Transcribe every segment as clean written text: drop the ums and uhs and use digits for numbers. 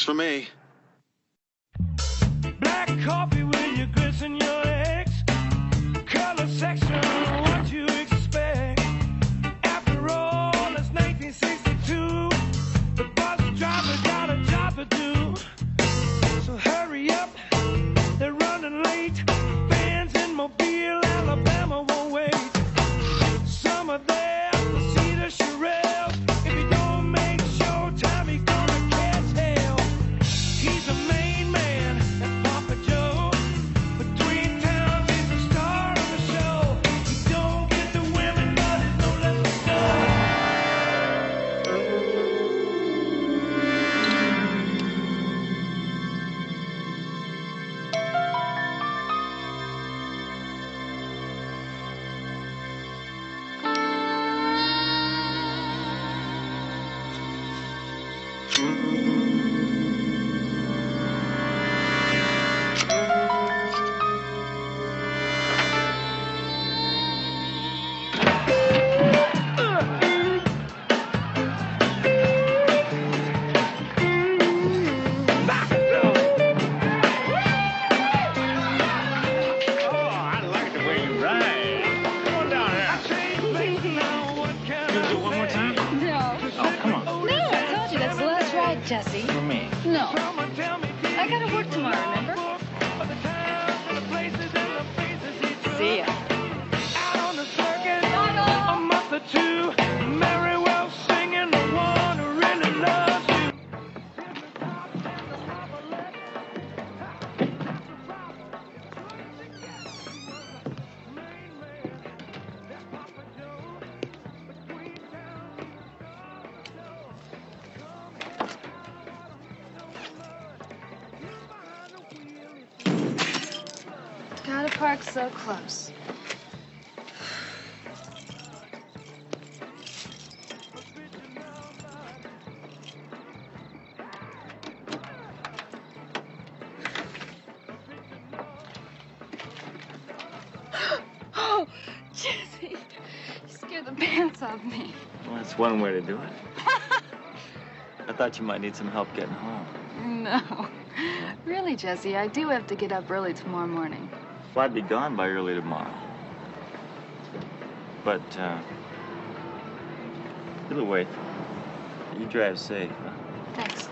Works for me. Black coffee with your grits and your eggs. Color section, what you expect. After all, it's 1962. The bus driver got a job to do. So hurry up, they're running late. Fans in Mobile, Alabama won't wait. Some are there to see the Shirelles. If you don't make showtime, he gonna catch hell. He's a main man at Papa Joe. Between towns, he's the star of the show. He don't get the women, but it's no less a star. Jesse. For me. No. I gotta work tomorrow, remember? See ya. Out on the circuit, a month or two. Mary well singing the one who really loves you. Gotta park so close. Oh, Jesse, you scared the pants off me. Well, that's one way to do it. I thought you might need some help getting home. No. Really, Jesse, I do have to get up early tomorrow morning. Well, I'd be gone by early tomorrow. But, either way, you drive safe, huh? Thanks.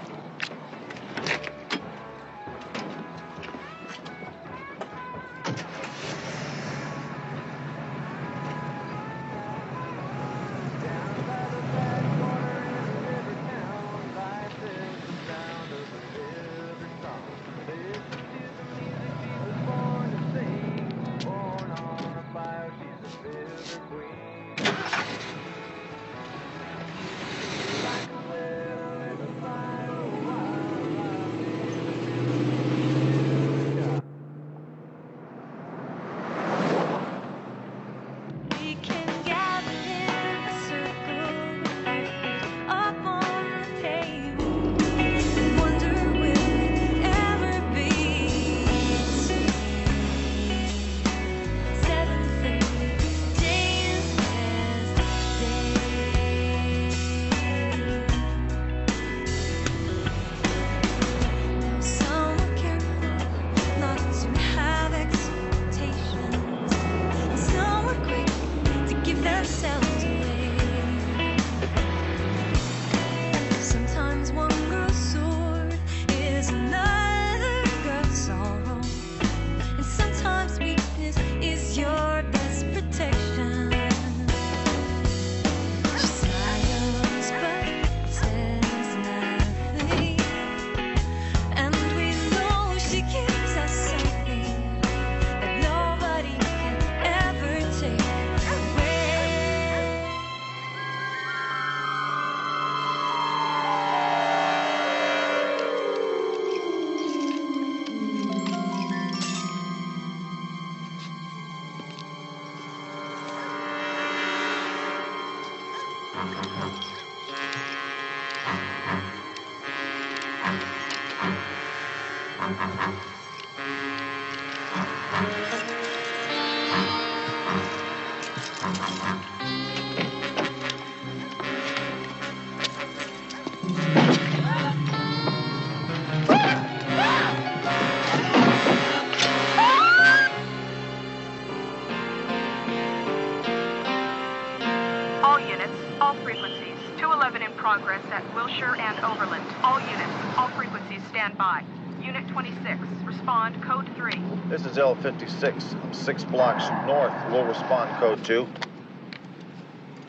frequencies. 211 in progress at Wilshire and Overland. All units, all frequencies, stand by. Unit 26, respond, code 3. This is L56. I'm 6 blocks north. We'll respond, code 2.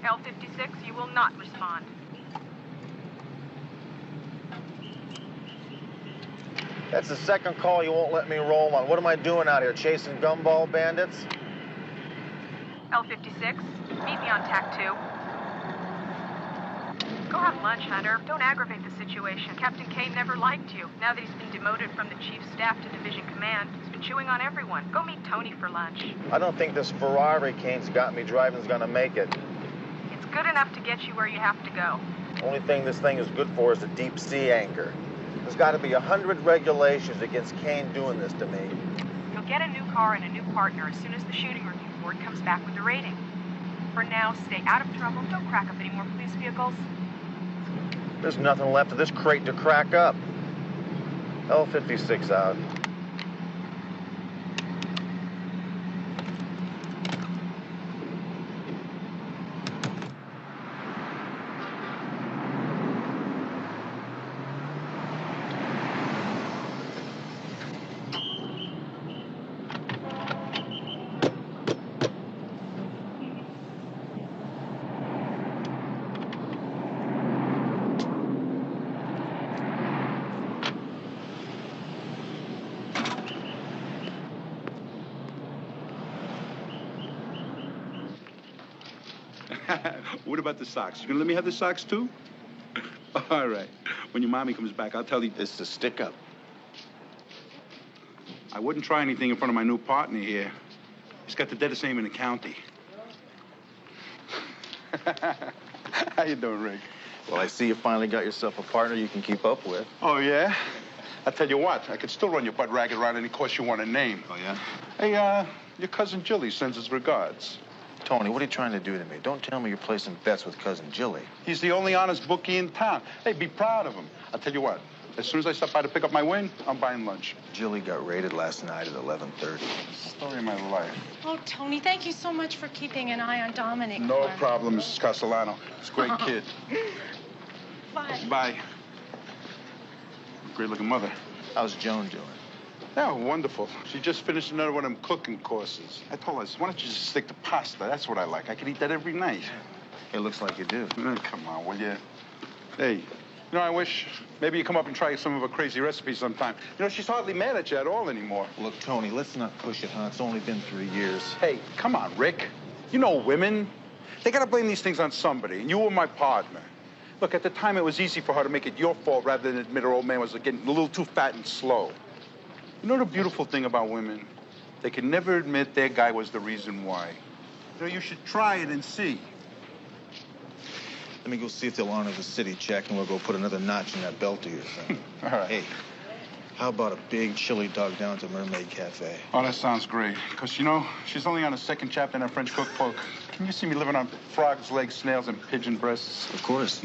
L56, you will not respond. That's the second call you won't let me roll on. What am I doing out here, chasing gumball bandits? L56, meet me on TAC 2. Go have lunch, Hunter. Don't aggravate the situation. Captain Kane never liked you. Now that he's been demoted from the chief staff to division command, he's been chewing on everyone. Go meet Tony for lunch. I don't think this Ferrari Kane's got me driving's gonna make it. It's good enough to get you where you have to go. Only thing this thing is good for is a deep sea anchor. There's got to be 100 regulations against Kane doing this to me. You'll get a new car and a new partner as soon as the shooting review board comes back with the rating. For now, stay out of trouble. Don't crack up any more police vehicles. There's nothing left of this crate to crack up. L56 out. What about the socks? You gonna let me have the socks, too? All right. When your mommy comes back, I'll tell you. It's a stick-up. I wouldn't try anything in front of my new partner here. He's got the deadest name in the county. How you doing, Rick? Well, I see you finally got yourself a partner you can keep up with. Oh, yeah? I tell you what, I could still run your butt ragged around any course you want to name. Oh, yeah? Hey, your cousin Jilly sends his regards. Tony, what are you trying to do to me? Don't tell me you're placing bets with cousin Jilly. He's the only honest bookie in town. Hey, be proud of him. I'll tell you what, as soon as I stop by to pick up my win, I'm buying lunch. Jilly got raided last night at 11:30. Story of my life. Oh, Tony, thank you so much for keeping an eye on Dominic. No problem, Mrs. Castellano. He's a great kid. Bye. Bye. Great-looking mother. How's Joan doing? Yeah, wonderful. She just finished another one of them cooking courses. I told her, why don't you just stick to pasta? That's what I like. I could eat that every night. It looks like you do. Come on, will you? Hey, you know, I wish maybe you come up and try some of her crazy recipes sometime. You know, she's hardly mad at you at all anymore. Look, Tony, let's not push it, huh? It's only been 3 years. Hey, come on, Rick. You know women. They gotta blame these things on somebody, and you were my partner. Look, at the time, it was easy for her to make it your fault rather than admit her old man was getting a little too fat and slow. You know the beautiful thing about women? They can never admit their guy was the reason why. You know, you should try it and see. Let me go see if they'll honor the city check, and we'll go put another notch in that belt of yours. All right. Hey, how about a big chili dog down to Mermaid Cafe? Oh, that sounds great. Because, you know, she's only on the second chapter in her French cookbook. Can you see me living on frogs' legs, snails, and pigeon breasts? Of course.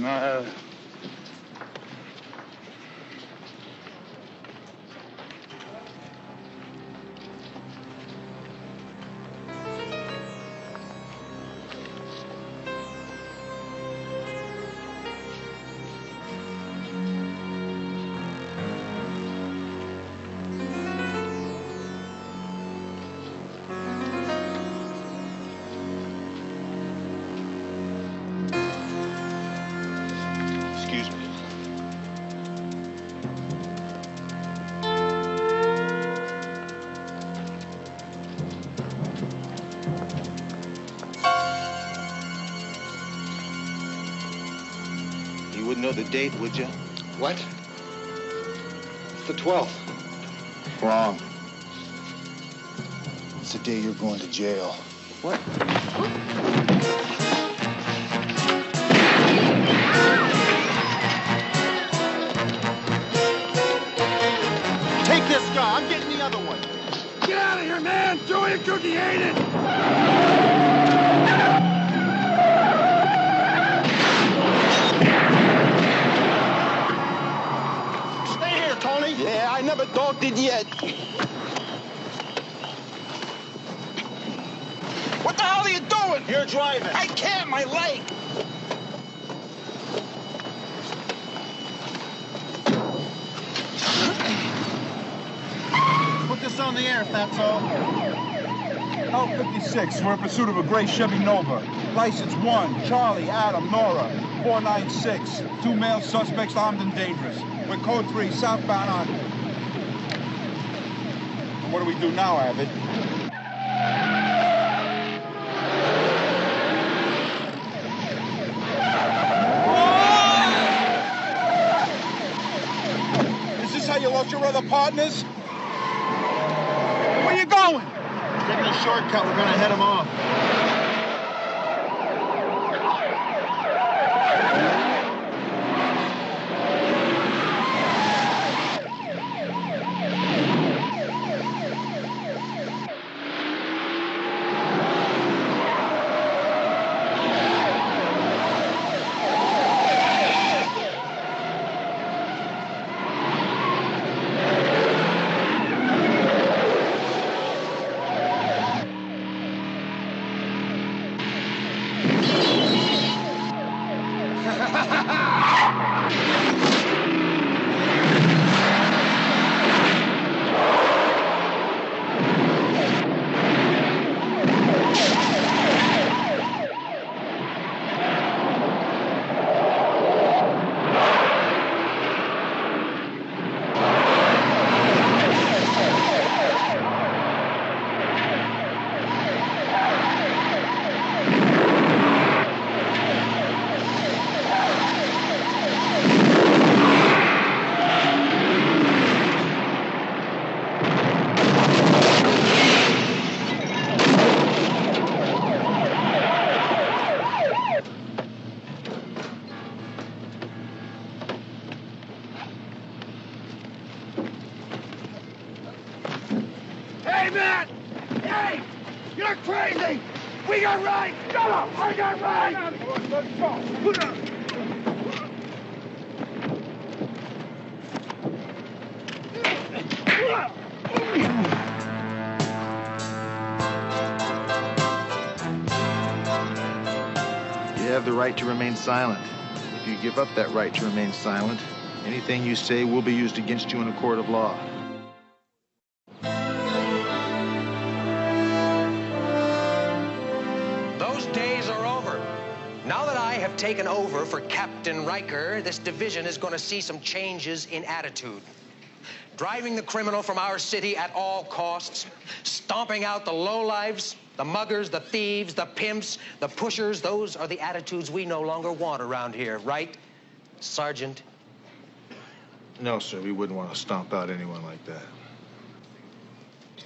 Excuse me. You wouldn't know the date, would you? What? It's the 12th. Wrong. It's the day you're going to jail. What? Take this guy. I'm getting the other one. Get out of here, man! Joey and Cookie hate it! Stay here, Tony. Yeah, I never dogged it yet. What the hell are you doing? You're driving. I can't, my leg. us on the air if that's all. L56, we're in pursuit of a gray Chevy Nova. License 1, Charlie, Adam, Nora, 496. 2 male suspects armed and dangerous. We're code 3, southbound on. And what do we do now, Avid? Is this how you lost your other partners? Where you going? Taking a shortcut, we're gonna head him off. Hey, man! Hey! You're crazy! We got right! Shut up! I got right! Let's go! You have the right to remain silent. If you give up that right to remain silent, anything you say will be used against you in a court of law. Those days are over. Now that I have taken over for Captain Riker, this division is going to see some changes in attitude. Driving the criminal from our city at all costs, stomping out the lowlifes, the muggers, the thieves, the pimps, the pushers. Those are the attitudes we no longer want around here, right, Sergeant? No, sir, we wouldn't want to stomp out anyone like that.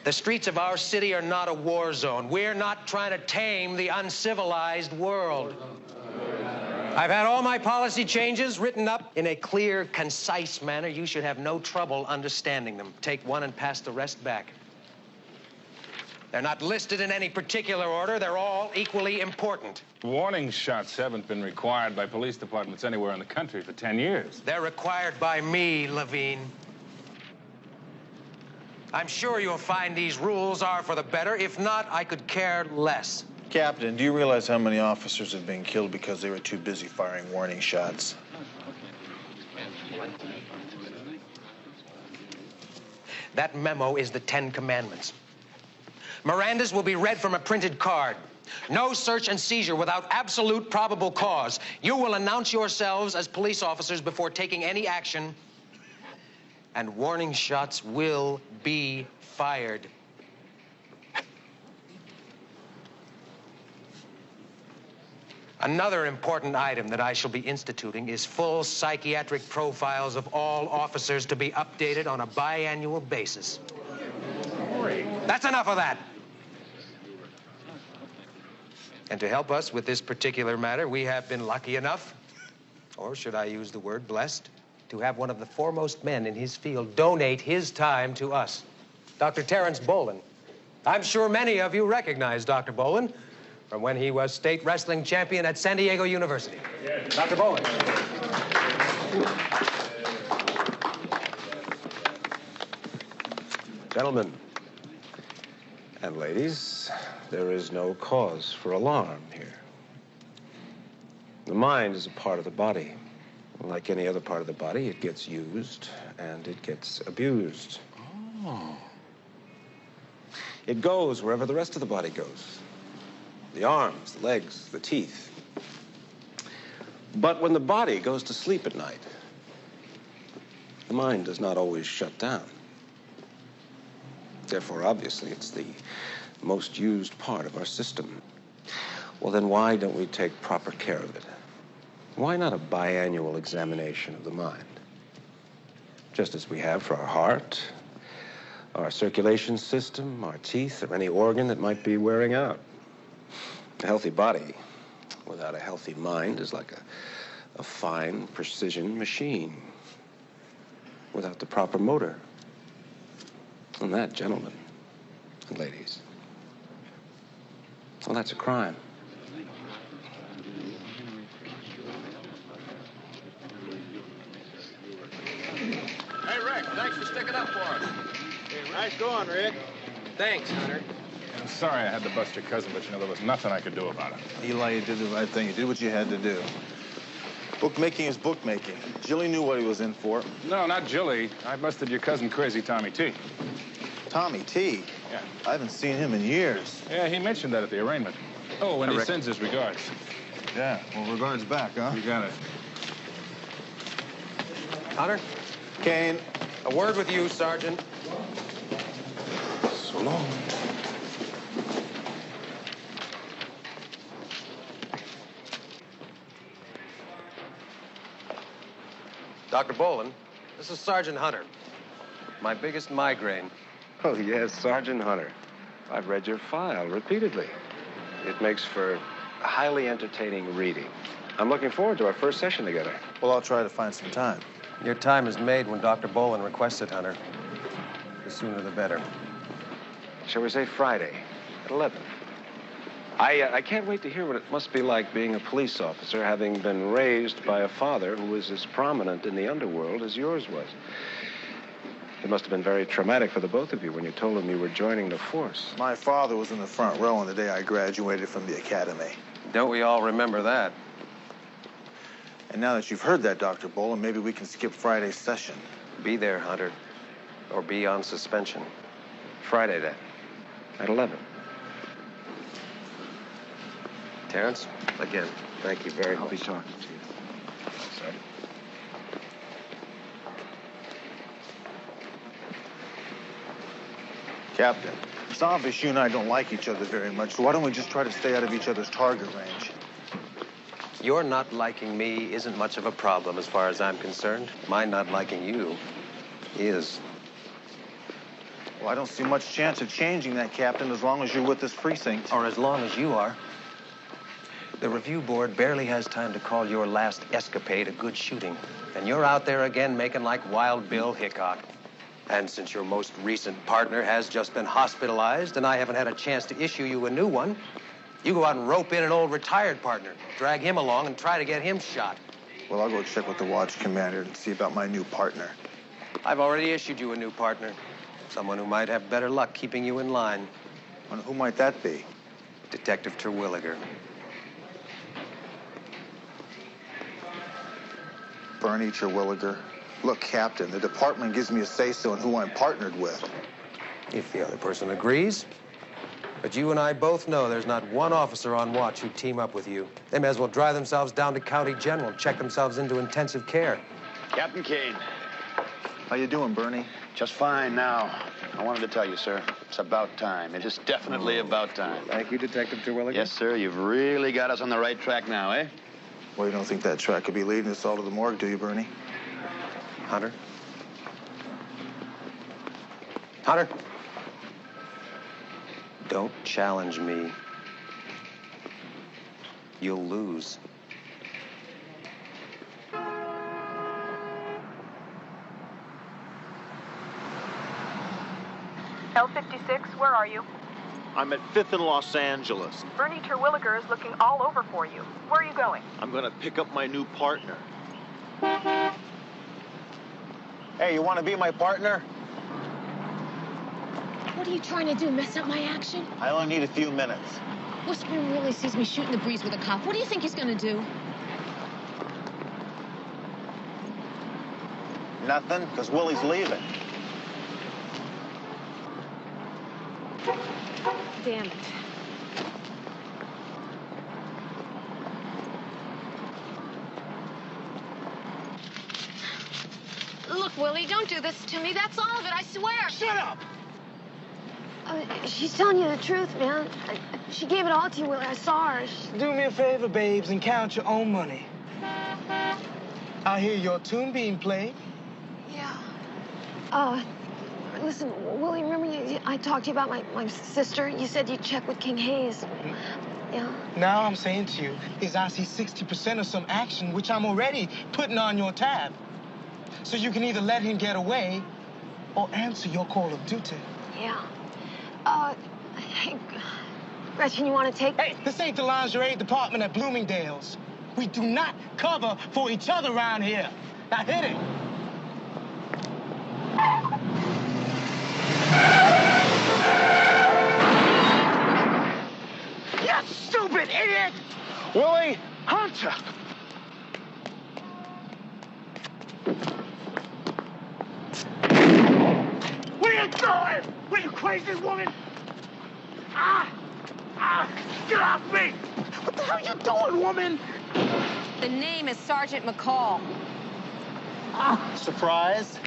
The streets of our city are not a war zone. We're not trying to tame the uncivilized world. I've had all my policy changes written up in a clear, concise manner. You should have no trouble understanding them. Take one and pass the rest back. They're not listed in any particular order. They're all equally important. Warning shots haven't been required by police departments anywhere in the country for 10 years. They're required by me, Levine. I'm sure you'll find these rules are for the better. If not, I could care less. Captain, do you realize how many officers have been killed because they were too busy firing warning shots? That memo is the 10 Commandments. Miranda's will be read from a printed card. No search and seizure without absolute probable cause. You will announce yourselves as police officers before taking any action, and warning shots will be fired. Another important item that I shall be instituting is full psychiatric profiles of all officers to be updated on a biannual basis. That's enough of that. And to help us with this particular matter, we have been lucky enough, or should I use the word blessed, to have one of the foremost men in his field donate his time to us, Dr. Terrence Bolin. I'm sure many of you recognize Dr. Bolin from when he was state wrestling champion at San Diego University. Yes. Dr. Bolin. Gentlemen and ladies, there is no cause for alarm here. The mind is a part of the body. Like any other part of the body, it gets used and it gets abused. Oh. It goes wherever the rest of the body goes. The arms, the legs, the teeth. But when the body goes to sleep at night, the mind does not always shut down. Therefore, obviously, it's the most used part of our system. Well, then why don't we take proper care of it? Why not a biannual examination of the mind? Just as we have for our heart, our circulation system, our teeth, or any organ that might be wearing out. A healthy body without a healthy mind is like a fine precision machine without the proper motor. And that, gentlemen and ladies, well, that's a crime. Hey, Rick, thanks for sticking up for us. Hey, nice going, Rick. Thanks, Hunter. I'm sorry I had to bust your cousin, but, you know, there was nothing I could do about it. Eli, you did the right thing. You did what you had to do. Bookmaking is bookmaking. Jilly knew what he was in for. No, not Jilly. I busted your cousin, Crazy Tommy T. Tommy T? Yeah. I haven't seen him in years. Yeah, he mentioned that at the arraignment. Oh, and he sends his regards. Yeah, well, regards back, huh? You got it. Hunter? Kane. A word with you, Sergeant. So long. Dr. Boland, this is Sergeant Hunter. My biggest migraine. Oh, yes, Sergeant Hunter. I've read your file repeatedly. It makes for highly entertaining reading. I'm looking forward to our first session together. Well, I'll try to find some time. Your time is made when Dr. Boland requests it, Hunter. The sooner the better. Shall we say Friday at 11? I can't wait to hear what it must be like being a police officer, having been raised by a father who was as prominent in the underworld as yours was. It must have been very traumatic for the both of you when you told him you were joining the force. My father was in the front row on the day I graduated from the academy. Don't we all remember that? And now that you've heard that, Dr. Boland, maybe we can skip Friday's session. Be there, Hunter. Or be on suspension. Friday, then. At 11. Terrence, again, thank you very much. I'll be talking to you. Sorry. Captain, it's obvious you and I don't like each other very much, so why don't we just try to stay out of each other's target range? Your not liking me isn't much of a problem as far as I'm concerned. My not liking you is. Well, I don't see much chance of changing that, Captain, as long as you're with this precinct. Or as long as you are. The review board barely has time to call your last escapade a good shooting. And you're out there again making like Wild Bill Hickok. And since your most recent partner has just been hospitalized and I haven't had a chance to issue you a new one, you go out and rope in an old retired partner, drag him along and try to get him shot. Well, I'll go check with the watch commander and see about my new partner. I've already issued you a new partner. Someone who might have better luck keeping you in line. And who might that be? Detective Terwilliger. Bernie Terwilliger. Look, Captain, the department gives me a say-so in who I'm partnered with. If the other person agrees. But you and I both know there's not one officer on watch who'd team up with you. They may as well drive themselves down to County General, check themselves into intensive care. Captain Kane. How you doing, Bernie? Just fine now. I wanted to tell you, sir, it's about time. It is definitely about time. Thank you, Detective Terwilliger. Yes, sir, you've really got us on the right track now, eh? Well, you don't think that track could be leading us all to the morgue, do you, Bernie? Hunter? Hunter? Don't challenge me. You'll lose. L56, where are you? I'm at 5th and Los Angeles. Bernie Terwilliger is looking all over for you. Where are you going? I'm going to pick up my new partner. Hey, you want to be my partner? What are you trying to do, mess up my action? I only need a few minutes. Whispering really sees me shooting the breeze with a cop. What do you think he's gonna do? Nothing, because Willie's leaving. Damn it. Look, Willie, don't do this to me. That's all of it, I swear. Shut up! She's telling you the truth, man. She gave it all to you, Willie. I saw her. Do me a favor, babes, and count your own money. I hear your tune being played. Yeah. Listen, Willie, remember I talked to you about my sister? You said you'd check with King Hayes. Yeah. Now I'm saying to you is I see 60% of some action, which I'm already putting on your tab. So you can either let him get away or answer your call of duty. Yeah. Hey, Gretchen, you want to take... Hey, this ain't the lingerie department at Bloomingdale's. We do not cover for each other around here. Now hit it. You stupid idiot! Willie! Hunter! What are you doing? What are you, crazy woman? Get off me! What the hell are you doing, woman? The name is Sergeant McCall. Surprise?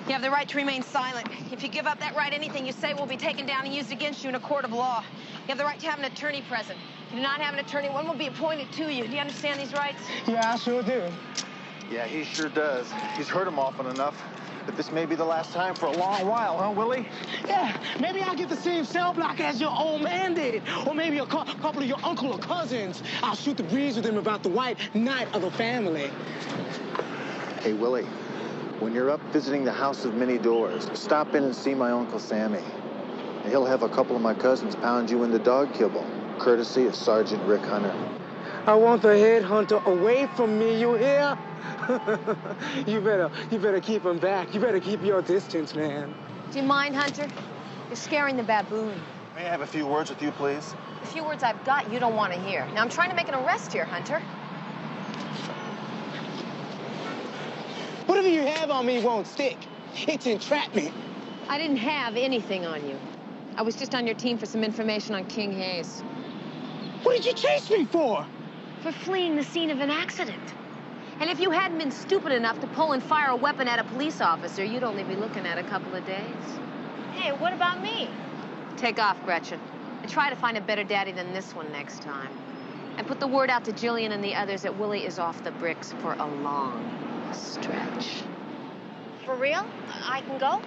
You have the right to remain silent. If you give up that right, anything you say will be taken down and used against you in a court of law. You have the right to have an attorney present. If you do not have an attorney, one will be appointed to you. Do you understand these rights? Yeah, I sure do. Yeah, he sure does. He's heard him often enough. But this may be the last time for a long while, huh, Willie? Yeah, maybe I'll get the same cell block as your old man did. Or maybe a couple of your uncle or cousins. I'll shoot the breeze with him about the white knight of the family. Hey, Willie, when you're up visiting the House of Many Doors, stop in and see my Uncle Sammy. And he'll have a couple of my cousins pound you into dog kibble, courtesy of Sergeant Rick Hunter. I want the headhunter away from me, you hear? You better keep him back. You better keep your distance, man. Do you mind, Hunter? You're scaring the baboon. May I have a few words with you, please? The few words I've got you don't want to hear. Now, I'm trying to make an arrest here, Hunter. Whatever you have on me won't stick. It's entrapment. I didn't have anything on you. I was just on your team for some information on King Hayes. What did you chase me for? For fleeing the scene of an accident. And if you hadn't been stupid enough to pull and fire a weapon at a police officer, you'd only be looking at a couple of days. Hey, what about me? Take off, Gretchen. And try to find a better daddy than this one next time. And put the word out to Jillian and the others that Willie is off the bricks for a long stretch. For real? I can go?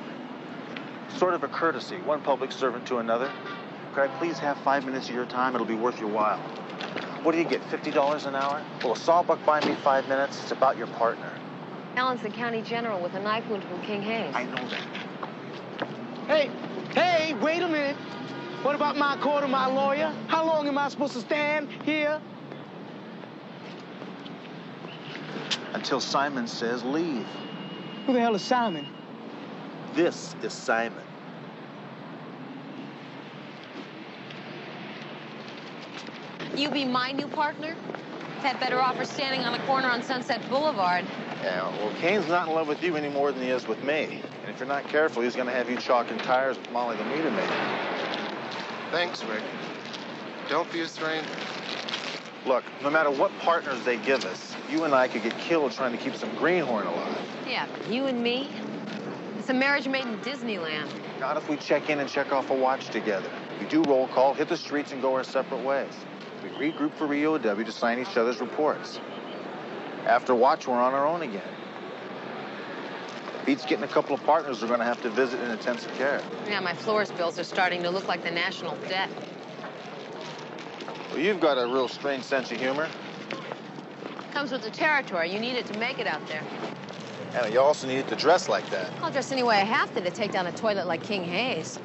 Sort of a courtesy, one public servant to another. Could I please have 5 minutes of your time? It'll be worth your while. What do you get, $50 an hour? Will a sawbuck buy me 5 minutes? It's about your partner. Alan's the county general with a knife wound from King Hayes. I know that. Hey, wait a minute. What about my court and my lawyer? How long am I supposed to stand here? Until Simon says leave. Who the hell is Simon? This is Simon. You be my new partner? Had better offer standing on a corner on Sunset Boulevard. Yeah, well, Kane's not in love with you any more than he is with me. And if you're not careful, he's gonna have you chalking tires with Molly the meter maid. Thanks, Rick. Don't be a stranger. Look, no matter what partners they give us, you and I could get killed trying to keep some greenhorn alive. Yeah, but you and me? It's a marriage made in Disneyland. Not if we check in and check off a watch together. We do roll call, hit the streets, and go our separate ways. We regroup for EOW to sign each other's reports. After watch, we're on our own again. Beats getting a couple of partners we're going to have to visit in intensive care. Yeah, my floors bills are starting to look like the national debt. Well, you've got a real strange sense of humor. Comes with the territory. You need it to make it out there. And you also need it to dress like that. I'll dress any way I have to take down a toilet like King Hayes.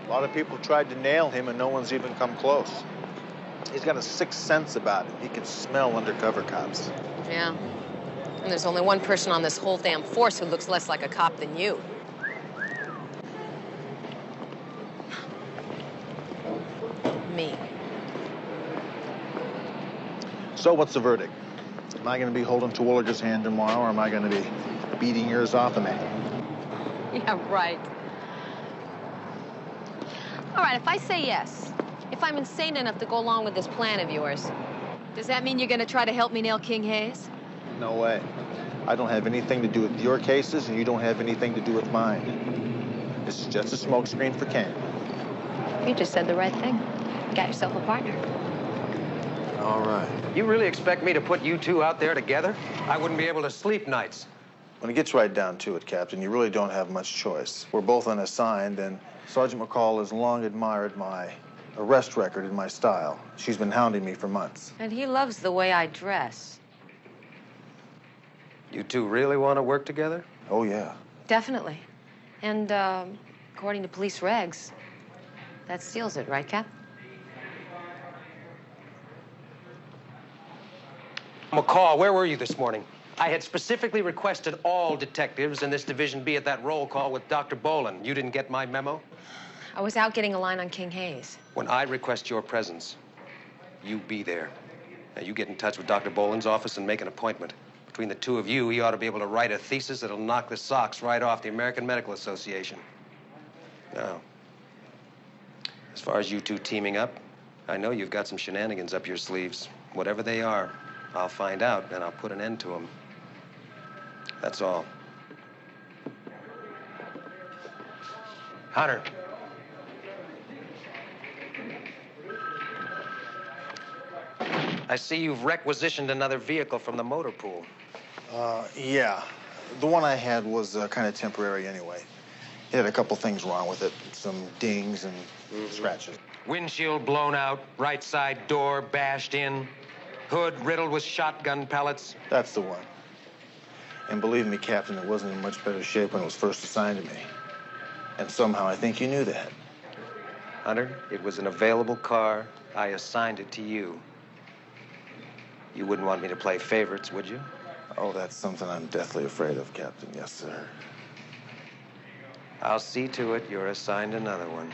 A lot of people tried to nail him, and no one's even come close. He's got a sixth sense about it. He can smell undercover cops. Yeah. And there's only one person on this whole damn force who looks less like a cop than you. Me. So what's the verdict? Am I going to be holding Terwilliger's hand tomorrow, or am I going to be beating yours off of me? Yeah, right. All right, if I say yes, if I'm insane enough to go along with this plan of yours, does that mean you're gonna try to help me nail King Hayes? No way. I don't have anything to do with your cases, and you don't have anything to do with mine. This is just a smokescreen for Kane. You just said the right thing. You got yourself a partner. All right. You really expect me to put you two out there together? I wouldn't be able to sleep nights. When it gets right down to it, Captain, you really don't have much choice. We're both unassigned, and Sergeant McCall has long admired my arrest record and my style. She's been hounding me for months. And he loves the way I dress. You two really want to work together? Oh, yeah. Definitely. And, according to police regs, that seals it, right, Cap? McCall, where were you this morning? I had specifically requested all detectives in this division be at that roll call with Dr. Boland. You didn't get my memo? I was out getting a line on King Hayes. When I request your presence, you be there. Now, you get in touch with Dr. Boland's office and make an appointment. Between the two of you, he ought to be able to write a thesis that'll knock the socks right off the American Medical Association. Now, as far as you two teaming up, I know you've got some shenanigans up your sleeves. Whatever they are, I'll find out, and I'll put an end to them. That's all. Hunter. I see you've requisitioned another vehicle from the motor pool. Yeah. The one I had was kind of temporary anyway. It had a couple things wrong with it. Some dings and scratches. Windshield blown out, right side door bashed in, hood riddled with shotgun pellets. That's the one. And believe me, Captain, it wasn't in much better shape when it was first assigned to me. And somehow I think you knew that. Hunter, it was an available car. I assigned it to you. You wouldn't want me to play favorites, would you? Oh, that's something I'm deathly afraid of, Captain. Yes, sir. I'll see to it you're assigned another one.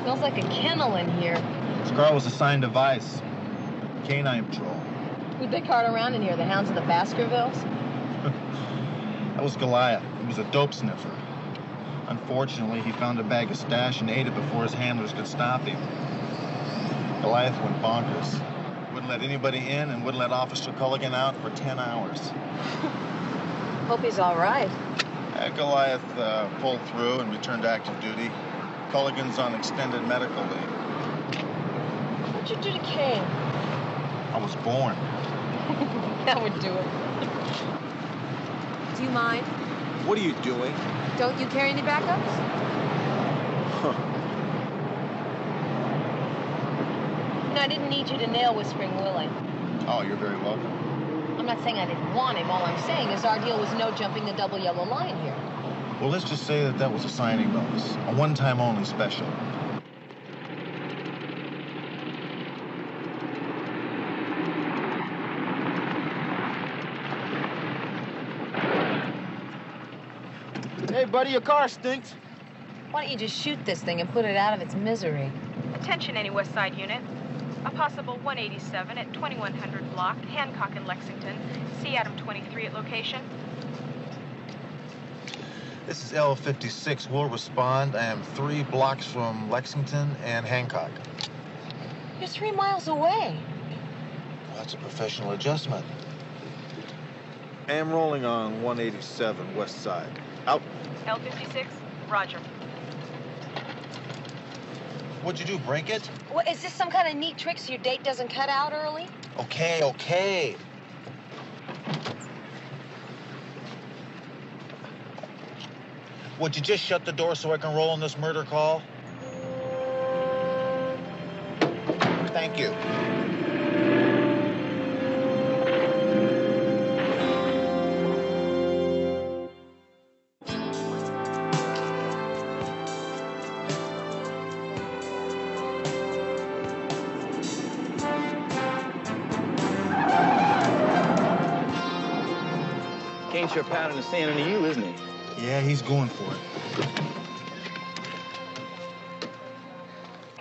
Smells like a kennel in here. This car was assigned to Vice. Canine Patrol. Who'd they cart around in here? The hounds of the Baskervilles? That was Goliath. He was a dope sniffer. Unfortunately, he found a bag of stash and ate it before his handlers could stop him. Goliath went bonkers. Wouldn't let anybody in and wouldn't let Officer Culligan out for 10 hours. Hope he's all right. Goliath pulled through and returned to active duty. Culligan's on extended medical leave. What'd you do to Kane? I was born. That would do it. Do you mind? What are you doing? Don't you carry any backups? Huh. You know, I didn't need you to nail Whispering Willie. Oh, you're very welcome. I'm not saying I didn't want him. All I'm saying is our deal was no jumping the double yellow line here. Well, let's just say that was a signing bonus. A one-time only special. Hey, buddy, your car stinks. Why don't you just shoot this thing and put it out of its misery? Attention, any West Side unit. A possible 187 at 2100 block, Hancock and Lexington. See Adam 23 at location. This is L56. We'll respond. I am 3 blocks from Lexington and Hancock. You're 3 miles away. Well, that's a professional adjustment. I am rolling on 187 West Side. Out. L56, roger. What'd you do, break it? What, is this some kind of neat trick so your date doesn't cut out early? Okay. Would you just shut the door so I can roll on this murder call? Thank you. ain't sure pounding the sand into you, isn't he? Yeah, he's going for it.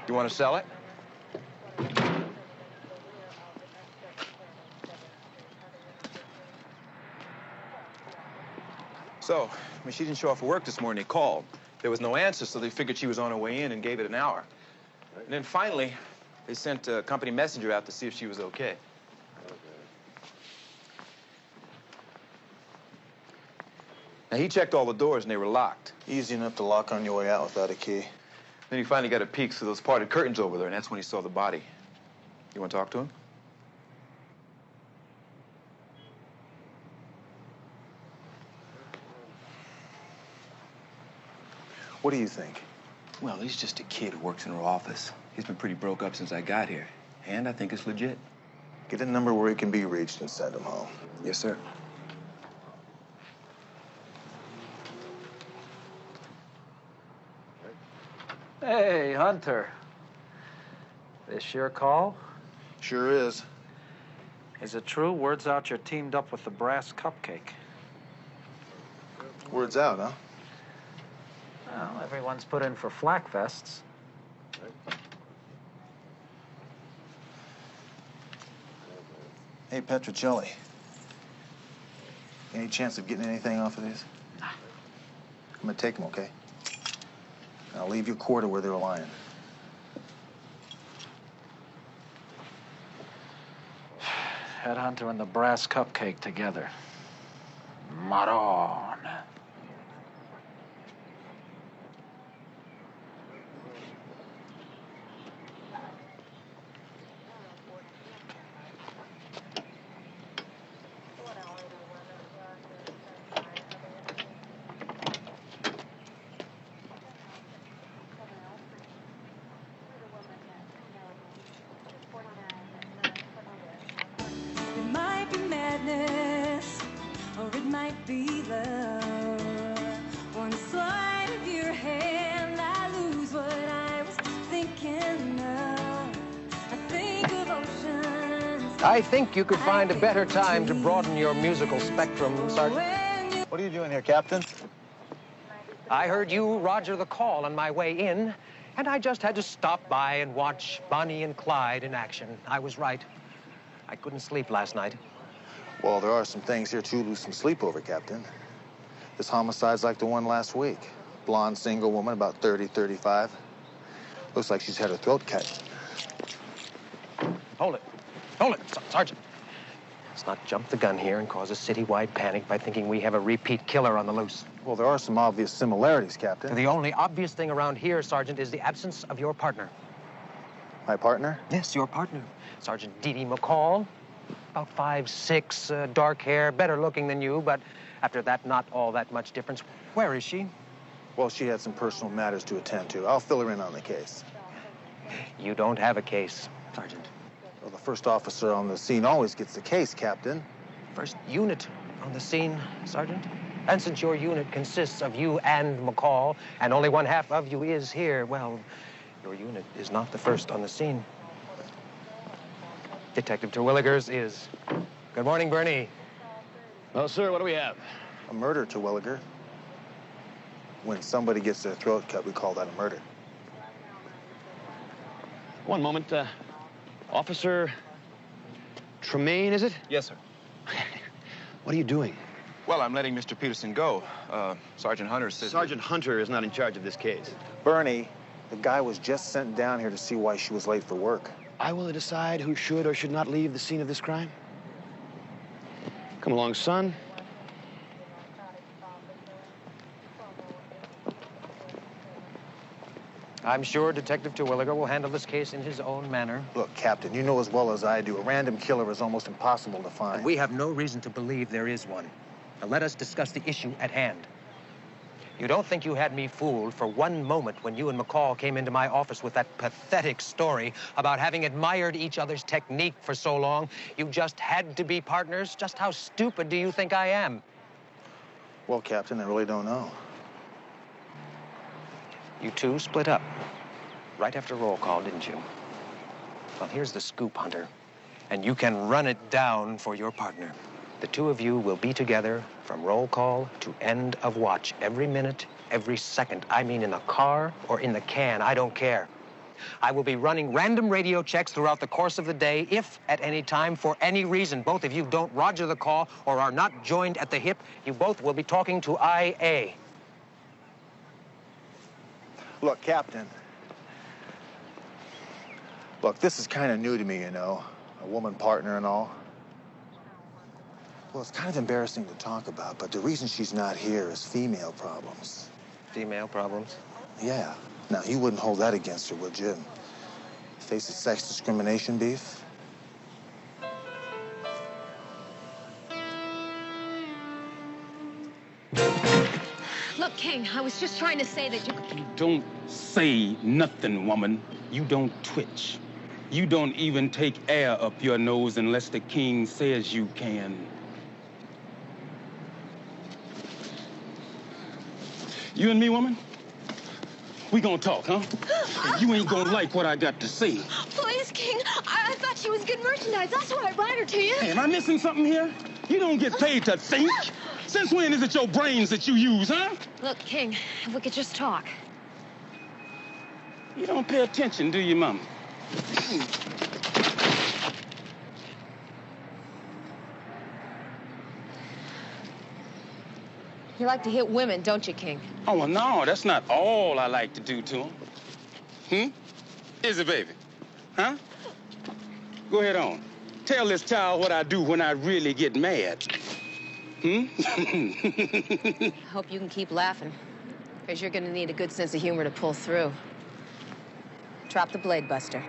You want to sell it? So, I mean, she didn't show up for work this morning. They called. There was no answer, so they figured she was on her way in and gave it an hour. And then finally, they sent a company messenger out to see if she was okay. Now, he checked all the doors, and they were locked. Easy enough to lock on your way out without a key. Then he finally got a peek through those parted curtains over there, and that's when he saw the body. You want to talk to him? What do you think? Well, he's just a kid who works in her office. He's been pretty broke up since I got here, and I think it's legit. Get a number where he can be reached and send him home. Yes, sir. Hey, Hunter. This your call? Sure is. Is it true? Word's out you're teamed up with the Brass Cupcake. Word's out, huh? Well, everyone's put in for flak vests. Hey, Petrocelli. Any chance of getting anything off of these? I'm gonna take them, okay? I'll leave your quarter where they're lying. Headhunter and the Brass Cupcake together. Maron. It might be madness, or it might be love. One sleight of your hand, I lose what I was thinking of. I think of oceans. I think you could find a better time to broaden your musical spectrum, Sergeant. What are you doing here, Captain? I heard you Roger the call on my way in, and I just had to stop by and watch Bonnie and Clyde in action. I was right. I couldn't sleep last night. Well, there are some things here to lose some sleep over, Captain. This homicide's like the one last week. Blonde single woman, about 30, 35. Looks like she's had her throat cut. Hold it. Hold it, Sergeant. Let's not jump the gun here and cause a citywide panic by thinking we have a repeat killer on the loose. Well, there are some obvious similarities, Captain. The only obvious thing around here, Sergeant, is the absence of your partner. My partner? Yes, your partner. Sergeant Dee Dee McCall. About 5'6", dark hair, better looking than you, but after that, not all that much difference. Where is she? Well, she had some personal matters to attend to. I'll fill her in on the case. You don't have a case, Sergeant. Well, the first officer on the scene always gets the case, Captain. First unit on the scene, Sergeant. And since your unit consists of you and McCall, and only one half of you is here, well, your unit is not the first on the scene. Detective Terwilligers is. Good morning, Bernie. Well, sir, what do we have? A murder, Terwilliger. When somebody gets their throat cut, we call that a murder. One moment. Officer Tremaine, is it? Yes, sir. What are you doing? Well, I'm letting Mr. Peterson go. Sergeant Hunter says... Sergeant Hunter is not in charge of this case. Bernie, the guy was just sent down here to see why she was late for work. I will decide who should or should not leave the scene of this crime. Come along, son. I'm sure Detective Terwilliger will handle this case in his own manner. Look, Captain, you know as well as I do, a random killer is almost impossible to find. And we have no reason to believe there is one. Now let us discuss the issue at hand. You don't think you had me fooled for one moment when you and McCall came into my office with that pathetic story about having admired each other's technique for so long? You just had to be partners? Just how stupid do you think I am? Well, Captain, I really don't know. You two split up right after roll call, didn't you? Well, here's the scoop, Hunter. And you can run it down for your partner. The two of you will be together for From roll call to end of watch, every minute, every second. I mean in the car or in the can, I don't care. I will be running random radio checks throughout the course of the day if, at any time, for any reason, both of you don't roger the call or are not joined at the hip, you both will be talking to IA. Look, Captain. Look, this is kind of new to me, you know. A woman partner and all. Well, it's kind of embarrassing to talk about, but the reason she's not here is female problems. Female problems? Yeah. Now, you wouldn't hold that against her, would you? Face a sex discrimination beef? Look, King, I was just trying to say that you... Don't say nothing, woman. You don't twitch. You don't even take air up your nose unless the king says you can. You and me, woman? We gonna talk, huh? You ain't gonna like what I got to say. Please, King. I thought she was good merchandise. That's why I brought her to you. Hey, am I missing something here? You don't get paid to think. Since when is it your brains that you use, huh? Look, King, if we could just talk. You don't pay attention, do you, Mama? You like to hit women, don't you, King? Oh, well, no, that's not all I like to do to them. Is it, baby? Huh? Go ahead on. Tell this child what I do when I really get mad. Hope you can keep laughing, because you're going to need a good sense of humor to pull through. Drop the blade, Buster.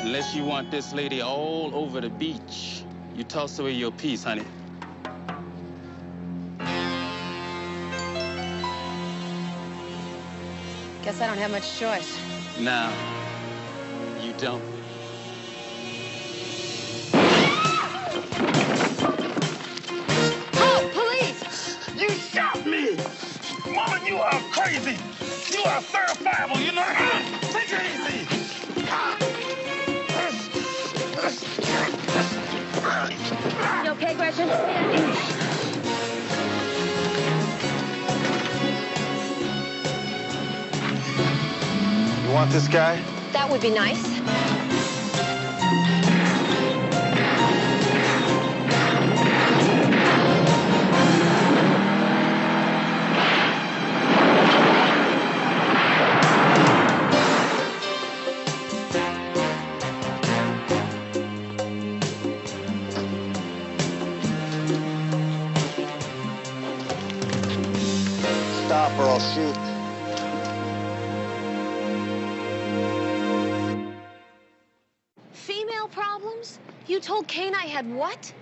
Unless you want this lady all over the beach, you toss away your piece, honey. Guess I don't have much choice. Now, you don't. Oh, police! You shot me! Woman, you are crazy! You are verifiable, you know? Take it easy! You okay, Gretchen? You want this guy? That would be nice. Stop or I'll shoot. Female problems? You told Kane I had what?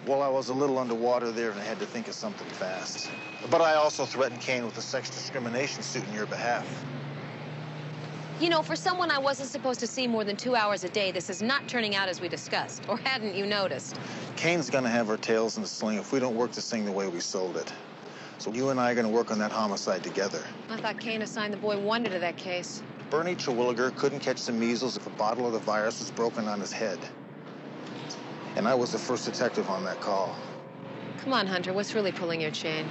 Well, I was a little underwater there and I had to think of something fast. But I also threatened Kane with a sex discrimination suit in your behalf. You know, for someone I wasn't supposed to see more than 2 hours a day, this is not turning out as we discussed. Or hadn't you noticed? Kane's gonna have our tails in the sling if we don't work this thing the way we sold it. So you and I are gonna work on that homicide together. I thought Kane assigned the boy Wonder to that case. Bernie Terwilliger couldn't catch the measles if a bottle of the virus was broken on his head. And I was the first detective on that call. Come on, Hunter, what's really pulling your chain?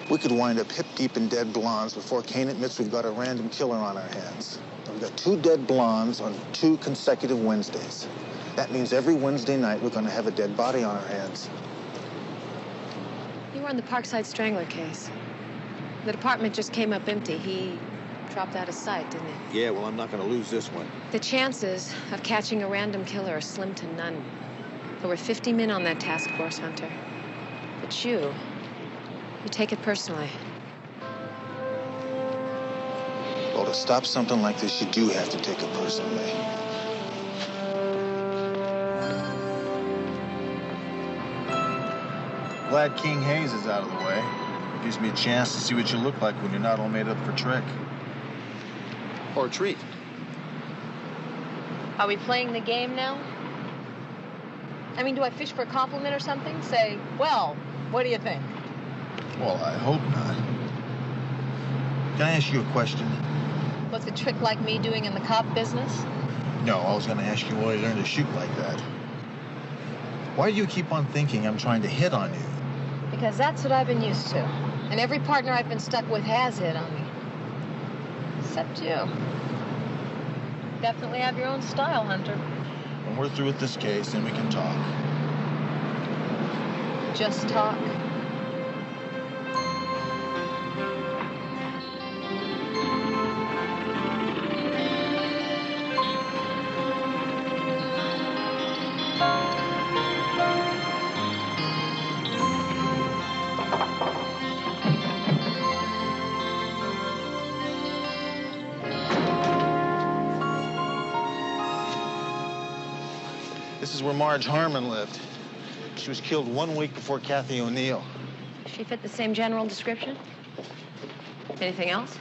We could wind up hip-deep in dead blondes before Kane admits we've got a random killer on our hands. We've got 2 dead blondes on 2 consecutive Wednesdays. That means every Wednesday night we're gonna have a dead body on our hands. You were on the Parkside Strangler case. The department just came up empty. He dropped out of sight, didn't he? Yeah, well, I'm not gonna lose this one. The chances of catching a random killer are slim to none. There were 50 men on that task force, Hunter. But you take it personally. Well, to stop something like this, you do have to take it personally. Glad King Hayes is out of the way. Gives me a chance to see what you look like when you're not all made up for trick. Or a treat. Are we playing the game now? I mean, do I fish for a compliment or something? Say, well, what do you think? Well, I hope not. Can I ask you a question? What's a trick like me doing in the cop business? No, I was gonna ask you why you learned to shoot like that. Why do you keep on thinking I'm trying to hit on you? Because that's what I've been used to. And every partner I've been stuck with has hit on me. Except you. Definitely have your own style, Hunter. When we're through with this case, then we can talk. Just talk. This is where Marge Harmon lived. She was killed 1 week before Kathy O'Neill. She fit the same general description? Anything else?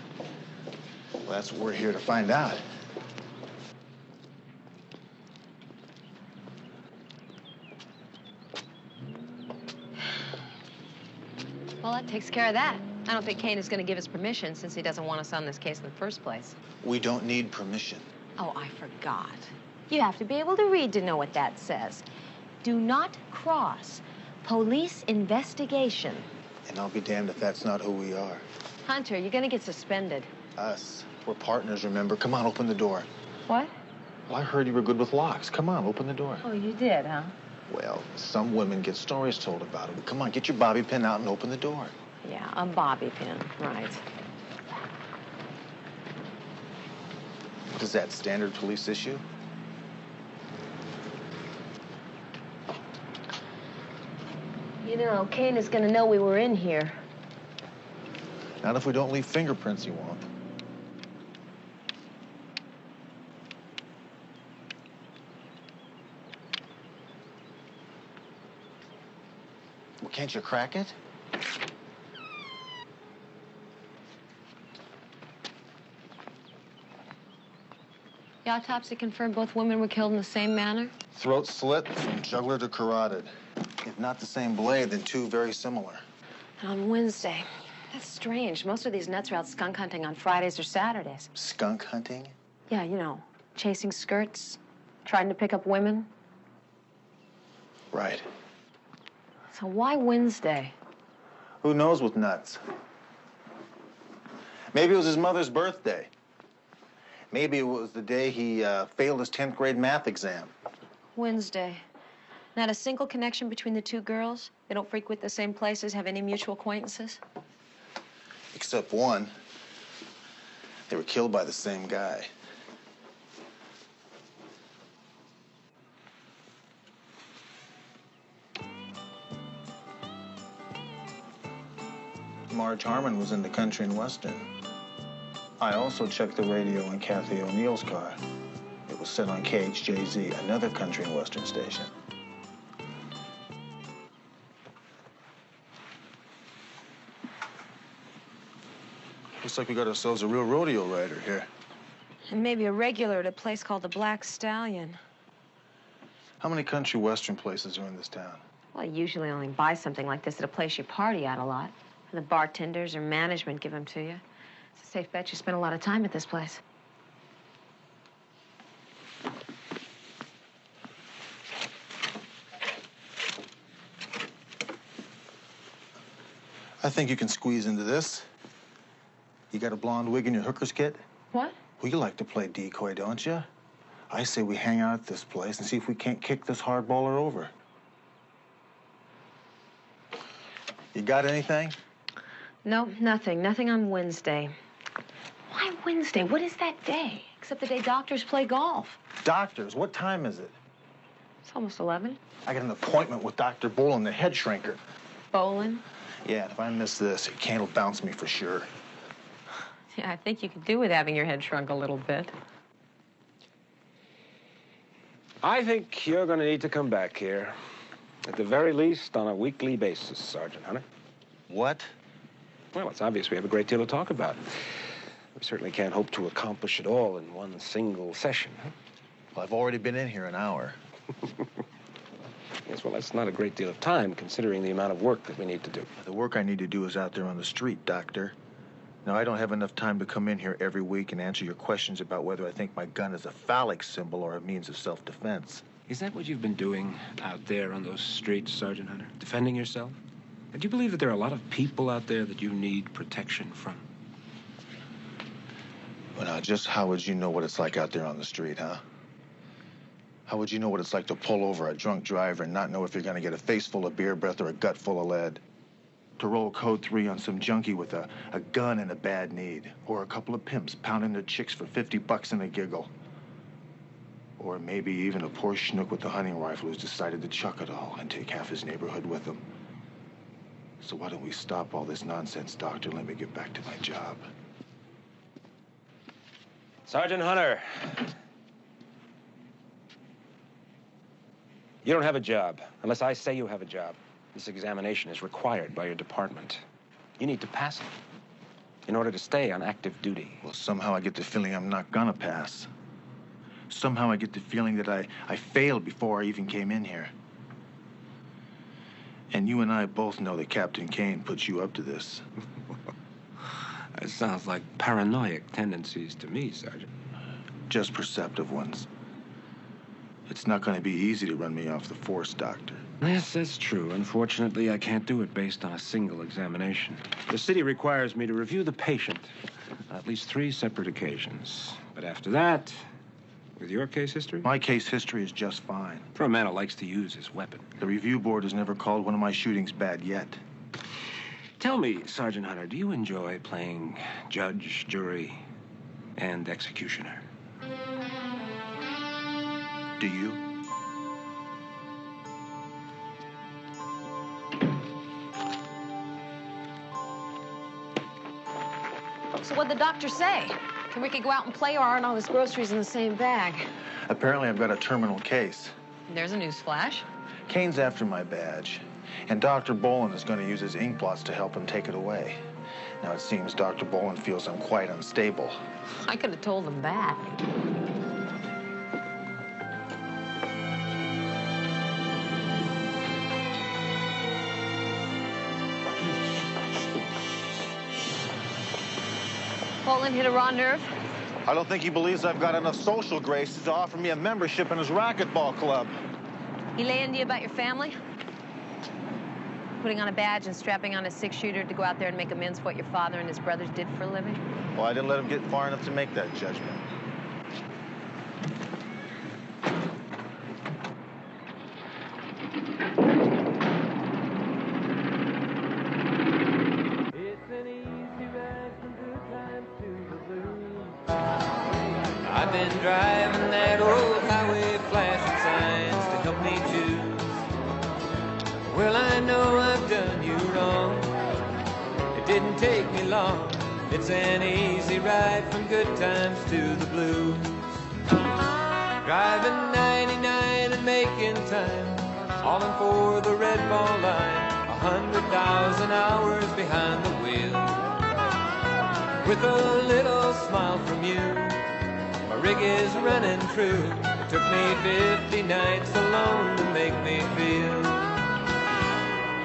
Well, that's what we're here to find out. Well, that takes care of that. I don't think Kane is going to give us permission since he doesn't want us on this case in the first place. We don't need permission. Oh, I forgot. You have to be able to read to know what that says. Do not cross. Police investigation. And I'll be damned if that's not who we are. Hunter, you're going to get suspended. Us. We're partners, remember? Come on, open the door. What? Well, I heard you were good with locks. Come on, open the door. Oh, you did, huh? Well, some women get stories told about them. Come on, get your bobby pin out and open the door. Yeah, a bobby pin, right. Is that standard police issue? You know, Kane is going to know we were in here. Not if we don't leave fingerprints, he won't. Well, can't you crack it? The autopsy confirmed both women were killed in the same manner? Throat slit from jugular to carotid. If not the same blade, then two very similar. On Wednesday. That's strange. Most of these nuts are out skunk hunting on Fridays or Saturdays. Skunk hunting? Yeah, you know, chasing skirts, trying to pick up women. Right. So why Wednesday? Who knows with nuts? Maybe it was his mother's birthday. Maybe it was the day he failed his 10th grade math exam. Wednesday. Not a single connection between the two girls? They don't frequent the same places, have any mutual acquaintances? Except one. They were killed by the same guy. Marge Harmon was in the country and western. I also checked the radio in Kathy O'Neill's car. It was set on KHJZ, another country and western station. Looks like we got ourselves a real rodeo rider here. And maybe a regular at a place called the Black Stallion. How many country western places are in this town? Well, you usually only buy something like this at a place you party at a lot. And the bartenders or management give them to you. It's a safe bet you spend a lot of time at this place. I think you can squeeze into this. You got a blonde wig in your hooker's kit? What? Well, you like to play decoy, don't you? I say we hang out at this place and see if we can't kick this hardballer over. You got anything? No, nothing. Nothing on Wednesday. Why Wednesday? What is that day? Except the day doctors play golf. Doctors? What time is it? It's almost 11. I got an appointment with Dr. Bolin, the head shrinker. Bolin? Yeah, and if I miss this, Kane will bounce me for sure. Yeah, I think you could do with having your head shrunk a little bit. I think you're going to need to come back here. At the very least, on a weekly basis, Sergeant Hunter. What? Well, it's obvious we have a great deal to talk about. We certainly can't hope to accomplish it all in one single session, huh? Well, I've already been in here an hour. Yes, well, that's not a great deal of time, considering the amount of work that we need to do. The work I need to do is out there on the street, Doctor. Now, I don't have enough time to come in here every week and answer your questions about whether I think my gun is a phallic symbol or a means of self-defense. Is that what you've been doing out there on those streets, Sergeant Hunter? Defending yourself? Do you believe that there are a lot of people out there that you need protection from? Well, now, just how would you know what it's like out there on the street, huh? How would you know what it's like to pull over a drunk driver and not know if you're going to get a face full of beer breath or a gut full of lead? To roll code 3 on some junkie with a gun and a bad need? Or a couple of pimps pounding their chicks for $50 and a giggle? Or maybe even a poor schnook with a hunting rifle who's decided to chuck it all and take half his neighborhood with him. So why don't we stop all this nonsense, Doctor? Let me get back to my job. Sergeant Hunter. You don't have a job unless I say you have a job. This examination is required by your department. You need to pass it in order to stay on active duty. Well, somehow I get the feeling I'm not gonna pass. Somehow I get the feeling that I failed before I even came in here. And you and I both know that Captain Kane put you up to this. That sounds like paranoid tendencies to me, Sergeant. Just perceptive ones. It's not going to be easy to run me off the force, Doctor. Yes, that's true. Unfortunately, I can't do it based on a single examination. The city requires me to review the patient on at least 3 separate occasions. But after that, with your case history? My case history is just fine. For a man who likes to use his weapon. The review board has never called one of my shootings bad yet. Tell me, Sergeant Hunter, do you enjoy playing judge, jury, and executioner? Do you? So what'd the doctor say? Can Ricky go out and play, or aren't all his groceries in the same bag? Apparently, I've got a terminal case. There's a news flash. Kane's after my badge, and Dr. Bolin is going to use his ink blots to help him take it away. Now, it seems Dr. Bolin feels I'm quite unstable. I could have told him that. Bolin hit a raw nerve? I don't think he believes I've got enough social graces to offer me a membership in his racquetball club. He laying to you about your family? Putting on a badge and strapping on a 6-shooter to go out there and make amends for what your father and his brothers did for a living? Well, I didn't let him get far enough to make that judgment. I've been driving that old highway, flashing signs to help me choose. Well, I know I've done you wrong. It didn't take me long. It's an easy ride from good times to the blues. Driving 99 and making time, hauling for the red ball line. 100,000 hours behind the wheel. With a little smile from you, my rig is running true. It took me 50 nights alone to make me feel.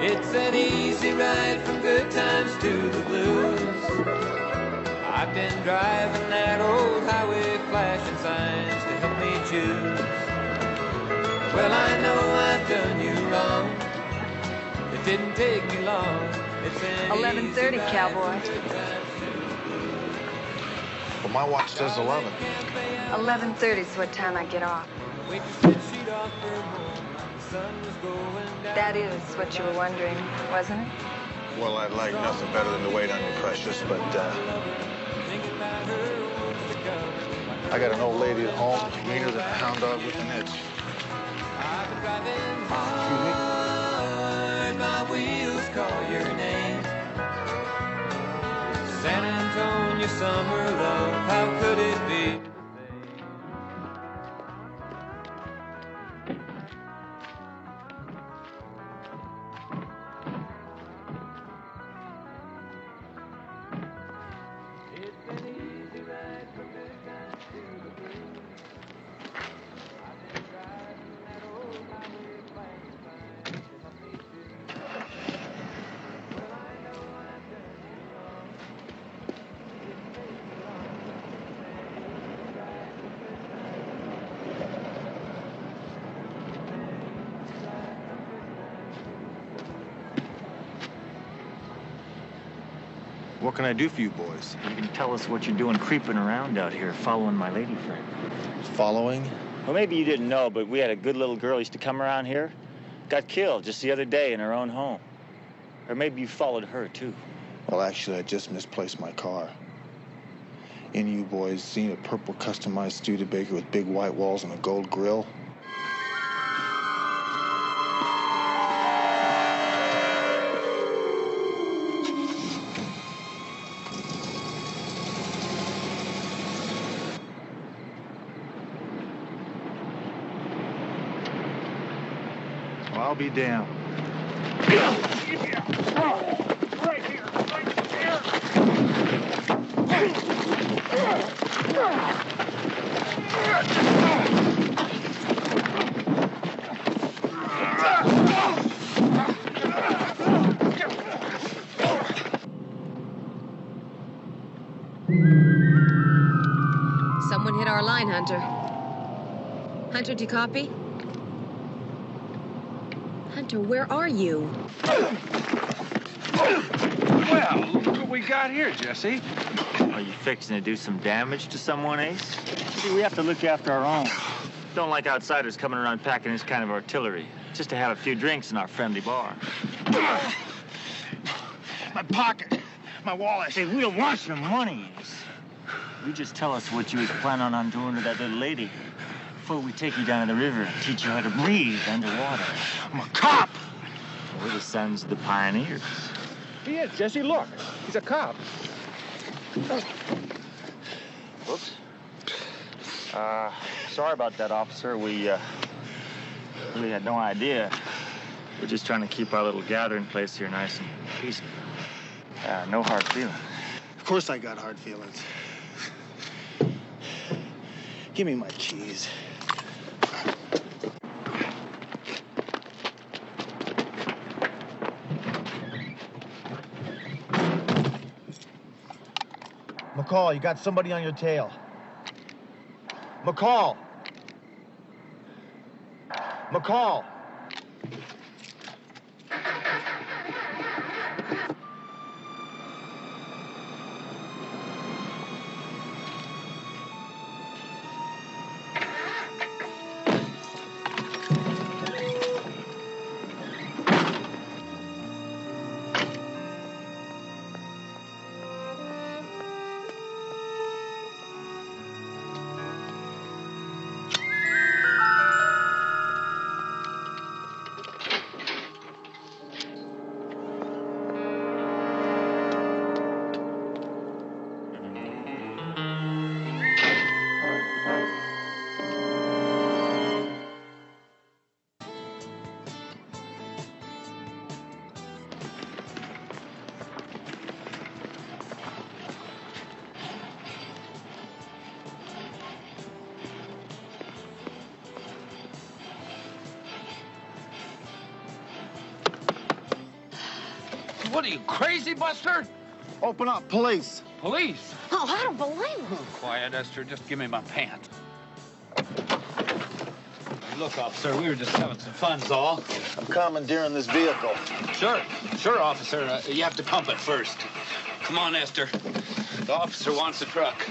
It's an easy ride from good times to the blues. I've been driving that old highway, flashing signs to help me choose. Well, I know I've done you wrong. It didn't take me long. It's an 11:30, cowboy. Well, my watch says 11. 11:30 is what time I get off. That is what you were wondering, wasn't it? Well, I'd like nothing better than to wait on you, precious, but I got an old lady at home, meaner than a hound dog with an itch. My wheels call your name. San Antonio summer love, how could it be? What can I do for you boys? You can tell us what you're doing creeping around out here, following my lady friend. Following? Well, maybe you didn't know, but we had a good little girl used to come around here. Got killed just the other day in her own home. Or maybe you followed her, too. Well, actually, I just misplaced my car. Any of you boys seen a purple customized Studebaker with big white walls and a gold grill? Well, I'll be damned. Someone hit our line, Hunter. Hunter, do you copy? Hunter, where are you? Well, look what we got here, Jesse. Are you fixing to do some damage to someone, Ace? See, we have to look after our own. Don't like outsiders coming around packing this kind of artillery. Just to have a few drinks in our friendly bar. My pocket. My wallet. Hey, we don't want some money, Ace. You just tell us what you was planning on doing to that little lady before we take you down to the river and teach you how to breathe underwater. I'm a cop. We're the sons of the pioneers. He is, Jesse. Look. He's a cop. Whoops. Sorry about that, officer. We really had no idea. We're just trying to keep our little gathering place here nice and peaceful. No hard feelings. Of course I got hard feelings. Give me my keys. McCall, you got somebody on your tail. McCall! McCall! What are you, crazy, Buster? Open up, police. Police? Oh, I don't blame him. Quiet, Esther. Just give me my pants. Look, officer, we were just having some fun's all. I'm commandeering this vehicle. Sure, officer. You have to pump it first. Come on, Esther. The officer wants the truck.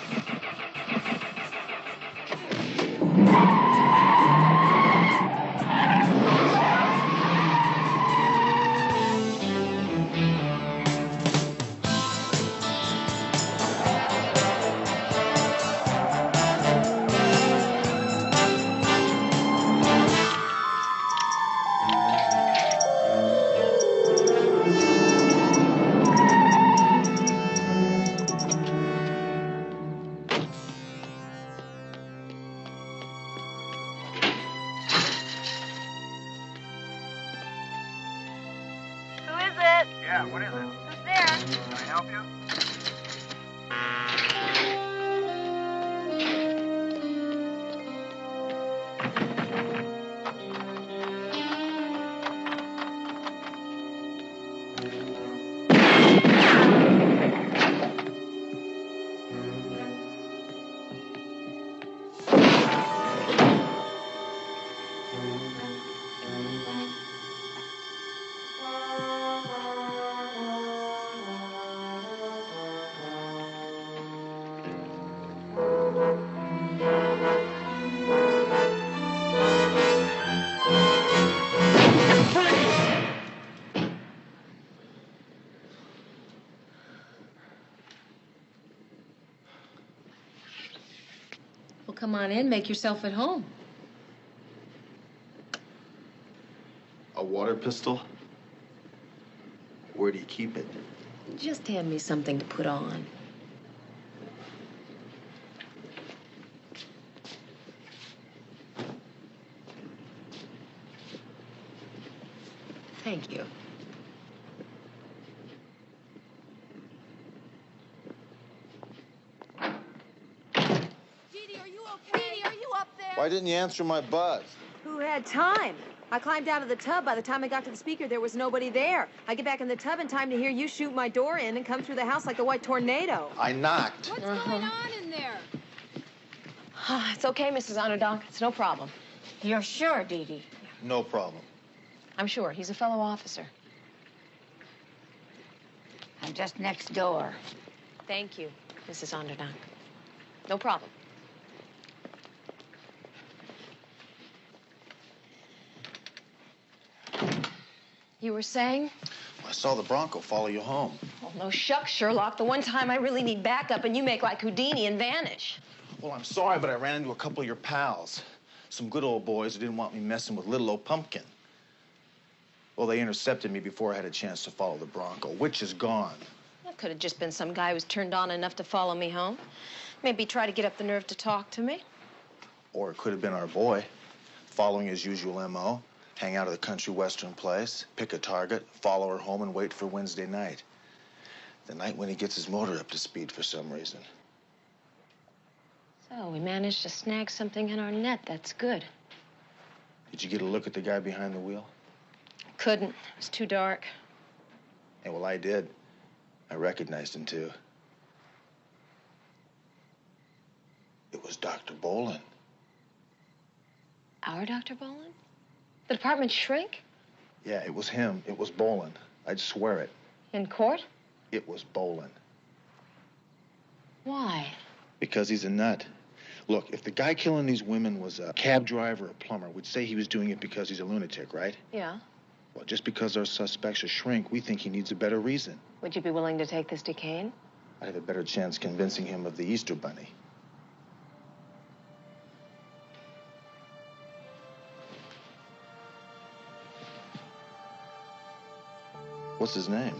Well, come on in, make yourself at home. A water pistol? Where do you keep it? Just hand me something to put on. Thank you. Dee Dee, are you okay? Dee Dee, are you up there? Why didn't you answer my buzz? Who had time? I climbed out of the tub. By the time I got to the speaker, there was nobody there. I get back in the tub in time to hear you shoot my door in and come through the house like a white tornado. I knocked. What's going on in there? It's okay, Mrs. Underdog. It's no problem. You're sure, Dee Dee? No problem. I'm sure. He's a fellow officer. I'm just next door. Thank you, Mrs. Underdog. No problem. You were saying? I saw the Bronco follow you home. Oh, no shucks, Sherlock. The one time I really need backup and you make like Houdini and vanish. Well, I'm sorry, but I ran into a couple of your pals. Some good old boys who didn't want me messing with little old Pumpkin. Well, they intercepted me before I had a chance to follow the Bronco, which is gone. That could have just been some guy who was turned on enough to follow me home. Maybe try to get up the nerve to talk to me. Or it could have been our boy, following his usual M.O., hang out at a country western place, pick a target, follow her home, and wait for Wednesday night. The night when he gets his motor up to speed for some reason. So we managed to snag something in our net. That's good. Did you get a look at the guy behind the wheel? Couldn't. It was too dark. Yeah, well, I did. I recognized him, too. It was Dr. Bolin. Our Dr. Bolin? The department shrink? Yeah, it was him. It was Bolin. I'd swear it. In court? It was Bolin. Why? Because he's a nut. Look, if the guy killing these women was a cab driver or a plumber, we'd say he was doing it because he's a lunatic, right? Yeah. Well, just because our suspect's a shrink, we think he needs a better reason. Would you be willing to take this to Kane? I'd have a better chance convincing him of the Easter Bunny. What's his name?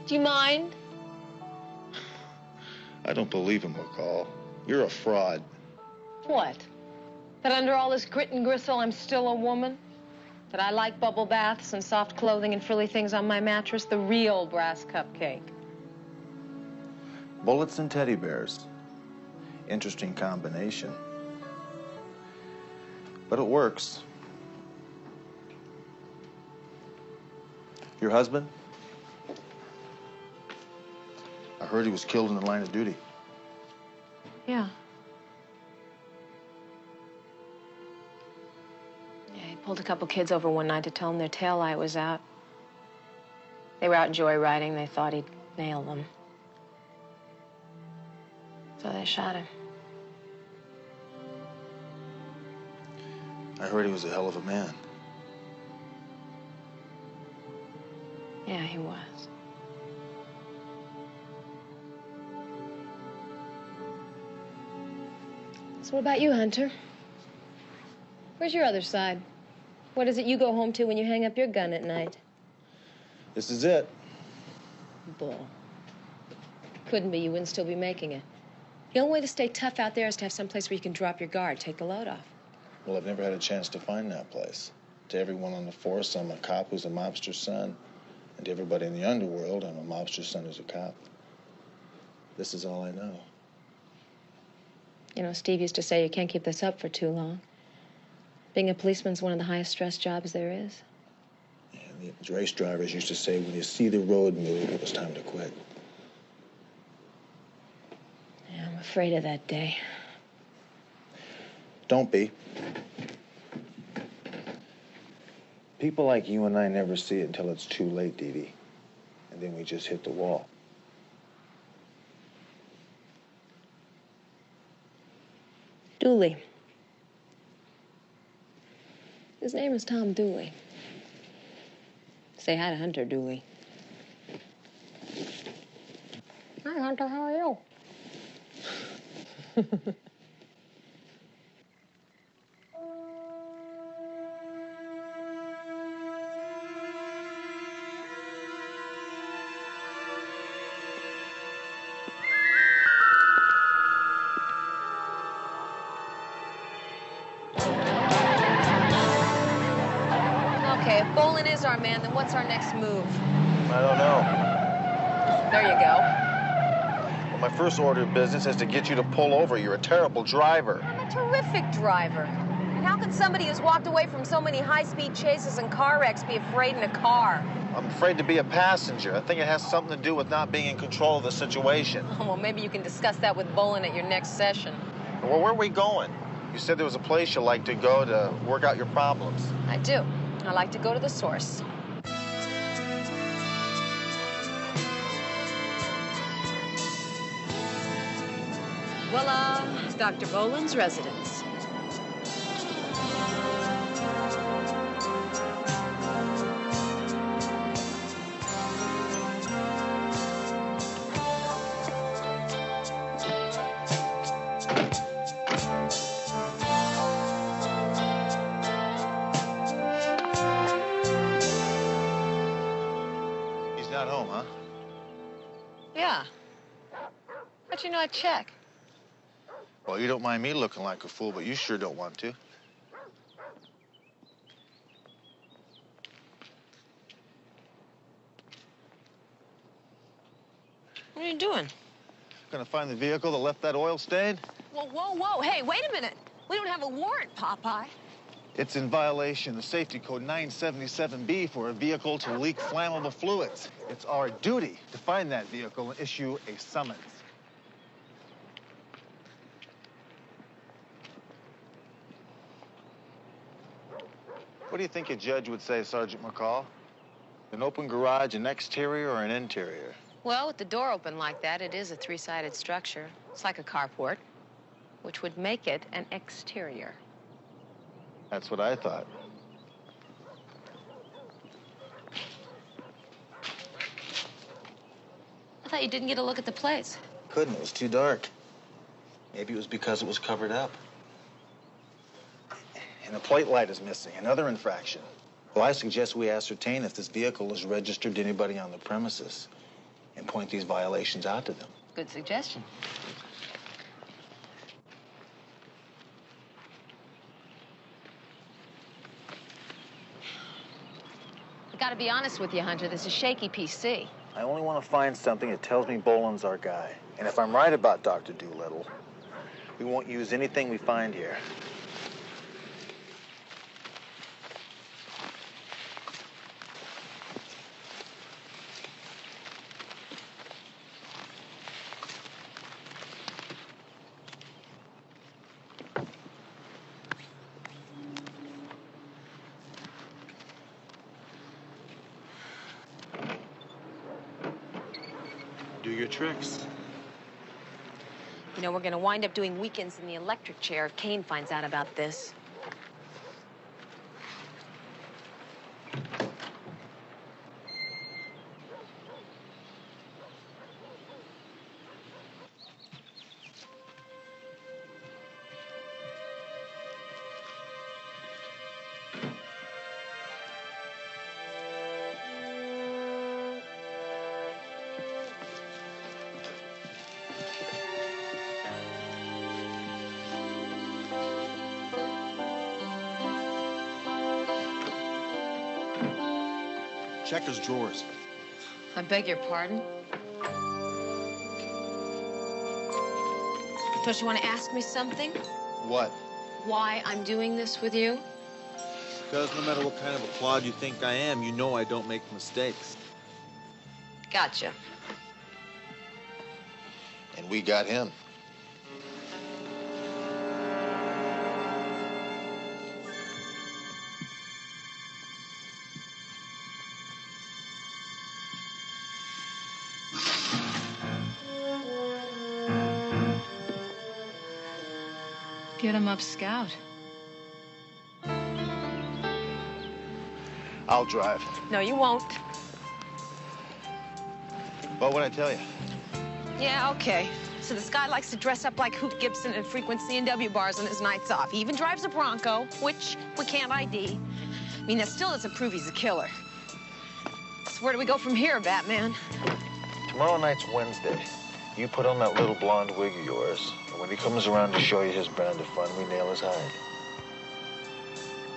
Do you mind? I don't believe him, McCall. You're a fraud. What? That under all this grit and gristle, I'm still a woman? That I like bubble baths and soft clothing and frilly things on my mattress? The real brass cupcake. Bullets and teddy bears. Interesting combination. But it works. Your husband? I heard he was killed in the line of duty. Yeah. Yeah, he pulled a couple kids over one night to tell them their taillight was out. They were out joyriding. They thought he'd nail them. So they shot him. I heard he was a hell of a man. Yeah, he was. So what about you, Hunter? Where's your other side? What is it you go home to when you hang up your gun at night? This is it. Bull. Couldn't be. You wouldn't still be making it. The only way to stay tough out there is to have some place where you can drop your guard, take the load off. Well, I've never had a chance to find that place. To everyone on the force, I'm a cop who's a mobster's son. And to everybody in the underworld, I'm a mobster's son who's a cop. This is all I know. You know, Steve used to say you can't keep this up for too long. Being a policeman's one of the highest stress jobs there is. Yeah, the race drivers used to say when you see the road move, it was time to quit. Yeah, I'm afraid of that day. Don't be. People like you and I never see it until it's too late, Dee Dee. And then we just hit the wall. Dooley. His name is Tom Dooley. Say hi to Hunter, Dooley. Hi, Hunter. How are you? are, man, then what's our next move? I don't know. There you go. Well, my first order of business is to get you to pull over. You're a terrible driver. I'm a terrific driver. And how can somebody who's walked away from so many high-speed chases and car wrecks be afraid in a car? I'm afraid to be a passenger. I think it has something to do with not being in control of the situation. Oh, well, maybe you can discuss that with Bolin at your next session. Well, where are we going? You said there was a place you like to go to work out your problems. I do. I like to go to the source. Voila, Dr. Bolin's residence. He's not home, huh? Yeah. How'd you know I'd check? Well, you don't mind me looking like a fool, but you sure don't want to. What are you doing? Gonna find the vehicle that left that oil stain? Whoa, whoa, whoa. Hey, wait a minute. We don't have a warrant, Popeye. It's in violation of Safety Code 977B for a vehicle to leak flammable fluids. It's our duty to find that vehicle and issue a summons. What do you think a judge would say, Sergeant McCall? An open garage, an exterior, or an interior? Well, with the door open like that, it is a three-sided structure. It's like a carport, which would make it an exterior. That's what I thought. I thought you didn't get a look at the place. Couldn't, it was too dark. Maybe it was because it was covered up. And the plate light is missing, another infraction. Well, I suggest we ascertain if this vehicle is registered to anybody on the premises and point these violations out to them. Good suggestion. I gotta be honest with you, Hunter, this is shaky PC. I only want to find something that tells me Bolin's our guy. And if I'm right about Dr. Doolittle, we won't use anything we find here. Do your tricks. You know, we're gonna wind up doing weekends in the electric chair if Kane finds out about this. Check his drawers. I beg your pardon? Don't you want to ask me something? What? Why I'm doing this with you? Because no matter what kind of a clod you think I am, you know I don't make mistakes. Gotcha. And we got him. Get him up, Scout. I'll drive. No, you won't. What would I tell you? Yeah, okay. So this guy likes to dress up like Hoot Gibson and frequent C&W bars on his nights off. He even drives a Bronco, which we can't ID. I mean, that still doesn't prove he's a killer. So where do we go from here, Batman? Tomorrow night's Wednesday. You put on that little blonde wig of yours, and when he comes around to show you his brand of fun, we nail his hide.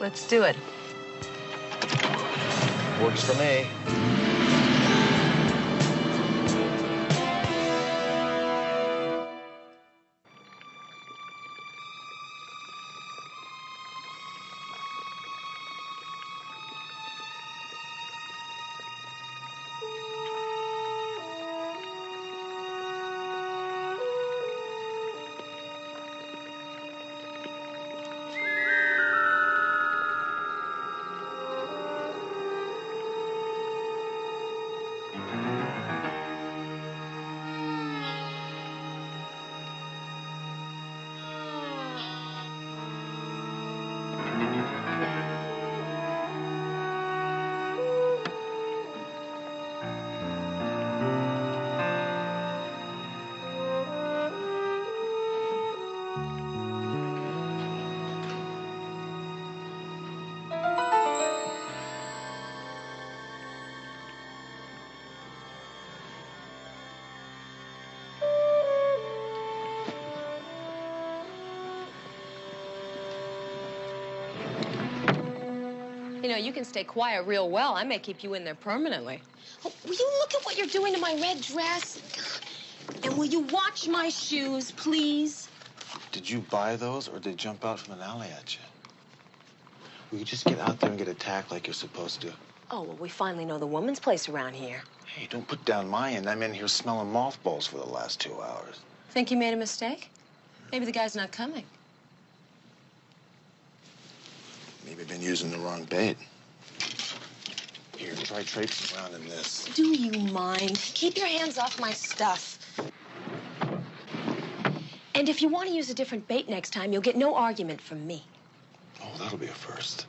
Let's do it. Works for me. You know, you can stay quiet real well. I may keep you in there permanently. Oh, will you look at what you're doing to my red dress? And will you watch my shoes, please? Did you buy those, or did they jump out from an alley at you? Will you just get out there and get attacked like you're supposed to? Oh, well, we finally know the woman's place around here. Hey, don't put down my end. I'm in here smelling mothballs for the last 2 hours. Think you made a mistake? Maybe the guy's not coming. Maybe I've been using the wrong bait. Here, try traipsing around in this. Do you mind? Keep your hands off my stuff. And if you want to use a different bait next time, you'll get no argument from me. Oh, that'll be a first.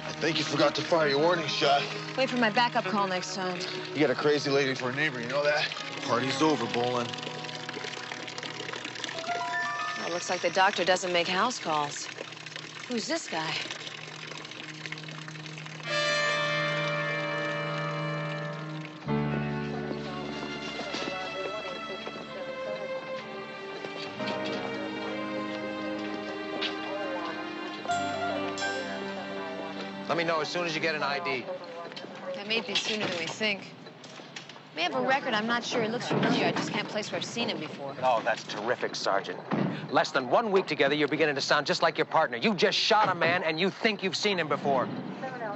I think you forgot to fire your warning shot. Wait for my backup call next time. You got a crazy lady for a neighbor, you know that? Party's over, Bolin. Well, looks like the doctor doesn't make house calls. Who's this guy? Let me know as soon as you get an ID. That may be sooner than we think. May have a record, I'm not sure. He looks familiar. I just can't place where I've seen him before. Oh, that's terrific, Sergeant. Less than 1 week together, you're beginning to sound just like your partner. You just shot a man, and you think you've seen him before.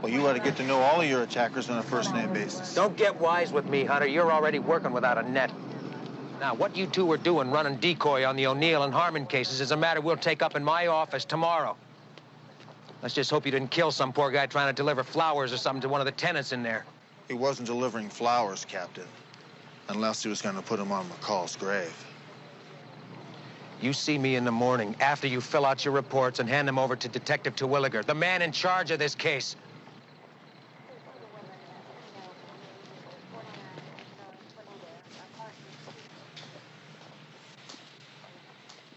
Well, you ought to get to know all of your attackers on a first-name basis. Don't get wise with me, Hunter. You're already working without a net. Now, what you two are doing, running decoy on the O'Neill and Harmon cases, is a matter we'll take up in my office tomorrow. Let's just hope you didn't kill some poor guy trying to deliver flowers or something to one of the tenants in there. He wasn't delivering flowers, Captain. Unless he was going to put them on McCall's grave. You see me in the morning after you fill out your reports and hand them over to Detective Terwilliger, the man in charge of this case.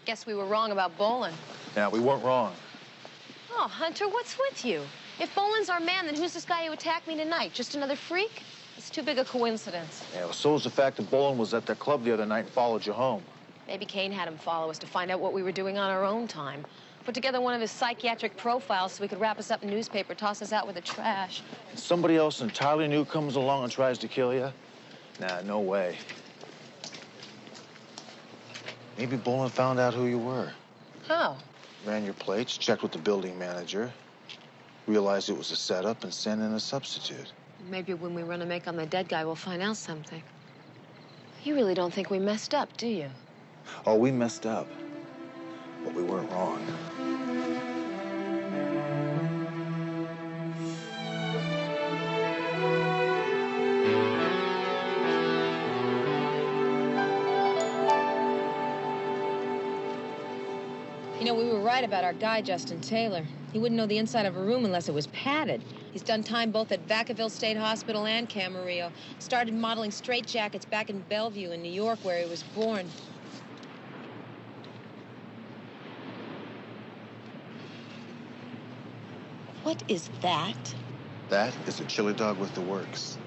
Guess we were wrong about Bolin. Yeah, we weren't wrong. Oh, Hunter, what's with you? If Bolin's our man, then who's this guy who attacked me tonight? Just another freak? It's too big a coincidence. Yeah, well, so is the fact that Bolin was at their club the other night and followed you home. Maybe Kane had him follow us to find out what we were doing on our own time. Put together one of his psychiatric profiles so he could wrap us up in newspaper, toss us out with the trash. And somebody else entirely new comes along and tries to kill you? Nah, no way. Maybe Bolin found out who you were. How? Ran your plates, checked with the building manager, realized it was a setup, and sent in a substitute. Maybe when we run a make on the dead guy, we'll find out something. You really don't think we messed up, do you? Oh, we messed up, but we weren't wrong. You know, we were right about our guy, Justin Taylor. He wouldn't know the inside of a room unless it was padded. He's done time both at Vacaville State Hospital and Camarillo. Started modeling straitjackets back in Bellevue in New York, where he was born. What is that? That is a chili dog with the works.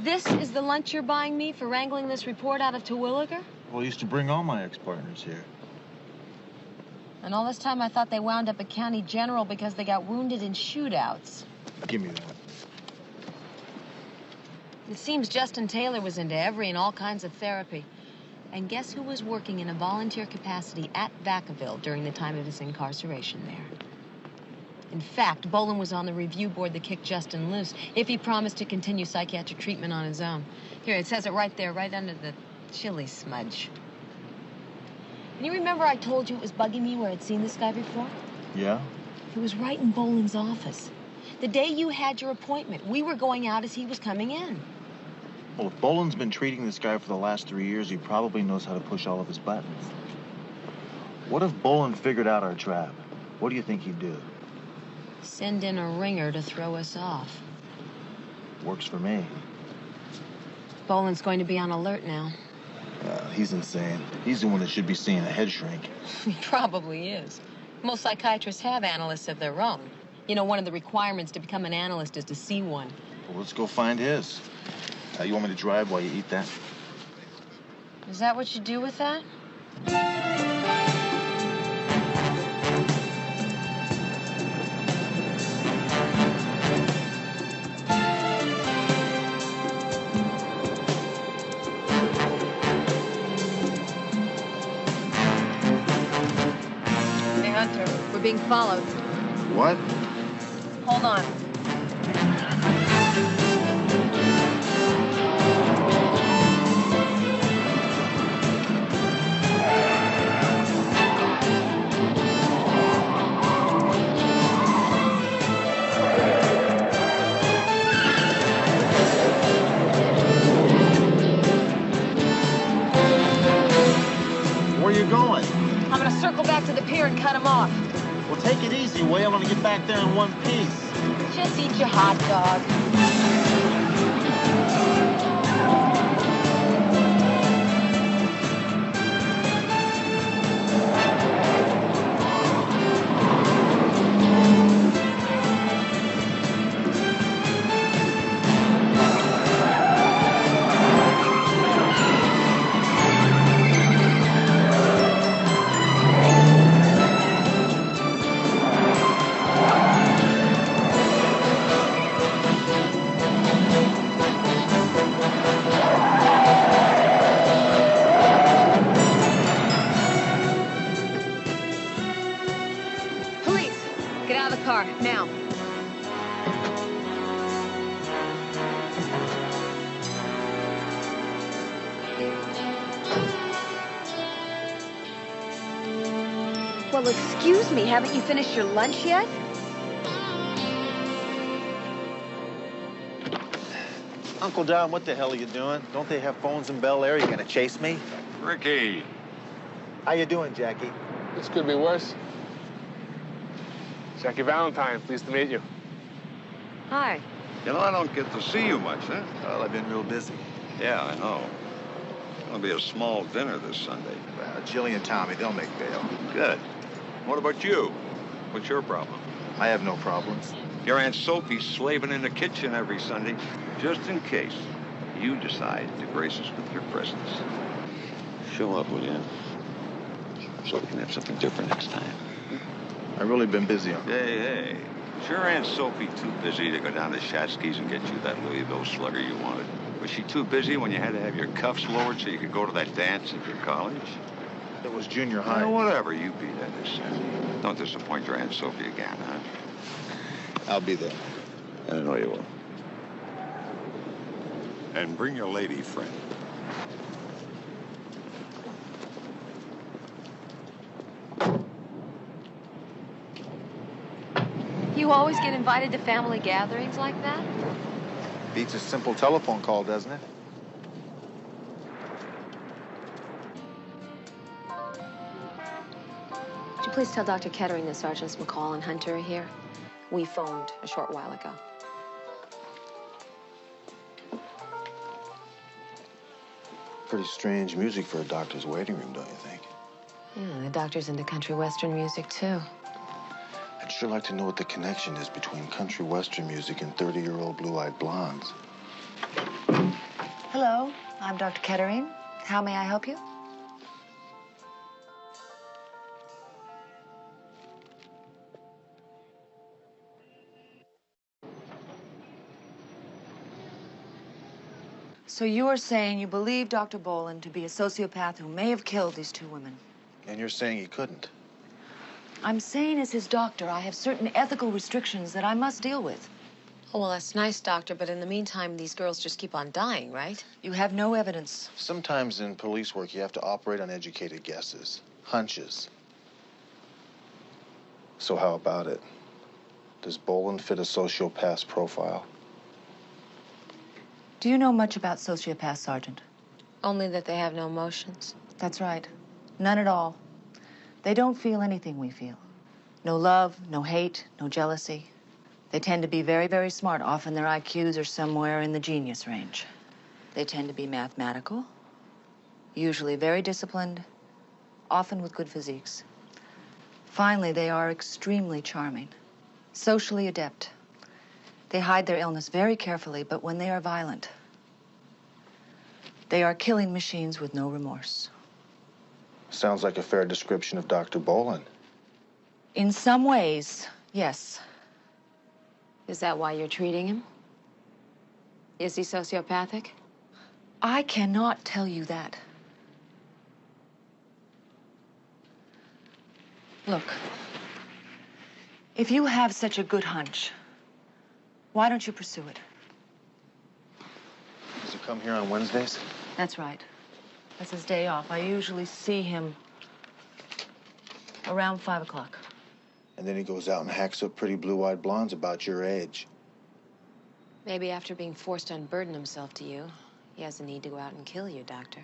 This is the lunch you're buying me for wrangling this report out of Terwilliger? Well, I used to bring all my ex-partners here. And all this time I thought they wound up at County General because they got wounded in shootouts. Give me that. It seems Justin Taylor was into every and all kinds of therapy. And guess who was working in a volunteer capacity at Vacaville during the time of his incarceration there? In fact, Bolin was on the review board that kicked Justin loose if he promised to continue psychiatric treatment on his own. Here, it says it right there, right under the chili smudge. And you remember I told you it was bugging me where I'd seen this guy before? Yeah? It was right in Bolin's office. The day you had your appointment, we were going out as he was coming in. Well, if Bolin's been treating this guy for the last 3 years, he probably knows how to push all of his buttons. What if Bolin figured out our trap? What do you think he'd do? Send in a ringer to throw us off. Works for me. Bolin's going to be on alert now. He's insane. He's the one that should be seeing a head shrink. He probably is. Most psychiatrists have analysts of their own. You know, one of the requirements to become an analyst is to see one. Well, let's go find his. You want me to drive while you eat that? Is that what you do with that? Hey, Hunter, we're being followed. What? Hold on. Where are you going? I'm gonna circle back to the pier and cut him off. Well, take it easy, Way. I want to get back there in one piece. Just eat your hot dog. Police, get out of the car, now. Well, excuse me, haven't you finished your lunch yet? Uncle Don, what the hell are you doing? Don't they have phones in Bel Air? You gonna chase me? Ricky. How you doing, Jackie? This could be worse. Jackie Valentine, pleased to meet you. Hi. You know, I don't get to see you much, huh? Well, I've been real busy. Yeah, I know. It's gonna be a small dinner this Sunday. Well, Jilly and Tommy, they'll make bail. Good. What about you? What's your problem? I have no problems. Your Aunt Sophie's slaving in the kitchen every Sunday, just in case you decide to grace us with your presence. Show up, will you? So we can have something different next time. I've really been busy, Uncle. Hey. Sure Aunt Sophie too busy to go down to Shatsky's and get you that Louisville slugger you wanted? Was she too busy when you had to have your cuffs lowered so you could go to that dance at your college? It was junior high. Yeah, whatever, you be that this Sunday. Don't disappoint your Aunt Sophie again, huh? I'll be there. I know you will. And bring your lady friend. You always get invited to family gatherings like that? Beats a simple telephone call, doesn't it? Would you please tell Dr. Kettering that Sergeants McCall and Hunter are here? We phoned a short while ago. Pretty strange music for a doctor's waiting room, don't you think? Yeah, the doctor's into country western music, too. I'd sure like to know what the connection is between country western music and 30-year-old blue-eyed blondes. Hello, I'm Dr. Kettering. How may I help you? So you are saying you believe Dr. Boland to be a sociopath who may have killed these two women? And you're saying he couldn't? I'm saying as his doctor, I have certain ethical restrictions that I must deal with. Oh, well, that's nice, Doctor, but in the meantime, these girls just keep on dying, right? You have no evidence. Sometimes in police work, you have to operate on educated guesses, hunches. So how about it? Does Boland fit a sociopath's profile? Do you know much about sociopaths, Sergeant? Only that they have no emotions. That's right. None at all. They don't feel anything we feel. No love, no hate, no jealousy. They tend to be very, very smart. Often their IQs are somewhere in the genius range. They tend to be mathematical, usually very disciplined, often with good physiques. Finally, they are extremely charming, socially adept. They hide their illness very carefully, but when they are violent, they are killing machines with no remorse. Sounds like a fair description of Dr. Boland. In some ways, yes. Is that why you're treating him? Is he sociopathic? I cannot tell you that. Look, if you have such a good hunch, why don't you pursue it? Does he come here on Wednesdays? That's right. That's his day off. I usually see him around 5 o'clock. And then he goes out and hacks up pretty blue-eyed blondes about your age. Maybe after being forced to unburden himself to you, he has the need to go out and kill you, Doctor.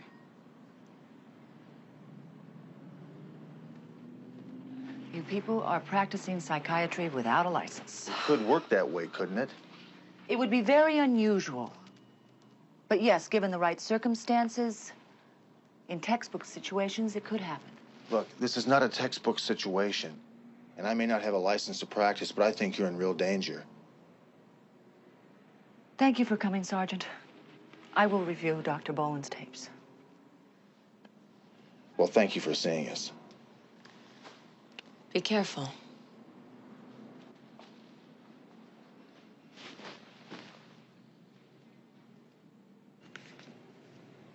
You people are practicing psychiatry without a license. It could work that way, couldn't it? It would be very unusual. But yes, given the right circumstances, in textbook situations, it could happen. Look, this is not a textbook situation. And I may not have a license to practice, but I think you're in real danger. Thank you for coming, Sergeant. I will review Dr. Boland's tapes. Well, thank you for seeing us. Be careful.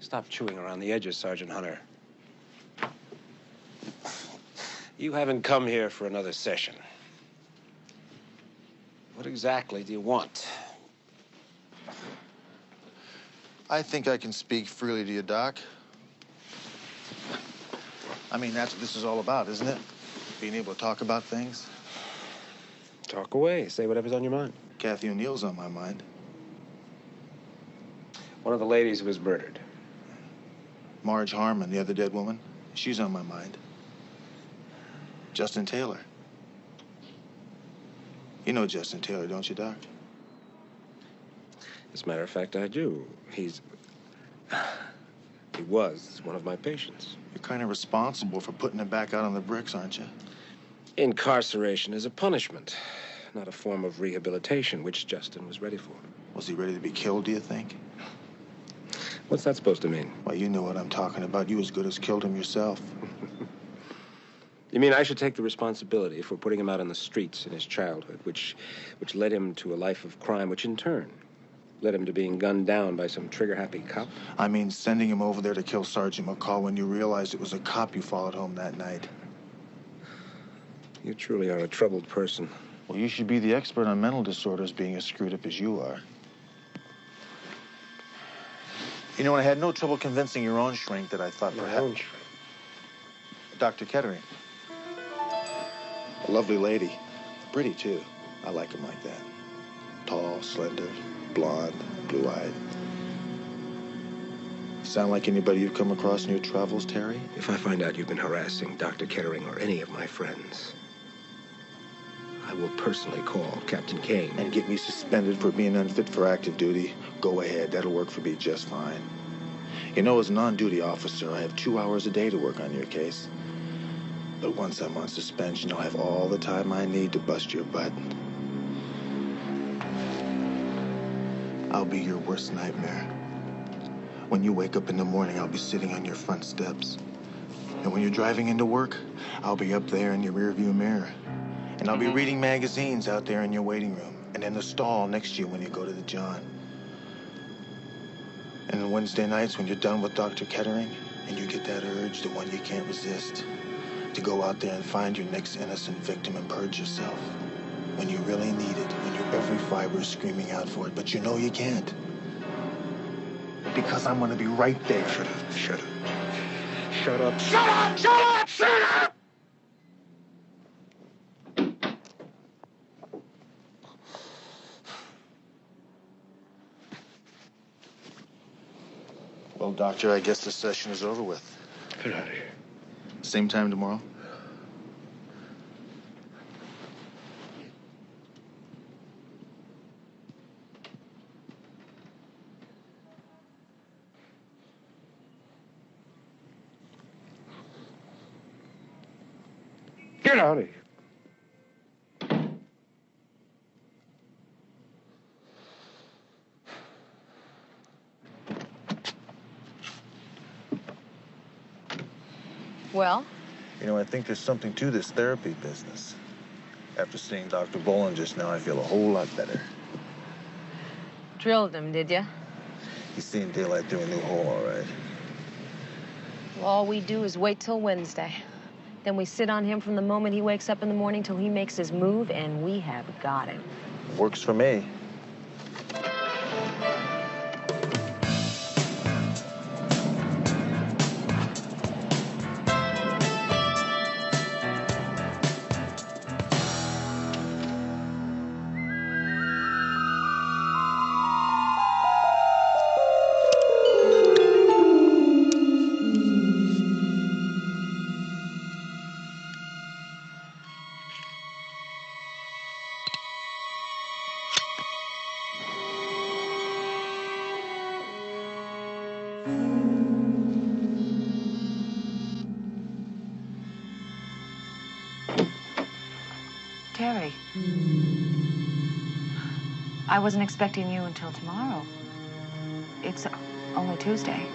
Stop chewing around the edges, Sergeant Hunter. You haven't come here for another session. What exactly do you want? I think I can speak freely to you, Doc. I mean, that's what this is all about, isn't it? Being able to talk about things. Talk away. Say whatever's on your mind. Kathy O'Neill's on my mind. One of the ladies who was murdered. Marge Harmon, the other dead woman. She's on my mind. Justin Taylor. You know Justin Taylor, don't you, Doc? As a matter of fact, I do. He was one of my patients. You're kind of responsible for putting him back out on the bricks, aren't you? Incarceration is a punishment, not a form of rehabilitation, which Justin was ready for. Was he ready to be killed, do you think? What's that supposed to mean? Well, you know what I'm talking about. You as good as killed him yourself. You mean I should take the responsibility for putting him out on the streets in his childhood, which led him to a life of crime, which in turn led him to being gunned down by some trigger-happy cop? I mean, sending him over there to kill Sergeant McCall when you realized it was a cop you followed home that night. You truly are a troubled person. Well, you should be the expert on mental disorders, being as screwed up as you are. You know, I had no trouble convincing your own shrink that I thought My own shrink? Dr. Kettering. A lovely lady. Pretty, too. I like him like that. Tall, slender, blonde, blue-eyed. Sound like anybody you've come across in your travels, Terry? If I find out you've been harassing Dr. Kettering or any of my friends, I will personally call Captain Kane. And get me suspended for being unfit for active duty. Go ahead, that'll work for me just fine. You know, as an on-duty officer, I have 2 hours a day to work on your case. But once I'm on suspension, I'll have all the time I need to bust your butt. I'll be your worst nightmare. When you wake up in the morning, I'll be sitting on your front steps. And when you're driving into work, I'll be up there in your rearview mirror. And I'll be reading magazines out there in your waiting room and in the stall next to you when you go to the John. And on Wednesday nights when you're done with Dr. Kettering and you get that urge, the one you can't resist, to go out there and find your next innocent victim and purge yourself. When you really need it, when your every fiber is screaming out for it, but you know you can't. Because I'm gonna be right there. Shut up, shut up. Shut up. Shut up! Shut up! Shut up! Well, Doctor, I guess the session is over with. Get out of here. Same time tomorrow? Get out of here. Well? You know, I think there's something to this therapy business. After seeing Dr. Boland just now, I feel a whole lot better. Drilled him, did you? He's seeing daylight through a new hole, all right. Well, all we do is wait till Wednesday. Then we sit on him from the moment he wakes up in the morning till he makes his move, and we have got him. Works for me. Terry. I wasn't expecting you until tomorrow. It's only Tuesday.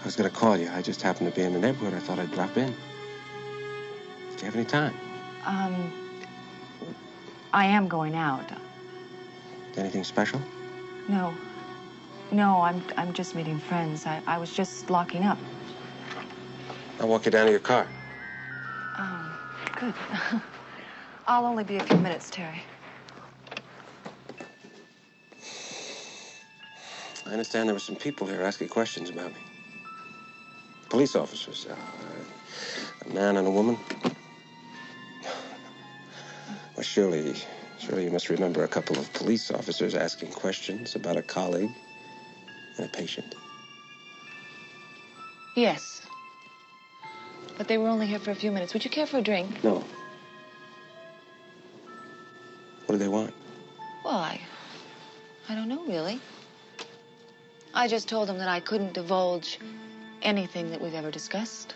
I was going to call you. I just happened to be in the neighborhood. I thought I'd drop in. Do you have any time? I am going out. Anything special? No. No, I'm just meeting friends. I was just locking up. I'll walk you down to your car. Good. I'll only be a few minutes, Terry. I understand there were some people here asking questions about me. Police officers. A man and a woman. surely you must remember a couple of police officers asking questions about a colleague and a patient. Yes. But they were only here for a few minutes. Would you care for a drink? No. What do they want? Well, I don't know, really. I just told them that I couldn't divulge anything that we've ever discussed,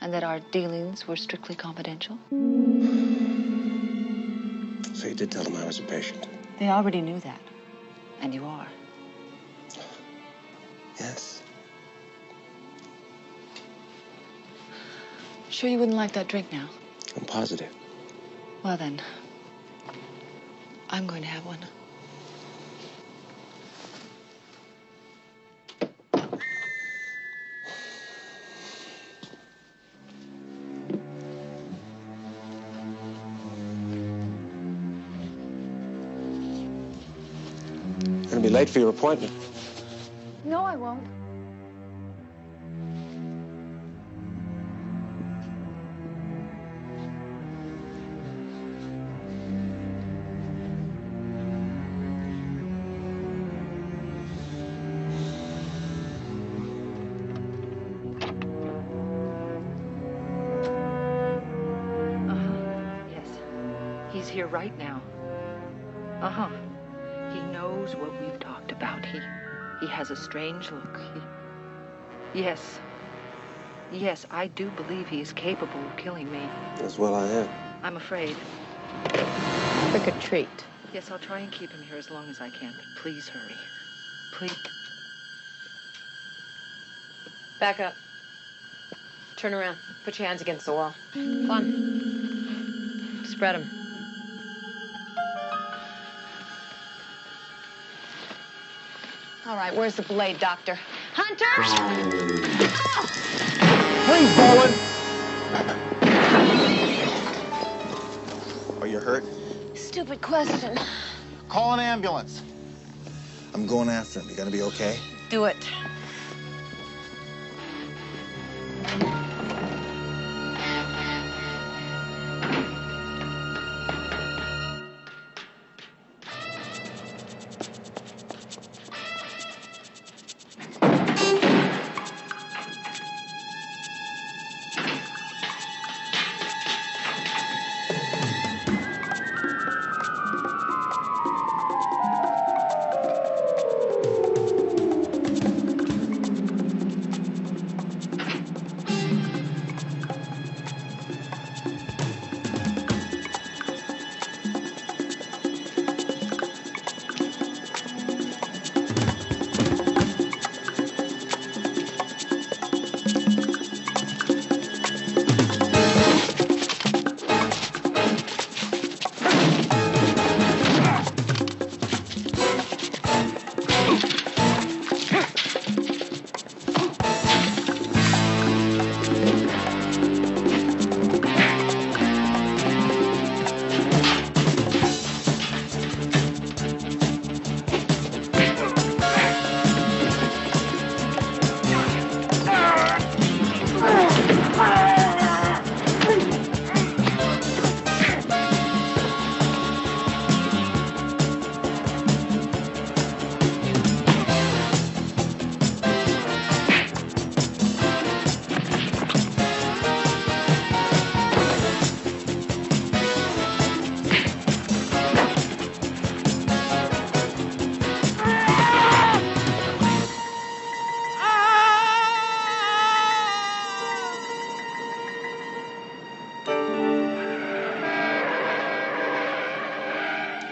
and that our dealings were strictly confidential. So you did tell them I was a patient? They already knew that, and you are. Yes. Sure you wouldn't like that drink now? I'm positive. Well, then, I'm going to have one. You're gonna be late for your appointment. No, I won't. He's here right now. Uh-huh. He knows what we've talked about. He has a strange look. Yes. Yes, I do believe he is capable of killing me. As well I am. I'm afraid. Trick or treat. Yes, I'll try and keep him here as long as I can, but please hurry. Please. Back up. Turn around. Put your hands against the wall. Come on. Spread them. All right, where's the blade, Doctor? Hunter! Please, Bowen. Are you hurt? Stupid question. Call an ambulance. I'm going after him. You gonna be okay? Do it.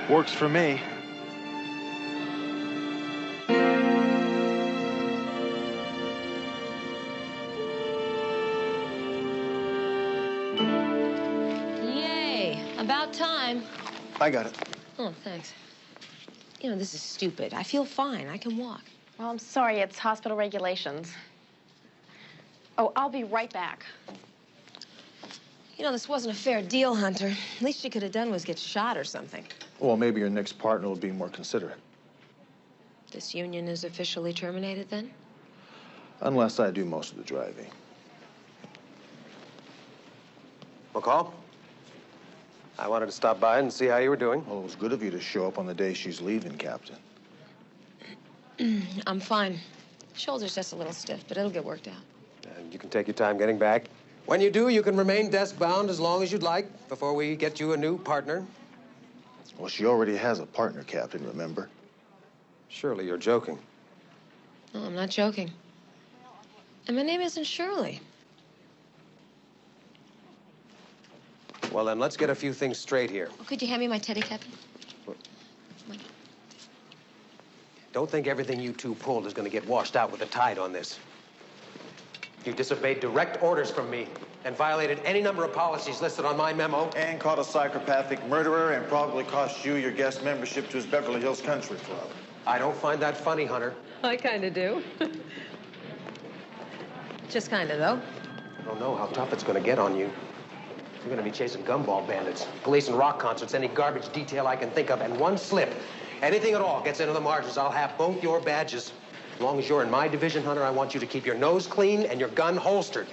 Works for me. Yay. About time. I got it. Oh, thanks. You know, this is stupid. I feel fine. I can walk. Well, I'm sorry. It's hospital regulations. Oh, I'll be right back. You know, this wasn't a fair deal, Hunter. Least you could have done was get shot or something. Well, maybe your next partner will be more considerate. This union is officially terminated, then? Unless I do most of the driving. McCall? I wanted to stop by and see how you were doing. Well, it was good of you to show up on the day she's leaving, Captain. I'm fine. Shoulder's just a little stiff, but it'll get worked out. And you can take your time getting back. When you do, you can remain desk-bound as long as you'd like before we get you a new partner. Well, she already has a partner, Captain, remember? Surely you're joking. No, I'm not joking. And my name isn't Shirley. Well, then, let's get a few things straight here. Oh, could you hand me my teddy, Captain? Don't think everything you two pulled is going to get washed out with the tide on this. You disobeyed direct orders from me and violated any number of policies listed on my memo. And caught a psychopathic murderer and probably cost you your guest membership to his Beverly Hills Country Club. I don't find that funny, Hunter. I kind of do. Just kind of, though. I don't know how tough it's going to get on you. You're going to be chasing gumball bandits, police and rock concerts, any garbage detail I can think of, and one slip, anything at all gets into the margins, I'll have both your badges. As long as you're in my division, Hunter, I want you to keep your nose clean and your gun holstered.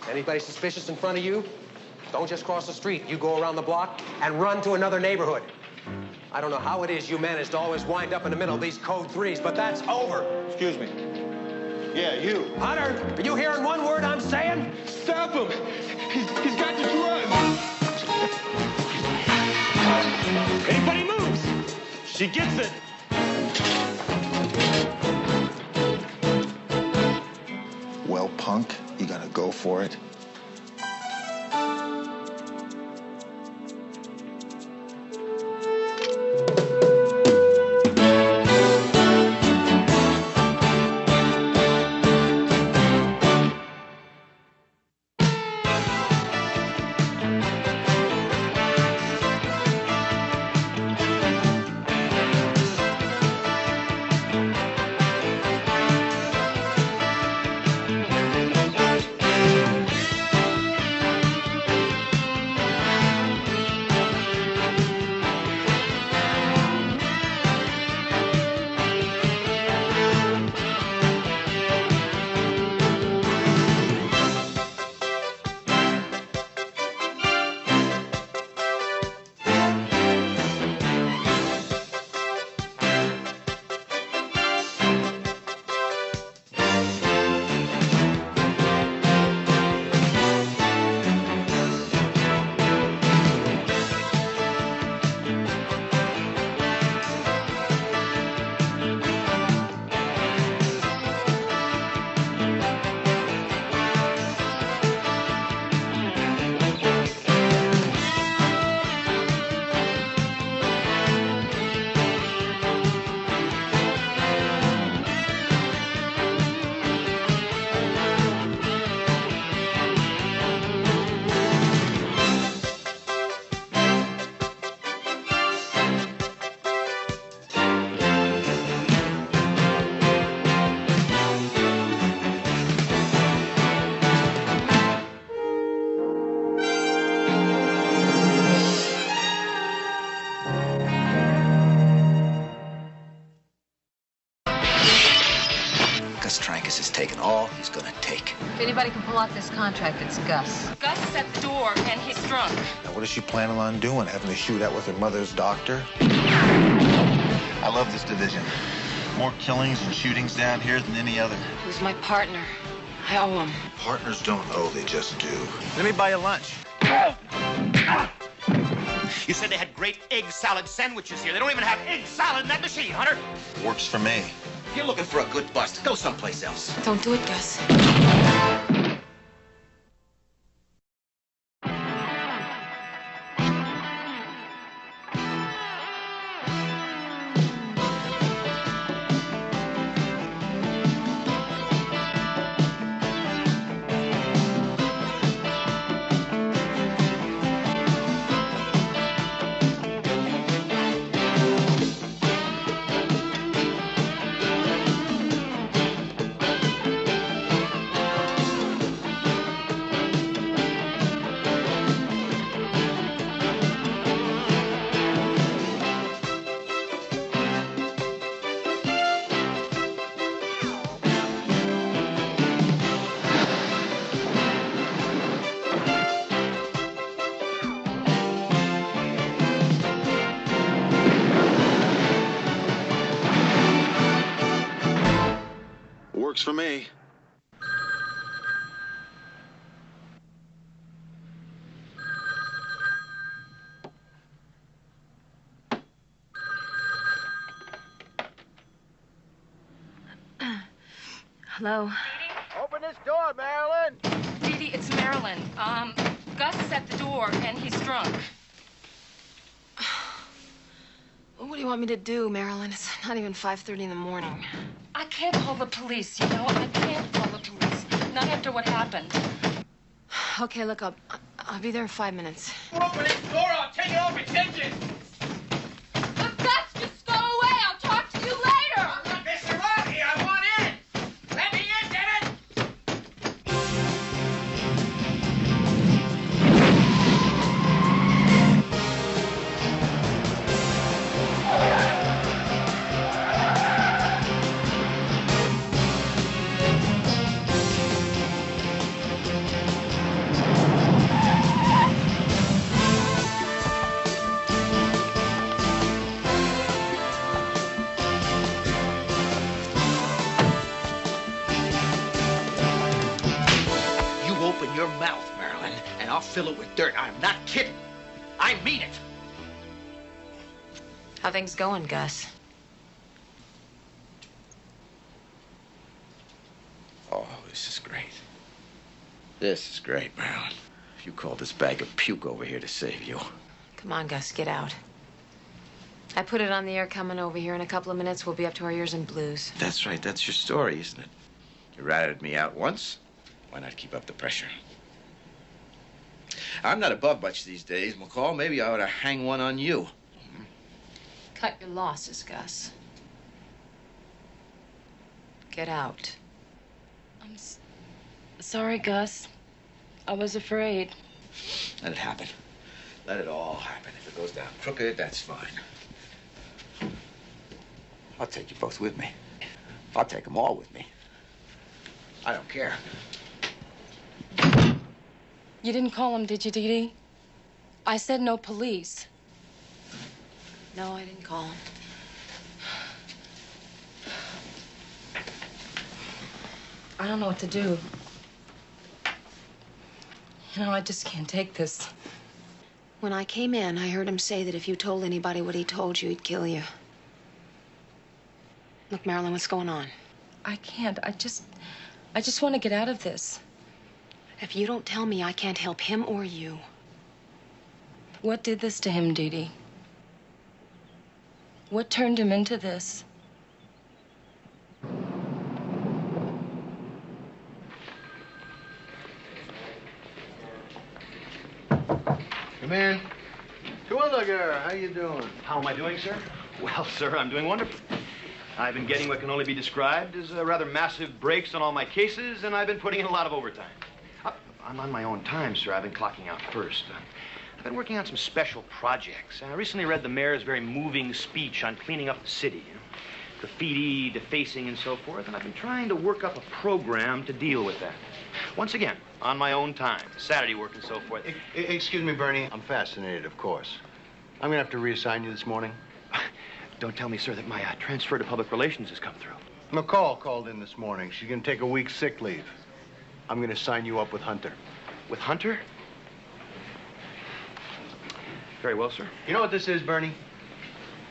Anybody suspicious in front of you, don't just cross the street. You go around the block and run to another neighborhood. I don't know how it is you manage to always wind up in the middle of these code 3s, but that's over. Excuse me. Yeah, you. Hunter, are you hearing one word I'm saying? Stop him! He's got the drugs! Anybody moves, she gets it. Well, punk, you gonna go for it? taken all he's gonna take. If anybody can pull off this contract, it's Gus. Gus is at the door, and he's drunk. Now, what is she planning on doing? Having a shootout with her mother's doctor? I love this division. More killings and shootings down here than any other. Who's my partner? I owe him. Partners don't owe, they just do. Let me buy you lunch. You said they had great egg salad sandwiches here. They don't even have egg salad in that machine, Hunter. Works for me. If you're looking for a good bust, go someplace else. Don't do it, Gus. for me. Hello? Open this door, Marilyn! Dee Dee, it's Marilyn. Gus is at the door, and he's drunk. What do you want me to do, Marilyn? It's not even 5:30 in the morning. I can't call the police, you know? I can't call the police. Not after what happened. Okay, look, I'll be there in 5 minutes. Open this door, I'll take it off its hinges! Look, Gus, just go away. I'll talk to you later. I'm not messing around here, I want in! Let me in, damn it! Open your mouth, Marilyn, and I'll fill it with dirt. I'm not kidding. I mean it. How things going, Gus? Oh, this is great. This is great, Marilyn. You called this bag of puke over here to save you. Come on, Gus, get out. I put it on the air coming over here. In a couple of minutes, we'll be up to our ears in blues. That's right. That's your story, isn't it? You ratted me out once. Why not keep up the pressure? I'm not above much these days, McCall. Maybe I ought to hang one on you. Cut your losses, Gus. Get out. I'm sorry, Gus. I was afraid. Let it happen. Let it all happen. If it goes down crooked, that's fine. I'll take you both with me. I'll take them all with me. I don't care. You didn't call him, did you, Dee Dee? I said no police. No, I didn't call him. I don't know what to do. You know, I just can't take this. When I came in, I heard him say that if you told anybody what he told you, he'd kill you. Look, Marilyn, what's going on? I can't. I just want to get out of this. If you don't tell me, I can't help him or you. What did this to him, Dee Dee? What turned him into this? Come in. Terwilliger, how you doing? How am I doing, sir? Well, sir, I'm doing wonderfully. I've been getting what can only be described as rather massive breaks on all my cases, and I've been putting in a lot of overtime. I'm on my own time, sir. I've been clocking out first. I've been working on some special projects. I recently read the mayor's very moving speech on cleaning up the city. You know, graffiti, defacing, and so forth, and I've been trying to work up a program to deal with that. Once again, on my own time, Saturday work and so forth. Excuse me, Bernie. I'm fascinated, of course. I'm gonna have to reassign you this morning. Don't tell me, sir, that my transfer to public relations has come through. McCall called in this morning. She's gonna take a week's sick leave. I'm gonna sign you up with Hunter. With Hunter? Very well, sir. You know what this is, Bernie?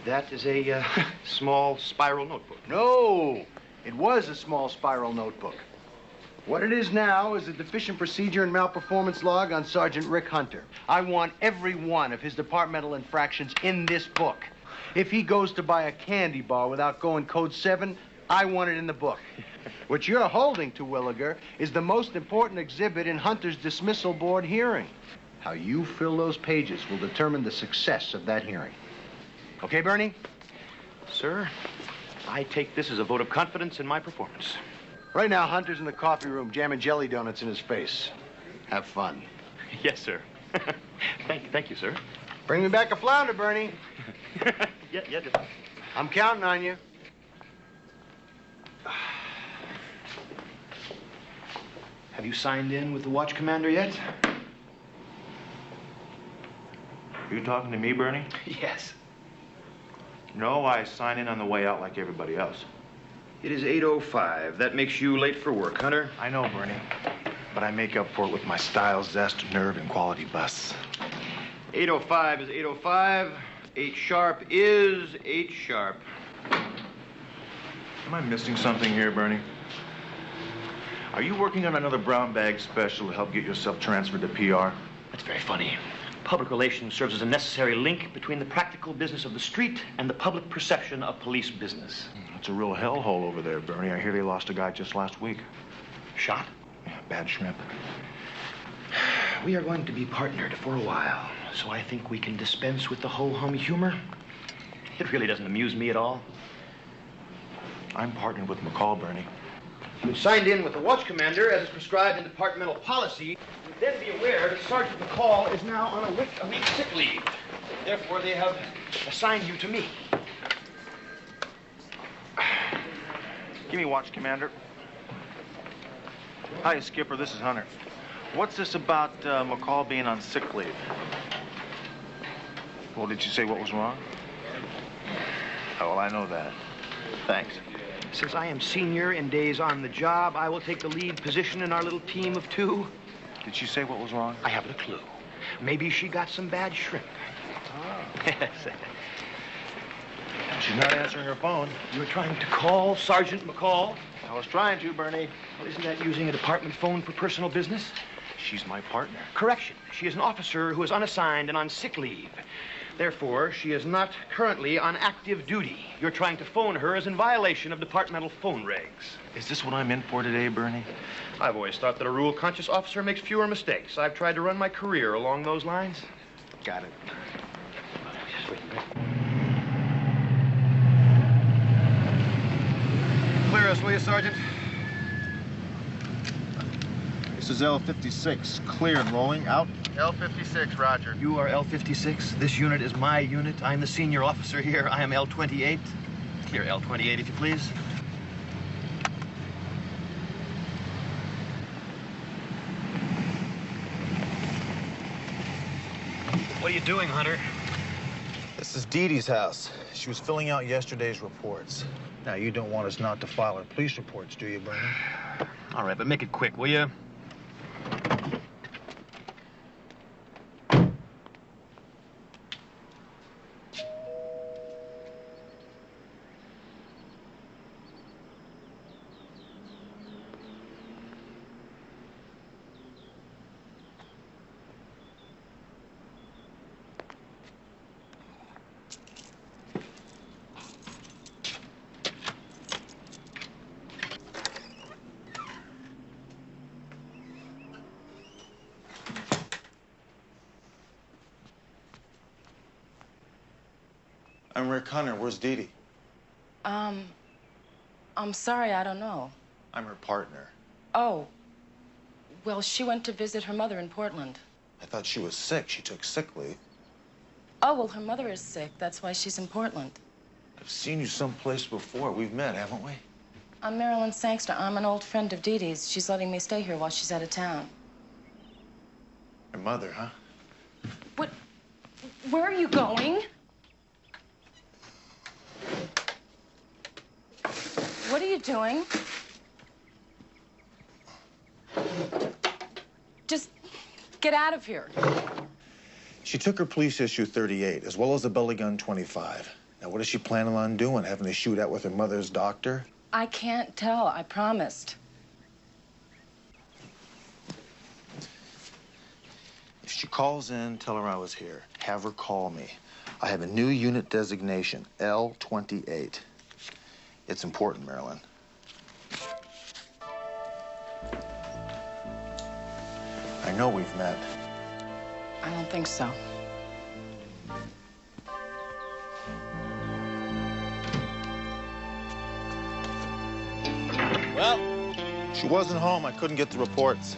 That is a small spiral notebook. No, it was a small spiral notebook. What it is now is a deficient procedure and malperformance log on Sergeant Rick Hunter. I want every one of his departmental infractions in this book. If he goes to buy a candy bar without going code 7, I want it in the book. What you're holding, Terwilliger, is the most important exhibit in Hunter's dismissal board hearing. How you fill those pages will determine the success of that hearing. Okay, Bernie? Sir, I take this as a vote of confidence in my performance. Right now, Hunter's in the coffee room jamming jelly donuts in his face. Have fun. Yes, sir. Thank you, sir. Bring me back a flounder, Bernie. Yeah. I'm counting on you. Have you signed in with the watch commander yet? You talking to me, Bernie? Yes. No, I sign in on the way out like everybody else. It is 8:05. That makes you late for work, Hunter. I know, Bernie. But I make up for it with my style, zest, nerve, and quality bus. 8:05 is 8:05. 8 sharp is 8 sharp. Am I missing something here, Bernie? Are you working on another brown bag special to help get yourself transferred to PR? That's very funny. Public relations serves as a necessary link between the practical business of the street and the public perception of police business. It's a real hellhole over there, Bernie. I hear they lost a guy just last week. Shot? Yeah, bad shrimp. We are going to be partnered for a while, so I think we can dispense with the ho-hum humor. It really doesn't amuse me at all. I'm partnered with McCall, Bernie. You signed in with the watch commander as is prescribed in departmental policy. You'd then be aware that Sergeant McCall is now on a week sick leave. Therefore, they have assigned you to me. Give me watch, Commander. Hi, Skipper. This is Hunter. What's this about McCall being on sick leave? Well, did you say what was wrong? Oh, well, I know that. Thanks. Since I am senior in days on the job, I will take the lead position in our little team of 2. Did she say what was wrong? I haven't a clue. Maybe she got some bad shrimp. Oh. She's not answering her phone. You were trying to call Sergeant McCall? I was trying to, Bernie. Well, isn't that using a department phone for personal business? She's my partner. Correction. She is an officer who is unassigned and on sick leave. Therefore, she is not currently on active duty. You're trying to phone her as in violation of departmental phone regs. Is this what I'm in for today, Bernie? I've always thought that a rule-conscious officer makes fewer mistakes. I've tried to run my career along those lines. Got it. Just wait a minute. Clear us, will you, Sergeant? This is L56. Clear and rolling. Out. L56, roger. You are L56. This unit is my unit. I'm the senior officer here. I am L28. Clear L28, if you please. What are you doing, Hunter? This is Dee Dee's house. She was filling out yesterday's reports. Now, you don't want us not to file our police reports, do you, Bernie? All right, but make it quick, will you? I'm Rick Hunter. Where's Dee Dee? I'm sorry, I don't know. I'm her partner. Oh, well, she went to visit her mother in Portland. I thought she was sick. She took sick leave. Oh, well, her mother is sick. That's why she's in Portland. I've seen you someplace before. We've met, haven't we? I'm Marilyn Sangster. I'm an old friend of Dee Dee's. She's letting me stay here while she's out of town. Her mother, huh? What? Where are you going? What are you doing? Just get out of here. She took her police issue 38, as well as a belly gun 25. Now, what is she planning on doing? Having a shootout with her mother's doctor? I can't tell. I promised. If she calls in, tell her I was here. Have her call me. I have a new unit designation, L28. It's important, Marilyn. I know we've met. I don't think so. Well, she wasn't home. I couldn't get the reports.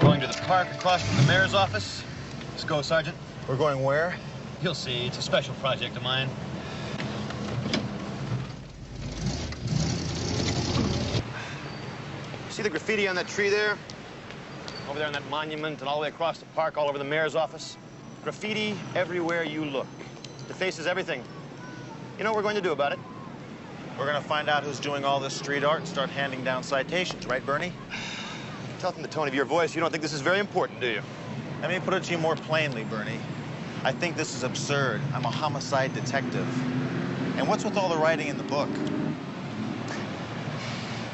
Going to the park across from the mayor's office. Let's go, Sergeant. We're going where? You'll see. It's a special project of mine. See the graffiti on that tree there? Over there on that monument and all the way across the park, all over the mayor's office? graffiti everywhere you look. Defaces everything. You know what we're going to do about it? We're gonna find out who's doing all this street art and start handing down citations, right, Bernie? Tell from the tone of your voice, you don't think this is very important, do you? Let me put it to you more plainly, Bernie. I think this is absurd. I'm a homicide detective. And what's with all the writing in the book?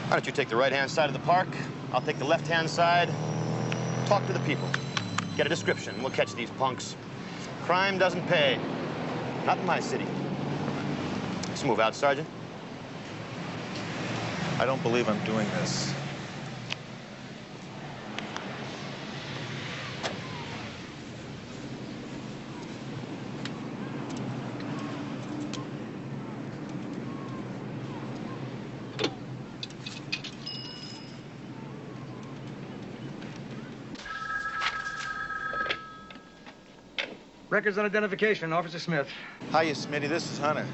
Why don't you take the right-hand side of the park? I'll take the left-hand side. Talk to the people. Get a description. We'll catch these punks. Crime doesn't pay. Not in my city. Let's move out, Sergeant. I don't believe I'm doing this. Records on identification, Officer Smith. Hiya, Smitty. This is Hunter.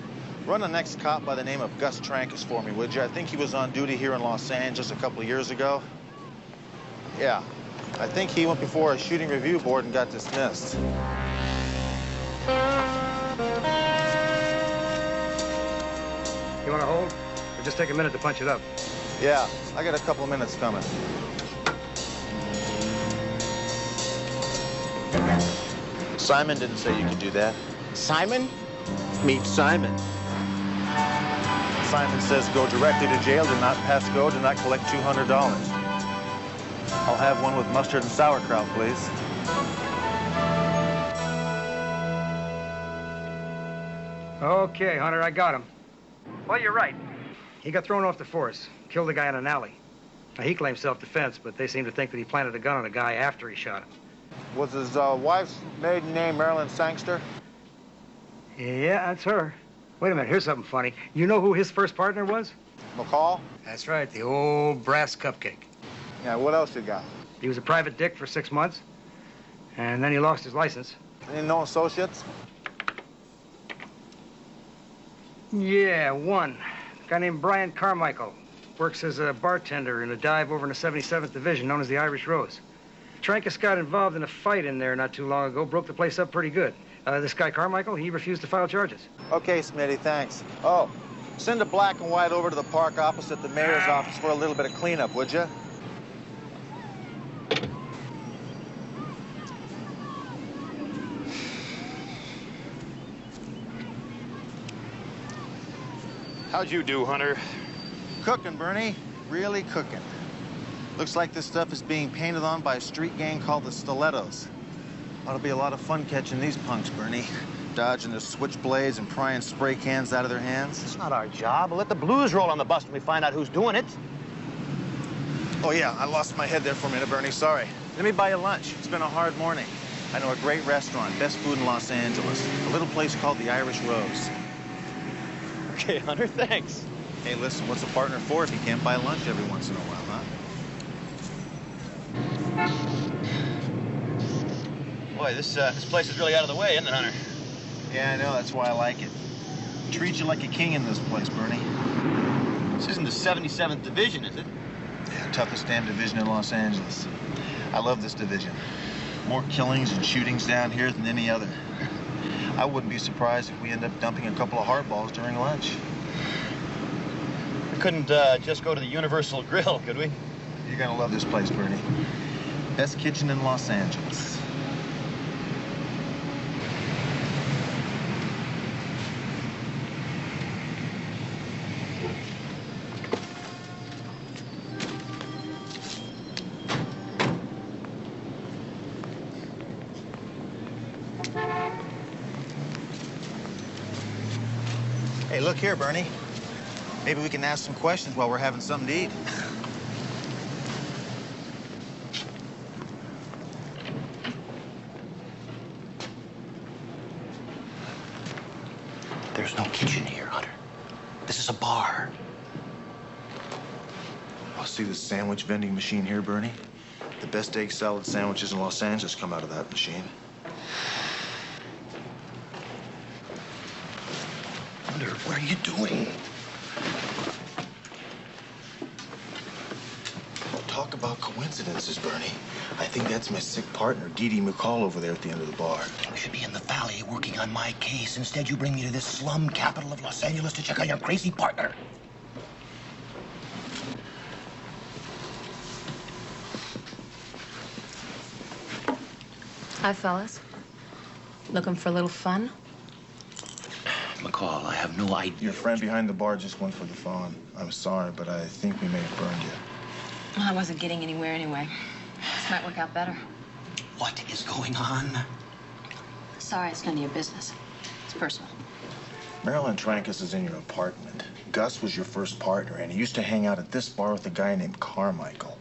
Run the next cop by the name of Gus Trankus for me, would you? I think he was on duty here in Los Angeles a couple of years ago. Yeah. I think he went before a shooting review board and got dismissed. You want to hold? Or just take a minute to punch it up? Yeah, I got a couple of minutes coming. Simon didn't say you could do that. Simon? Meet Simon. Simon says go directly to jail, do not pass go, do not collect $200. I'll have one with mustard and sauerkraut, please. Okay, Hunter, I got him. Well, you're right. He got thrown off the force, killed a guy in an alley. Now, he claims self-defense, but they seem to think that he planted a gun on a guy after he shot him. Was his wife's maiden name Marilyn Sangster? Yeah, that's her. Wait a minute, here's something funny. You know who his first partner was? McCall? That's right, the old brass cupcake. Yeah, what else you got? He was a private dick for 6 months, and then he lost his license. Any known associates? Yeah, one. A guy named Brian Carmichael. Works as a bartender in a dive over in the 77th Division known as the Irish Rose. Trankus got involved in a fight in there not too long ago, broke the place up pretty good. This guy Carmichael, he refused to file charges. Okay, Smitty, thanks. Oh, send a black and white over to the park opposite the mayor's office for a little bit of cleanup, would you? How'd you do, Hunter? Cooking, Bernie. Really cooking. Looks like this stuff is being painted on by a street gang called the Stilettos. Ought to be a lot of fun catching these punks, Bernie. Dodging their switchblades and prying spray cans out of their hands. It's not our job. We'll let the blues roll on the bus when we find out who's doing it. Oh, yeah, I lost my head there for a minute, Bernie. Sorry. Let me buy you lunch. It's been a hard morning. I know a great restaurant, best food in Los Angeles. A little place called the Irish Rose. Okay, Hunter, thanks. Hey, listen, what's a partner for if you can't buy lunch every once in a while, huh? Boy, this place is really out of the way, isn't it, Hunter? Yeah, I know. That's why I like it. Treat you like a king in this place, Bernie. This isn't the 77th Division, is it? Yeah, toughest damn division in Los Angeles. I love this division. More killings and shootings down here than any other. I wouldn't be surprised if we end up dumping a couple of hardballs during lunch. We couldn't just go to the Universal Grill, could we? You're gonna love this place, Bernie. Best kitchen in Los Angeles. Hey, look here, Bernie. Maybe we can ask some questions while we're having something to eat. There's no kitchen here, Hunter. This is a bar. Oh, see this sandwich vending machine here, Bernie? The best egg salad sandwiches in Los Angeles come out of that machine. Hunter, what are you doing? Talk Talk about coincidences, Bernie. I think that's my sick partner, Dee Dee McCall, over there at the end of the bar. You should be in the valley working on my case. Instead, you bring me to this slum capital of Los Angeles to check on your crazy partner. Hi, fellas. Looking for a little fun? McCall, I have no idea. Your friend behind the bar just went for the phone. I'm sorry, but I think we may have burned you. Well, I wasn't getting anywhere anyway. This might work out better. What is going on? Sorry, it's none of your business. It's personal. Marilyn Trancas is in your apartment. Gus was your first partner, and he used to hang out at this bar with a guy named Carmichael.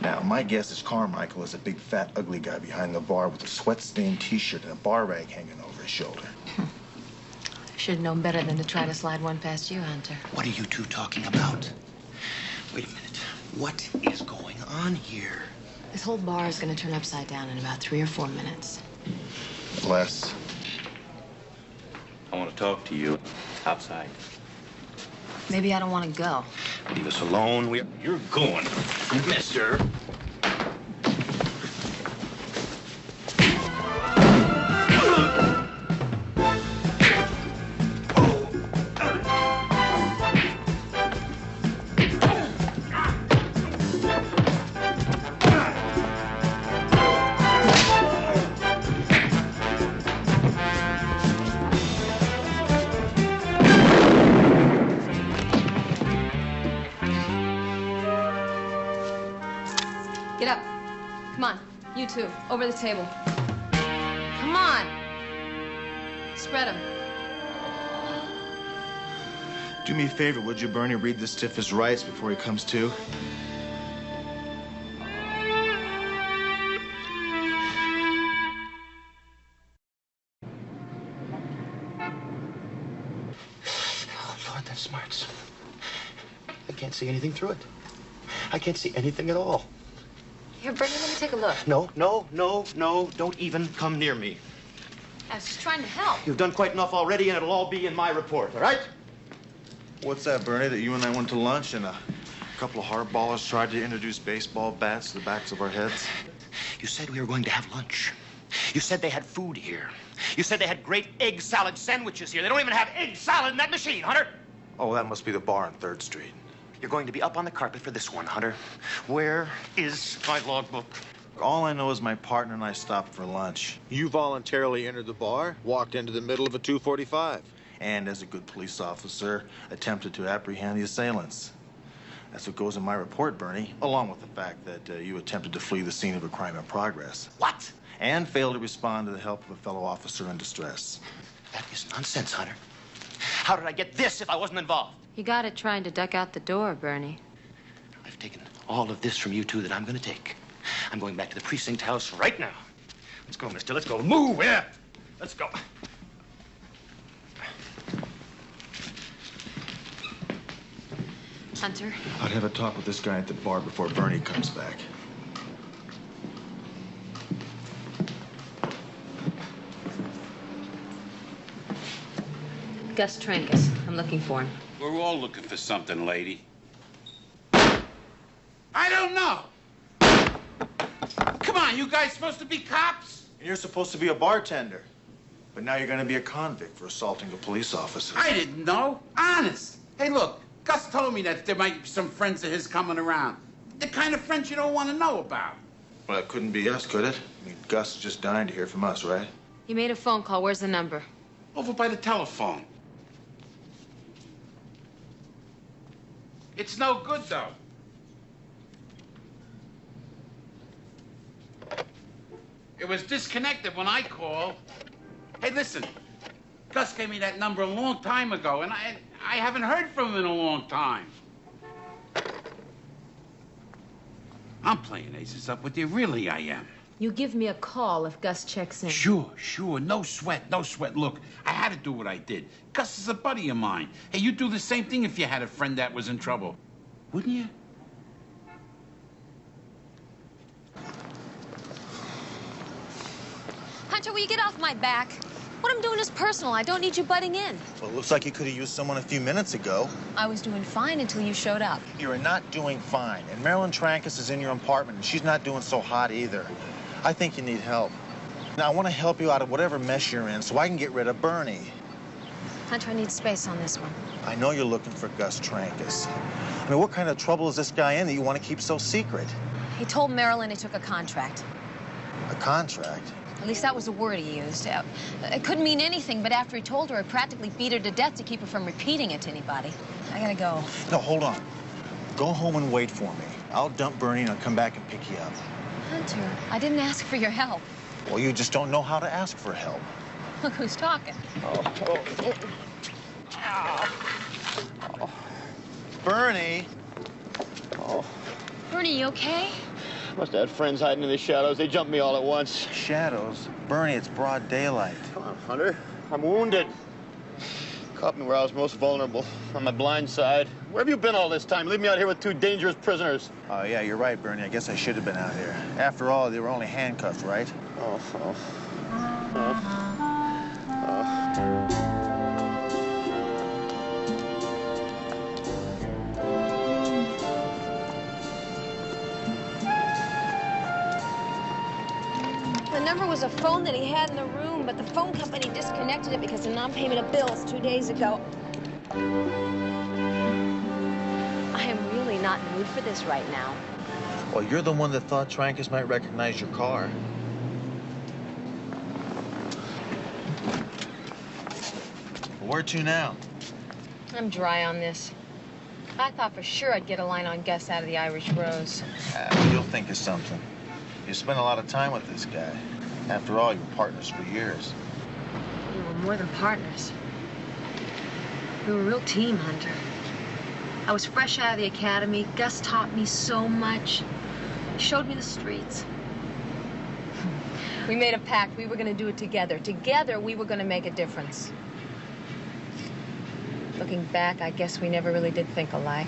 Now, my guess is Carmichael is a big, fat, ugly guy behind the bar with a sweat-stained T-shirt and a bar rag hanging over his shoulder. Should have known better than to try to slide one past you, Hunter. What are you two talking about? Wait a minute. What is going on here? This whole bar is going to turn upside down in about 3 or 4 minutes. Bless. I want to talk to you outside. Maybe I don't want to go. Leave us alone. You're going, mister. Get up. Come on. You two. Over the table. Come on. Spread them. Do me a favor, would you, Bernie? Read the stiff his rights before he comes to. Oh, Lord, that smarts. I can't see anything through it. I can't see anything at all. Here, Bernie, let me take a look. No, no, no, no. Don't even come near me. I was just trying to help. You've done quite enough already, and it'll all be in my report, all right? What's that, Bernie, that you and I went to lunch and a couple of hardballers tried to introduce baseball bats to the backs of our heads? You said we were going to have lunch. You said they had food here. You said they had great egg salad sandwiches here. They don't even have egg salad in that machine, Hunter. Oh, that must be the bar on 3rd Street. You're going to be up on the carpet for this one, Hunter. Where is my logbook? All I know is my partner and I stopped for lunch. You voluntarily entered the bar, walked into the middle of a 245. And as a good police officer, attempted to apprehend the assailants. That's what goes in my report, Bernie, along with the fact that you attempted to flee the scene of a crime in progress. What? And failed to respond to the help of a fellow officer in distress. That is nonsense, Hunter. How did I get this if I wasn't involved? You got it trying to duck out the door, Bernie. I've taken all of this from you two that I'm going to take. I'm going back to the precinct house right now. Let's go, mister. Let's go. Move, yeah. Let's go. Hunter. I'd have a talk with this guy at the bar before Bernie comes back. Gus Trancas. I'm looking for him. We're all looking for something, lady. I don't know. Come on, you guys supposed to be cops? And you're supposed to be a bartender. But now you're going to be a convict for assaulting a police officer. I didn't know. Honest. Hey, look, Gus told me that there might be some friends of his coming around. The kind of friends you don't want to know about. Well, it couldn't be us, could it? I mean, Gus is just dying to hear from us, right? You made a phone call. Where's the number? Over by the telephone. It's no good, though. It was disconnected when I called. Hey, listen. Gus gave me that number a long time ago, and I haven't heard from him in a long time. I'm playing aces up with you. Really, I am. You give me a call if Gus checks in. Sure, sure. No sweat, no sweat. Look, I had to do what I did. Gus is a buddy of mine. Hey, you'd do the same thing if you had a friend that was in trouble. Wouldn't you? Hunter, will you get off my back? What I'm doing is personal. I don't need you butting in. Well, it looks like you could have used someone a few minutes ago. I was doing fine until you showed up. You are not doing fine. And Marilyn Trancas is in your apartment, and she's not doing so hot either. I think you need help. Now, I want to help you out of whatever mess you're in so I can get rid of Bernie. Hunter, I need space on this one. I know you're looking for Gus Trancas. I mean, what kind of trouble is this guy in that you want to keep so secret? He told Marilyn he took a contract. A contract? At least that was the word he used. It couldn't mean anything, but after he told her, I practically beat her to death to keep her from repeating it to anybody. I gotta go. No, hold on. Go home and wait for me. I'll dump Bernie and I'll come back and pick you up. Hunter, I didn't ask for your help. Well, you just don't know how to ask for help. Look who's talking. Oh. Bernie! Oh. Bernie, you okay? Must have had friends hiding in the shadows. They jumped me all at once. Shadows? Bernie, it's broad daylight. Come on, Hunter. I'm wounded. Caught me where I was most vulnerable, on my blind side. Where have you been all this time? Leave me out here with two dangerous prisoners. Oh, yeah, you're right, Bernie. I guess I should have been out here. After all, they were only handcuffed, right? The number was a phone that he had in the room, but the phone company disconnected it because of non-payment of bills 2 days ago. I am really not in the mood for this right now. Well, you're the one that thought Trancas might recognize your car. Where to now? I'm dry on this. I thought for sure I'd get a line on Gus out of the Irish Rose. You'll think of something. You spent a lot of time with this guy. After all, you were partners for years. We were more than partners. We were a real team, Hunter. I was fresh out of the academy. Gus taught me so much. He showed me the streets. We made a pact. We were going to do it together. Together, we were going to make a difference. Looking back, I guess we never really did think alike.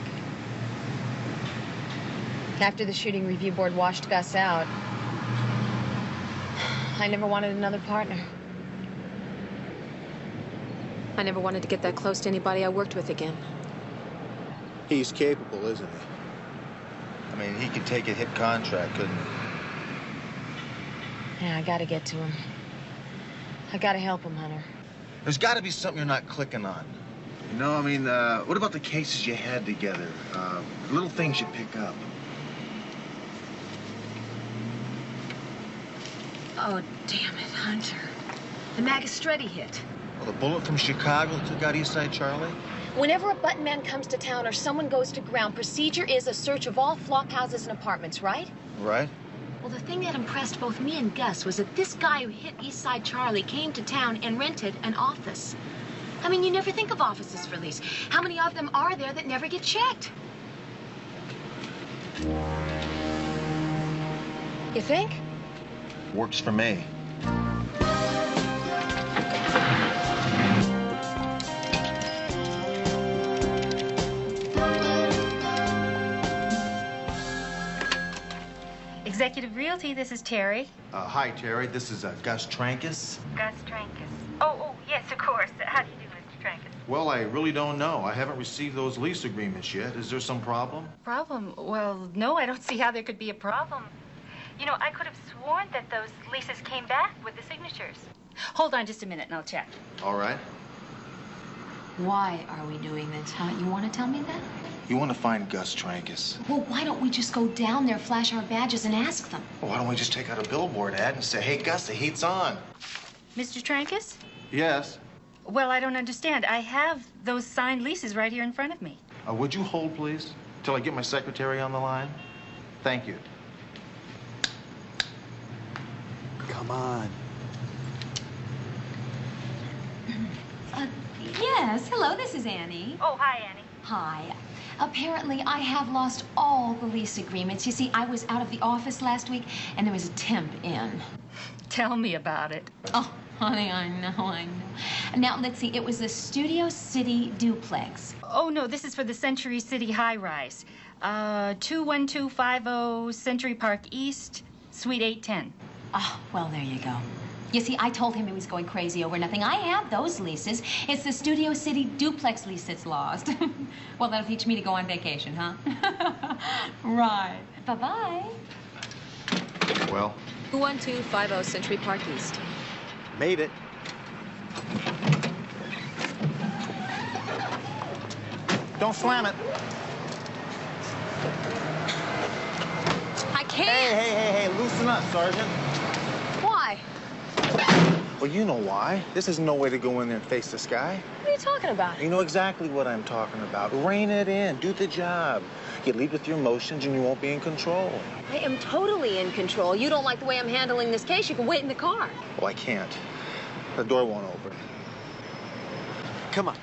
After the shooting review board washed Gus out, I never wanted another partner. I never wanted to get that close to anybody I worked with again. He's capable, isn't he? I mean, he could take a hit contract, couldn't he? Yeah, I gotta get to him. I gotta help him, Hunter. There's got to be something you're not clicking on. You know, I mean, what about the cases you had together? Little things you pick up. Oh, damn it, Hunter. The Magistretti hit. Well, the bullet from Chicago took out Eastside Charlie? Whenever a button man comes to town or someone goes to ground, procedure is a search of all flop houses and apartments, right? Right. Well, the thing that impressed both me and Gus was that this guy who hit Eastside Charlie came to town and rented an office. I mean, you never think of offices for lease. How many of them are there that never get checked? You think? Works for me. Executive Realty, this is Terry. Hi, Terry. This is Gus Trancas. Gus Trancas. Oh, yes, of course. How do you do, Mr. Trancas? Well, I really don't know. I haven't received those lease agreements yet. Is there some problem? Problem? Well, no, I don't see how there could be a problem. You know, I could have sworn that those leases came back with the signatures. Hold on just a minute and I'll check. All right. Why are we doing this, huh? You want to tell me that? You want to find Gus Trancas. Well, why don't we just go down there, flash our badges, and ask them? Well, why don't we just take out a billboard ad and say, hey, Gus, the heat's on? Mr. Trancas? Yes. Well, I don't understand. I have those signed leases right here in front of me. Would you hold, please, till I get my secretary on the line? Thank you. Come on. Yes, hello, this is Annie. Oh, hi, Annie. Hi. Apparently, I have lost all the lease agreements. You see, I was out of the office last week, and there was a temp in. Tell me about it. Oh, honey, I know. Now, let's see, it was the Studio City duplex. Oh, no, this is for the Century City high-rise. 21250 Century Park East, Suite 810. Oh, well, there you go. You see, I told him he was going crazy over nothing. I have those leases. It's the Studio City duplex lease that's lost. Well, that'll teach me to go on vacation, huh? Right. Bye-bye. Well? 21250 Century Park East. Made it. Don't slam it. I can't. Hey, loosen up, Sergeant. Why? Well, you know why. This is no way to go in there and face this guy. What are you talking about? You know exactly what I'm talking about. Rein it in. Do the job. You lead with your emotions and you won't be in control. I am totally in control. You don't like the way I'm handling this case, you can wait in the car. Well, I can't. The door won't open. Come on.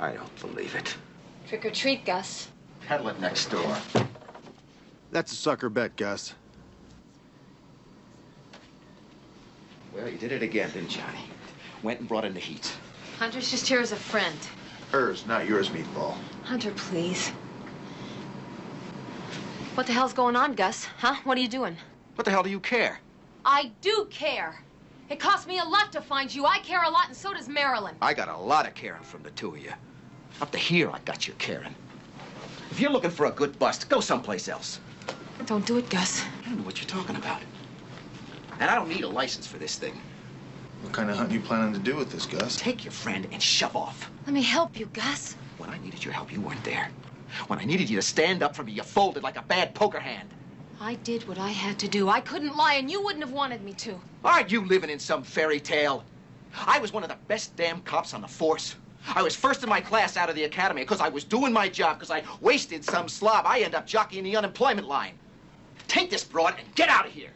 I don't believe it. Trick or treat, Gus. Peddle it next door. That's a sucker bet, Gus. Well, you did it again, didn't you, honey? Went and brought in the heat. Hunter's just here as a friend. Hers, not yours, Meatball. Hunter, please. What the hell's going on, Gus? Huh? What are you doing? What the hell do you care? I do care. It cost me a lot to find you. I care a lot, and so does Marilyn. I got a lot of caring from the two of you. Up to here, I got your caring. If you're looking for a good bust, go someplace else. Don't do it, Gus. I don't know what you're talking about. And I don't need a license for this thing. What kind of hunt you planning to do with this, Gus? Take your friend and shove off. Let me help you, Gus. When I needed your help, you weren't there. When I needed you to stand up for me, you folded like a bad poker hand. I did what I had to do. I couldn't lie, and you wouldn't have wanted me to. Aren't you living in some fairy tale? I was one of the best damn cops on the force. I was first in my class out of the academy because I was doing my job, because I wasted some slob. I end up jockeying the unemployment line. Take this broad and get out of here.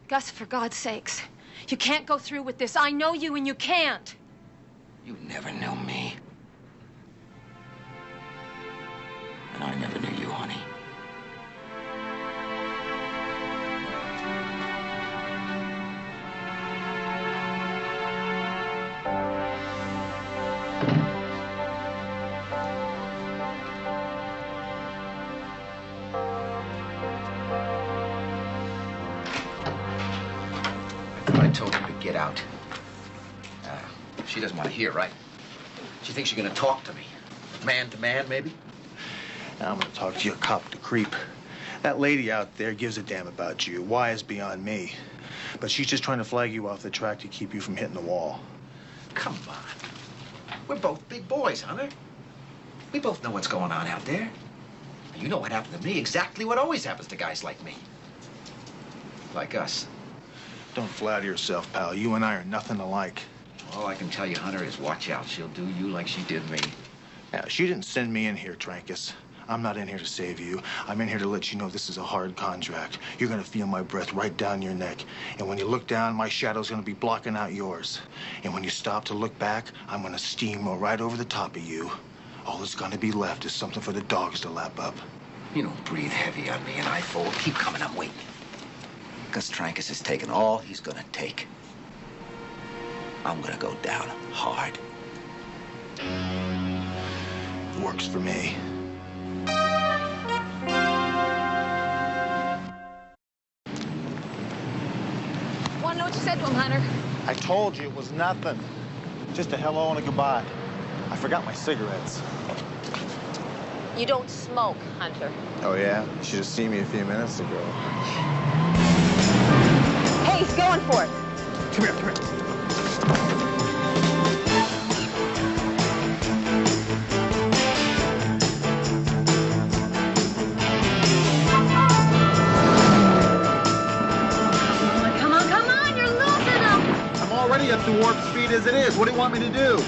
Gus, for God's sakes, you can't go through with this. I know you, and you can't. You never knew me. And I never knew you, honey. I told her to get out. She doesn't want to hear, right? She thinks you're going to talk to me. Man to man, maybe? Now I'm going to talk to you cop to creep. That lady out there gives a damn about you. Why is beyond me. But she's just trying to flag you off the track to keep you from hitting the wall. Come on. We're both big boys, Hunter. We both know what's going on out there. You know what happened to me, exactly what always happens to guys like me. Like us. Don't flatter yourself, pal. You and I are nothing alike. All I can tell you, Hunter, is watch out. She'll do you like she did me. Yeah, she didn't send me in here, Trankus. I'm not in here to save you. I'm in here to let you know this is a hard contract. You're gonna feel my breath right down your neck. And when you look down, my shadow's gonna be blocking out yours. And when you stop to look back, I'm gonna steamroll right over the top of you. All that's gonna be left is something for the dogs to lap up. You don't breathe heavy on me and I fold. Keep coming, I'm waiting. Gus Trankus has taken all he's gonna take. I'm gonna go down hard. Works for me. Want to know what you said to him, Hunter? I told you it was nothing. Just a hello and a goodbye. I forgot my cigarettes. You don't smoke, Hunter. Oh, yeah? You should have seen me a few minutes ago. Hey, he's going for it. Come here, come here. Already up to warp speed as it is. What do you want me to do?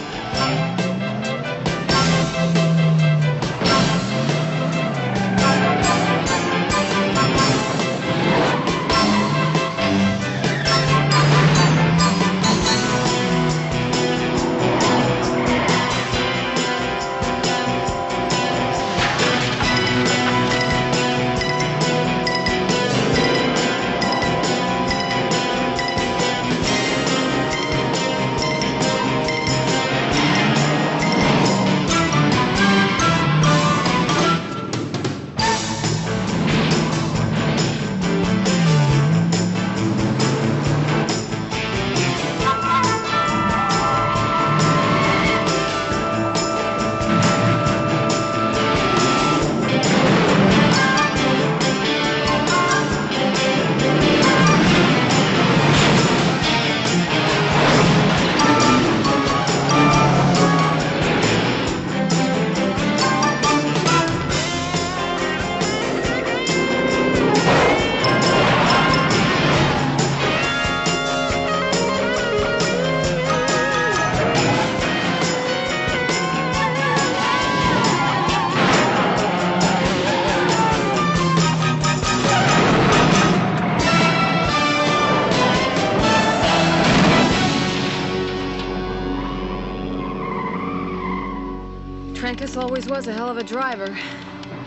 always was a hell of a driver.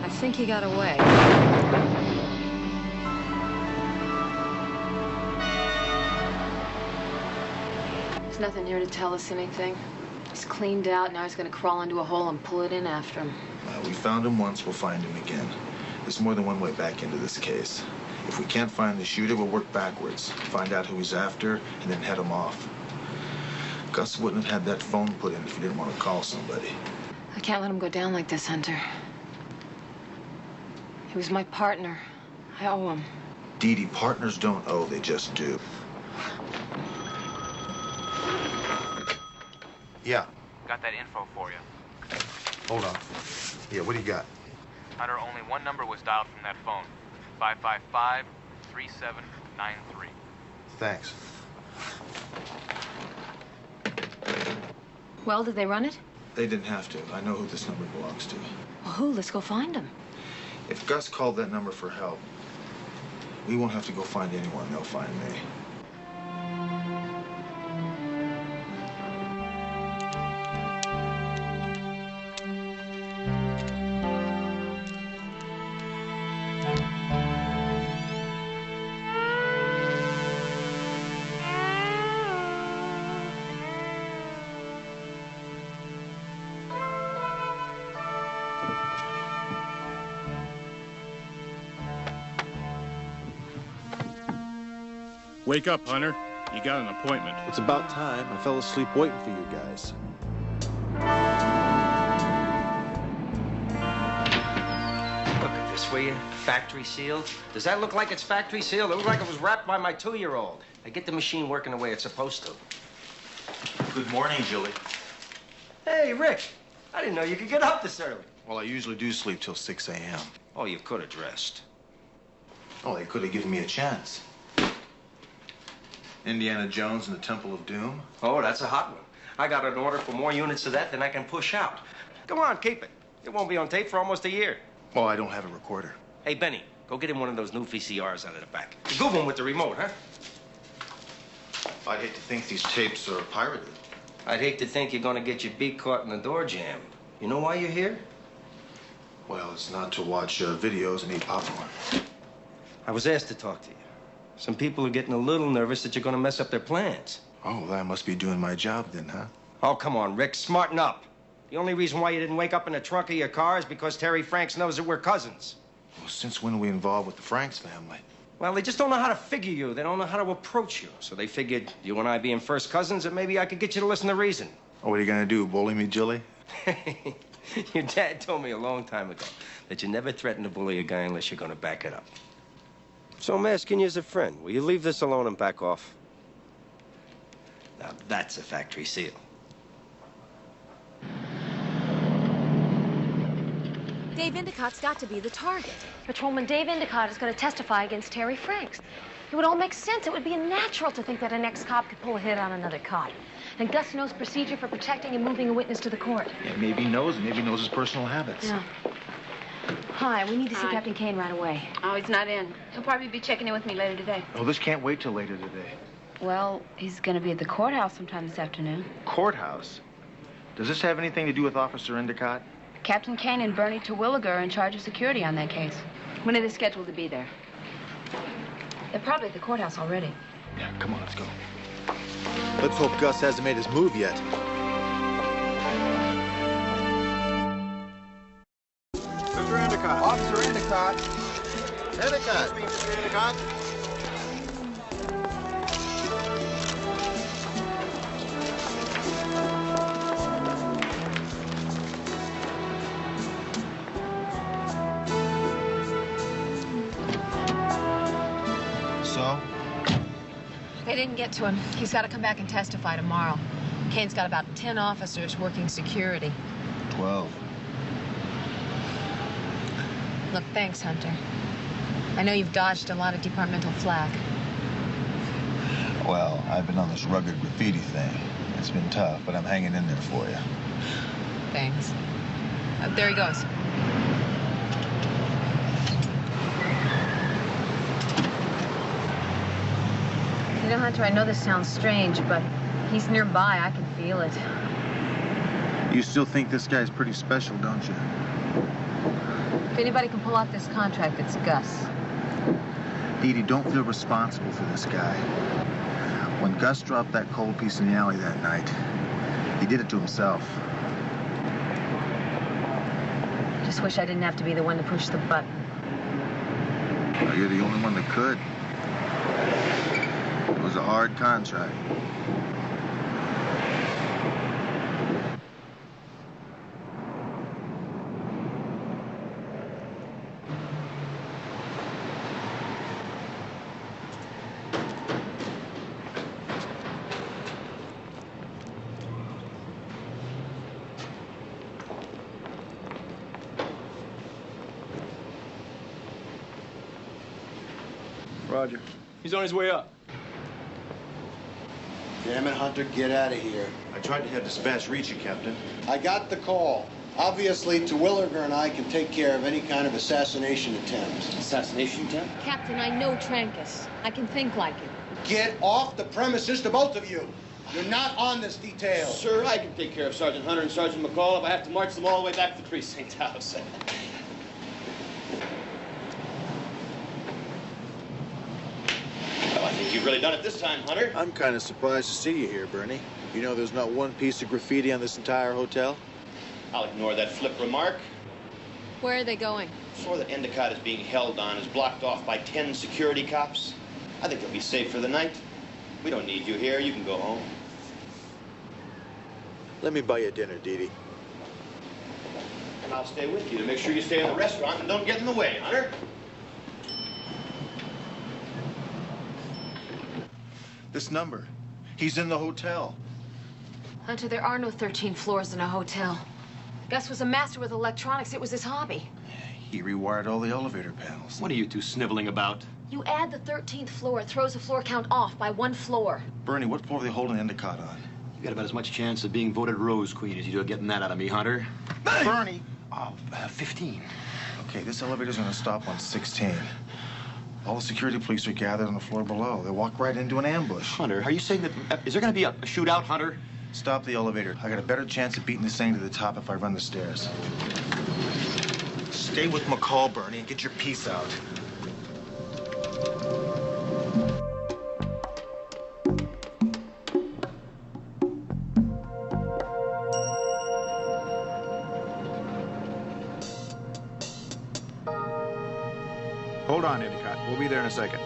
I think he got away. There's nothing here to tell us anything. He's cleaned out, now he's gonna crawl into a hole and pull it in after him. We found him once, we'll find him again. There's more than one way back into this case. If we can't find the shooter, we'll work backwards. Find out who he's after, and then head him off. Gus wouldn't have had that phone put in if he didn't want to call somebody. I can't let him go down like this, Hunter. He was my partner. I owe him. Dee Dee, partners don't owe, they just do. Yeah. Got that info for you. Hold on. Yeah, what do you got? Hunter, only one number was dialed from that phone. 555-3793. Thanks. Well, did they run it? They didn't have to. I know who this number belongs to. Well, who? Let's go find him. If Gus called that number for help, we won't have to go find anyone. They'll find me. Wake up, Hunter. You got an appointment. It's about time. I fell asleep waiting for you guys. Look at this, will you? Factory sealed. Does that look like it's factory sealed? It looked like it was wrapped by my 2-year-old. I get the machine working the way it's supposed to. Good morning, Julie. Hey, Rick. I didn't know you could get up this early. Well, I usually do sleep till 6 a.m. Oh, you could have dressed. Oh, they could have given me a chance. Indiana Jones and the Temple of Doom? Oh, that's a hot one. I got an order for more units of that than I can push out. Go on, keep it. It won't be on tape for almost a year. Oh, I don't have a recorder. Hey, Benny, go get him one of those new VCRs out of the back. The good one with the remote, huh? I'd hate to think these tapes are pirated. I'd hate to think you're gonna get your beak caught in the door jam. You know why you're here? Well, it's not to watch videos and eat popcorn. I was asked to talk to you. Some people are getting a little nervous that you're gonna mess up their plans. Oh, well, I must be doing my job then, huh? Oh, come on, Rick, smarten up. The only reason why you didn't wake up in the trunk of your car is because Terry Franks knows that we're cousins. Well, since when are we involved with the Franks family? Well, they just don't know how to figure you. They don't know how to approach you. So they figured, you and I being first cousins, that maybe I could get you to listen to reason. Oh, what are you gonna do, bully me, Julie? Your dad told me a long time ago that you never threaten to bully a guy unless you're gonna back it up. So I'm asking you as a friend, will you leave this alone and back off? Now that's a factory seal. Dave Endicott's got to be the target. Patrolman Dave Endicott is going to testify against Terry Franks. It would all make sense. It would be natural to think that an ex-cop could pull a hit on another cop. And Gus knows procedure for protecting and moving a witness to the court. Yeah, maybe he knows his personal habits. Yeah. Hi, we need to see Hi. Captain Kane right away. Oh, he's not in. He'll probably be checking in with me later today. Oh, this can't wait till later today. Well, he's going to be at the courthouse sometime this afternoon. Courthouse? Does this have anything to do with Officer Endicott? Captain Kane and Bernie Terwilliger are in charge of security on that case. When are they scheduled to be there? They're probably at the courthouse already. Yeah, come on, let's go. Let's hope Gus hasn't made his move yet. Mr. Endicott. Officer Endicott. Endicott. Mr. Endicott. So? They didn't get to him. He's got to come back and testify tomorrow. Kane's got about 10 officers working security. 12. Look, thanks, Hunter. I know you've dodged a lot of departmental flack. Well, I've been on this rugged graffiti thing. It's been tough, but I'm hanging in there for you. Thanks. There he goes. You know, Hunter, I know this sounds strange, but he's nearby. I can feel it. You still think this guy's pretty special, don't you? If anybody can pull off this contract, it's Gus. Dee Dee, don't feel responsible for this guy. When Gus dropped that cold piece in the alley that night, he did it to himself. Just wish I didn't have to be the one to push the button. Well, you're the only one that could. It was a hard contract. Roger. He's on his way up. Damn it, Hunter, get out of here. I tried to have dispatch reach you, Captain. I got the call. Obviously, Terwilliger and I can take care of any kind of assassination attempt. Assassination attempt? Captain, I know Trancas. I can think like him. Get off the premises, the both of you. You're not on this detail. Sir, I can take care of Sergeant Hunter and Sergeant McCall if I have to march them all the way back to the precinct house. Well, I think you've really done it this time, Hunter. I'm kind of surprised to see you here, Bernie. You know there's not one piece of graffiti on this entire hotel? I'll ignore that flip remark. Where are they going? The floor that Endicott is being held on is blocked off by 10 security cops. I think they'll be safe for the night. We don't need you here. You can go home. Let me buy you dinner, Dee Dee. And I'll stay with you to make sure you stay in the restaurant and don't get in the way, Hunter. This number. He's in the hotel. Hunter, there are no 13 floors in a hotel. Gus was a master with electronics. It was his hobby. He rewired all the elevator panels. What are you two sniveling about? You add the 13th floor, it throws the floor count off by 1 floor. Bernie, what floor are they holding Endicott on? You got about as much chance of being voted Rose Queen as you do of getting that out of me, Hunter. Bernie! Oh, 15. Okay, this elevator's gonna stop on 16. All the security police are gathered on the floor below. They'll walk right into an ambush. Hunter, are you saying that... is there gonna be a shootout, Hunter? Stop the elevator. I got a better chance of beating this thing to the top if I run the stairs. Stay with McCall, Bernie, and get your piece out. Hold on, Endicott. We'll be there in a second.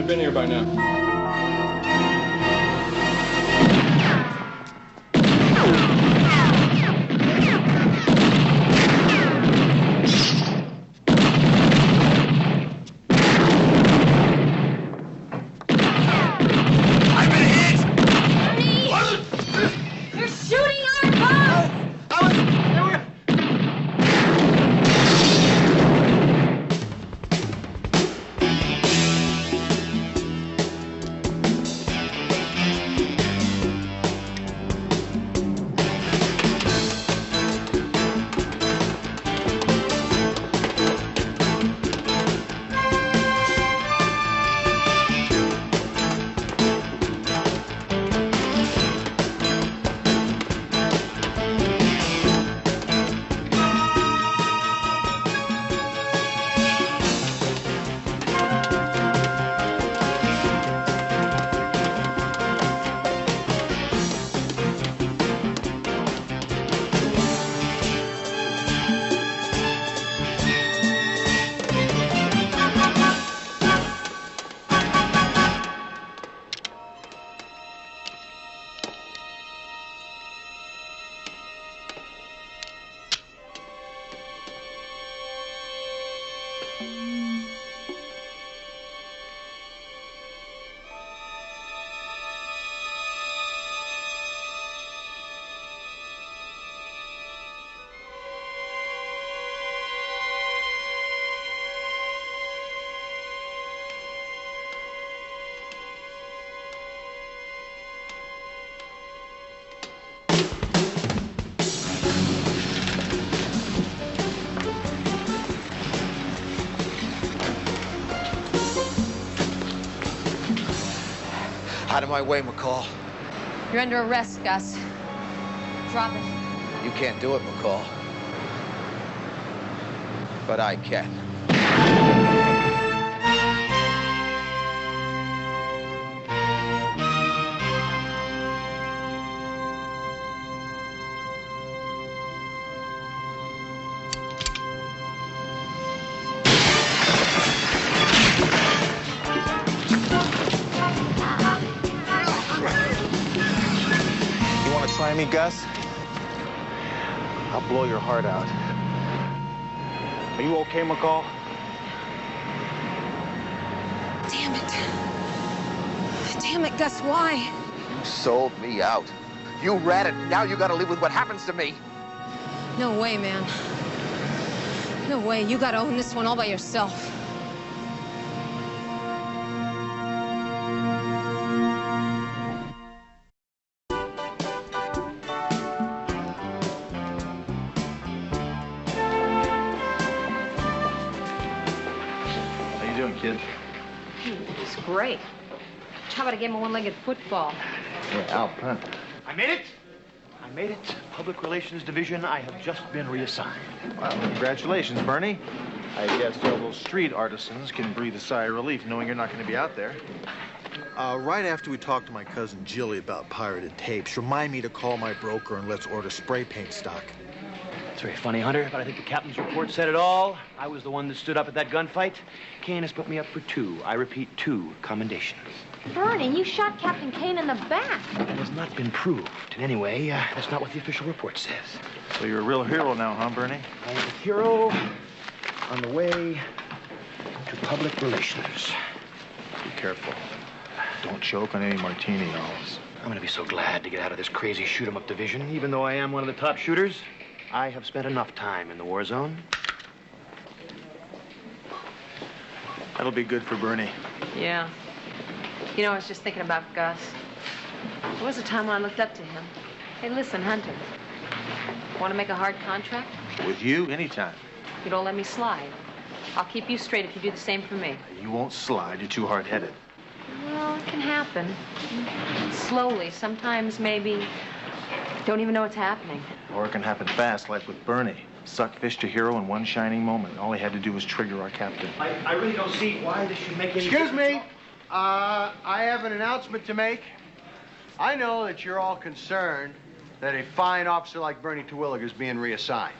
Been here by now. Out of my way, McCall. You're under arrest, Gus. Drop it. You can't do it, McCall. But I can. Try me, Gus? I'll blow your heart out. Are you okay, McCall? Damn it. Damn it, Gus, why? You sold me out. You ratted. Now you gotta live with what happens to me. No way, man. No way. You gotta own this one all by yourself. Kid. It's great. How about a game of one-legged football? Yeah, Al punt. I made it. I made it. Public Relations Division. I have just been reassigned. Well, congratulations, Bernie. I guess all those street artisans can breathe a sigh of relief knowing you're not going to be out there. Right after we talked to my cousin Jilly about pirated tapes, remind me to call my broker and let's order spray paint stock. It's very funny, Hunter, but I think the captain's report said it all. I was the one that stood up at that gunfight. Kane has put me up for 2. I repeat, 2 commendations. Bernie, you shot Captain Kane in the back. It has not been proved. And anyway, that's not what the official report says. So you're a real hero now, huh, Bernie? I am a hero on the way to public relations. Be careful. Don't choke on any martini olives. I'm going to be so glad to get out of this crazy shoot-'em-up division, even though I am one of the top shooters. I have spent enough time in the war zone. That'll be good for Bernie. Yeah. You know, I was just thinking about Gus. There was a time when I looked up to him. Hey, listen, Hunter. Want to make a hard contract? With you, anytime. You don't let me slide. I'll keep you straight if you do the same for me. You won't slide. You're too hard-headed. Well, it can happen. Slowly. Sometimes, maybe, don't even know what's happening. Or it can happen fast, like with Bernie. Suckfished a hero in one shining moment. All he had to do was trigger our captain. I really don't see why this should make any Excuse me. I have an announcement to make. I know that you're all concerned that a fine officer like Bernie Terwilliger is being reassigned.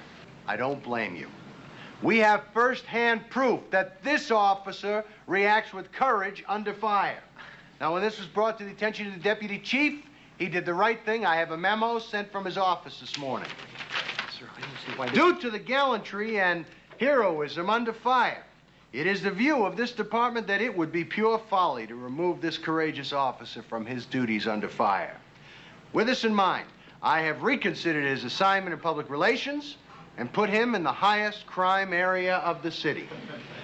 I don't blame you. We have first-hand proof that this officer reacts with courage under fire. Now, when this was brought to the attention of the deputy chief, he did the right thing. I have a memo sent from his office this morning. Sir, I don't see why... Due to the gallantry and heroism under fire, it is the view of this department that it would be pure folly to remove this courageous officer from his duties under fire. With this in mind, I have reconsidered his assignment in public relations and put him in the highest crime area of the city.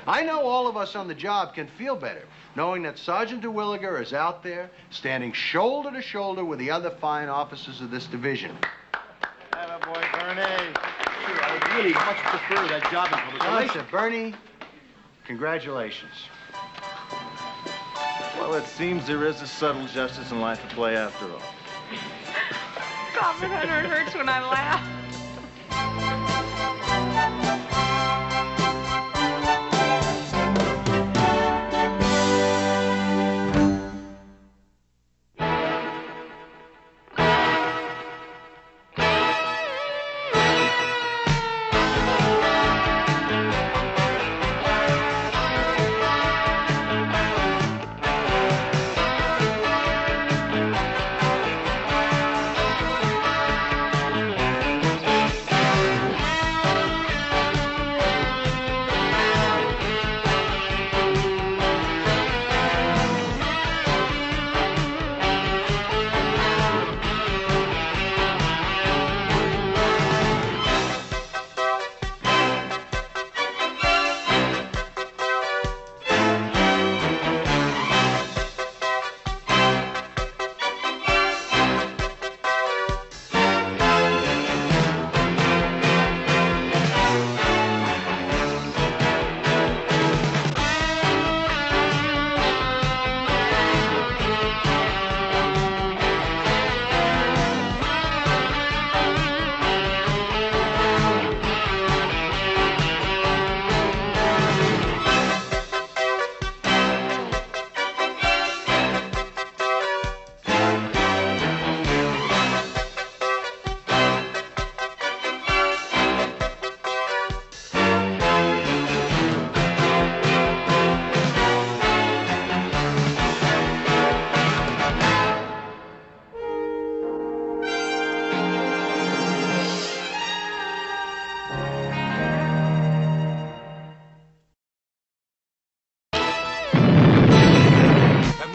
I know all of us on the job can feel better knowing that Sergeant Terwilliger is out there standing shoulder to shoulder with the other fine officers of this division. Attaboy, Bernie. I would really much prefer that job in public relations. Listen, Bernie, congratulations. Well, it seems there is a subtle justice in life to play after all. God, Hunter, it hurts when I laugh.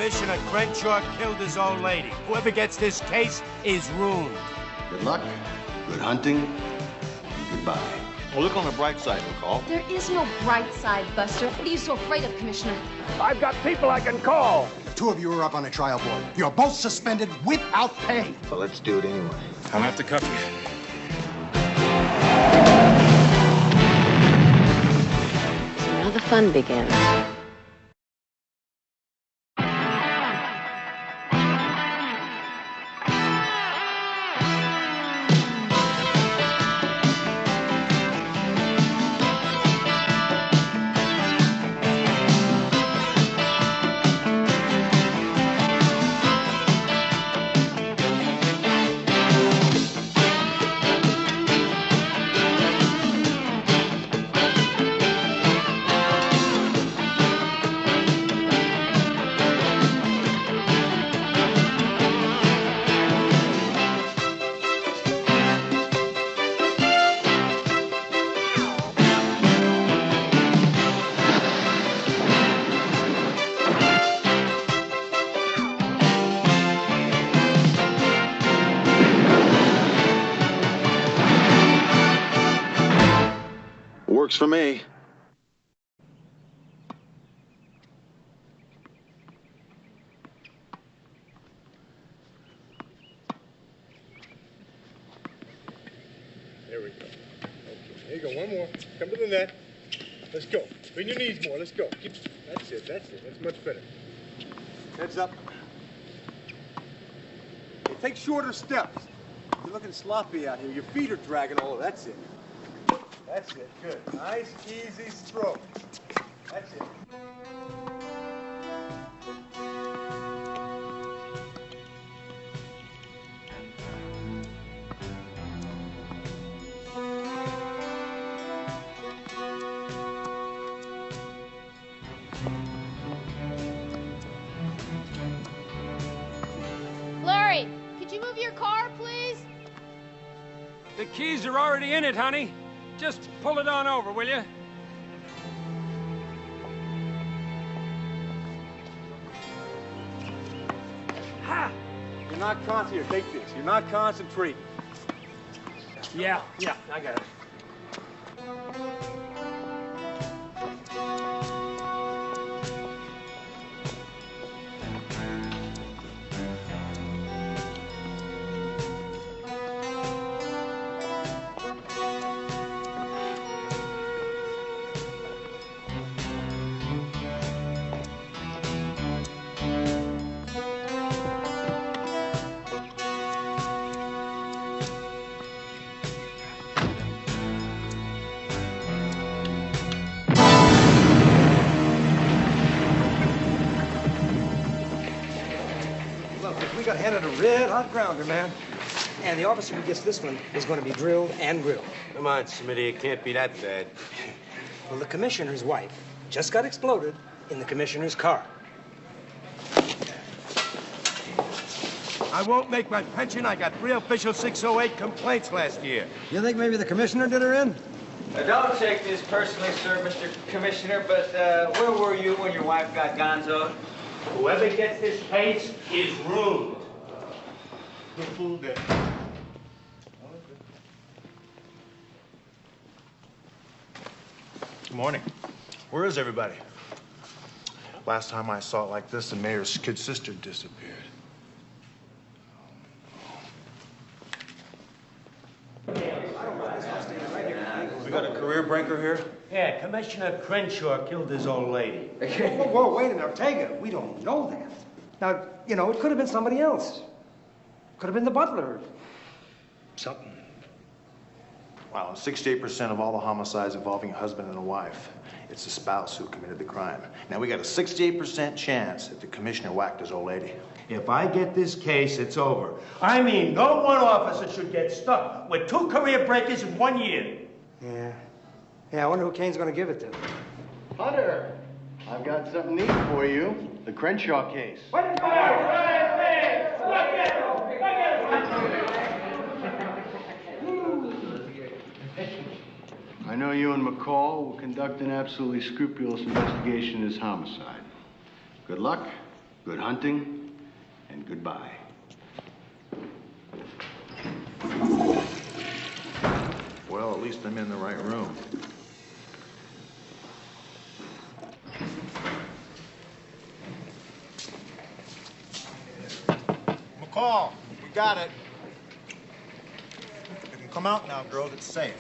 Commissioner Crenshaw killed his old lady. Whoever gets this case is ruined. Good luck, good hunting, and goodbye. Well, look on the bright side, McCall. There is no bright side, Buster. What are you so afraid of, Commissioner? I've got people I can call. The two of you are up on a trial board. You're both suspended without pay. Well, let's do it anyway. I'll have to cuff you. So now the fun begins. Works for me. There we go. Okay, there you go. One more. Come to the net. Let's go. Bend your knees more. Let's go. That's it. That's it. That's much better. Heads up. Hey, take shorter steps. You're looking sloppy out here. Your feet are dragging all over. That's it. That's it. Good. Nice, easy stroke. That's it. Larry, could you move your car, please? The keys are already in it, honey. Just pull it on over, will you? Ha! You're not concentrating. Here, take this. You're not concentrating. Yeah, I got it. We got handed a red hot grounder, man. And the officer who gets this one is going to be drilled and grilled. Come on, Smitty, it can't be that bad. Well, the commissioner's wife just got exploded in the commissioner's car. I won't make my pension. I got 3 official 608 complaints last year. You think maybe the commissioner did her in? Don't take this personally, sir, Mr. Commissioner, but where were you when your wife got gonzoed? Whoever gets this case is ruined. The fool did. Good morning. Where is everybody? Last time I saw it like this, the mayor's kid sister disappeared. We got a career breaker here? Yeah, Commissioner Crenshaw killed his old lady. Whoa, wait a minute, Ortega. We don't know that. Now, you know, it could have been somebody else. Could have been the butler. Something. Wow, 68% of all the homicides involving a husband and a wife, it's the spouse who committed the crime. Now, we got a 68% chance that the commissioner whacked his old lady. If I get this case, it's over. I mean, no one officer should get stuck with 2 career breakers in 1 year. Yeah. Yeah, I wonder who Kane's going to give it to. Hunter, I've got something neat for you. The Crenshaw case. I know you and McCall will conduct an absolutely scrupulous investigation of this homicide. Good luck, Good hunting, and goodbye. Well, at least I'm in the right room. McCall, we got it. You can come out now, girls. It's safe.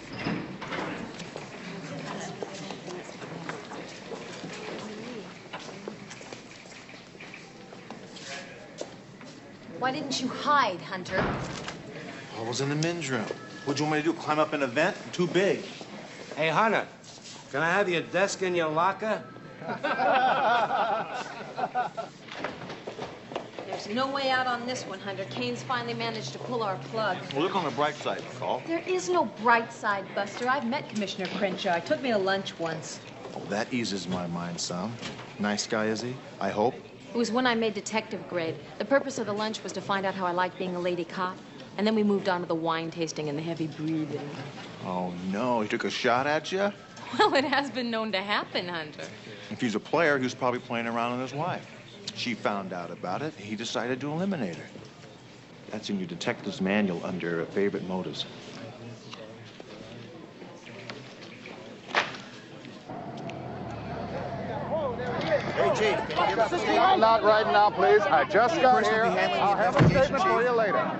Why didn't you hide, Hunter? I was in the men's room. What'd you want me to do, climb up in a vent? Too big. Hey, Hunter, can I have your desk in your locker? There's no way out on this one, Hunter. Kane's finally managed to pull our plug. Well, look on the bright side, McCall. There is no bright side, Buster. I've met Commissioner Crenshaw. He took me to lunch once. Oh, that eases my mind some. Nice guy, is he? I hope. It was when I made detective grade. The purpose of the lunch was to find out how I liked being a lady cop. And then we moved on to the wine tasting and the heavy breathing. Oh, no. He took a shot at you? Well, it has been known to happen, Hunter. If he's a player, he was probably playing around with his wife. She found out about it. He decided to eliminate her. That's in your detective's manual under favorite motives. Hey, Chief, can you give us a statement? Not right now, please. I just got here. I'll have a statement for you later.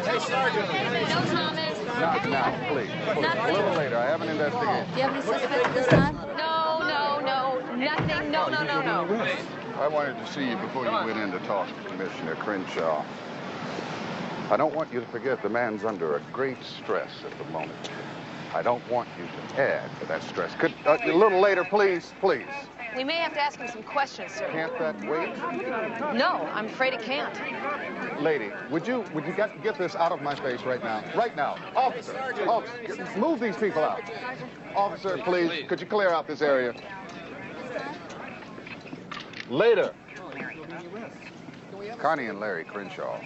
Hey, Sergeant. No comments. Not now, please. A little later. I have an investigation. Do you have any suspects this time? No, nothing. No. I wanted to see you before you went in to talk to Commissioner Crenshaw. I don't want you to forget the man's under a great stress at the moment. I don't want you to add to that stress. Could a little later, please? We may have to ask him some questions, sir. Can't that wait? No, I'm afraid it can't. Lady, would you get this out of my face right now? Right now. Officer, move these people out. Officer, please, could you clear out this area? Later. Connie and Larry Crenshaw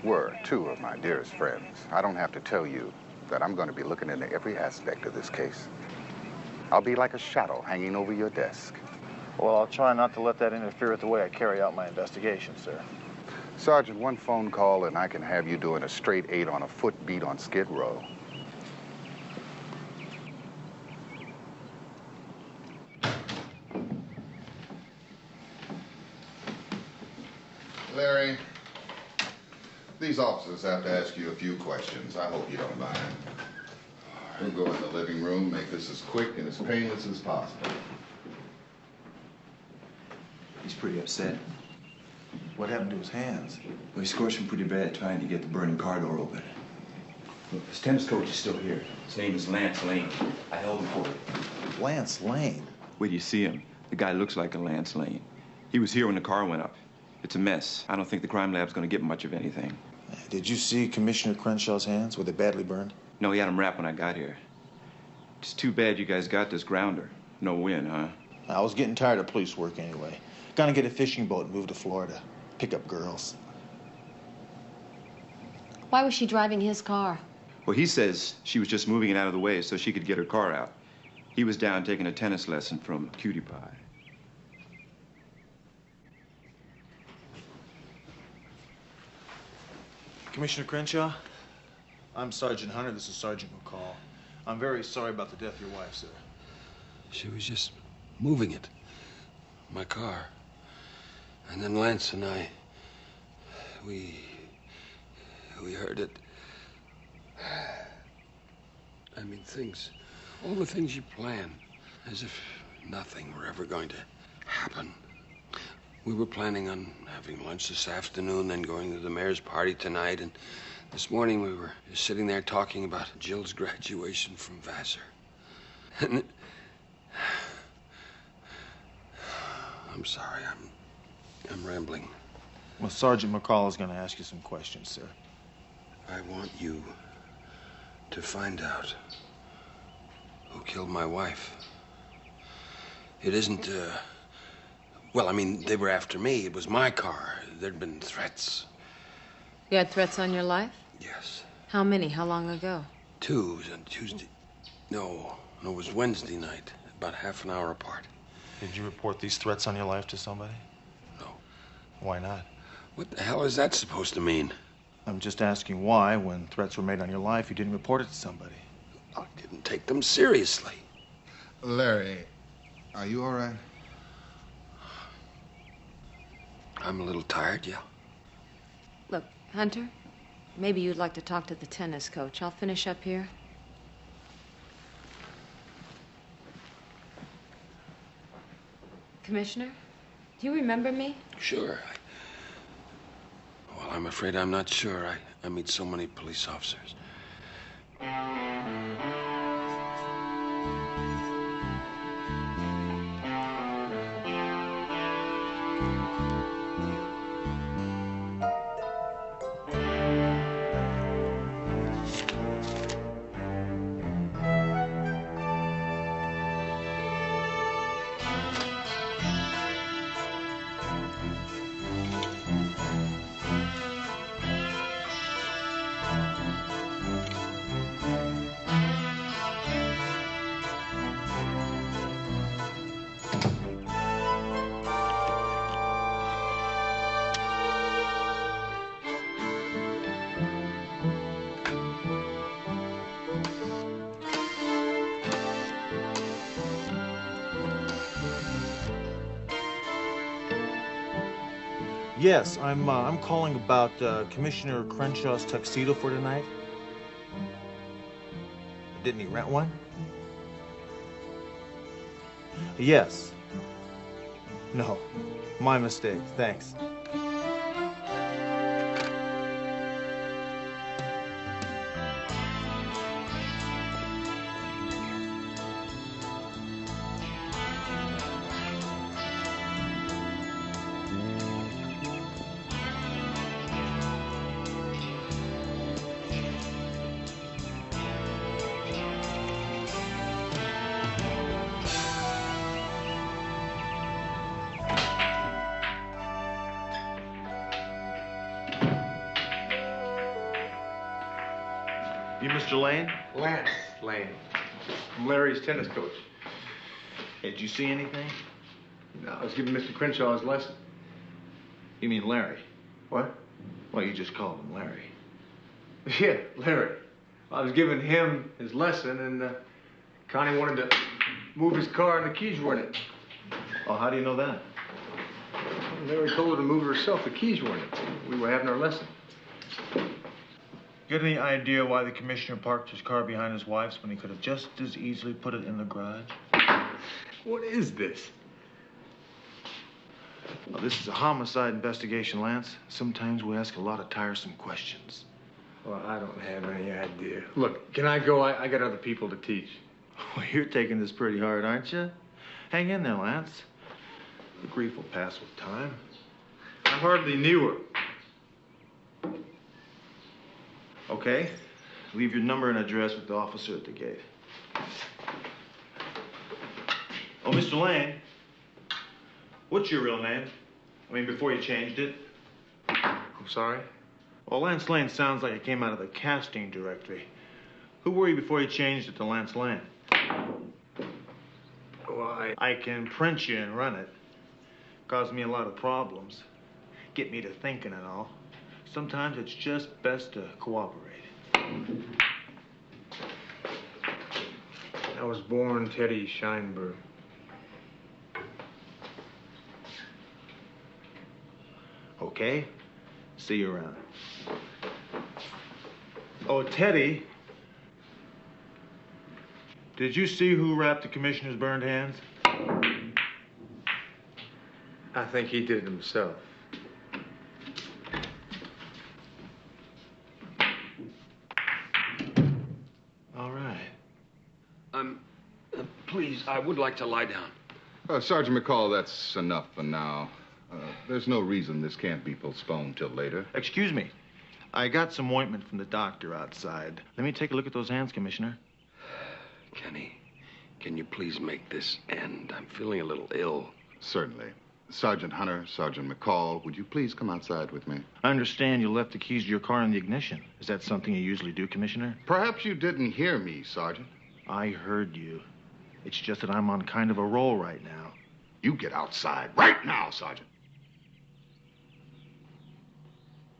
were two of my dearest friends. I don't have to tell you that I'm going to be looking into every aspect of this case. I'll be like a shadow hanging over your desk. Well, I'll try not to let that interfere with the way I carry out my investigation, sir. Sergeant, one phone call and I can have you doing a straight 8 on a foot beat on Skid Row. Larry, these officers have to ask you a few questions. I hope you don't mind. We'll go in the living room, make this as quick and as painless as possible. He's pretty upset. What happened to his hands? Well, he scorched him pretty bad trying to get the burning car door open. Look, his tennis coach is still here. His name is Lance Lane. I held him for it. Lance Lane? Where do you see him? The guy looks like a Lance Lane. He was here when the car went up. It's a mess. I don't think the crime lab's gonna get much of anything. Did you see Commissioner Crenshaw's hands? Were they badly burned? No, he had them wrapped when I got here. It's too bad you guys got this grounder. No win, huh? I was getting tired of police work anyway. Gonna get a fishing boat and move to Florida. Pick up girls. Why was she driving his car? Well, he says she was just moving it out of the way so she could get her car out. He was down taking a tennis lesson from Cutie Pie. Commissioner Crenshaw, I'm Sergeant Hunter. This is Sergeant McCall. I'm very sorry about the death of your wife, sir. She was just moving it. My car. And then Lance and I, we heard it. I mean, all the things you plan, as if nothing were ever going to happen. We were planning on having lunch this afternoon, then going to the mayor's party tonight, and this morning we were just sitting there talking about Jill's graduation from Vassar. And I'm sorry, I'm rambling. Well, Sergeant McCall is going to ask you some questions, sir. I want you to find out who killed my wife. It isn't, well, I mean, they were after me. It was my car. There'd been threats. You had threats on your life? Yes. How many? How long ago? 2 on Tuesday. No, it was Wednesday night, about half an hour apart. Did you report these threats on your life to somebody? No. Why not? What the hell is that supposed to mean? I'm just asking why, when threats were made on your life, you didn't report it to somebody. I didn't take them seriously. Larry, are you all right? I'm a little tired, yeah. Look, Hunter, maybe you'd like to talk to the tennis coach. I'll finish up here. Commissioner, do you remember me? Sure. Well, I'm afraid I'm not sure. I meet so many police officers. Yes, I'm calling about Commissioner Crenshaw's tuxedo for tonight. Didn't he rent one? Yes. No, my mistake. Thanks. You Mr. Lane? Lance Lane. I'm Larry's tennis coach. Hey, did you see anything? No, I was giving Mr. Crenshaw his lesson. You mean Larry? What? Well, you just called him Larry. Yeah, Larry. I was giving him his lesson, and Connie wanted to move his car, and the keys were in it. Oh, how do you know that? Larry told her to move it herself. The keys were in it. We were having our lesson. Got any idea why the commissioner parked his car behind his wife's when he could have just as easily put it in the garage? What is this? Well, this is a homicide investigation, Lance. Sometimes we ask a lot of tiresome questions. Well, I don't have any idea. Look, can I go? I got other people to teach. Well, you're taking this pretty hard, aren't you? Hang in there, Lance. The grief will pass with time. I hardly knew her. Okay. Leave your number and address with the officer at the gate. Oh, Mr. Lane. What's your real name? I mean, before you changed it. I'm sorry? Well, Lance Lane sounds like it came out of the casting directory. Who were you before you changed it to Lance Lane? Well, I can print you and run it. Cause me a lot of problems. Get me to thinking and all. Sometimes it's just best to cooperate. I was born Teddy Scheinberg. Okay. See you around. Oh, Teddy. Did you see who wrapped the commissioner's burned hands? I think he did it himself. All right. Please, I would like to lie down. Sergeant McCall, that's enough for now. There's no reason this can't be postponed till later. Excuse me. I got some ointment from the doctor outside. Let me take a look at those hands, Commissioner. Kenny, can you please make this end? I'm feeling a little ill. Certainly. Sergeant Hunter, Sergeant McCall, would you please come outside with me? I understand you left the keys to your car in the ignition. Is that something you usually do, Commissioner? Perhaps you didn't hear me, Sergeant. I heard you. It's just that I'm on kind of a roll right now. You get outside right now, Sergeant.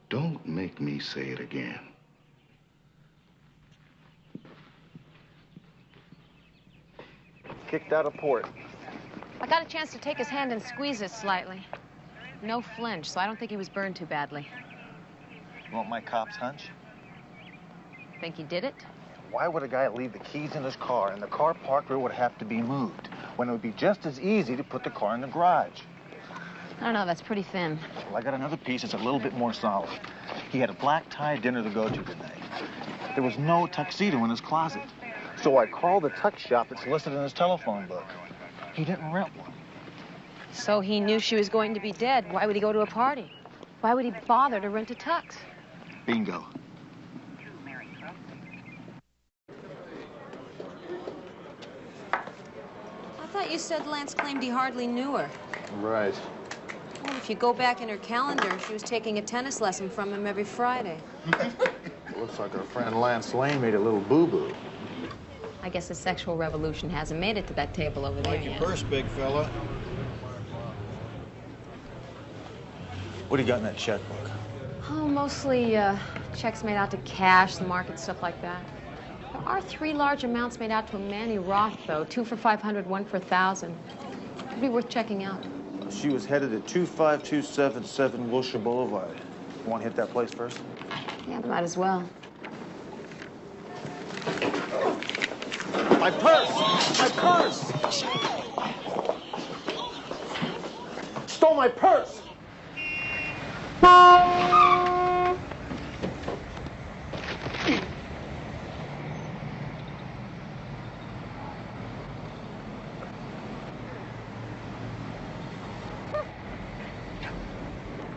Don't make me say it again. Kicked out of port. I got a chance to take his hand and squeeze it slightly. No flinch, so I don't think he was burned too badly. Want my cop's hunch? Think he did it? Why would a guy leave the keys in his car and the car parked where it would have to be moved, when it would be just as easy to put the car in the garage? I don't know, that's pretty thin. Well, I got another piece that's a little bit more solid. He had a black tie dinner to go to tonight. There was no tuxedo in his closet. So I called the tux shop that's listed in his telephone book. He didn't rent one. So he knew she was going to be dead. Why would he go to a party? Why would he bother to rent a tux? Bingo. I thought you said Lance claimed he hardly knew her. Right. Well, if you go back in her calendar, she was taking a tennis lesson from him every Friday. Looks like our friend Lance Lane made a little boo-boo. I guess the sexual revolution hasn't made it to that table over there Like your yet. purse, big fella. What do you got in that checkbook? Oh, mostly checks made out to cash, the market, stuff like that. There are 3 large amounts made out to a Manny Roth, though. 2 for 500, 1 for 1,000. Could be worth checking out. She was headed to 25277 Wilshire Boulevard. You want to hit that place first? Yeah, might as well. My purse! My purse! Stole my purse!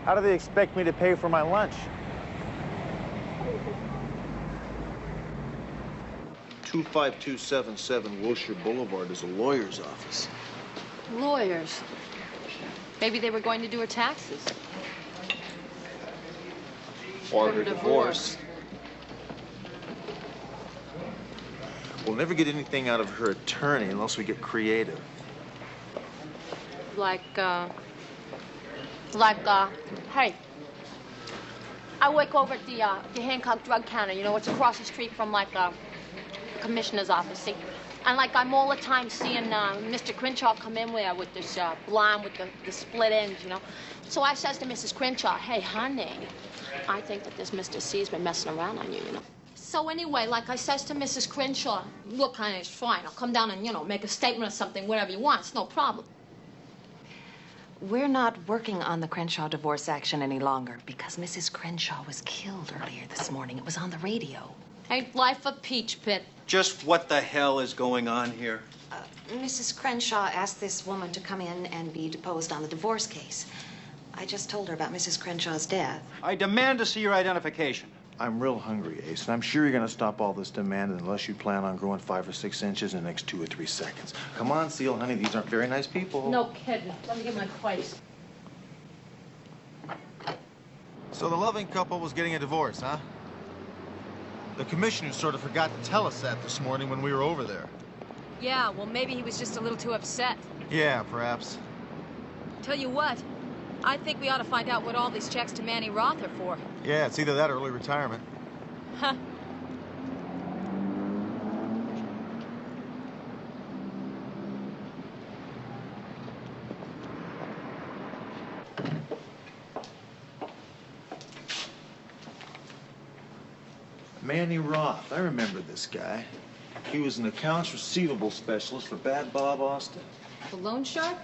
How do they expect me to pay for my lunch? 25277 Wilshire Boulevard is a lawyer's office. Lawyers. Maybe they were going to do her taxes. Or her divorce. We'll never get anything out of her attorney unless we get creative. Hey, I work over at the Hancock drug counter. You know, it's across the street from, commissioner's office, see? And, I'm all the time seeing Mr. Crenshaw come in there with this blonde with the split ends, you know? So I says to Mrs. Crenshaw, hey, honey, I think that this Mr. C's been messing around on you, you know? So anyway, I says to Mrs. Crenshaw, look, honey, it's fine. I'll come down and, make a statement or something, whatever you want. It's no problem. We're not working on the Crenshaw divorce action any longer because Mrs. Crenshaw was killed earlier this morning. It was on the radio. Ain't life a peach pit? Just what the hell is going on here? Mrs. Crenshaw asked this woman to come in and be deposed on the divorce case. I just told her about Mrs. Crenshaw's death. I demand to see your identification. I'm real hungry, Ace, and I'm sure you're going to stop all this demand unless you plan on growing 5 or 6 inches in the next 2 or 3 seconds. Come on, Seal, honey, these aren't very nice people. No kidding. Let me get my place. So the loving couple was getting a divorce, huh? The commissioner sort of forgot to tell us that this morning when we were over there. Yeah, well, maybe he was just a little too upset. Yeah, perhaps. Tell you what, I think we ought to find out what all these checks to Manny Roth are for. Yeah, it's either that or early retirement. Huh. Manny Roth, I remember this guy. He was an accounts receivable specialist for Bad Bob Austin. The loan shark?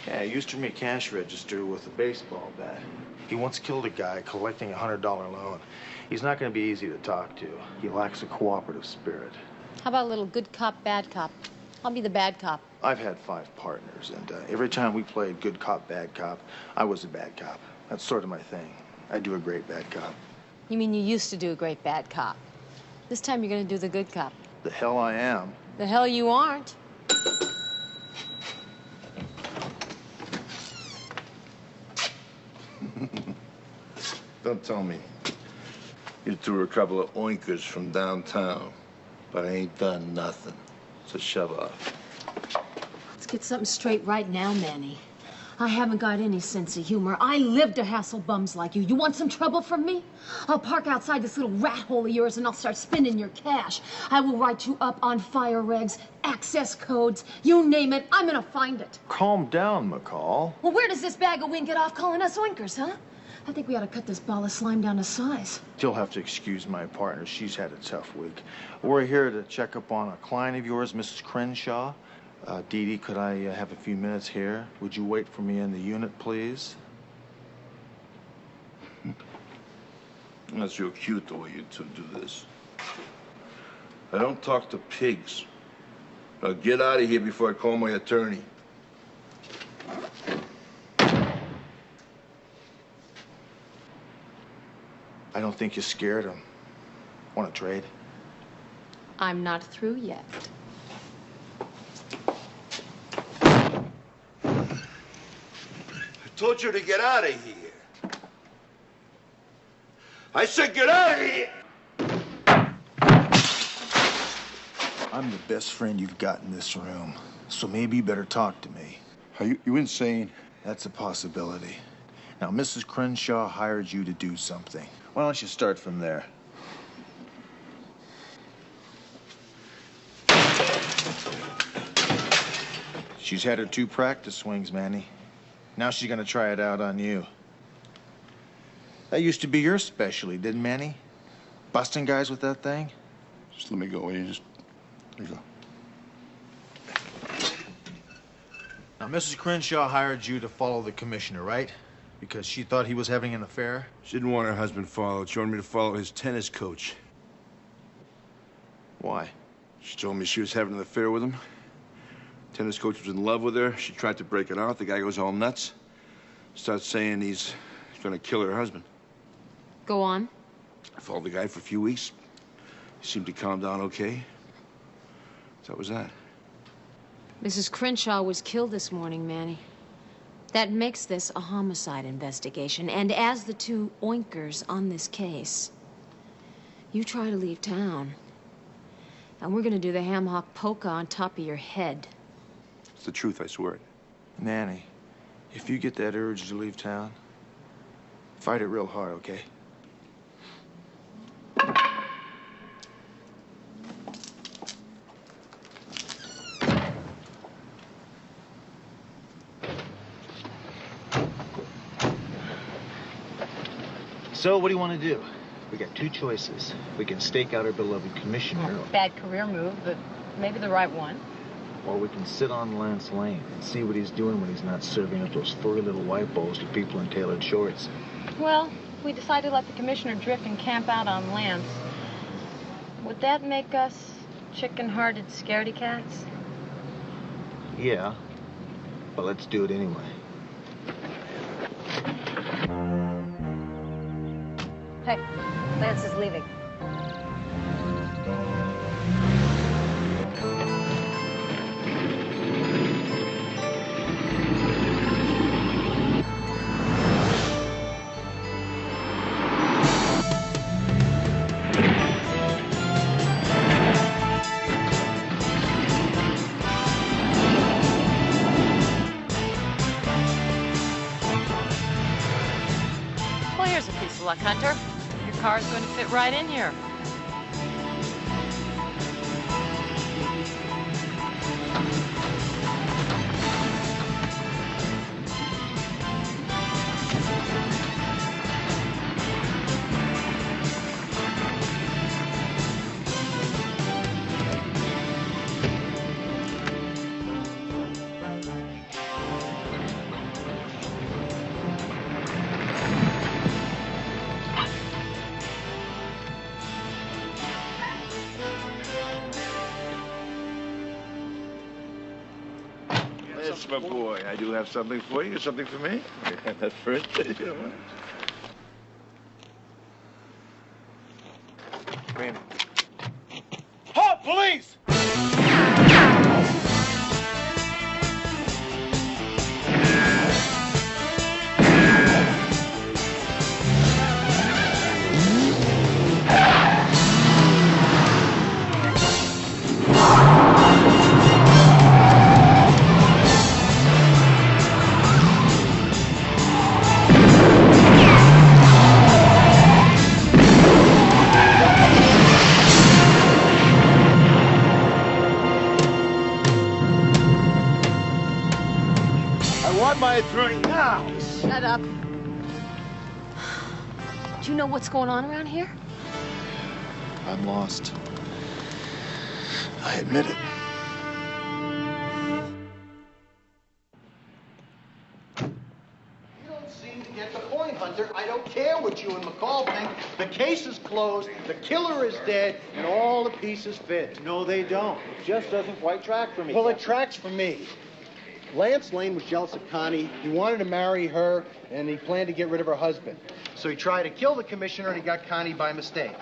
Yeah, he used to be a cash register with a baseball bat. He once killed a guy collecting a $100 loan. He's not going to be easy to talk to. He lacks a cooperative spirit. How about a little good cop, bad cop? I'll be the bad cop. I've had 5 partners, and every time we played good cop, bad cop, I was a bad cop. That's sort of my thing. I do a great bad cop. You mean you used to do a great bad cop? This time you're going to do the good cop. The hell I am. The hell you aren't. Don't tell me you two are a couple of oinkers from downtown, but I ain't done nothing. So shove off. Let's get something straight right now, Manny. I haven't got any sense of humor. I live to hassle bums like you. You want some trouble from me? I'll park outside this little rat hole of yours and I'll start spending your cash. I will write you up on fire regs, access codes, you name it, I'm gonna find it. Calm down, McCall. Well, where does this bag of wind get off calling us oinkers, huh? I think we ought to cut this ball of slime down to size. You'll have to excuse my partner. She's had a tough week. We're here to check up on a client of yours, Mrs. Crenshaw. Dee Dee, could I have a few minutes here? Would you wait for me in the unit, please? That's real cute the way you two do this. I don't talk to pigs. Now get out of here before I call my attorney. I don't think you scared him. Want to trade? I'm not through yet. I told you to get out of here. I said get out of here! I'm the best friend you've got in this room, so maybe you better talk to me. Are you insane? That's a possibility. Now, Mrs. Crenshaw hired you to do something. Why don't you start from there? She's had her 2 practice swings, Manny. Now she's gonna try it out on you. That used to be your specialty, didn't Manny? Busting guys with that thing? Just let me go, will you? There you go. Now, Mrs. Crenshaw hired you to follow the commissioner, right? Because she thought he was having an affair? She didn't want her husband followed. She wanted me to follow his tennis coach. Why? She told me she was having an affair with him. Tennis coach was in love with her. She tried to break it out. The guy goes all nuts. Starts saying he's gonna kill her husband. Go on. I followed the guy for a few weeks. He seemed to calm down okay. So that was that. Mrs. Crenshaw was killed this morning, Manny. That makes this a homicide investigation. And as the 2 oinkers on this case, you try to leave town, and we're gonna do the ham hock polka on top of your head. It's the truth, I swear it. Manny, if you get that urge to leave town, fight it real hard, okay? So, what do you want to do? We got 2 choices. We can stake out our beloved commissioner, Bad career move, but maybe the right one. or we can sit on Lance Lane and see what he's doing when he's not serving up those furry little white balls to people in tailored shorts. Well, we decided to let the commissioner drift and camp out on Lance. Would that make us chicken-hearted scaredy cats? Yeah, but let's do it anyway. Hey, Lance is leaving. Well, here's a piece of luck, Hunter. Your car's going to fit right in here. Yes, my boy. I do have something for you. Something for me. That first, you know what? Randy. Halt, police! have my attorney now. Shut up. Do you know what's going on around here? I'm lost. I admit it. You don't seem to get the point, Hunter. I don't care what you and McCall think. The case is closed, the killer is dead, and all the pieces fit. No, they don't. It just doesn't quite track for me. Well, it tracks for me. Lance Lane was jealous of Connie. He wanted to marry her, and he planned to get rid of her husband. So he tried to kill the commissioner, and he got Connie by mistake.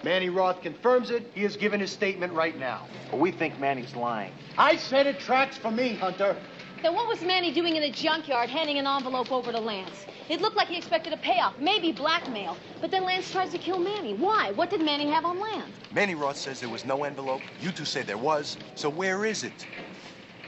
Manny Roth confirms it. He has given his statement right now. But we think Manny's lying. I said it tracks for me, Hunter. Then what was Manny doing in a junkyard handing an envelope over to Lance? It looked like he expected a payoff, maybe blackmail. But then Lance tries to kill Manny. Why? What did Manny have on Lance? Manny Roth says there was no envelope. You two say there was. So where is it?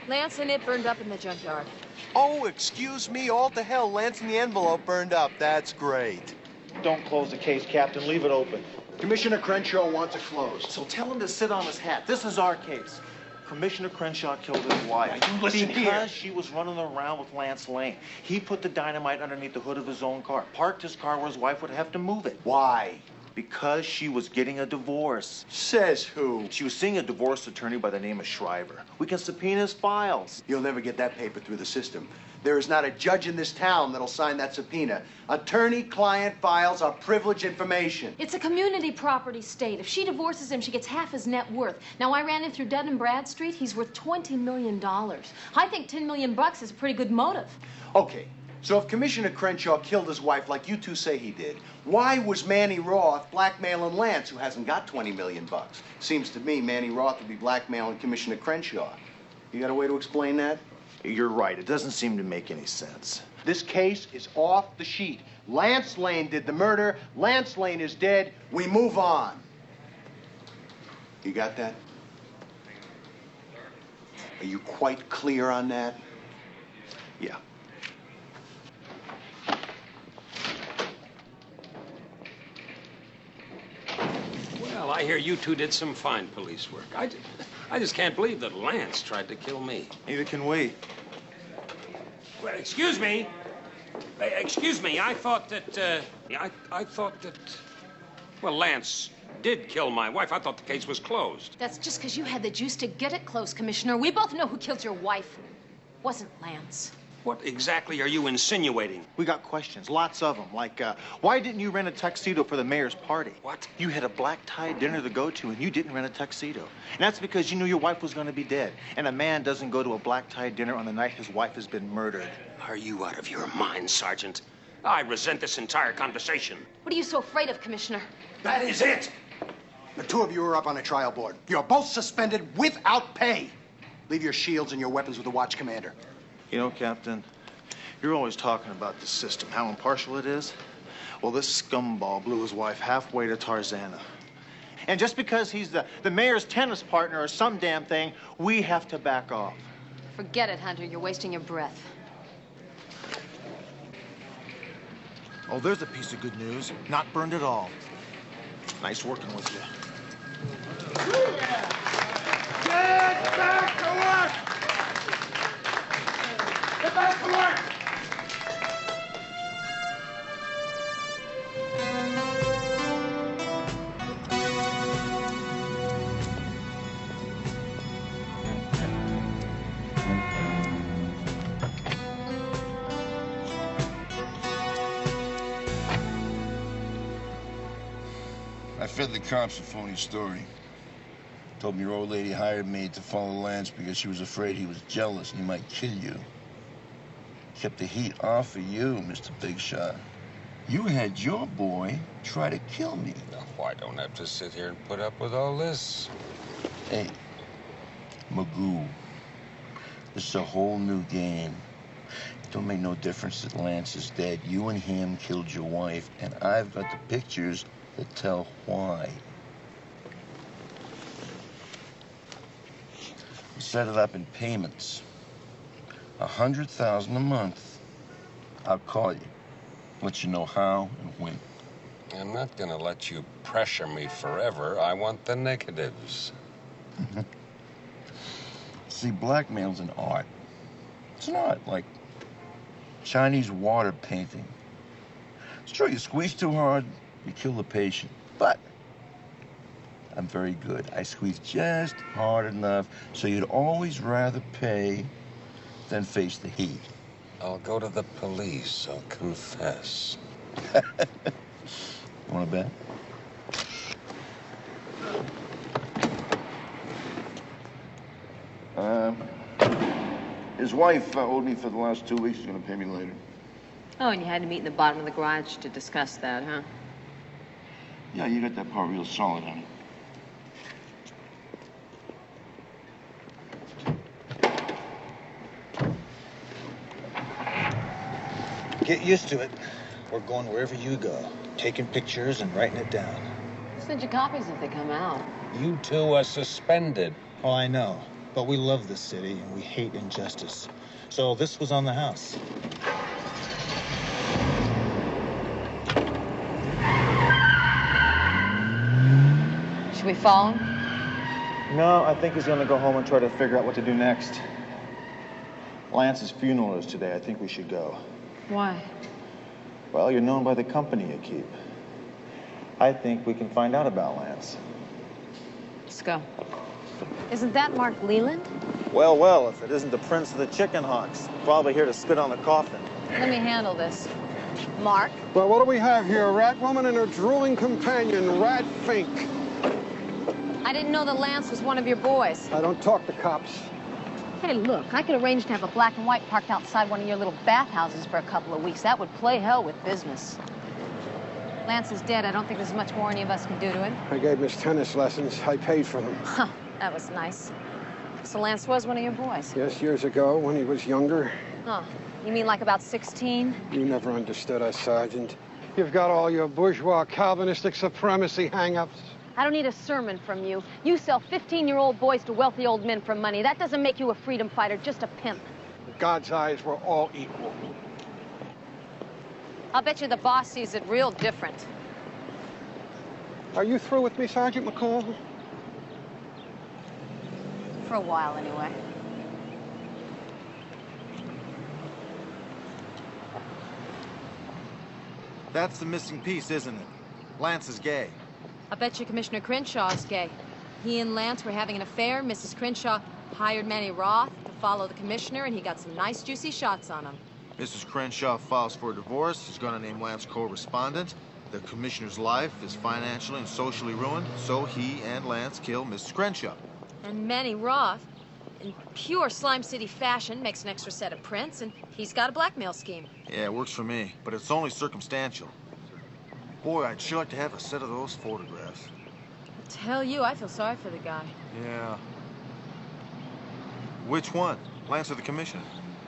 Lance and it burned up in the junkyard. Oh, excuse me. All to hell. Lance and the envelope burned up. That's great. Don't close the case, Captain. Leave it open. Commissioner Crenshaw wants it closed. So tell him to sit on his hat. This is our case. Commissioner Crenshaw killed his wife. Now, you listen because here. she was running around with Lance Lane. He put the dynamite underneath the hood of his own car, parked his car where his wife would have to move it. Why? Because she was getting a divorce. Says who? She was seeing a divorce attorney by the name of Shriver. We can subpoena his files. You'll never get that paper through the system. There is not a judge in this town that'll sign that subpoena. Attorney-client files are privileged information. It's a community property state. If she divorces him, she gets half his net worth. Now, I ran him through Dun and Bradstreet. He's worth $20 million. I think $10 million is a pretty good motive. Okay, so if Commissioner Crenshaw killed his wife like you two say he did, why was Manny Roth blackmailing Lance, who hasn't got $20 million? Seems to me Manny Roth would be blackmailing Commissioner Crenshaw. You got a way to explain that? You're right. It doesn't seem to make any sense. This case is off the sheet. Lance Lane did the murder. Lance Lane is dead. We move on. You got that? Are you quite clear on that? Yeah. Well, I hear you two did some fine police work. I just can't believe that Lance tried to kill me. Neither can we. Well, excuse me. Excuse me. I thought that, I thought that, well, Lance did kill my wife. I thought the case was closed. That's just because you had the juice to get it close, Commissioner. We both know who killed your wife. Wasn't Lance. What exactly are you insinuating? We got questions, lots of them, like, why didn't you rent a tuxedo for the mayor's party? What? You had a black tie dinner to go to, and you didn't rent a tuxedo. And that's because you knew your wife was going to be dead. And a man doesn't go to a black tie dinner on the night his wife has been murdered. Are you out of your mind, Sergeant? I resent this entire conversation. What are you so afraid of, Commissioner? That is it. The two of you are up on a trial board. You're both suspended without pay. Leave your shields and your weapons with the watch commander. You know, Captain, you're always talking about the system, how impartial it is. Well, this scumball blew his wife halfway to Tarzana. And just because he's the mayor's tennis partner or some damn thing, we have to back off. Forget it, Hunter. You're wasting your breath. Oh, there's a piece of good news. Not burned at all. Nice working with you. Get back to work! Get back to work! I fed the cops a phony story. Told me your old lady hired me to follow Lance because she was afraid he was jealous and he might kill you. Kept the heat off of you, Mr. Big Shot. You had your boy try to kill me. Oh, I don't have to sit here and put up with all this. Hey, Magoo, this is a whole new game. It don't make no difference that Lance is dead. You and him killed your wife, and I've got the pictures that tell why. We set it up in payments. $100,000 a month. I'll call you. Let you know how and when. I'm not gonna let you pressure me forever. I want the negatives. See, blackmail's an art. It's an art, like Chinese water painting. It's true, you squeeze too hard, you kill the patient. But I'm very good. I squeeze just hard enough so you'd always rather pay than face the heat. I'll go to the police. I'll confess. Want to bet? His wife owed me for the last 2 weeks. She's going to pay me later. Oh, and you had to meet in the bottom of the garage to discuss that, huh? Yeah, you got that part real solid, honey. Get used to it. We're going wherever you go, taking pictures and writing it down. I'll send you copies if they come out. You two are suspended. Oh, I know. But we love this city and we hate injustice. So this was on the house. Should we follow him? No, I think he's gonna go home and try to figure out what to do next. Lance's funeral is today. I think we should go. Why? Well, you're known by the company you keep. I think we can find out about Lance. Let's go. Isn't that Mark Leland? Well, well, if it isn't the prince of the chicken hawks, probably here to spit on the coffin. Let me handle this. Mark? Well, what do we have here? A rat woman and her drooling companion, Rat Fink. I didn't know that Lance was one of your boys. I don't talk to cops. Hey, look, I could arrange to have a black and white parked outside one of your little bathhouses for a couple of weeks. That would play hell with business. Lance is dead. I don't think there's much more any of us can do to him. I gave him his tennis lessons. I paid for them. Huh, that was nice. So Lance was one of your boys? Yes, years ago, when he was younger. Huh. You mean like about 16? You never understood us, Sergeant. You've got all your bourgeois Calvinistic supremacy hang-ups. I don't need a sermon from you. You sell 15-year-old boys to wealthy old men for money. That doesn't make you a freedom fighter, just a pimp. In God's eyes, we're all equal. I'll bet you the boss sees it real different. Are you through with me, Sergeant McCall? For a while, anyway. That's the missing piece, isn't it? Lance is gay. I bet you Commissioner Crenshaw is gay. He and Lance were having an affair. Mrs. Crenshaw hired Manny Roth to follow the commissioner, and he got some nice, juicy shots on him. Mrs. Crenshaw files for a divorce. She's going to name Lance co-respondent. The commissioner's life is financially and socially ruined, so he and Lance kill Mrs. Crenshaw. And Manny Roth, in pure Slime City fashion, makes an extra set of prints, and he's got a blackmail scheme. Yeah, it works for me, but it's only circumstantial. Boy, I'd sure like to have a set of those photographs. I tell you, I feel sorry for the guy. Yeah. Which one? Lance or the commissioner?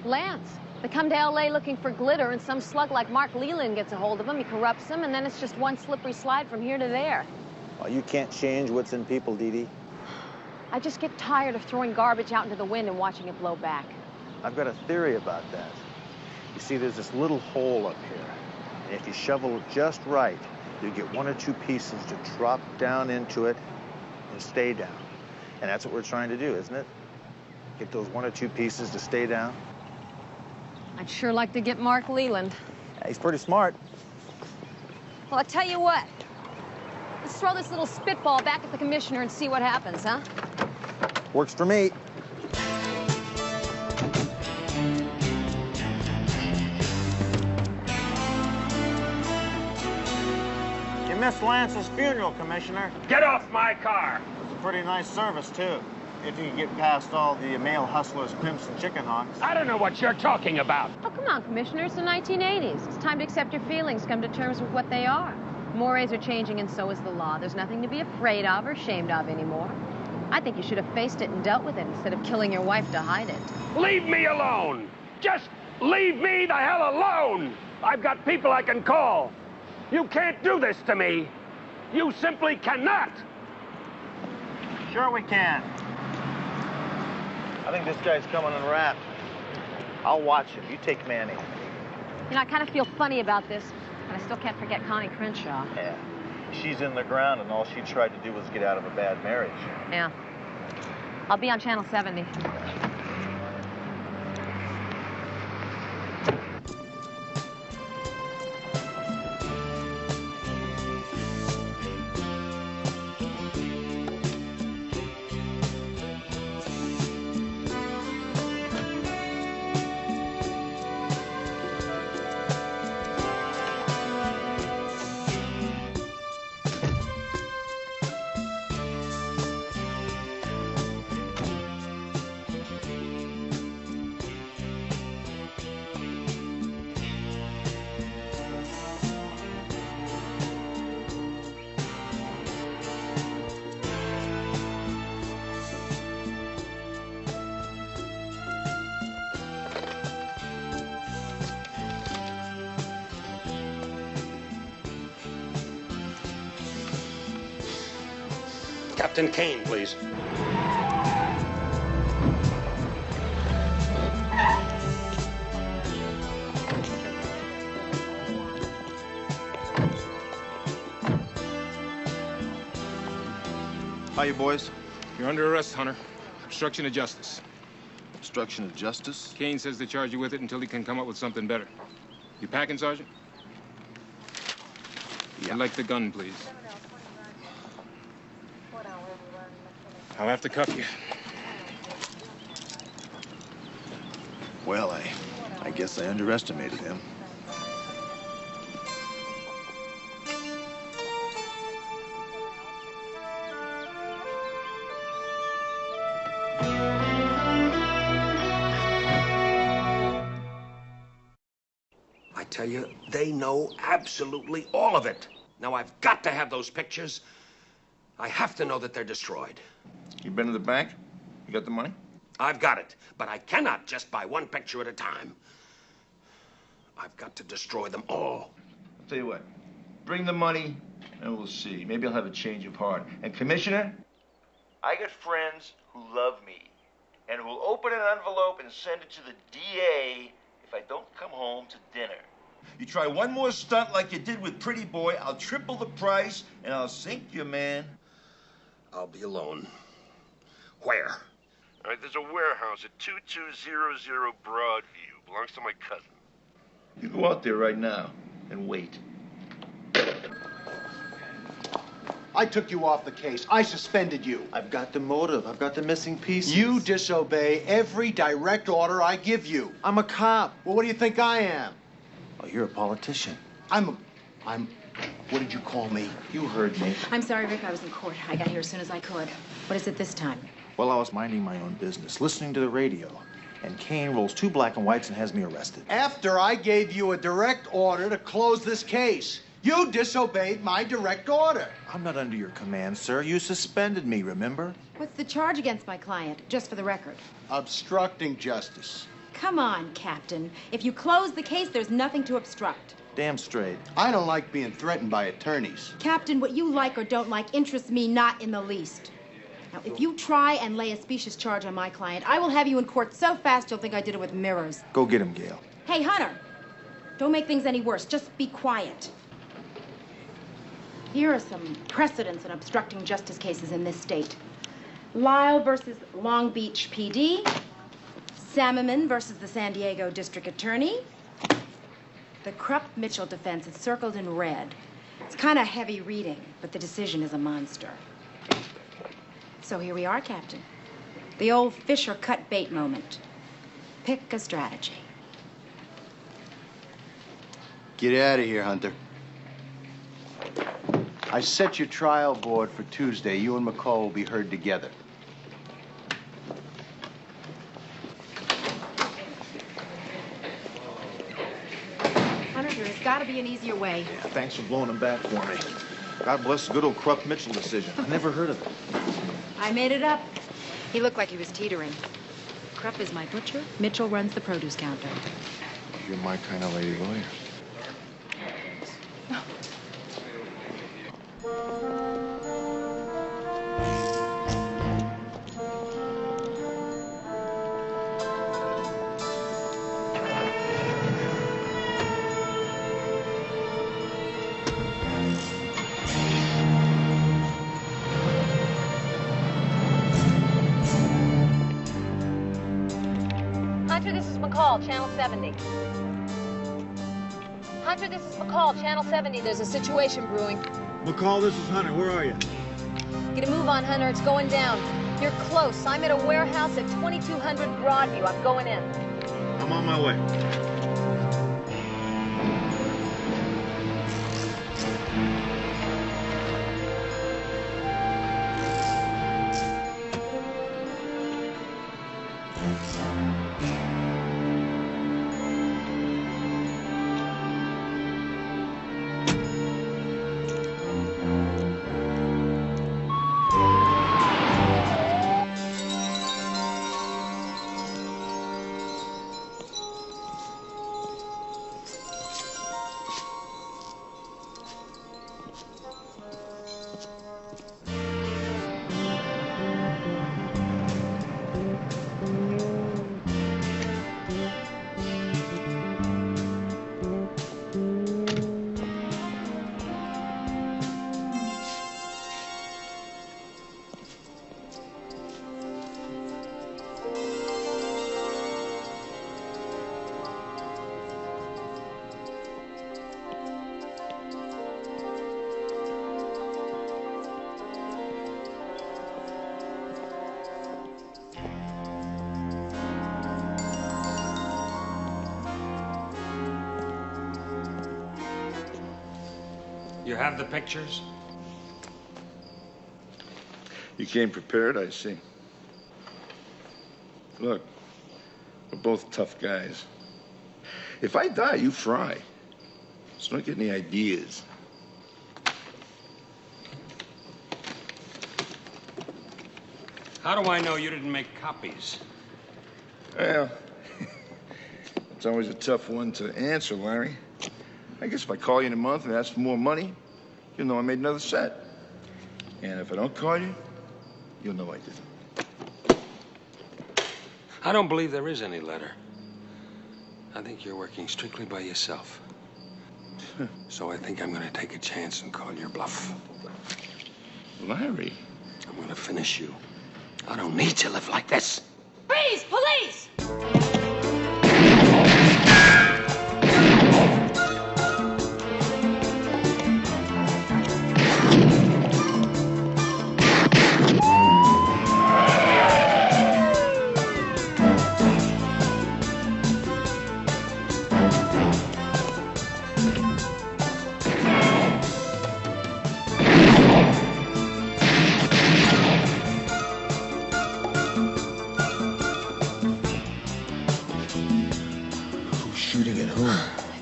Lance. They come to L.A. looking for glitter, and some slug like Mark Leland gets a hold of them. He corrupts them, and then it's just one slippery slide from here to there. Well, you can't change what's in people, Dee Dee. I just get tired of throwing garbage out into the wind and watching it blow back. I've got a theory about that. You see, there's this little hole up here. And if you shovel it just right, you get one or two pieces to drop down into it and stay down. And that's what we're trying to do, isn't it? Get those one or two pieces to stay down. I'd sure like to get Mark Leland. Yeah, he's pretty smart. Well, I'll tell you what. Let's throw this little spitball back at the commissioner and see what happens, huh? Works for me. You missed Lance's funeral, Commissioner. Get off my car! It's a pretty nice service, too. If you can get past all the male hustlers, pimps, and chicken hawks. I don't know what you're talking about. Oh, come on, Commissioner. It's the 1980s. It's time to accept your feelings, come to terms with what they are. Mores are changing, and so is the law. There's nothing to be afraid of or ashamed of anymore. I think you should have faced it and dealt with it instead of killing your wife to hide it. Leave me alone! Just leave me the hell alone! I've got people I can call. You can't do this to me. You simply cannot. Sure we can. I think this guy's coming unwrapped. I'll watch him. You take Manny. You know, I kind of feel funny about this, but I still can't forget Connie Crenshaw. Yeah. She's in the ground, and all she tried to do was get out of a bad marriage. Yeah. I'll be on Channel 70. Captain Kane, please. How you boys? You're under arrest, Hunter. Obstruction of justice. Obstruction of justice? Kane says to charge you with it until he can come up with something better. You packing, Sergeant? Yeah. I'd like the gun, please. I'll have to cuff you. Well, I guess I underestimated him. I tell you, they know absolutely all of it. Now, I've got to have those pictures. I have to know that they're destroyed. You been to the bank? You got the money? I've got it, but I cannot just buy one picture at a time. I've got to destroy them all. I'll tell you what. Bring the money, and we'll see. Maybe I'll have a change of heart. And, Commissioner, I got friends who love me and who'll open an envelope and send it to the DA if I don't come home to dinner. You try one more stunt like you did with Pretty Boy, I'll triple the price, and I'll sink you, man. I'll be alone. Where? All right, there's a warehouse at 2200 Broadview. Belongs to my cousin. You go out there right now and wait. I took you off the case. I suspended you. I've got the motive. I've got the missing pieces. You disobey every direct order I give you. I'm a cop. Well, what do you think I am? Oh, you're a politician. I'm, what did you call me? You heard me. I'm sorry, Rick. I was in court. I got here as soon as I could. What is it this time? Well, I was minding my own business, listening to the radio, and Kane rolls 2 black and whites and has me arrested. After I gave you a direct order to close this case, you disobeyed my direct order. I'm not under your command, sir. You suspended me, remember? What's the charge against my client, just for the record? Obstructing justice. Come on, Captain. If you close the case, there's nothing to obstruct. Damn straight. I don't like being threatened by attorneys. Captain, what you like or don't like interests me not in the least. Now, if you try and lay a specious charge on my client, I will have you in court so fast you'll think I did it with mirrors. Go get him, Gail. Hey, Hunter, don't make things any worse. Just be quiet. Here are some precedents in obstructing justice cases in this state. Lyle versus Long Beach PD. Salmon versus the San Diego District Attorney. The Krupp-Mitchell defense is circled in red. It's kind of heavy reading, but the decision is a monster. So here we are, Captain. The old Fisher cut bait moment. Pick a strategy. Get out of here, Hunter. I set your trial board for Tuesday. You and McCall will be heard together. Hunter, there's got to be an easier way. Yeah, thanks for blowing him back for me. God bless the good old Krupp-Mitchell decision. I never heard of it. I made it up. He looked like he was teetering. Krupp is my butcher. Mitchell runs the produce counter. You're my kind of lady lawyer. Hunter, this is McCall, Channel 70. Hunter, this is McCall, Channel 70. There's a situation brewing. McCall, this is Hunter. Where are you? Get a move on, Hunter. It's going down. You're close. I'm at a warehouse at 2200 Broadview. I'm going in. I'm on my way. You have the pictures? You came prepared, I see. Look, we're both tough guys. If I die, you fry. So don't get any ideas. How do I know you didn't make copies? Well, it's always a tough one to answer, Larry. I guess if I call you in a month and ask for more money, you'll know I made another set. And if I don't call you, you'll know I didn't. I don't believe there is any letter. I think you're working strictly by yourself. So I think I'm gonna take a chance and call your bluff. Larry? I'm gonna finish you. I don't need to live like this. Freeze! Police!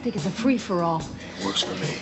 I think it's a free-for-all. Works for me.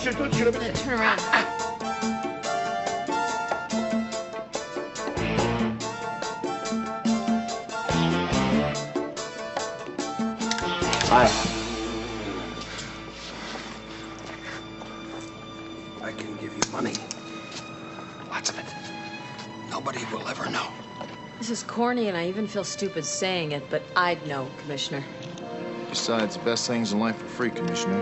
Don't shoot over there. Turn around. Hi. I can give you money. Lots of it. Nobody will ever know. This is corny, and I even feel stupid saying it, but I'd know, Commissioner. Besides, the best things in life are free, Commissioner.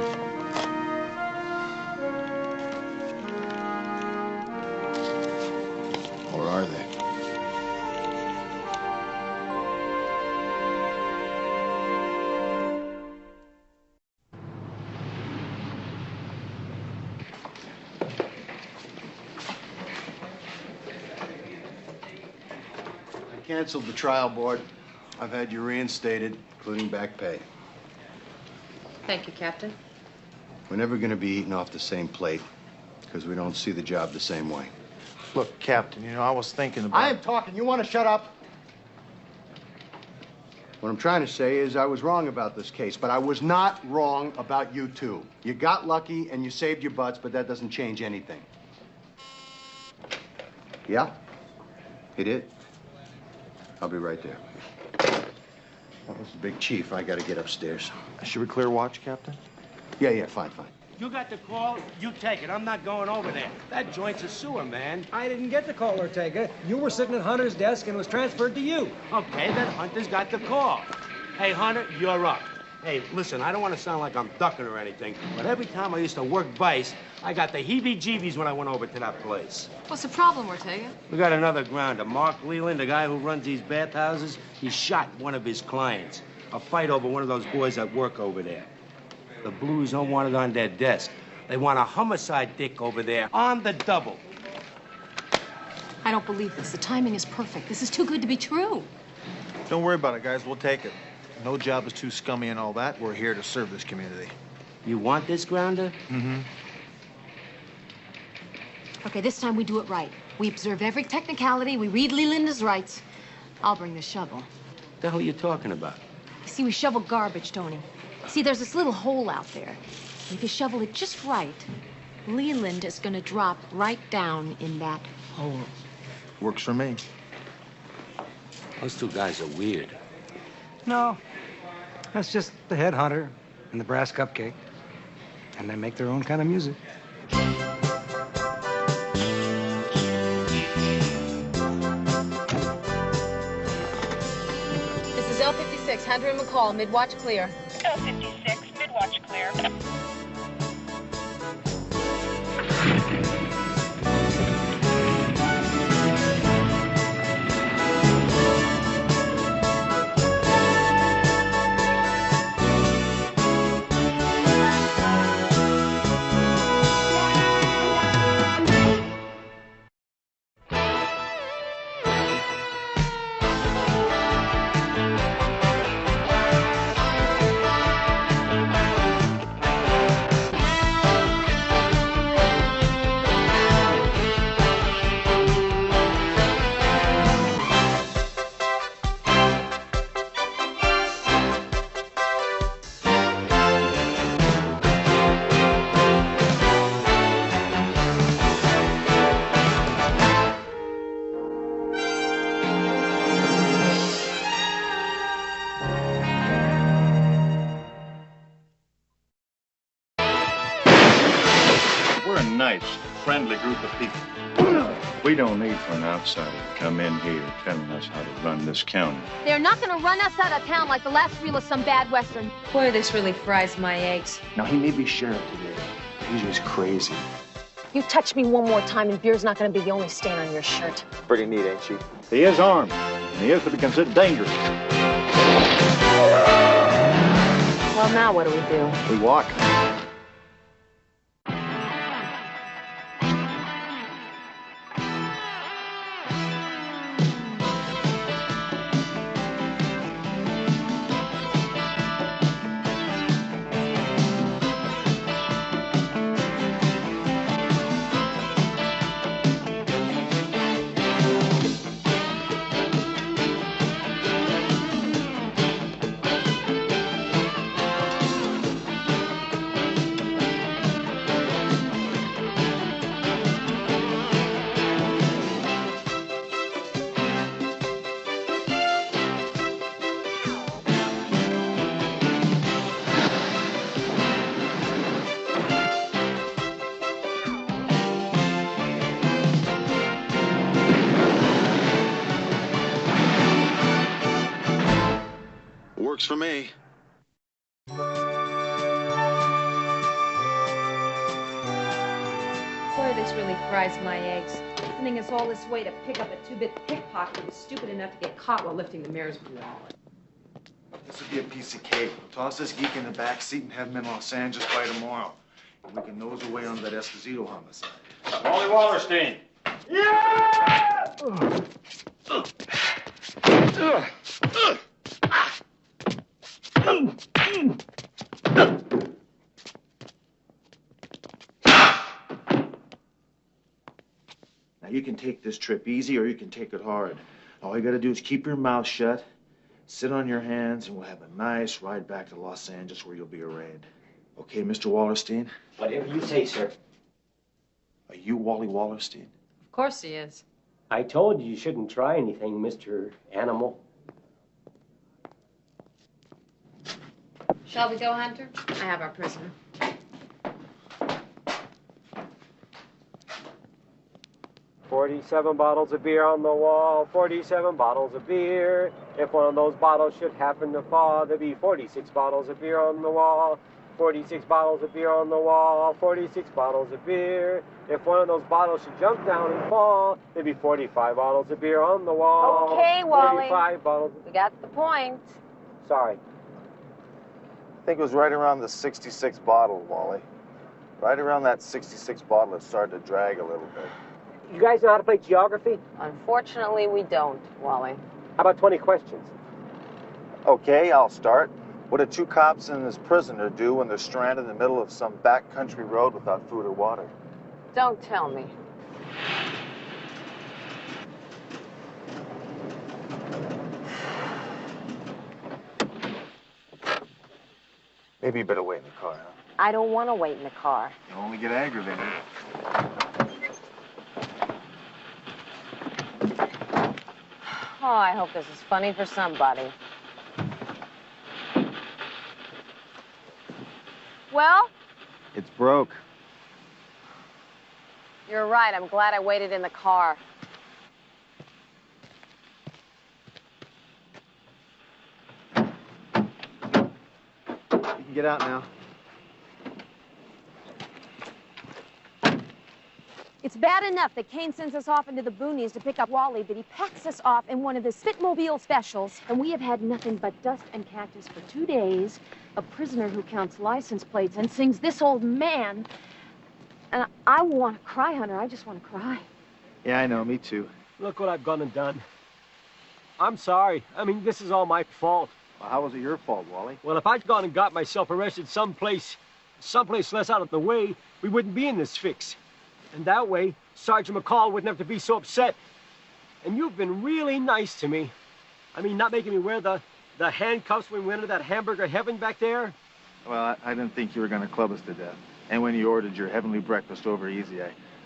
Or are they? I canceled the trial board. I've had you reinstated, including back pay. Thank you, Captain. We're never going to be eating off the same plate because we don't see the job the same way. Look, Captain, you know, I was thinking about... I am talking. You want to shut up? What I'm trying to say is I was wrong about this case, but I was not wrong about you two. You got lucky and you saved your butts, but that doesn't change anything. Yeah? He did? I'll be right there. That was the big chief. I got to get upstairs. Should we clear watch, Captain? Yeah, fine. You got the call, you take it. I'm not going over there. That joint's a sewer, man. I didn't get the call, Ortega. You were sitting at Hunter's desk and it was transferred to you. Okay, then Hunter's got the call. Hey, Hunter, you're up. Hey, listen, I don't want to sound like I'm ducking or anything, but every time I used to work vice, I got the heebie-jeebies when I went over to that place. What's the problem, Ortega? We got another grounder. Mark Leland, the guy who runs these bathhouses, he shot one of his clients. A fight over one of those boys that work over there. The Blues don't want it on their desk. They want a homicide dick over there on the double. I don't believe this. The timing is perfect. This is too good to be true. Don't worry about it, guys. We'll take it. No job is too scummy and all that. We're here to serve this community. You want this grounder? Mm-hmm. Okay, this time we do it right. We observe every technicality. We read Lelinda's rights. I'll bring the shovel. What the hell are you talking about? You see, we shovel garbage, Tony. See, there's this little hole out there. If you shovel it just right, Leland is going to drop right down in that hole. Works for me. Those two guys are weird. No, that's just the headhunter and the brass cupcake. And they make their own kind of music. 56, Hunter and McCall, mid-watch clear. 56, mid-watch clear. We're a nice, friendly group of people. We don't need for an outsider to come in here telling us how to run this county. They're not going to run us out of town like the last reel of some bad western. Boy, this really fries my eggs. Now, he may be sheriff today, but he's just crazy. You touch me one more time and beer's not going to be the only stain on your shirt. Pretty neat, ain't she? He is armed, and he is to be considered dangerous. Well, now what do we do? We walk. Works for me. Boy, this really fries my eggs. Sending us all this way to pick up a two-bit pickpocket who was stupid enough to get caught while lifting the mayor's wallet. This would be a piece of cake. We'll toss this geek in the back seat and have him in Los Angeles by tomorrow. And we can nose away on that Esposito homicide. Wally Wallerstein. Now, you can take this trip easy or you can take it hard. All you gotta do is keep your mouth shut, sit on your hands, and we'll have a nice ride back to Los Angeles where you'll be arraigned. Okay, Mr. Wallerstein? Whatever you say, sir. Are you Wally Wallerstein? Of course he is. I told you shouldn't try anything, Mr. Animal. Shall we go, Hunter? I have our prisoner. "47 bottles of beer on the wall, 47 bottles of beer. If one of those bottles should happen to fall, there'd be 46 bottles of beer on the wall. 46 bottles of beer on the wall, 46 bottles of beer. If one of those bottles should jump down and fall, there'd be 45 bottles of beer on the wall. Okay, Wally. 45 bottles. We got the point. Sorry. I think it was right around the 66 bottle, Wally. Right around that 66 bottle, it started to drag a little bit. You guys know how to play geography? Unfortunately, we don't, Wally. How about 20 questions? Okay, I'll start. What do two cops and this prisoner do when they're stranded in the middle of some backcountry road without food or water? Don't tell me. Maybe you better wait in the car, huh? I don't want to wait in the car. You'll only get aggravated. Oh, I hope this is funny for somebody. Well, It's broke. you're right. I'm glad I waited in the car. can get out now. It's bad enough that Kane sends us off into the boonies to pick up Wally, but he packs us off in one of his Spitmobile specials, and we have had nothing but dust and cactus for 2 days, a prisoner who counts license plates and sings This Old Man. And I want to cry, Hunter. I just want to cry. Yeah, I know. Me too. Look what I've gone and done. I'm sorry. I mean, this is all my fault. Well, how was it your fault, Wally? Well, if I'd gone and got myself arrested someplace less out of the way, we wouldn't be in this fix. And that way, Sergeant McCall wouldn't have to be so upset. And you've been really nice to me. I mean, not making me wear the handcuffs when we went into that hamburger heaven back there. Well, I didn't think you were going to club us to death. And when you ordered your heavenly breakfast over easy,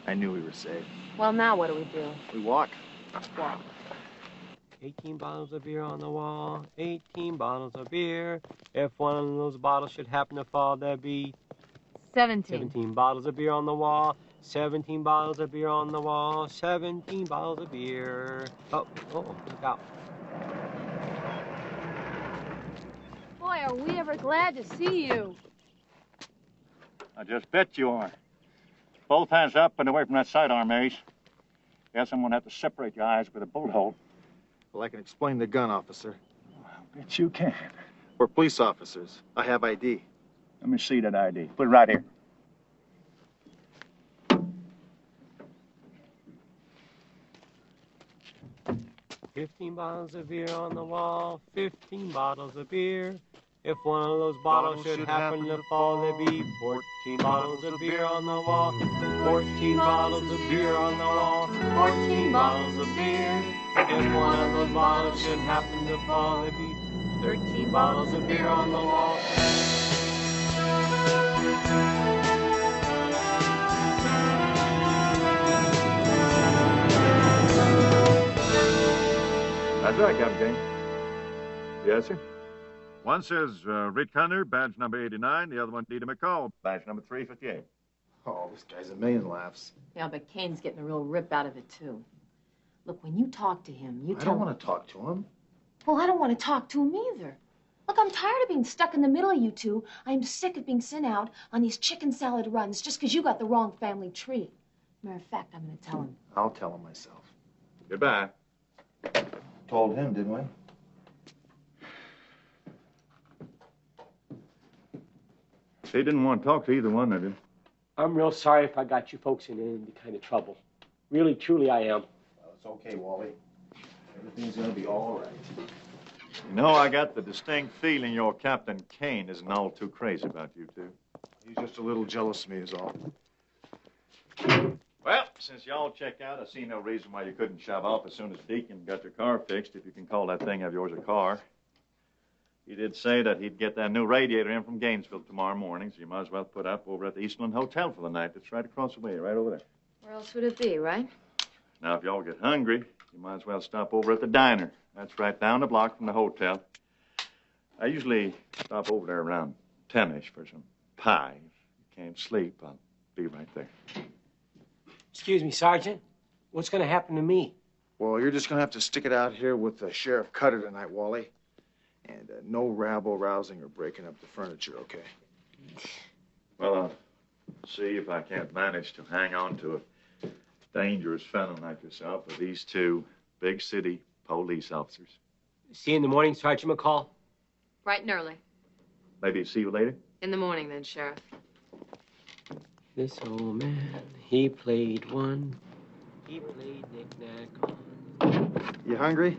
I knew we were safe. Well, now what do we do? We walk. Walk. 18 bottles of beer on the wall, 18 bottles of beer. If one of those bottles should happen to fall, there'd be 17 bottles of beer on the wall, 17 bottles of beer on the wall, 17 bottles of beer. Oh, look out. Boy, are we ever glad to see you. I just bet you are. Both hands up and away from that sidearm, Ace. Guess I'm gonna have to separate your eyes with a bullet hole. Well, I can explain the gun, officer. I bet you can. We're police officers. I have ID. Let me see that ID. Put it right here. "15 bottles of beer on the wall, 15 bottles of beer. If one of those bottles should happen to fall, there'd be 14 bottles of beer on the wall, 14 bottles of beer on the wall, 14 bottles of beer. If one of those bottles should happen to fall, there'd be 13 bottles of beer on the wall." That's right, Captain King. Yes, sir. One says Rick Hunter, badge number 89. The other one, Dee Dee McCall, badge number 358. Oh, this guy's a million laughs. Yeah, but Kane's getting a real rip out of it, too. Look, when you talk to him, you I tell don't him... want to talk to him. Well, I don't want to talk to him either. Look, I'm tired of being stuck in the middle of you two. I'm sick of being sent out on these chicken salad runs just because you got the wrong family tree. Matter of fact, I'm going to tell him. I'll tell him myself. Goodbye. Told him, didn't we? He didn't want to talk to either one of you. I'm real sorry if I got you folks in any kind of trouble. Really, truly, I am. Well, it's okay, Wally. Everything's going to be all right. You know, I got the distinct feeling your Captain Kane isn't all too crazy about you two. He's just a little jealous of me is all. Well, since y'all checked out, I see no reason why you couldn't shove off as soon as Deacon got your car fixed, if you can call that thing of yours a car. He did say that he'd get that new radiator in from Gainesville tomorrow morning, so you might as well put up over at the Eastland Hotel for the night. It's right across the way, right over there. Where else would it be, right? Now, if y'all get hungry, you might as well stop over at the diner. That's right down the block from the hotel. I usually stop over there around 10-ish for some pie. If you can't sleep, I'll be right there. Excuse me, Sergeant. What's going to happen to me? Well, you're just going to have to stick it out here with Sheriff Cutter tonight, Wally. And no rabble-rousing or breaking up the furniture, okay? Well, I'll see if I can't manage to hang on to a dangerous fellow like yourself with these two big city police officers. See you in the morning, Sergeant McCall. Bright and early. Maybe see you later? In the morning, then, Sheriff. This old man, he played one. He played knick-knack on. You hungry?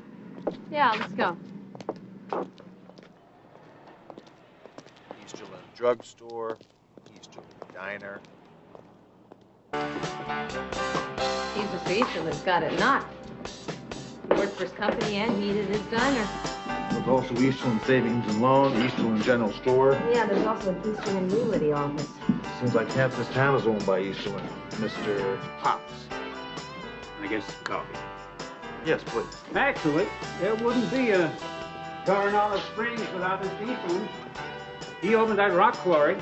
Yeah, let's go. Easterland Drugstore, Easterland Diner. He's Mr. Easterland's got it not. He worked for his company and he needed his diner. There's also Easterland Savings and Loan, Easterland General Store. Yeah, there's also an Easterland Realty office. Seems like half this town is owned by Easterland. Mr. Pops. I guess coffee. Yes, please. Actually, there wouldn't be a Coronado Springs without this Eastland. He opened that rock quarry,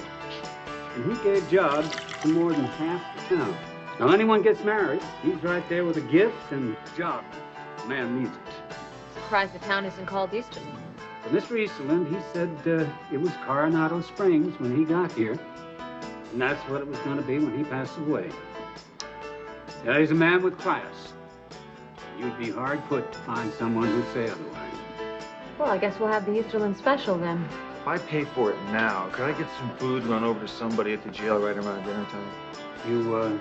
and he gave jobs to more than half the town. Now, anyone gets married, he's right there with a gift and a job. The man needs it. Surprised the town isn't called Easterland. But Mr. Easterland, he said it was Coronado Springs when he got here. And that's what it was going to be when he passed away. Yeah, he's a man with class. You'd be hard put to find someone who'd say otherwise. Well, I guess we'll have the Easterland special then. If I pay for it now, could I get some food and run over to somebody at the jail right around dinner time? You,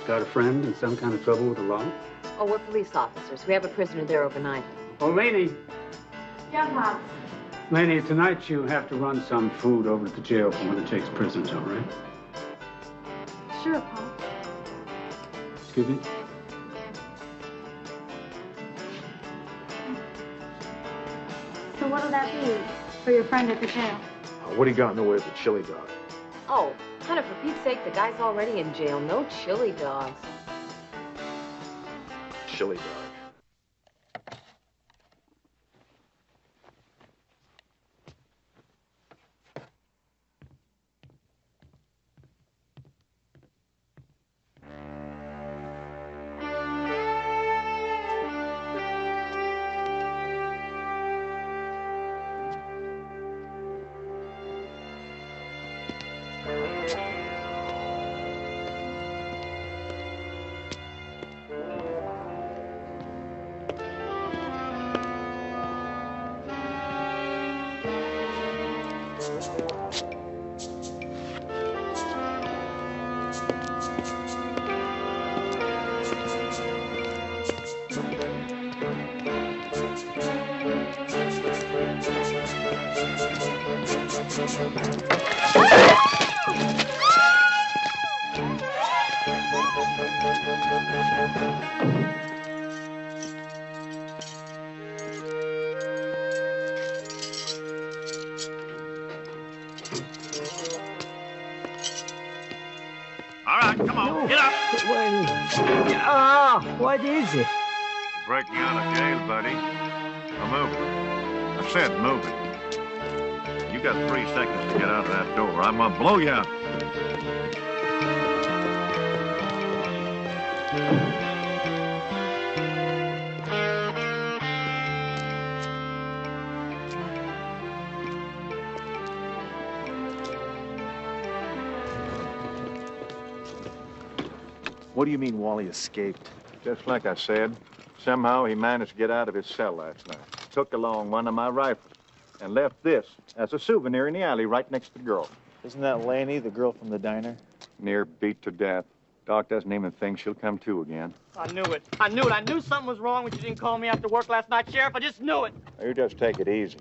got a friend in some kind of trouble with the law? Oh, we're police officers. We have a prisoner there overnight. Oh, Laney. Yeah, Pops. Laney, tonight you have to run some food over to the jail for one that takes prisoners, all right? Sure, Pop. Excuse me? So what'll that be for your friend at the jail? What do you got in the way of the chili dog? Oh, honey, for Pete's sake, the guy's already in jail. No chili dogs. Chili dog. All right, come on, get up. What is it? Breaking out of jail, buddy. Now move it. I said move it. You got 3 seconds to get out of that door. I'm gonna blow you out. What do you mean Wally escaped? Just like I said, somehow he managed to get out of his cell last night. Took along one of my rifles and left this as a souvenir in the alley right next to the girl. Isn't that Laney, the girl from the diner? Near beat to death. Doc doesn't even think she'll come to again. I knew it. I knew it. I knew something was wrong when you didn't call me after work last night, Sheriff. I just knew it. You just take it easy.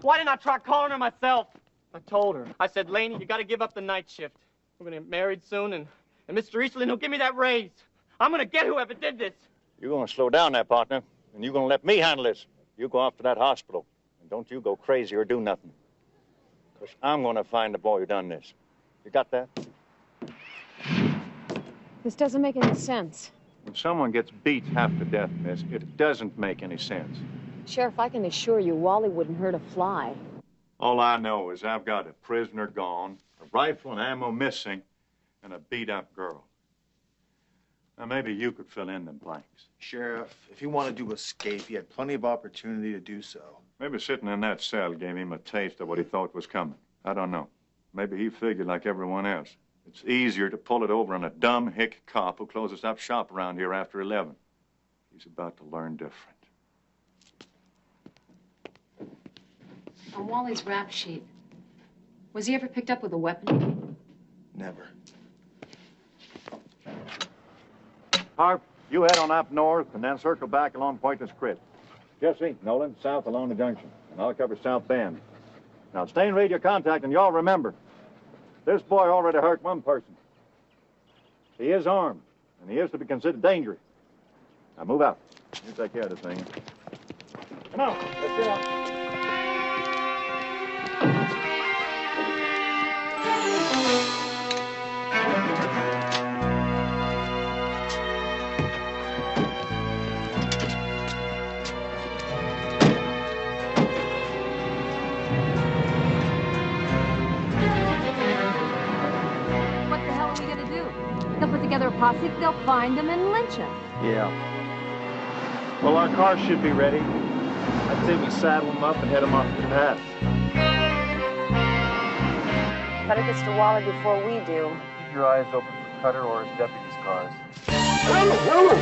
Why didn't I try calling her myself? I told her. I said, Laney, you got to give up the night shift. We're going to get married soon, and Mr. Easterland will give me that raise. I'm going to get whoever did this. You're going to slow down there, partner, and you're going to let me handle this. You go off to that hospital, and don't you go crazy or do nothing. Because I'm going to find the boy who done this. You got that? This doesn't make any sense. When someone gets beat half to death, miss, it doesn't make any sense. Sheriff, I can assure you Wally wouldn't hurt a fly. All I know is I've got a prisoner gone, a rifle and ammo missing, and a beat-up girl. Now, maybe you could fill in them blanks. Sheriff, if he wanted to escape, he had plenty of opportunity to do so. Maybe sitting in that cell gave him a taste of what he thought was coming. I don't know. Maybe he figured like everyone else. It's easier to pull it over on a dumb hick cop who closes up shop around here after 11. He's about to learn different. On Wally's rap sheet, was he ever picked up with a weapon? Never. Harp, you head on up north and then circle back along Pointless Crit. Jesse, Nolan, south along the junction. And I'll cover South Bend. Now, stay in radio contact, and y'all remember, this boy already hurt one person. He is armed, and he is to be considered dangerous. Now, move out. You take care of this thing. Come on, let's get out. Together a posse, they'll find him and lynch him. Yeah. Well, our car should be ready. I'd say we saddle him up and head him off the path. Cutter gets to Wally before we do. Keep your eyes open for Cutter or his deputies' cars. Hey, look.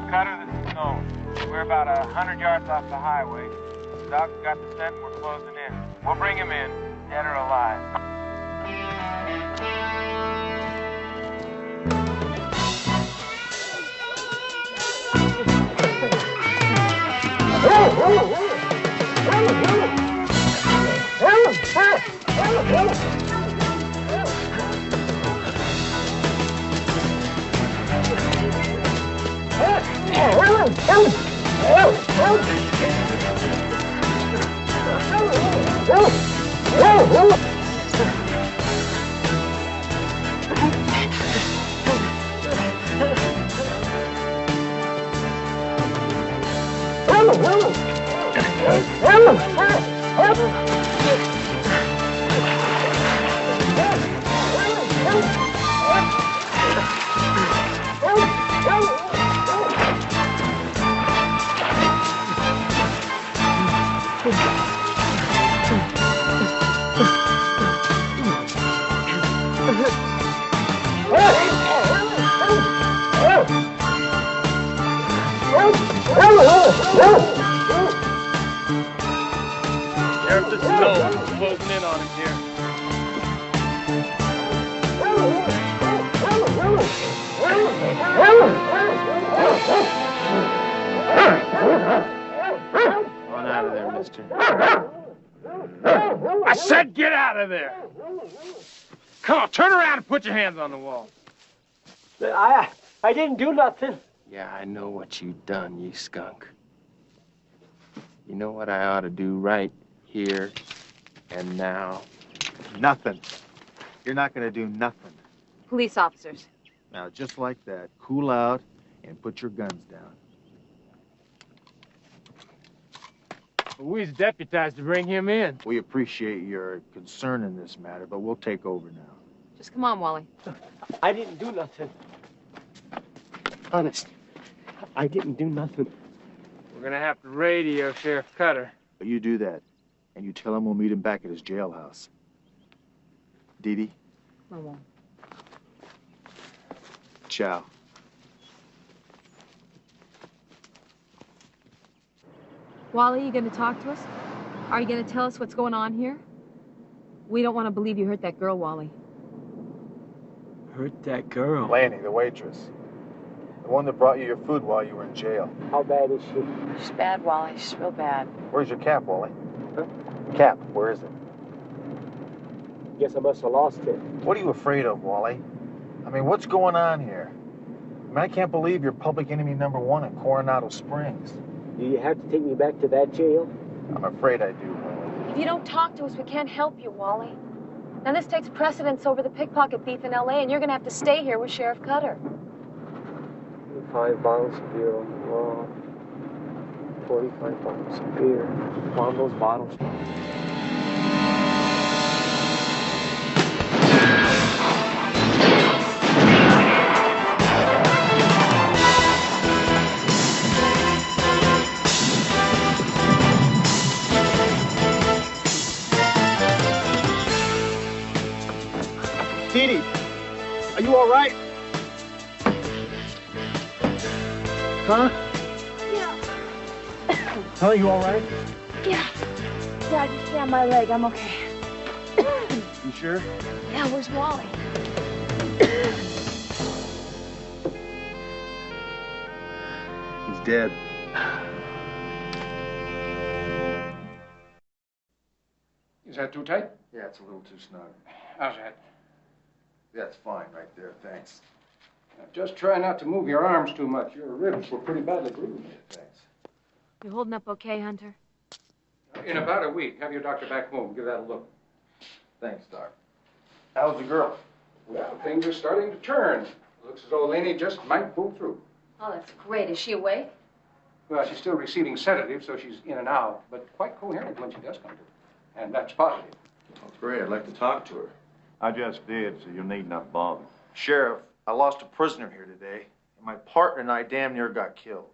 Cutter, this is Nolan. We're about 100 yards off the highway. Doc's got the scent and we're closing in. We'll bring him in, dead or alive. Sheriff, this is Nolan. We're closing in on him here. On out of there, mister. I said get out of there! Come on, turn around and put your hands on the wall. I didn't do nothing. Yeah, I know what you done, you skunk. You know what I ought to do right here and now? Nothing. You're not going to do nothing. Police officers. Now, just like that, cool out and put your guns down. We's deputized to bring him in. We appreciate your concern in this matter, but we'll take over now. Just come on, Wally. I didn't do nothing. Honest, I didn't do nothing. We're gonna have to radio Sheriff Cutter. But you do that, and you tell him we'll meet him back at his jailhouse. Dee Dee? I won't. Ciao. Wally, you gonna talk to us? Are you gonna tell us what's going on here? We don't want to believe you hurt that girl, Wally. Hurt that girl? Laney, the waitress. The one that brought you your food while you were in jail. How bad is she? She's bad, Wally. She's real bad. Where's your cap, Wally? Huh? Cap, where is it? Guess I must have lost it. What are you afraid of, Wally? I mean, what's going on here? I mean, I can't believe you're public enemy #1 in Coronado Springs. Do you have to take me back to that jail? I'm afraid I do, Wally. If you don't talk to us, we can't help you, Wally. Now, this takes precedence over the pickpocket thief in L.A., and you're gonna have to stay here with Sheriff Cutter. 5 bottles of beer on the wall. 45 bottles of beer. On those bottles. car? Yeah. Huh? You all right? Yeah. Yeah, I just jammed my leg. I'm okay. You sure? Yeah, where's Wally? He's dead. Is that too tight? Yeah, it's a little too snug. How's that? Yeah, it's fine right there, thanks. Now, just try not to move your arms too much. Your ribs were pretty badly bruised. Thanks. You holding up okay, Hunter? In about a week, have your doctor back home. Give that a look. Thanks, Doc. How's the girl? Well, things are starting to turn. Looks as though Laney just might pull through. Oh, that's great. Is she awake? Well, she's still receiving sedatives, so she's in and out, but quite coherent when she does come to. And that's positive. Oh, great. I'd like to talk to her. I just did, so you need not bother. Sheriff, I lost a prisoner here today, and my partner and I damn near got killed.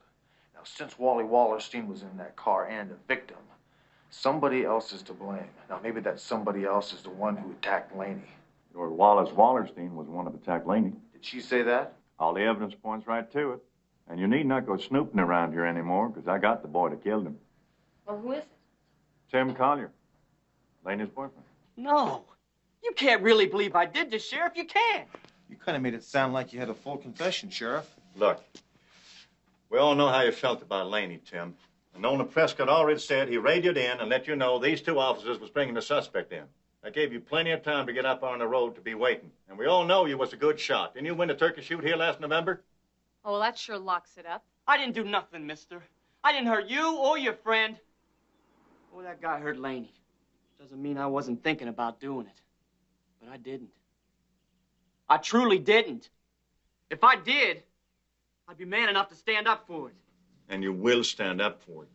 Now, since Wally Wallerstein was in that car and a victim, somebody else is to blame. Now, maybe that somebody else is the one who attacked Laney. Your Wallace Wallerstein was the one that attacked Laney. Did she say that? All the evidence points right to it. And you need not go snooping around here anymore, because I got the boy that killed him. Well, who is it? Tim Collier, Laney's boyfriend. No. You can't really believe I did this, Sheriff. You can't. You kind of made it sound like you had a full confession, Sheriff. Look, we all know how you felt about Laney, Tim. And Nona Prescott already said he radioed in and let you know these two officers was bringing the suspect in. I gave you plenty of time to get up on the road to be waiting. And we all know you was a good shot. Didn't you win the turkey shoot here last November? Oh, well, that sure locks it up. I didn't do nothing, mister. I didn't hurt you or your friend. Oh, that guy hurt Laney. Doesn't mean I wasn't thinking about doing it. But I didn't. I truly didn't. If I did, I'd be man enough to stand up for it. And you will stand up for it.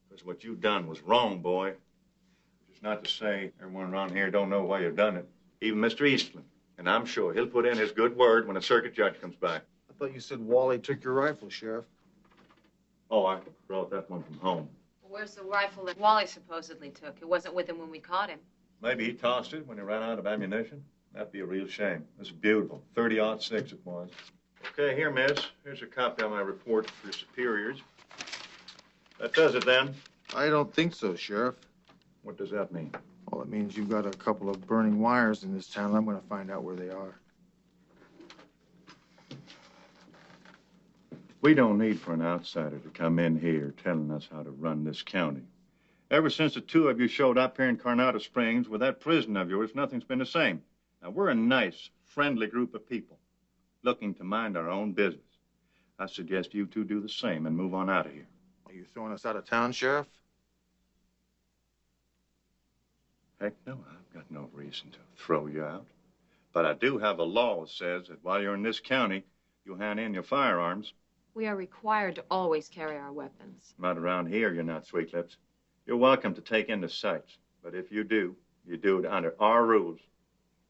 Because what you done was wrong, boy. Which is not to say everyone around here don't know why you've done it. Even Mr. Eastland. And I'm sure he'll put in his good word when a circuit judge comes back. I thought you said Wally took your rifle, Sheriff. Oh, I brought that one from home. Where's the rifle that Wally supposedly took? It wasn't with him when we caught him. Maybe he tossed it when he ran out of ammunition. That'd be a real shame. It's beautiful. 30-06 it was. Okay, here, miss. Here's a copy of my report for your superiors. That does it, then. I don't think so, Sheriff. What does that mean? Well, it means you've got a couple of burning wires in this town, and I'm going to find out where they are. We don't need for an outsider to come in here telling us how to run this county. Ever since the two of you showed up here in Coronado Springs with that prison of yours, nothing's been the same. Now, we're a nice, friendly group of people looking to mind our own business. I suggest you two do the same and move on out of here. Are you throwing us out of town, Sheriff? Heck no, I've got no reason to throw you out. But I do have a law that says that while you're in this county, you hand in your firearms. We are required to always carry our weapons. Not around here, you're not, Sweet Lips. You're welcome to take in the sights. But if you do, you do it under our rules,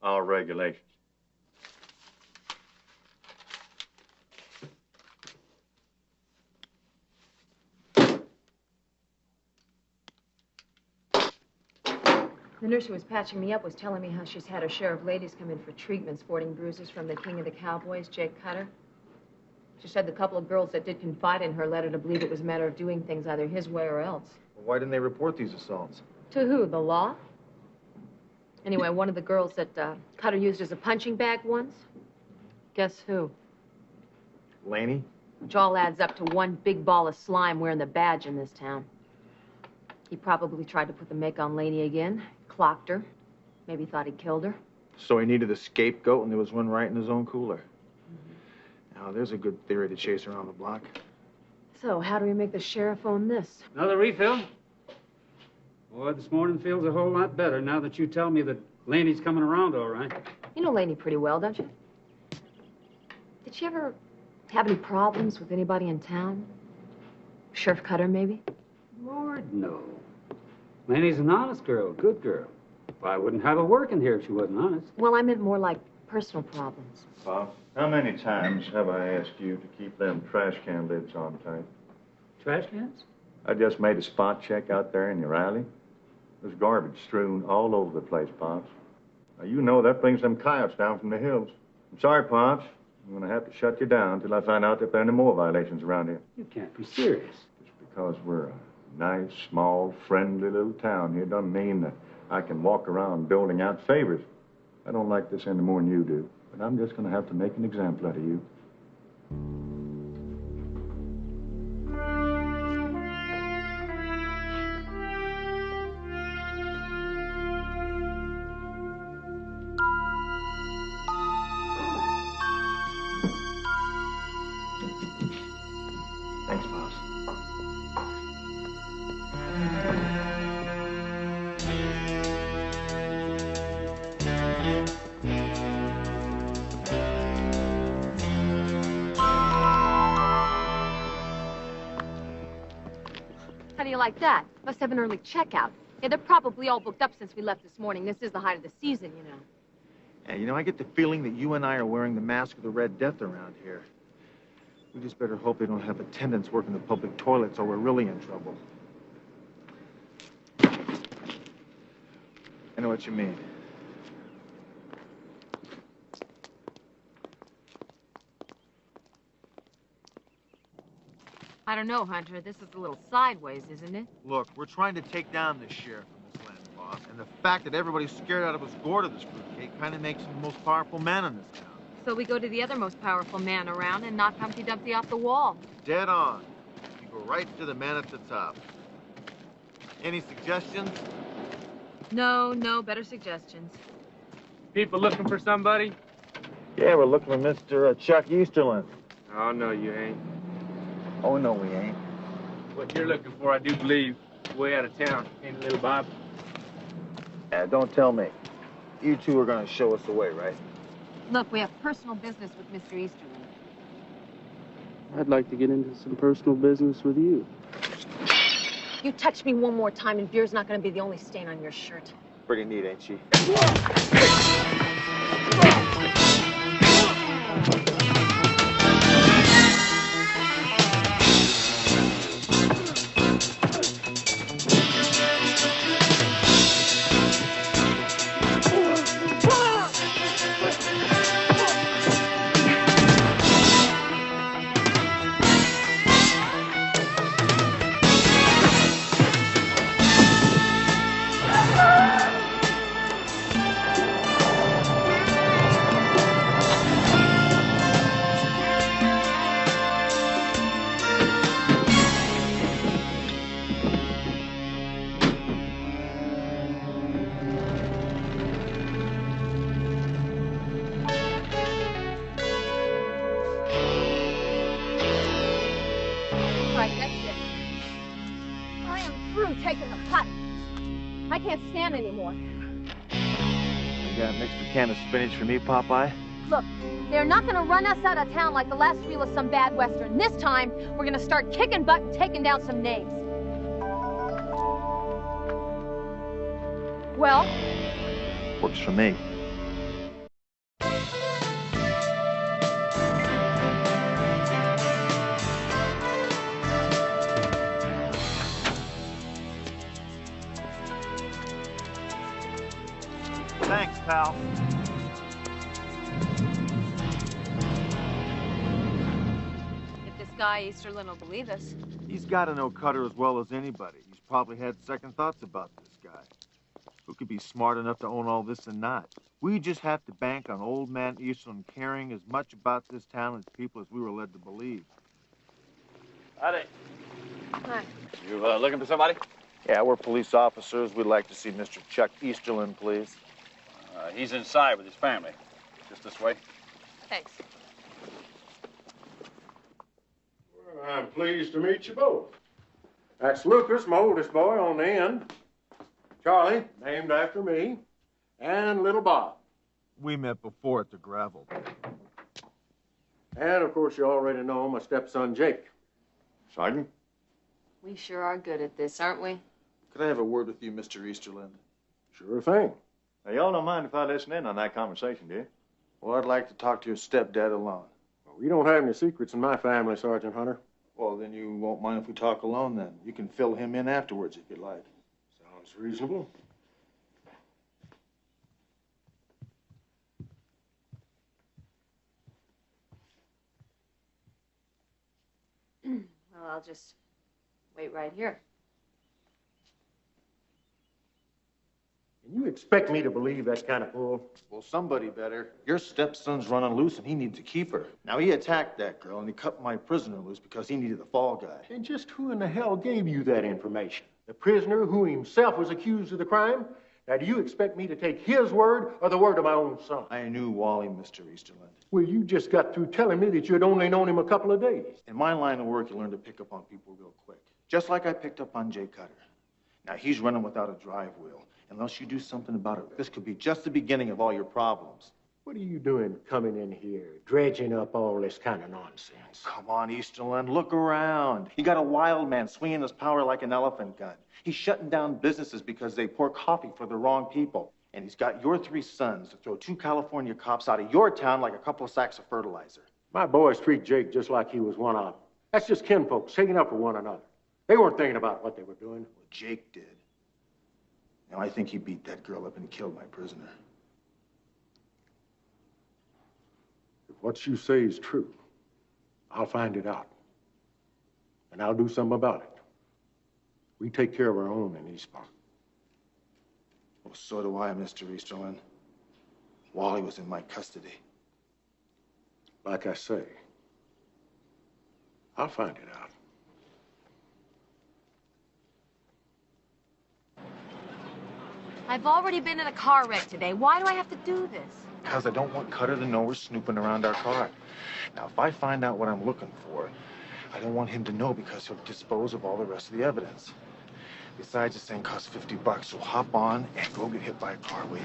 our regulations. The nurse who was patching me up was telling me how she's had her share of ladies come in for treatment sporting bruises from the king of the cowboys, Jake Cutter. She said the couple of girls that did confide in her led her to believe it was a matter of doing things either his way or else. Well, why didn't they report these assaults? To who? The law? Anyway, one of the girls that Cutter used as a punching bag once. Guess who? Laney? Which all adds up to one big ball of slime wearing the badge in this town. He probably tried to put the make on Laney again, clocked her, maybe thought he killed her. So he needed a scapegoat, and there was one right in his own cooler. Now, there's a good theory to chase around the block. So, how do we make the sheriff own this? Another refill? Boy, this morning feels a whole lot better now that you tell me that Laney's coming around all right. You know Laney pretty well, don't you? Did she ever have any problems with anybody in town? Sheriff Cutter, maybe? Lord, no. Laney's an honest girl, good girl. Well, I wouldn't have her working here if she wasn't honest. Well, I meant more like personal problems. Bob, how many times have I asked you to keep them trash can lids on tight? Trash cans? I just made a spot check out there in your alley. There's garbage strewn all over the place, Pops. Now, you know that brings them coyotes down from the hills. I'm sorry, Pops. I'm going to have to shut you down until I find out if there are any more violations around here. You can't be serious. Just because we're a nice, small, friendly little town here doesn't mean that I can walk around building out favors. I don't like this any more than you do, but I'm just going to have to make an example out of you. Thanks, boss. How do you like that? Must have an early checkout. Yeah, they're probably all booked up since we left this morning. This is the height of the season, you know. Yeah, you know, I get the feeling that you and I are wearing the mask of the Red Death around here. We just better hope they don't have attendants working the public toilets or we're really in trouble. I know what you mean. I don't know, Hunter. This is a little sideways, isn't it? Look, we're trying to take down this sheriff in this land, boss. And the fact that everybody's scared out of his gourd of this fruitcake kind of makes him the most powerful man in this town. So we go to the other most powerful man around and knock Humpty Dumpty off the wall. Dead on. You go right to the man at the top. Any suggestions? No, better suggestions. People looking for somebody? Yeah, we're looking for Mr. Chuck Easterland. Oh, no, you ain't. Oh, no, we ain't. What you're looking for, I do believe, way out of town. Ain't it, little Bob? Yeah, don't tell me. You two are going to show us the way, right? Look, we have personal business with Mr. Easterland. I'd like to get into some personal business with you. You touch me one more time and beer's not going to be the only stain on your shirt. Pretty neat, ain't she? Right, that's it. I am through taking the putt. I can't stand anymore. You got an extra can of spinach for me, Popeye? Look, they're not going to run us out of town like the last reel of some bad western. This time, we're going to start kicking butt and taking down some names. Well? Works for me. Thanks, pal. If this guy Easterland will believe us. He's got to know Cutter as well as anybody. He's probably had second thoughts about this guy. Who could be smart enough to own all this and not? We just have to bank on old man Eastland caring as much about this town and its people as we were led to believe. Howdy. Hi. You looking for somebody? Yeah, we're police officers. We'd like to see Mr. Chuck Easterland, please. He's inside with his family. Just this way. Thanks. Well, I'm pleased to meet you both. That's Lucas, my oldest boy on the end. Charlie, named after me. And little Bob. We met before at the gravel. And, of course, you already know my stepson, Jake. Sergeant? We sure are good at this, aren't we? Could I have a word with you, Mr. Easterland? Sure thing. Now, y'all don't mind if I listen in on that conversation, do you? Well, I'd like to talk to your stepdad alone. Well, we don't have any secrets in my family, Sergeant Hunter. Well, then you won't mind if we talk alone, then. You can fill him in afterwards if you'd like. Sounds reasonable. I'll just wait right here. And you expect me to believe that kind of bull? Well, somebody better. Your stepson's running loose and he needs a keeper. Now, he attacked that girl and he cut my prisoner loose because he needed a fall guy. And just who in the hell gave you that information? The prisoner who himself was accused of the crime? Now, do you expect me to take his word or the word of my own son? I knew Wally, Mr. Easterland. Well, you just got through telling me that you'd only known him a couple of days. In my line of work, you learn to pick up on people real quick. Just like I picked up on Jay Cutter. Now, he's running without a drive wheel. Unless you do something about it, this could be just the beginning of all your problems. What are you doing coming in here, dredging up all this kind of nonsense? Come on, Easterland, look around. You got a wild man swinging his power like an elephant gun. He's shutting down businesses because they pour coffee for the wrong people. And he's got your 3 sons to throw 2 California cops out of your town like a couple of sacks of fertilizer. My boys treat Jake just like he was one of them. That's just kinfolks taking up for one another. They weren't thinking about what they were doing. Well, Jake did. Now, I think he beat that girl up and killed my prisoner. If what you say is true, I'll find it out. And I'll do something about it. We take care of our own in Eastpark. Well, so do I, Mr. Easterland. Wally was in my custody. Like I say, I'll find it out. I've already been in a car wreck today. Why do I have to do this? Because I don't want Cutter to know we're snooping around our car. Now, if I find out what I'm looking for, I don't want him to know because he'll dispose of all the rest of the evidence. Besides, this thing costs $50, so hop on and go get hit by a car, will you?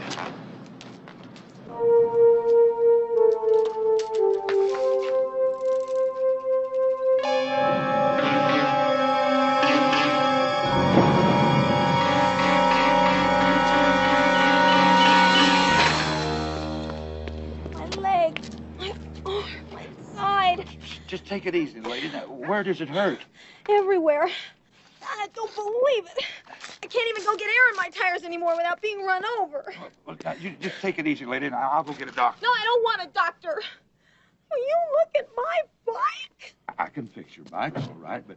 Just take it easy, lady. Now, where does it hurt? Everywhere. I don't believe it. I can't even go get air in my tires anymore without being run over. Well, now, you just take it easy, lady, and I'll go get a doctor. No, I don't want a doctor. Will you look at my bike? I can fix your bike, all right, but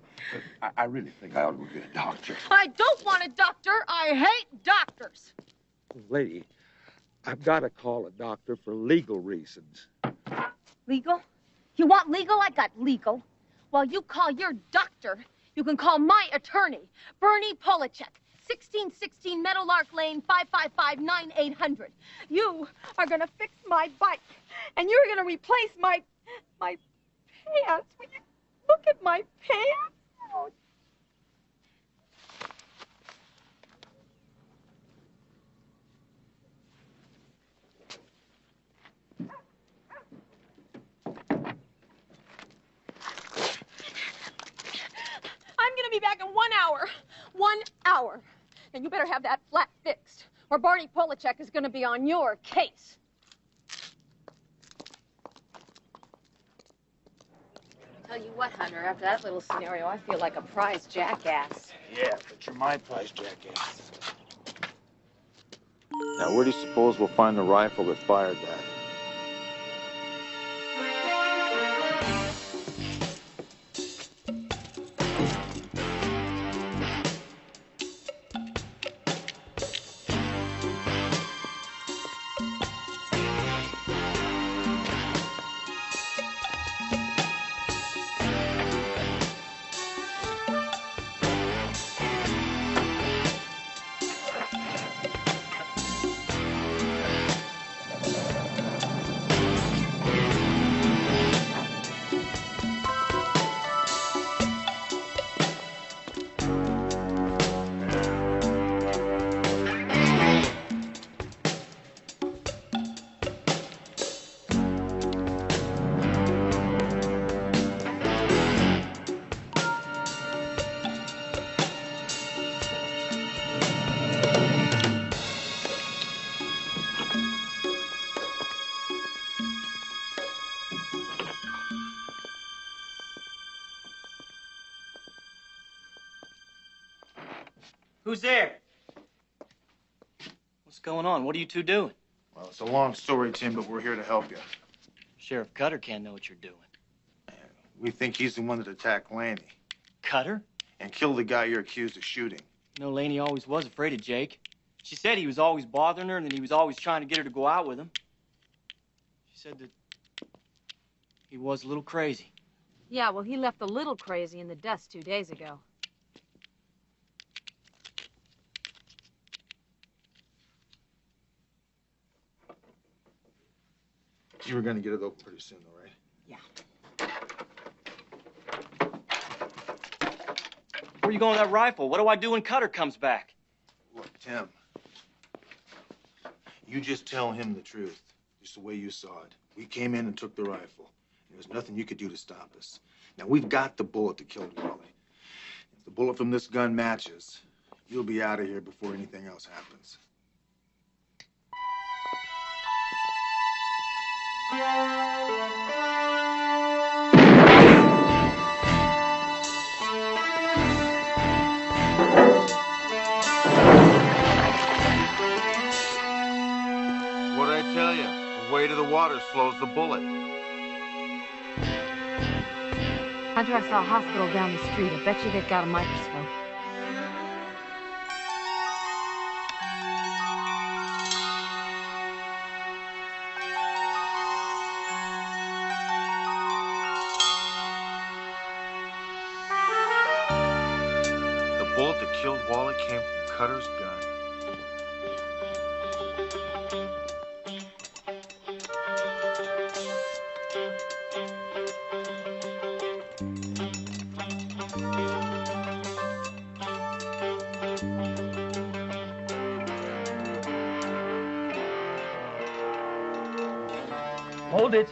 I really think I ought to go get a doctor. I don't want a doctor. I hate doctors. Lady, I've got to call a doctor for legal reasons. Legal? You want legal? I got legal. While you call your doctor, you can call my attorney, Bernie Polachek, 1616 Meadowlark Lane, 555-9800. You are going to fix my bike, and you're going to replace my pants. Will you look at my pants? Oh. I'm going to be back in 1 hour. 1 hour. And you better have that flat fixed, or Barney Polachek is going to be on your case. Tell you what, Hunter, after that little scenario, I feel like a prize jackass. Yeah, but you're my prize jackass. Now, where do you suppose we'll find the rifle that fired that? Who's there? What's going on? What are you two doing? Well, it's a long story, Tim, but we're here to help you. Sheriff Cutter can't know what you're doing. We think he's the one that attacked Laney. Cutter? And kill the guy you're accused of shooting. No, Laney always was afraid of Jake. She said he was always bothering her and that he was always trying to get her to go out with him. She said that he was a little crazy. Yeah, well, he left a little crazy in the dust 2 days ago. You were gonna get it open pretty soon, though, right? Where you going with that rifle? What do I do when Cutter comes back? Look, Tim, you just tell him the truth, just the way you saw it. We came in and took the rifle. There was nothing you could do to stop us. Now, we've got the bullet that killed Wally. If the bullet from this gun matches, you'll be out of here before anything else happens. What'd I tell you? The weight of the water slows the bullet. Hunter, I saw a hospital down the street. I bet you they've got a microscope. The bullet that killed Wally came from Cutter's gun. Hold it.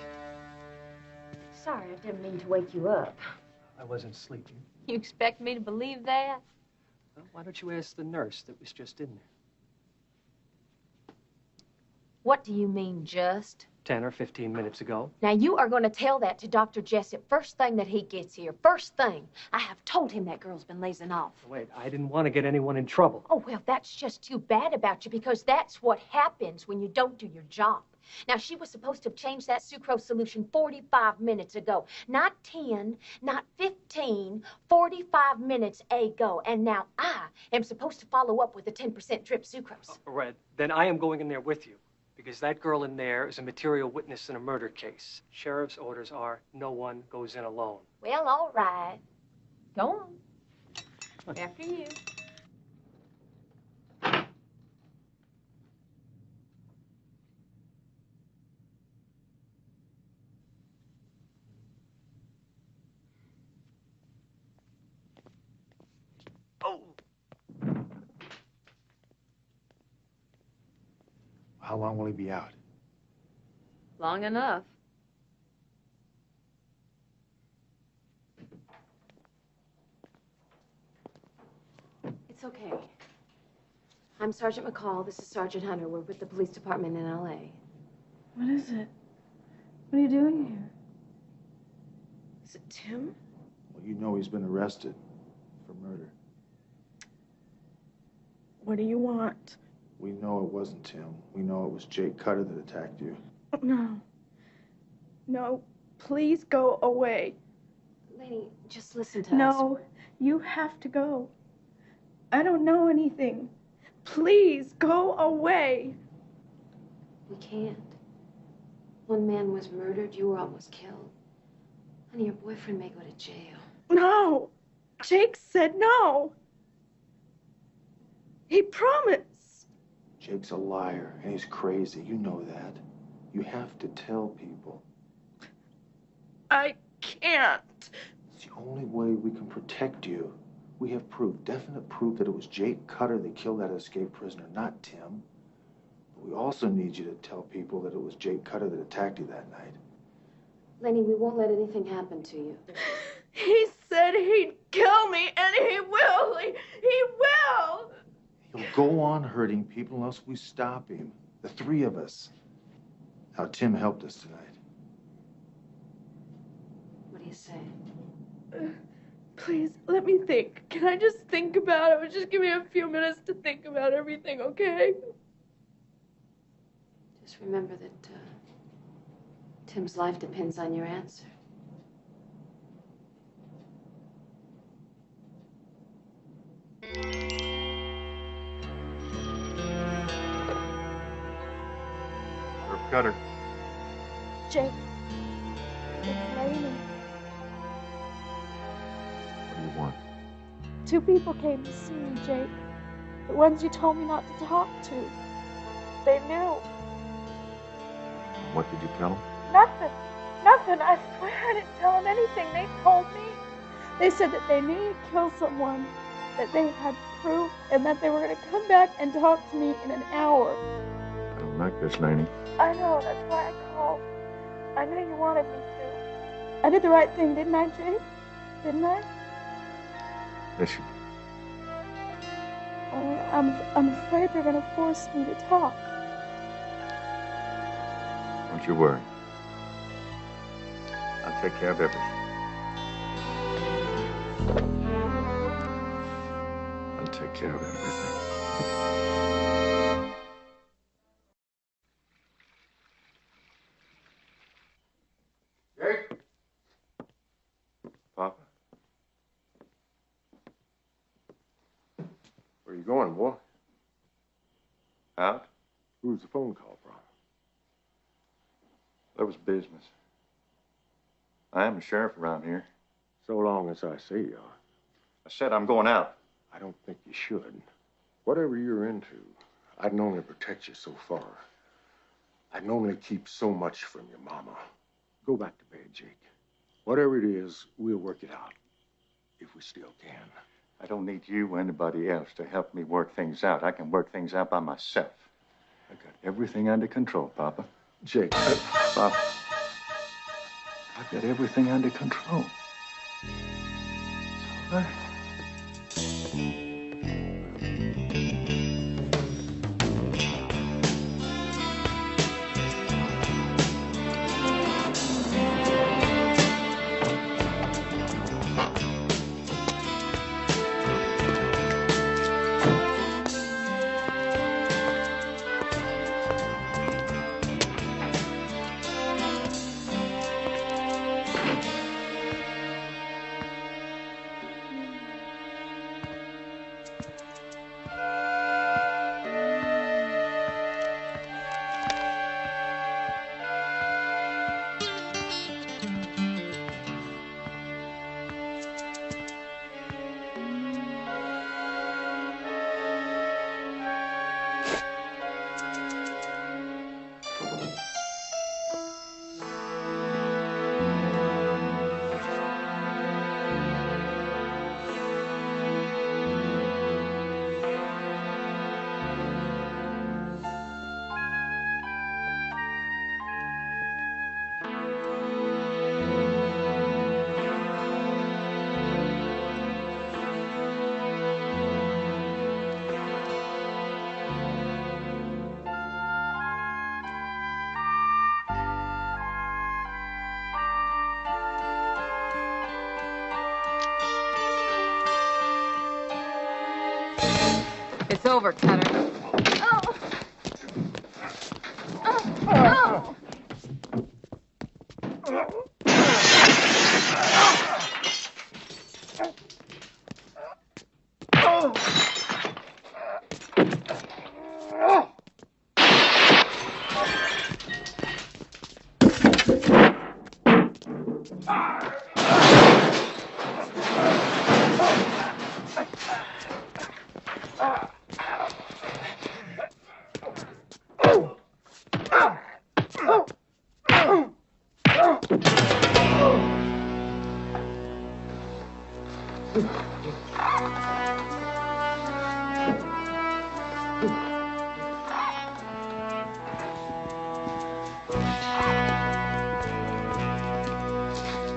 Sorry, I didn't mean to wake you up. I wasn't sleeping. You expect me to believe that? Well, why don't you ask the nurse that was just in there? What do you mean, just? 10 or 15 minutes ago. Now, you are going to tell that to Dr. Jessup first thing that he gets here. First thing. I have told him that girl's been lazing off. Wait, I didn't want to get anyone in trouble. Oh, well, that's just too bad about you because that's what happens when you don't do your job. Now, she was supposed to have changed that sucrose solution 45 minutes ago. Not 10, not 15, 45 minutes ago. And now I am supposed to follow up with a 10% drip sucrose. Red, then I am going in there with you. Because that girl in there is a material witness in a murder case. Sheriff's orders are no one goes in alone. Well, all right. Go on. After you. How long will he be out? Long enough. It's okay. I'm Sergeant McCall. This is Sergeant Hunter. We're with the police department in L.A. What is it? What are you doing here? Is it Tim? Well, you know he's been arrested for murder. What do you want? We know it wasn't Tim. We know it was Jake Cutter that attacked you. No. No, please go away. Lady, just listen to us. No, you have to go. I don't know anything. Please go away. We can't. One man was murdered. You were almost killed. Honey, your boyfriend may go to jail. No. Jake said no. He promised. Jake's a liar, and he's crazy. You know that. You have to tell people. I can't. It's the only way we can protect you. We have proof, definite proof, that it was Jake Cutter that killed that escaped prisoner, not Tim. But we also need you to tell people that it was Jake Cutter that attacked you that night. Lenny, we won't let anything happen to you. He said he'd kill me, and he will. He will. He'll go on hurting people unless we stop him. The three of us. How Tim helped us tonight. What do you say? Please, let me think. Can I just think about it? Just give me a few minutes to think about everything, okay? Just remember that Tim's life depends on your answer. Cutter. Jake, it's Lainey. What do you want? 2 people came to see me, Jake. The ones you told me not to talk to. They knew. What did you tell them? Nothing. Nothing. I swear I didn't tell them anything. They told me. They said that they knew you'd killed someone, that they had proof, and that they were going to come back and talk to me in an hour. I don't like this, Laney. I know. That's why I called. I knew you wanted me to. I did the right thing, didn't I, Jake? Didn't I? Yes, you Oh, I'm afraid they're going to force me to talk. did. Don't you worry. I'll take care of everything. I'll take care of everything. Jake? Papa? Where you going, boy? Out? Who's the phone call from? There was business. I am the sheriff around here. So long as I see you. I said I'm going out. I don't think you should. Whatever you're into, I can only protect you so far. I can only keep so much from your mama. Go back to bed, Jake. Whatever it is, we'll work it out. If we still can. I don't need you or anybody else to help me work things out. I can work things out by myself. I got everything under control, Papa. Jake. Papa. I've got everything under control. It's all right. It's over, Cutter. Oh! Oh!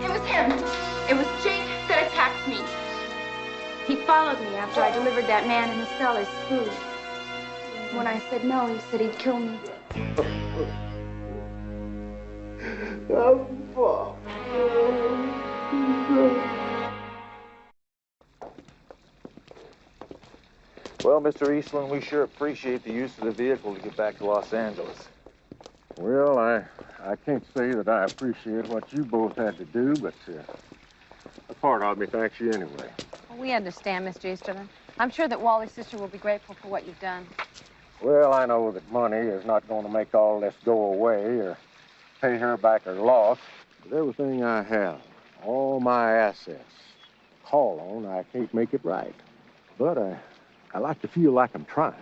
It was him. It was Jake that attacked me. He followed me after I delivered that man in the cellar's food. When I said no, he said he'd kill me. Well, Mr. Eastland, we sure appreciate the use of the vehicle to get back to Los Angeles. Well, I can't say that I appreciate what you both had to do, but a part of me thanks you anyway. Well, we understand, Mr. Easterman. I'm sure that Wally's sister will be grateful for what you've done. Well, I know that money is not going to make all this go away or pay her back her loss. But everything I have, all my assets, call on, I can't make it right. But I like to feel like I'm trying.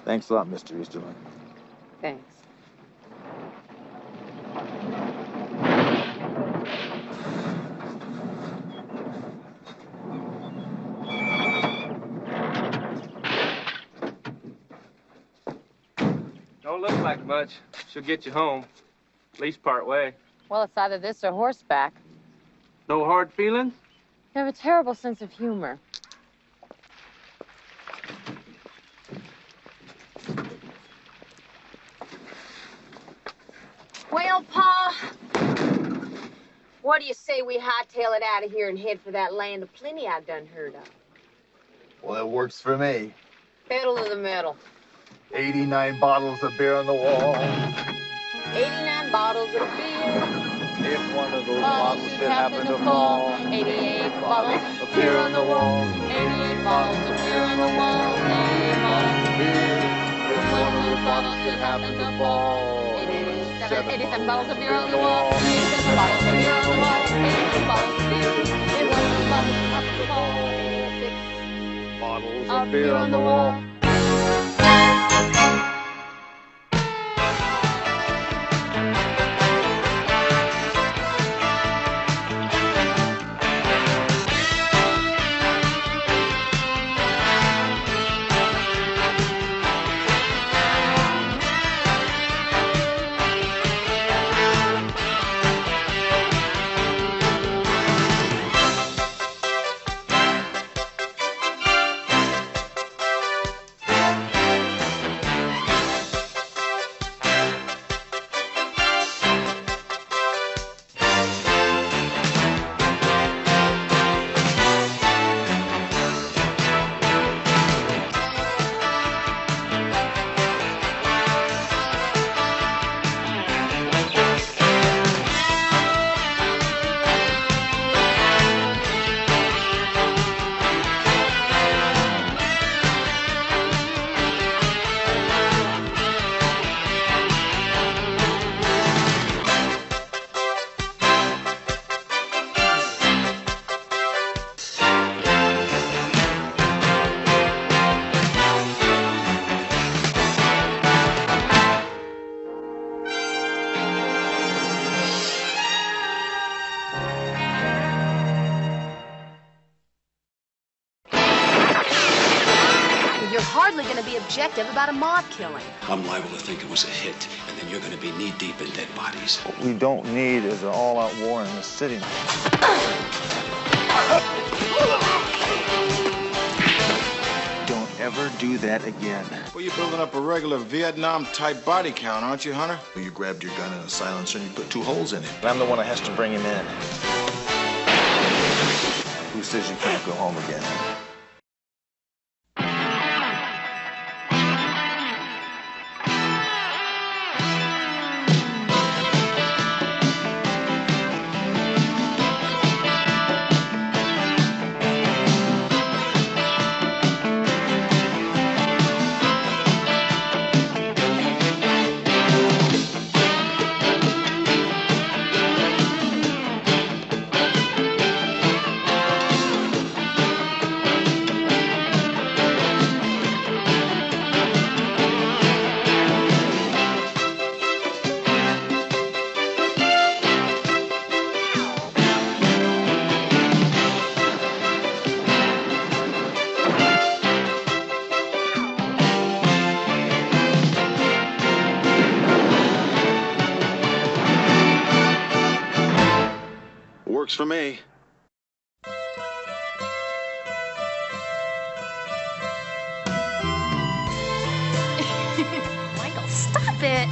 Thanks a lot, Mr. Easterling. Thanks. Don't look like much. She'll get you home. At least part way. Well, it's either this or horseback. No hard feelings? You have a terrible sense of humor. Well, Pa, what do you say we hightail it out of here and head for that land of plenty I done heard of? Well, it works for me. Pedal to the metal. 89 bottles of beer on the wall. 89 bottles of beer. If one of those bottles should happen to fall. 88 bottles of beer on the wall. 88 bottles of beer on the wall. 88 bottles of beer. If one of those bottles should happen to fall. 87 bottles of beer on the wall. 87 bottles of beer on the wall. 87 bottles of beer. If one of those bottles should happen to fall. 86 bottles of beer on the wall. Objective about a mob killing. I'm liable to think it was a hit, and then you're going to be knee-deep in dead bodies. What we don't need is an all-out war in the city. Don't ever do that again. Well, you're building up a regular Vietnam-type body count, aren't you, Hunter? You grabbed your gun and a silencer and you put 2 holes in it. I'm the one that has to bring him in. Who says you can't go home again? Works for me. Michael, stop it!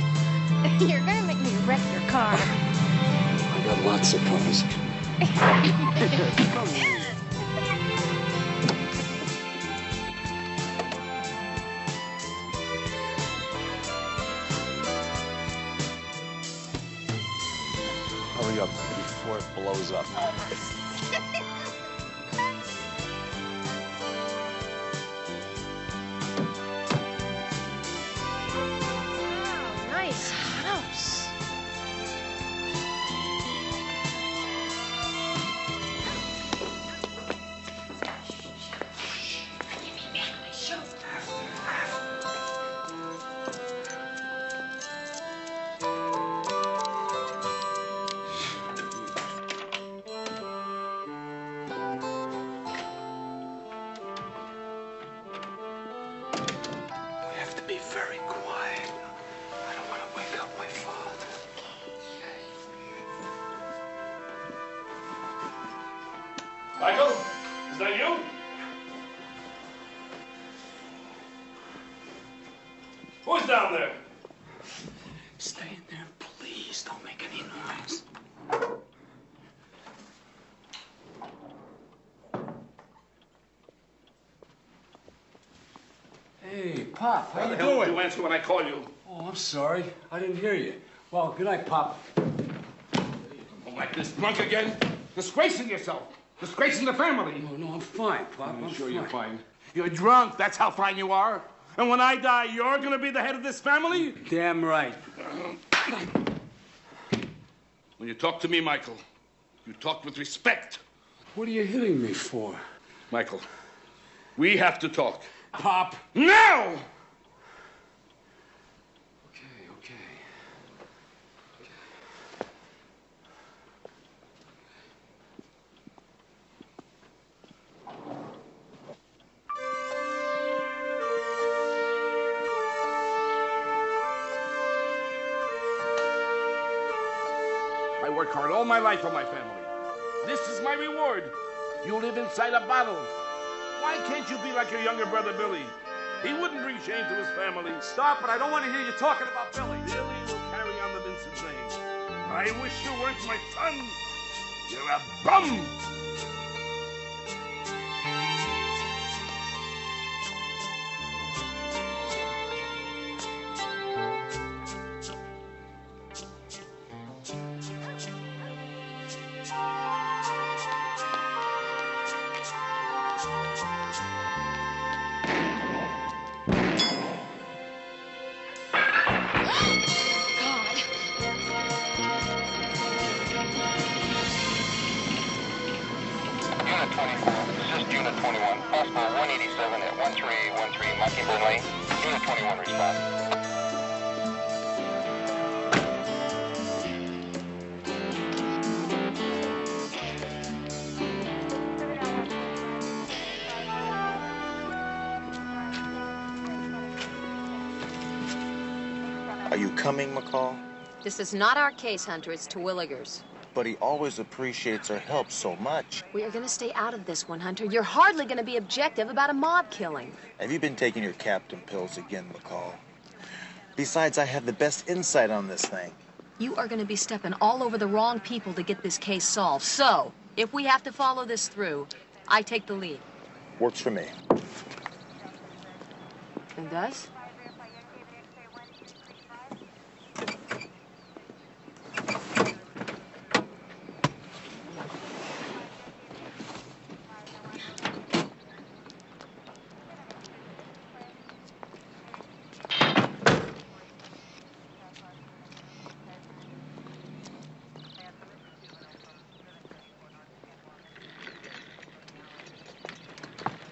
You're gonna make me wreck your car. I got lots of cars. Hurry up before it blows up. that you? Who's down there? Stay in there, please. Don't make any noise. Hey, Pop, how you the hell doing? did you answer when I call you? Oh, I'm sorry. I didn't hear you. Well, good night, Pop. Oh, like this drunk again? Disgracing yourself. Disgracing the family. No, I'm fine, Pop. I'm sure fine. you're fine. You're drunk. That's how fine you are. And when I die, you're going to be the head of this family? Damn right. When you talk to me, Michael, you talk with respect. What are you hitting me for? Michael, we have to talk. Pop. Now! Okay. I work hard all my life for my family. This is my reward. You live inside a bottle. Why can't you be like your younger brother, Billy? He wouldn't bring shame to his family. Stop it. I don't want to hear you talking about Billy. Billy will carry on the Vincent name. I wish you weren't my son. You're a bum. Unit 24, assist Unit 21, possible 187 at 1313 Mockingbird Lane. Unit 21 respond. Are you coming, McCall? This is not our case, Hunter. It's Terwilliger's. But he always appreciates our help so much. We are going to stay out of this one, Hunter. You're hardly going to be objective about a mob killing. Have you been taking your captain pills again, McCall? Besides, I have the best insight on this thing. You are going to be stepping all over the wrong people to get this case solved. So, if we have to follow this through, I take the lead. Works for me. It does?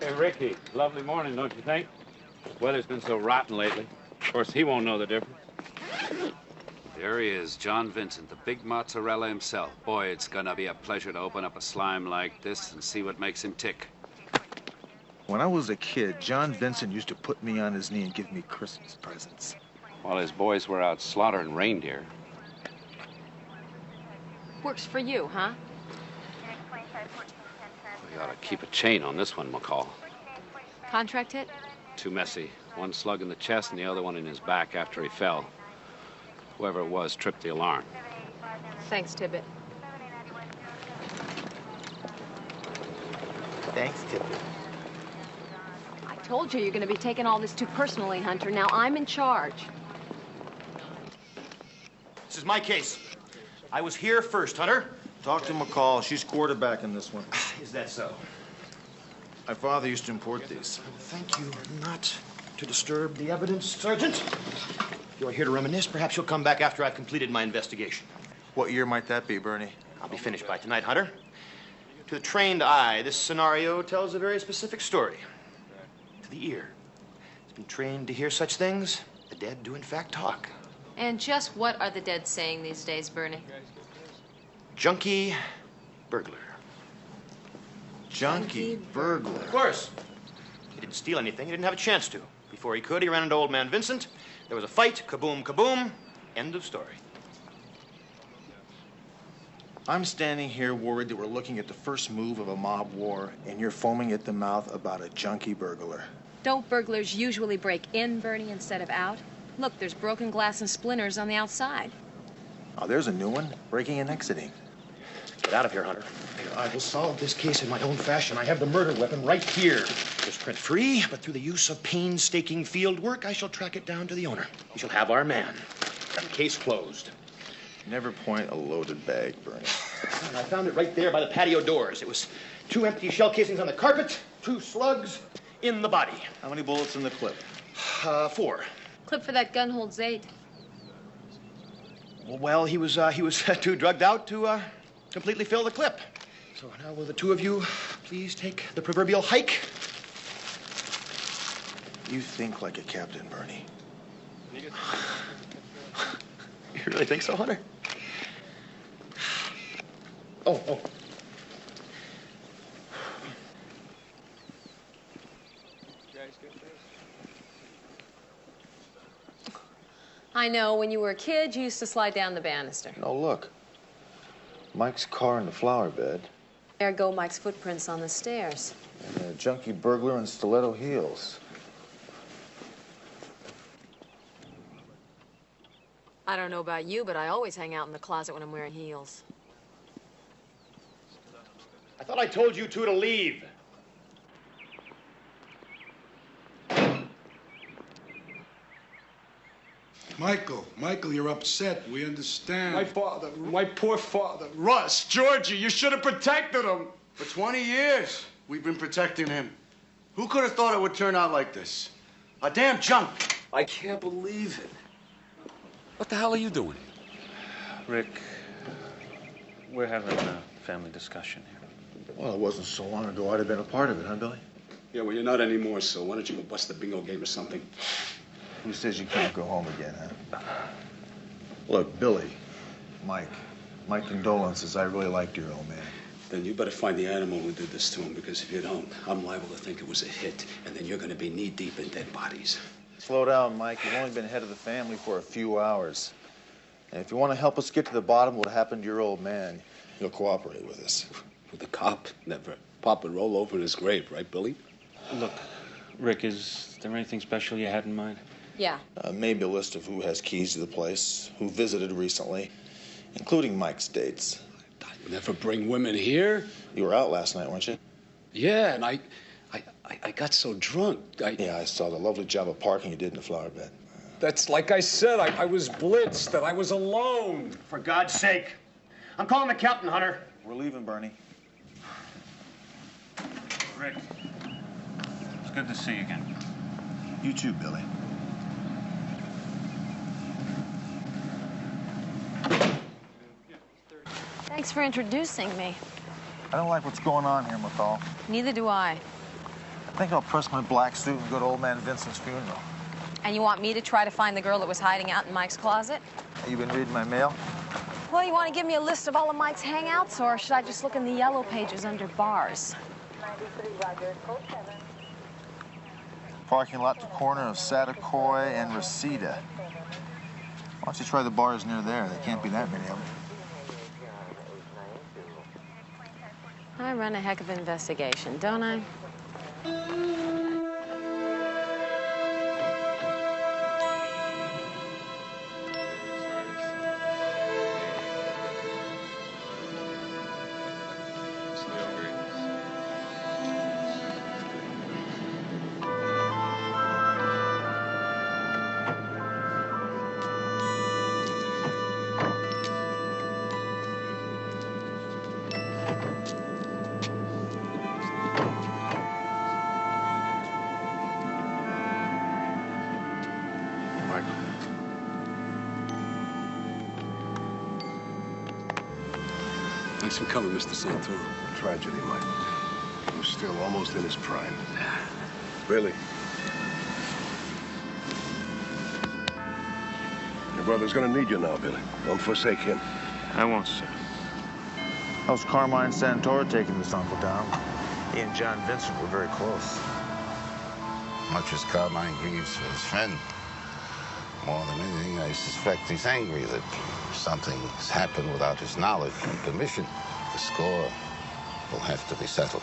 Hey, Ricky, lovely morning, don't you think? Weather's been so rotten lately. Of course, he won't know the difference. There he is, John Vincent, the big mozzarella himself. Boy, it's gonna be a pleasure to open up a slime like this and see what makes him tick. When I was a kid, John Vincent used to put me on his knee and give me Christmas presents. While his boys were out slaughtering reindeer. Works for you, huh? We ought to keep a chain on this one, McCall. Contract hit? Too messy. One slug in the chest and the other one in his back after he fell. Whoever it was tripped the alarm. Thanks, Tibbet. Thanks, Tibbet. I told you you're going to be taking all this too personally, Hunter. Now I'm in charge. This is my case. I was here first, Hunter. Talk to McCall. She's quarterback in this one. Is that so? My father used to import these. Thank you not to disturb the evidence, Sergeant. If you're here to reminisce, perhaps you'll come back after I've completed my investigation. What year might that be, Bernie? I'll be finished by tonight, Hunter. To the trained eye, this scenario tells a very specific story. To the ear, it's been trained to hear such things. The dead do in fact talk. And just what are the dead saying these days, Bernie? Junkie burglar. Junkie burglar? Of course. He didn't steal anything. He didn't have a chance to. Before he could, he ran into old man Vincent. There was a fight. Kaboom, kaboom. End of story. I'm standing here worried that we're looking at the first move of a mob war, and you're foaming at the mouth about a junkie burglar. Don't burglars usually break in, Bernie, instead of out? Look, there's broken glass and splinters on the outside. Oh, there's a new one. Breaking and exiting. Get out of here, Hunter. I will solve this case in my own fashion. I have the murder weapon right here. It's print-free, but through the use of painstaking field work, I shall track it down to the owner. We shall have our man. And case closed. Never point a loaded bag, Bernie. And I found it right there by the patio doors. It was 2 empty shell casings on the carpet, 2 slugs in the body. How many bullets in the clip? 4. Clip for that gun holds 8. Well, he was too drugged out to completely fill the clip. So now will the 2 of you please take the proverbial hike? You think like a captain, Bernie. You really think so, Hunter? Oh. I know, when you were a kid, you used to slide down the banister. Oh, look. Mike's car in the flower bed. There go Mike's footprints on the stairs. And a junkie burglar in stiletto heels. I don't know about you, but I always hang out in the closet when I'm wearing heels. I thought I told you 2 to leave. Michael, you're upset. We understand. My poor father. Russ, Georgie, you should have protected him. For 20 years, we've been protecting him. Who could have thought it would turn out like this? A damn junk. I can't believe it. What the hell are you doing? Rick, we're having a family discussion here. Well, it wasn't so long ago I'd have been a part of it, huh, Billy? Yeah, well, you're not anymore, so why don't you go bust the bingo game or something? Who says you can't go home again, huh? Look, Billy, Mike, my condolences. I really liked your old man. Then you better find the animal who did this to him, because if you don't, I'm liable to think it was a hit, and then you're going to be knee-deep in dead bodies. Slow down, Mike. You've only been head of the family for a few hours. And if you want to help us get to the bottom of what happened to your old man, you'll cooperate with us. With the cop? Never. Pop would roll over in his grave, right, Billy? Look, Rick, is there anything special you had in mind? Yeah. Maybe a list of who has keys to the place, who visited recently, including Mike's dates. I'd never bring women here. You were out last night, weren't you? Yeah, and I got so drunk. Yeah, I saw the lovely job of parking you did in the flower bed. That's like I said, I was blitzed, that I was alone. For God's sake. I'm calling the captain, Hunter. We're leaving, Bernie. Rick, it's good to see you again. You too, Billy. Thanks for introducing me. I don't like what's going on here, McCall. Neither do I. I think I'll press my black suit and go to old man Vincent's funeral. And you want me to try to find the girl that was hiding out in Mike's closet? Have you been reading my mail? Well, you want to give me a list of all of Mike's hangouts, or should I just look in the yellow pages under bars? Parking lot to corner of Satakoy and Reseda. Why don't you try the bars near there? There can't be that many of them. I run a heck of an investigation, don't I? Thanks for coming, Mr. Santoro. Tragedy, Mike. He was still almost in his prime. Really? Your brother's gonna need you now, Billy. Don't forsake him. I won't, sir. How's Carmine Santoro taking this uncle down? He and John Vincent were very close. Much as Carmine grieves for his friend, More than anything, I suspect he's angry that something's happened without his knowledge and permission. The score will have to be settled.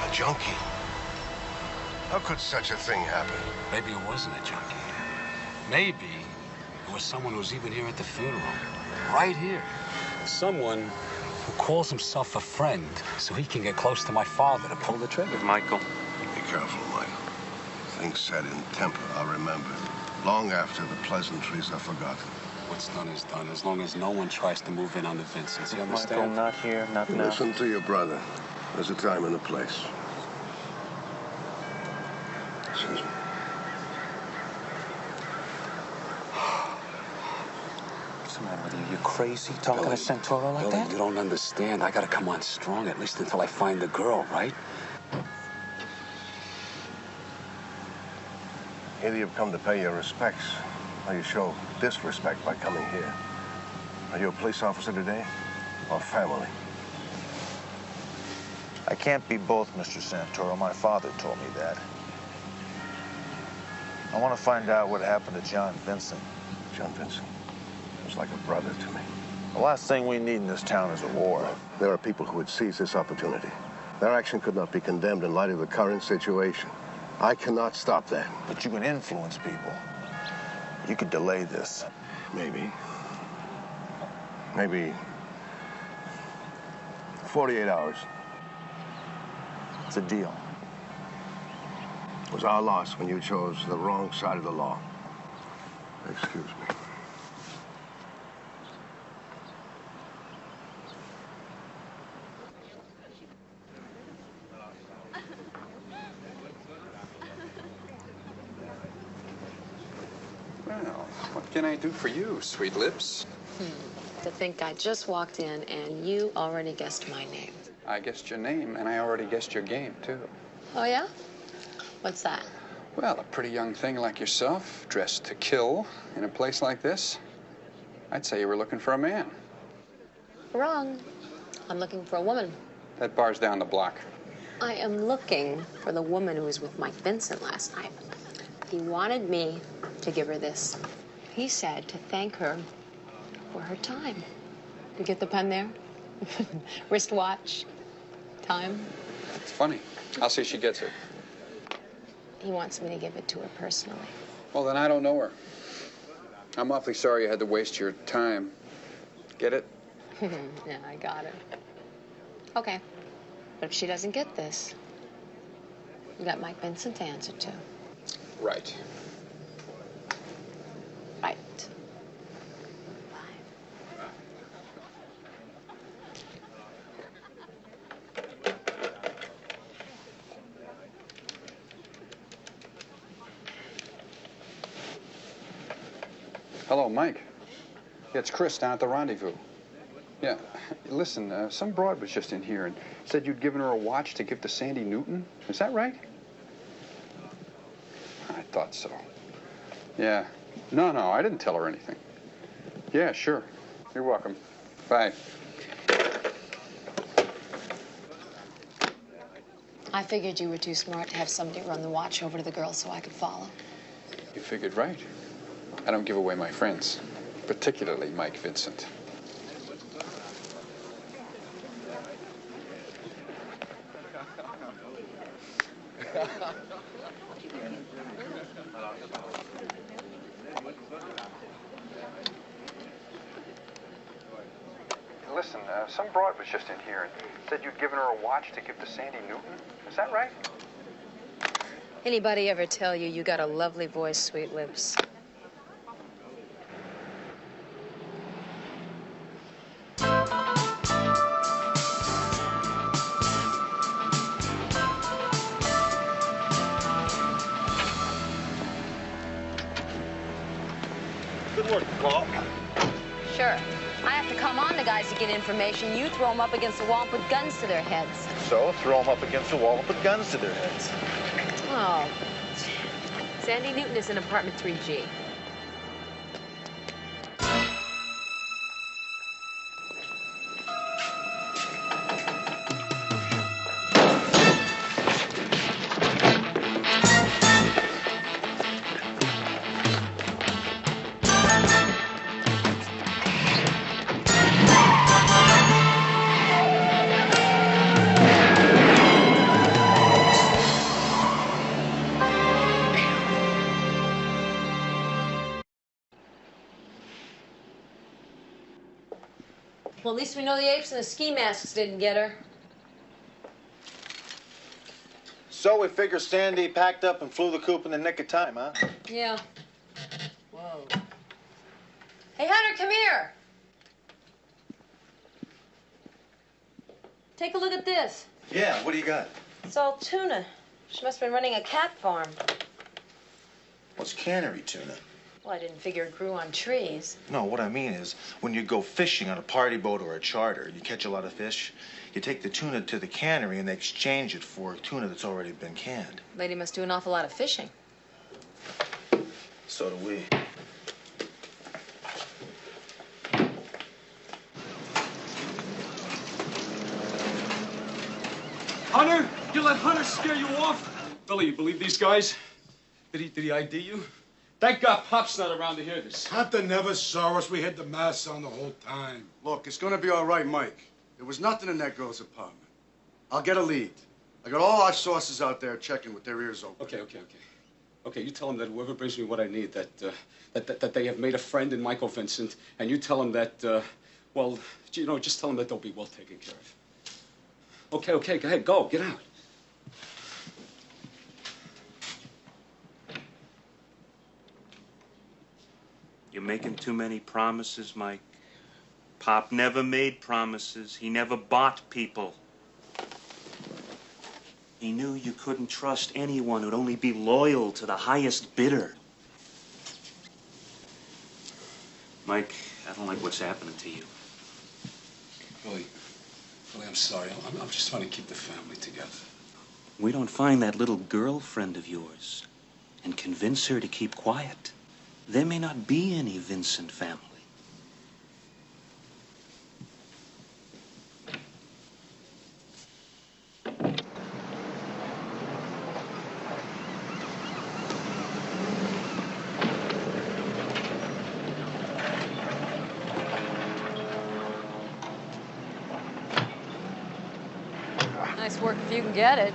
A junkie? How could such a thing happen? Maybe it wasn't a junkie. Maybe it was someone who was even here at the funeral. Right here. Someone who calls himself a friend so he can get close to my father to pull the trigger. Michael. Be careful, Michael. Things said in temper, I'll remember. Long after the pleasantries are forgotten. What's done is done, as long as no one tries to move in on the Vincents. You understand? Michael, not here, not now. Listen to your brother. There's a time and a place. Excuse me. What's the matter with you? You crazy talking to Santoro like that? You don't understand. I gotta come on strong, at least until I find the girl, right? Either you've come to pay your respects, or you show disrespect by coming here. Are you a police officer today, or family? I can't be both, Mr. Santoro. My father told me that. I want to find out what happened to John Vincent. John Vincent? He's like a brother to me. The last thing we need in this town is a war. There are people who would seize this opportunity. Their action could not be condemned in light of the current situation. I cannot stop that. But you can influence people. You could delay this. Maybe. Maybe 48 hours. It's a deal. It was our loss when you chose the wrong side of the law. Excuse me. Well, what can I do for you, sweet lips? To think I just walked in and you already guessed my name. I guessed your name, and I already guessed your game, too. Oh, yeah? What's that? Well, a pretty young thing like yourself, dressed to kill in a place like this. I'd say you were looking for a man. Wrong. I'm looking for a woman. That bar's down the block. I am looking for the woman who was with Mike Vincent last night. He wanted me to give her this. He said to thank her for her time. You get the pun there? Wristwatch. Time. It's funny. I'll see if she gets it. He wants me to give it to her personally. Well, then I don't know her. I'm awfully sorry you had to waste your time. Get it? Yeah, I got it. Okay. But if she doesn't get this, you got Mike Vincent to answer to. Right. Right. Hello, Mike. Yeah, it's Chris down at the Rendezvous. Yeah, listen, some broad was just in here and said you'd given her a watch to give to Sandy Newton. Is that right? I thought so. Yeah. No, I didn't tell her anything. Yeah, sure. You're welcome. Bye. I figured you were too smart to have somebody run the watch over to the girl so I could follow. You figured right. I don't give away my friends, particularly Mike Vincent. Listen, some broad was just in here and said you'd given her a watch to give to Sandy Newton. Is that right? Anybody ever tell you you got a lovely voice, sweet lips? Good work, Paul. Sure. I have to come on to guys to get information. You throw them up against the wall and put guns to their heads. So, throw them up against the wall and put guns to their heads. Oh. Sandy Newton is in apartment 3G. at least we know the apes and the ski masks didn't get her. So we figure Sandy packed up and flew the coop in the nick of time, huh? Yeah. Whoa. Hey, Hunter, come here. Take a look at this. Yeah, what do you got? It's all tuna. She must have been running a cat farm. What's cannery tuna? Well, I didn't figure it grew on trees. No, what I mean is, when you go fishing on a party boat or a charter, you catch a lot of fish, you take the tuna to the cannery and they exchange it for tuna that's already been canned. Lady must do an awful lot of fishing. So do we. Hunter? You let Hunter scare you off? Billy, you believe these guys? Did he ID you? Thank God Pop's not around to hear this. Hunter never saw us. We had the mask on the whole time. Look, it's gonna be all right, Mike. There was nothing in that girl's apartment. I'll get a lead. I got all our sources out there checking with their ears open. Okay, you tell them that whoever brings me what I need, that they have made a friend in Michael Vincent, and you tell them that, well, you know, just tell them that they'll be well taken care of. Okay, go ahead, go, get out. You're making too many promises, Mike. Pop never made promises. He never bought people. He knew you couldn't trust anyone who'd only be loyal to the highest bidder. Mike, I don't like what's happening to you. Billy, I'm sorry. I'm just trying to keep the family together. We don't find that little girlfriend of yours and convince her to keep quiet. There may not be any Vincent family. Nice work if you can get it.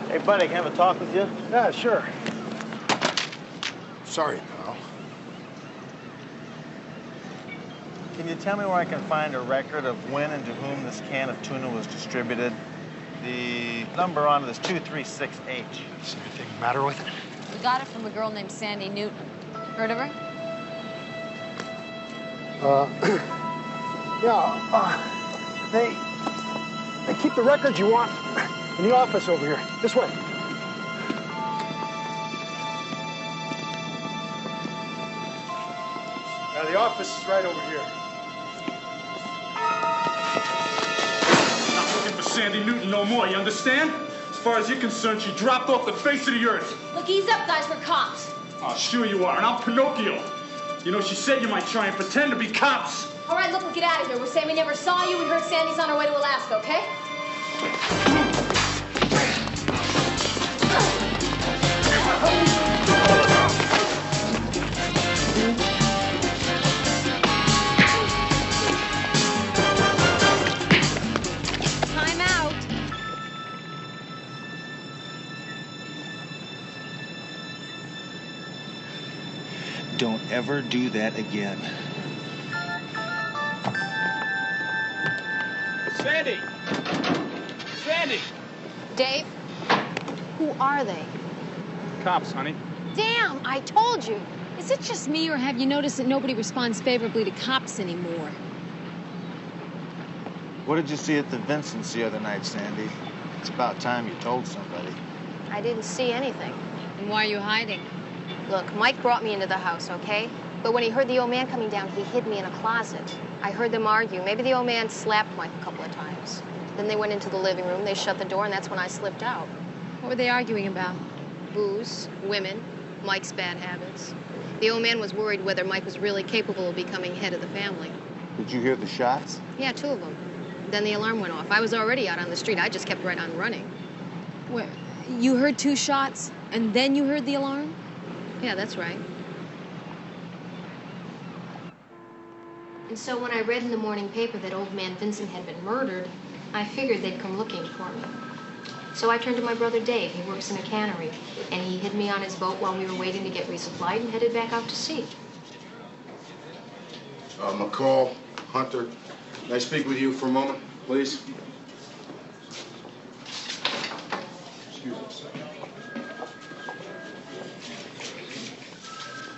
Hey, buddy, can I have a talk with you? Yeah, sure. Sorry, pal. Can you tell me where I can find a record of when and to whom this can of tuna was distributed? The number on it is 236H. Is anything the matter with it? We got it from a girl named Sandy Newton. Heard of her? They keep the records you want in the office over here. This way. Now, the office is right over here. Not looking for Sandy Newton no more, you understand? As far as you're concerned, she dropped off the face of the earth. Look, ease up, guys. We're cops. Oh, sure you are, and I'm Pinocchio. You know, she said you might try and pretend to be cops. All right, look, we'll get out of here. We're saying we never saw you. We heard Sandy's on her way to Alaska, okay? Time out. Don't ever do that again. Sandy! Sandy! Dave, who are they? Cops, honey. Damn, I told you. Is it just me, or have you noticed that nobody responds favorably to cops anymore? What did you see at the Vincent's the other night, Sandy? It's about time you told somebody. I didn't see anything. And why are you hiding? Look, Mike brought me into the house, okay? But when he heard the old man coming down, he hid me in a closet. I heard them argue. Maybe the old man slapped Mike a couple of times. Then they went into the living room, they shut the door, and that's when I slipped out. What were they arguing about? Booze, women, Mike's bad habits. The old man was worried whether Mike was really capable of becoming head of the family. Did you hear the shots? Yeah, 2 of them. Then the alarm went off. I was already out on the street. I just kept right on running. Where? You heard 2 shots, and then you heard the alarm? Yeah, that's right. And so when I read in the morning paper that old man Vincent had been murdered, I figured they'd come looking for me. So I turned to my brother Dave. He works in a cannery, and he hid me on his boat while we were waiting to get resupplied and headed back out to sea. McCall, Hunter, can I speak with you for a moment, please? Excuse me, sir.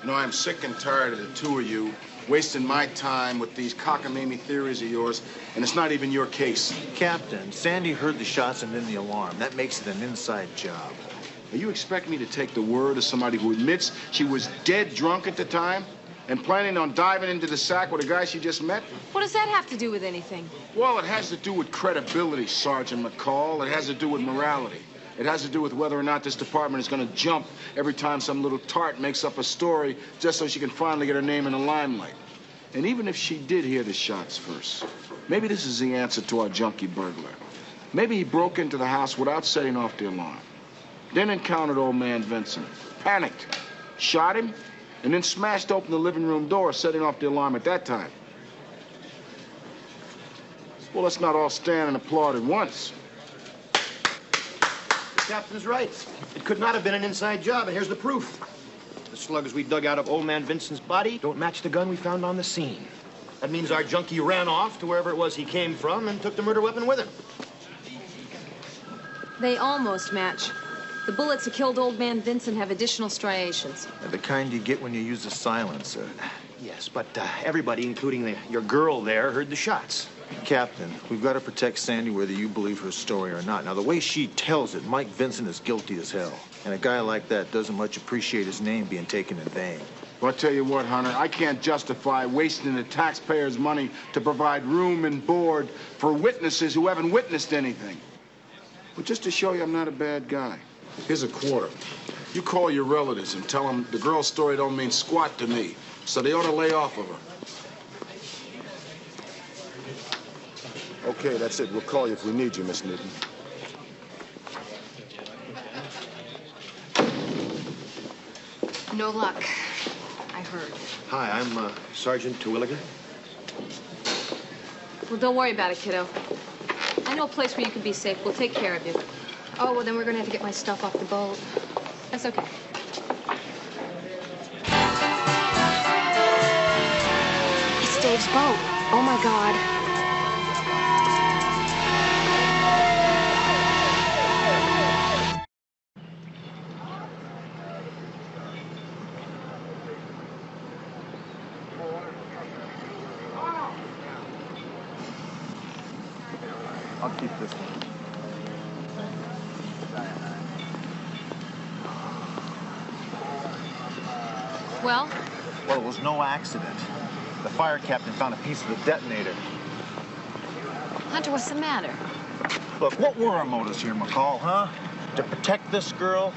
You know, I'm sick and tired of the two of you wasting my time with these cockamamie theories of yours, and it's not even your case. Captain, Sandy heard the shots and then the alarm. That makes it an inside job. Are you expecting me to take the word of somebody who admits she was dead drunk at the time and planning on diving into the sack with a guy she just met? What does that have to do with anything? Well, it has to do with credibility, Sergeant McCall. It has to do with morality. It has to do with whether or not this department is going to jump every time some little tart makes up a story just so she can finally get her name in the limelight. And even if she did hear the shots first, maybe this is the answer to our junkie burglar. Maybe he broke into the house without setting off the alarm, then encountered old man Vincent, panicked, shot him, and then smashed open the living room door, setting off the alarm at that time. Well, let's not all stand and applaud at once. The captain's right. It could not have been an inside job, and here's the proof. The slugs we dug out of old man Vincent's body don't match the gun we found on the scene. That means our junkie ran off to wherever it was he came from and took the murder weapon with him. They almost match. The bullets that killed old man Vincent have additional striations. The kind you get when you use a silencer. Yes, but everybody, including your girl there, heard the shots. Captain, we've got to protect Sandy whether you believe her story or not. Now, the way she tells it, Mike Vincent is guilty as hell. And a guy like that doesn't much appreciate his name being taken in vain. Well, I tell you what, Hunter, I can't justify wasting the taxpayers' money to provide room and board for witnesses who haven't witnessed anything. But just to show you I'm not a bad guy, here's a quarter. You call your relatives and tell them the girl's story don't mean squat to me, so they ought to lay off of her. Okay, that's it. We'll call you if we need you, Miss Newton. No luck. I heard. Hi, I'm Sergeant Terwilliger. Well, don't worry about it, kiddo. I know a place where you can be safe. We'll take care of you. Oh, well, then we're going to have to get my stuff off the boat. That's okay. It's Dave's boat. Oh, my God. I'll keep this one. Well? Well, it was no accident. The fire captain found a piece of the detonator. Hunter, what's the matter? Look, what were our motives here, McCall, huh? To protect this girl,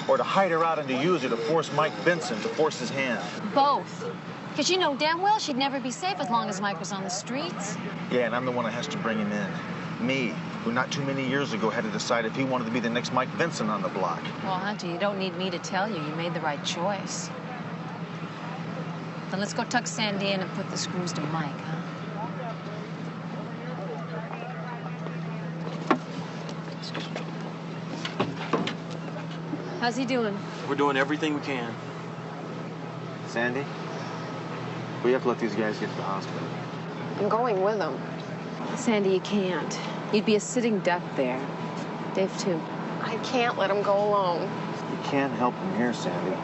or to hide her out and to use her to force Mike Vincent to force his hand? Both. Because you know damn well she'd never be safe as long as Mike was on the streets. Yeah, and I'm the one that has to bring him in. Me, who not too many years ago had to decide if he wanted to be the next Mike Vincent on the block. Well, Hunter, you don't need me to tell you. You made the right choice. Then let's go tuck Sandy in and put the screws to Mike, huh? How's he doing? We're doing everything we can. Sandy, we have to let these guys get to the hospital. I'm going with them. Sandy, you can't. You'd be a sitting duck there. Dave, too. I can't let them go alone. You can't help him here, Sandy.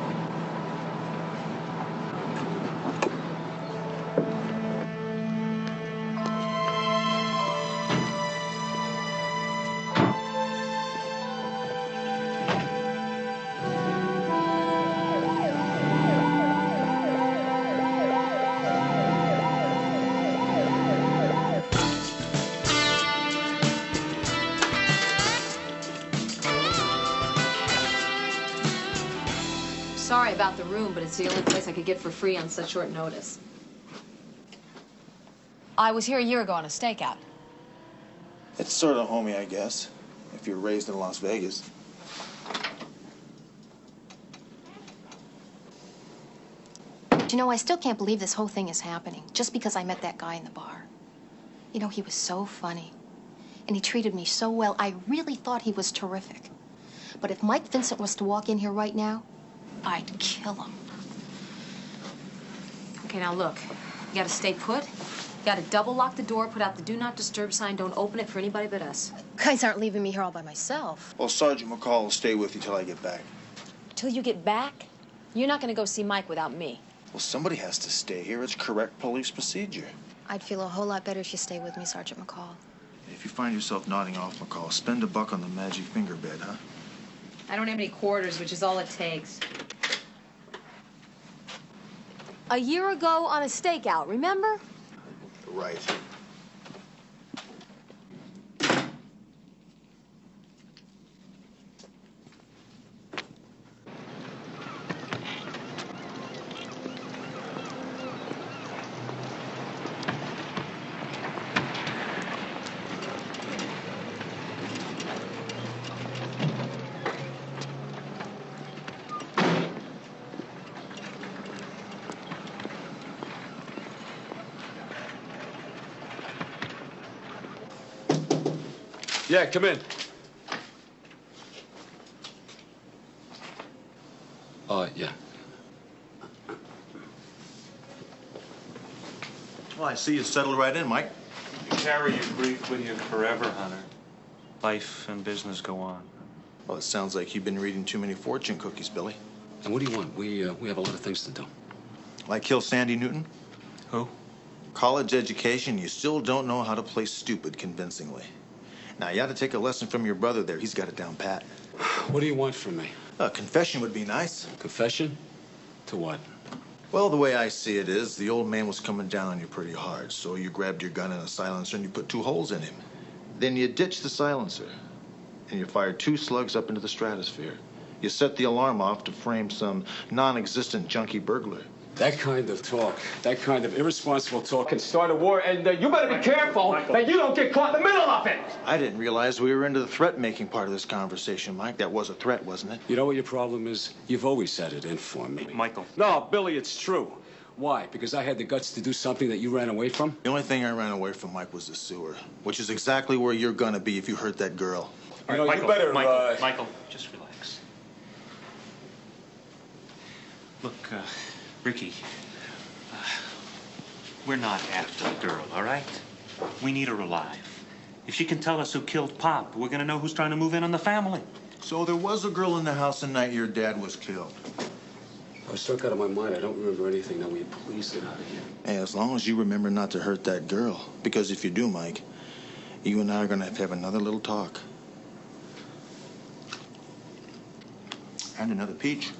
Sorry about the room, but it's the only place I could get for free on such short notice. I was here a year ago on a stakeout. It's sort of homey, I guess, if you're raised in Las Vegas. You know, I still can't believe this whole thing is happening just because I met that guy in the bar. You know, he was so funny, and he treated me so well. I really thought he was terrific. But if Mike Vincent was to walk in here right now, I'd kill him. Okay, now look. You gotta stay put. You gotta double lock the door, put out the do not disturb sign, don't open it for anybody but us. Guys aren't leaving me here all by myself. Well, Sergeant McCall will stay with you till I get back. Till you get back? You're not gonna go see Mike without me. Well, somebody has to stay here. It's correct police procedure. I'd feel a whole lot better if you stay with me, Sergeant McCall. If you find yourself nodding off, McCall, spend $1 on the magic finger bed, huh? I don't have any quarters, which is all it takes. A year ago on a stakeout, remember? Right. Yeah, come in. Yeah. Well, I see you settled right in, Mike. You carry your grief with you forever, Hunter. Life and business go on. Well, it sounds like you've been reading too many fortune cookies, Billy. And what do you want? We have a lot of things to do. Like kill Sandy Newton? Who? College education, you still don't know how to play stupid convincingly. Now, you ought to take a lesson from your brother there. He's got it down pat. What do you want from me? A confession would be nice. Confession? To what? Well, the way I see it is, the old man was coming down on you pretty hard, so you grabbed your gun and a silencer and you put 2 holes in him. Then you ditched the silencer, and you fired 2 slugs up into the stratosphere. You set the alarm off to frame some non-existent junkie burglar. That kind of talk, that kind of irresponsible talk can start a war, and you better be careful that you don't get caught in the middle of it. I didn't realize we were into the threat-making part of this conversation, Mike. That was a threat, wasn't it? You know what your problem is? You've always had it in for me. Michael. No, Billy, it's true. Why? Because I had the guts to do something that you ran away from? The only thing I ran away from, Mike, was the sewer, which is exactly where you're gonna be if you hurt that girl. You know, Michael, you better, Michael, just relax. Look, Ricky, we're not after the girl, all right? We need her alive. If she can tell us who killed Pop, we're gonna know who's trying to move in on the family. So there was a girl in the house the night your dad was killed. I was struck out of my mind. I don't remember anything. Now, will you please get out of here? Hey, as long as you remember not to hurt that girl. Because if you do, Mike, you and I are gonna have to have another little talk. And another peach.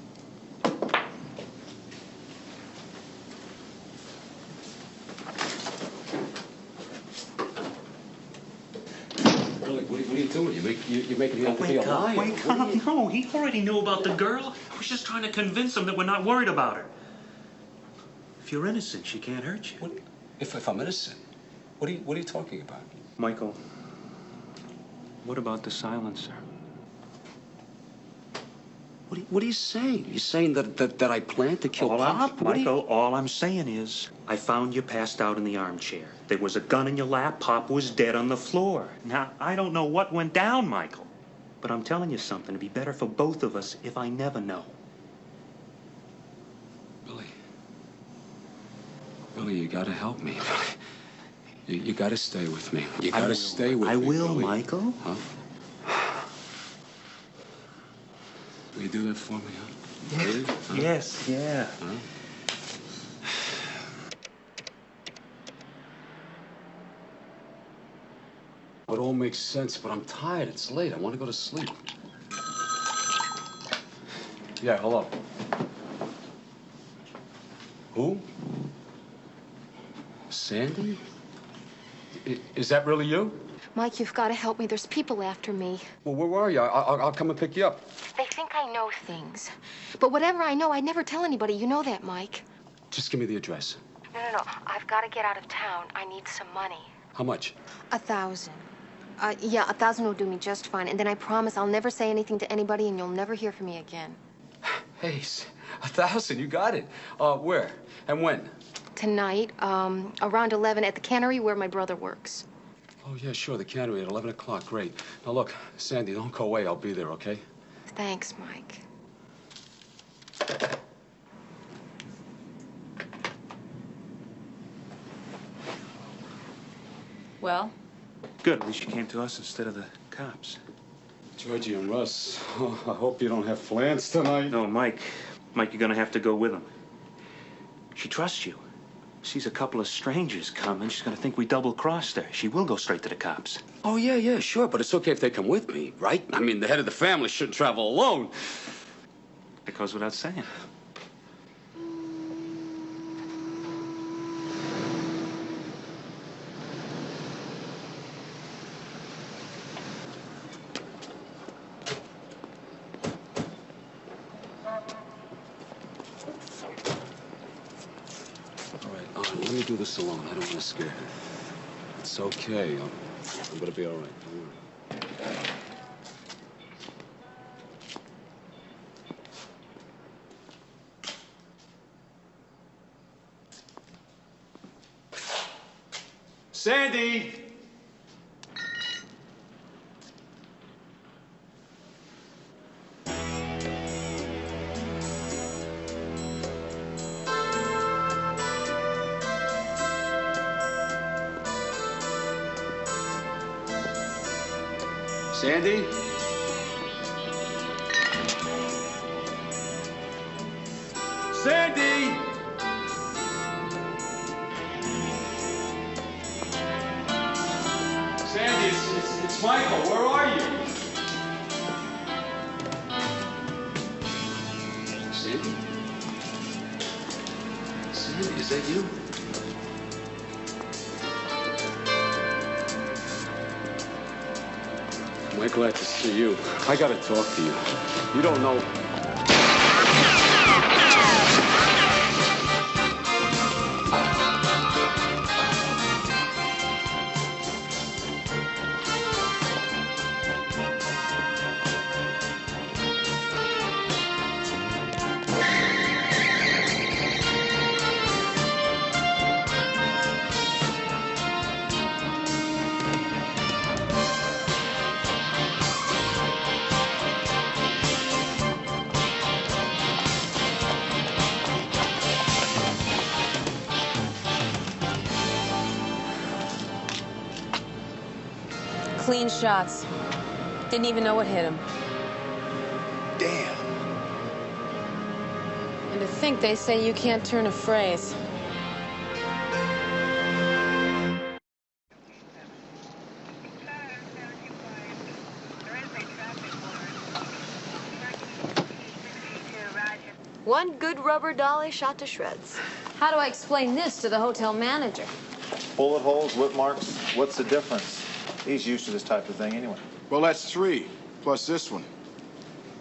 What are you doing? You're making me out to be a liar. Wake up. No, he already knew about the girl. I was just trying to convince him that we're not worried about her. If you're innocent, she can't hurt you. What, if I'm innocent? What are you talking about? Michael, what about the silencer? What are you saying? You're saying that I planned to kill Pop? Michael, all I'm saying is, I found you passed out in the armchair. There was a gun in your lap. Pop was dead on the floor. Now, I don't know what went down, Michael. But I'm telling you something. It'd be better for both of us if I never know. Billy, you gotta help me. You gotta stay with me. You gotta stay with me. I will, Billy. Michael. Huh? Will you do that for me, huh? Really? Huh? Yes, yeah. Huh? It all makes sense, but I'm tired. It's late. I want to go to sleep. Yeah, hello. Who? Sandy? Is that really you? Mike, you've got to help me. There's people after me. Well, where are you? I'll come and pick you up. They think I know things. But whatever I know, I'd never tell anybody. You know that, Mike. Just give me the address. No. I've got to get out of town. I need some money. How much? 1,000. Yeah, 1,000 will do me just fine. And then I promise I'll never say anything to anybody and you'll never hear from me again. Hey, 1,000, you got it. Where and when? Tonight, around 11 at the cannery where my brother works. Oh, yeah, sure, the cannery at 11 o'clock. Great. Now, look, Sandy, don't go away. I'll be there, okay? Thanks, Mike. Well? Good, at least you came to us instead of the cops. Georgie and Russ, I hope you don't have plans tonight. No, Mike. Mike, you're gonna have to go with him. She trusts you. Sees a couple of strangers coming, she's gonna think we double-crossed her. She will go straight to the cops. Oh, yeah, sure, but it's okay if they come with me, right? I mean, the head of the family shouldn't travel alone. It goes without saying. Let me do this alone. I don't want to scare her. It's okay. I'm gonna be all right. Don't worry. Sandy! Sandy? Sandy! Sandy, it's Michael. Where are you? Sandy? Sandy, is that you? I'm glad to see you. I gotta talk to you. You don't know. Clean shots. Didn't even know what hit him. Damn. And to think they say you can't turn a phrase. One good rubber dolly shot to shreds. How do I explain this to the hotel manager? Bullet holes, whip marks, what's the difference? He's used to this type of thing anyway. Well, that's 3, plus this one.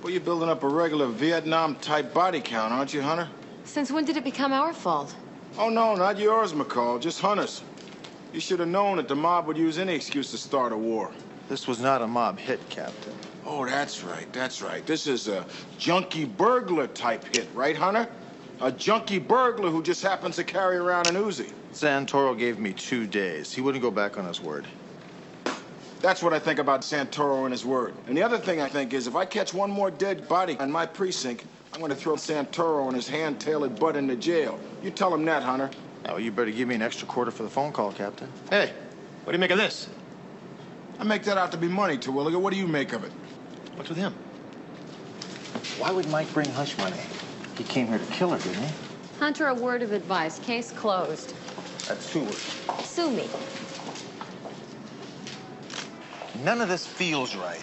Well, you're building up a regular Vietnam-type body count, aren't you, Hunter? Since when did it become our fault? Oh, no, not yours, McCall, just Hunter's. You should have known that the mob would use any excuse to start a war. This was not a mob hit, Captain. Oh, that's right, that's right. This is a junkie burglar type hit, right, Hunter? A junkie burglar who just happens to carry around an Uzi. Santoro gave me 2 days. He wouldn't go back on his word. That's what I think about Santoro and his word. And the other thing I think is if I catch one more dead body in my precinct, I'm going to throw Santoro and his hand-tailored butt into jail. You tell him that, Hunter. Oh, you better give me an extra quarter for the phone call, Captain. Hey, what do you make of this? I make that out to be money, Terwilliger. What do you make of it? What's with him? Why would Mike bring hush money? He came here to kill her, didn't he? Hunter, a word of advice. Case closed. That's 2 words. Sue me. None of this feels right.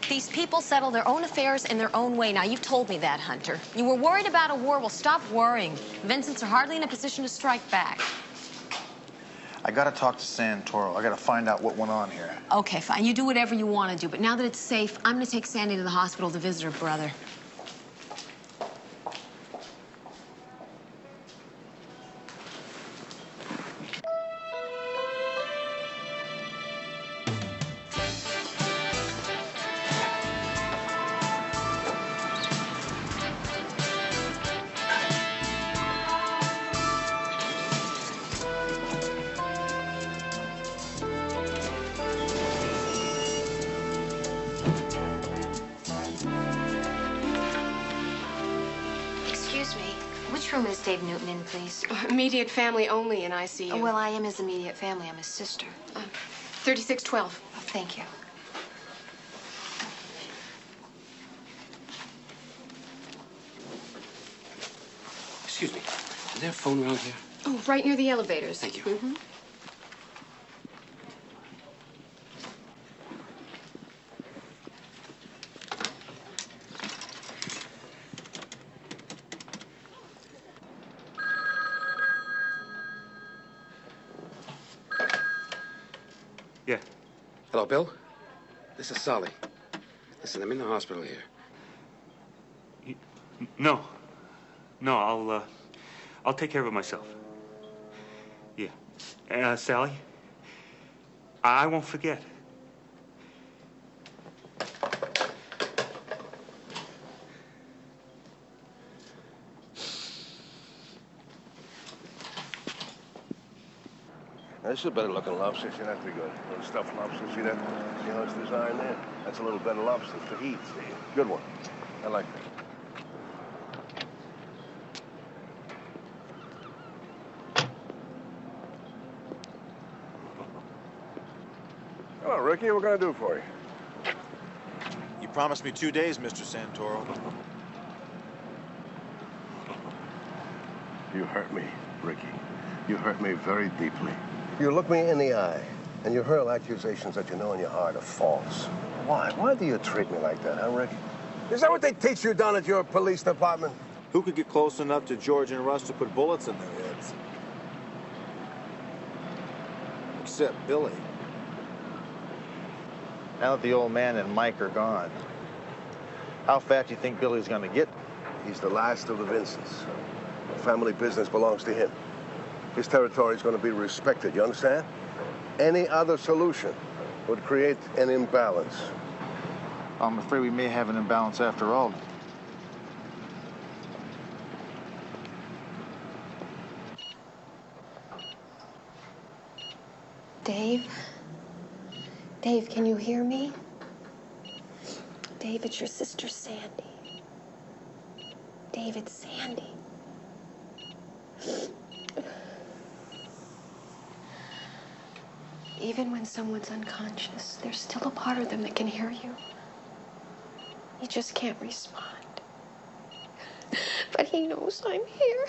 These people settle their own affairs in their own way. Now, you've told me that, Hunter. You were worried about a war. Well, stop worrying. Vincent's are hardly in a position to strike back. I gotta talk to Santoro. I gotta find out what went on here. Okay, fine. You do whatever you want to do. But now that it's safe, I'm going to take Sandy to the hospital to visit her brother. room is Dave Newton in, please? Immediate family only in ICU. Oh, well, I am his immediate family. I'm his sister. 3612. Oh, thank you. Excuse me. Is there a phone around here? Oh, right near the elevators. Thank you. Mm-hmm. Yeah. Hello, Bill? This is Solly. Listen, I'm in the hospital here. No. No, I'll take care of it myself. Yeah. Sally? I won't forget. This is a better looking lobster. See, that's pretty good. A little stuffed lobster. See that? See how it's designed there? That's a little better lobster to eat. See? Good one. I like that. Hello, Ricky. What can I do for you? You promised me 2 days, Mr. Santoro. You hurt me, Ricky. You hurt me very deeply. You look me in the eye, and you hurl accusations that you know in your heart are false. Why? Why do you treat me like that, huh, Rick? Is that what they teach you down at your police department? Who could get close enough to George and Russ to put bullets in their heads? Except Billy. Now that the old man and Mike are gone, how fat do you think Billy's gonna get? He's the last of the Vincents. Family business belongs to him. His territory is going to be respected, you understand? Any other solution would create an imbalance. I'm afraid we may have an imbalance after all. Dave? Dave, can you hear me? Dave, it's your sister, Sandy. Dave, it's Sandy. Even when someone's unconscious, there's still a part of them that can hear you. He just can't respond. But he knows I'm here.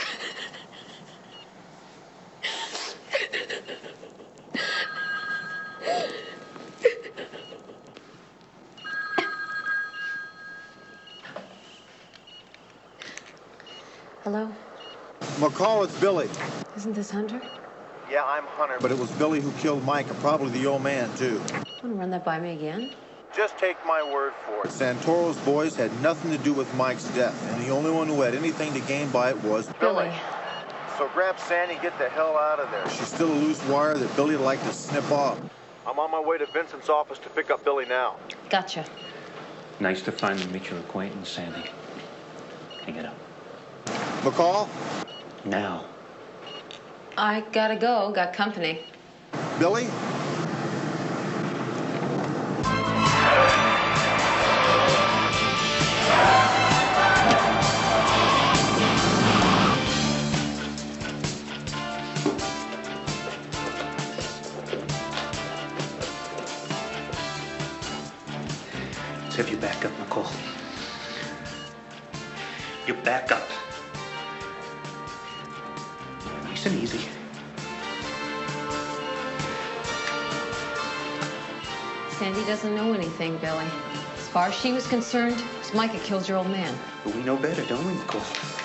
Hello? McCall, it's Billy. Isn't this Hunter? Yeah, I'm Hunter, but it was Billy who killed Mike, and probably the old man, too. Want to run that by me again? Just take my word for it. Santoro's boys had nothing to do with Mike's death, and the only one who had anything to gain by it was Billy. So grab Sandy and get the hell out of there. She's still a loose wire that Billy'd like to snip off. I'm on my way to Vincent's office to pick up Billy now. Gotcha. Nice to finally meet your acquaintance, Sandy. Hang it up. McCall? Now. I gotta go. Got company. Billy? Let's have you back up, McCall. You back up. Nice and easy. Sandy doesn't know anything, Billy. As far as she was concerned, it was Mike that killed your old man. But we know better, don't we, McCall?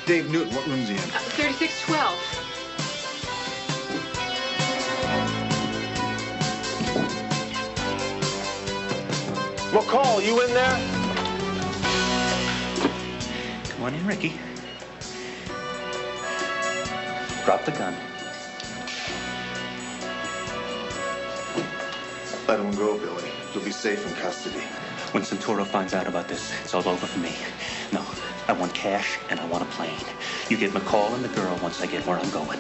Dave Newton, what room's he in? 3612. McCall, you in there? Come on in, Ricky. Drop the gun. Let him go, Billy. You'll be safe in custody. When Santoro finds out about this, it's all over for me. No, I want cash and I want a plane. You get McCall and the girl once I get where I'm going.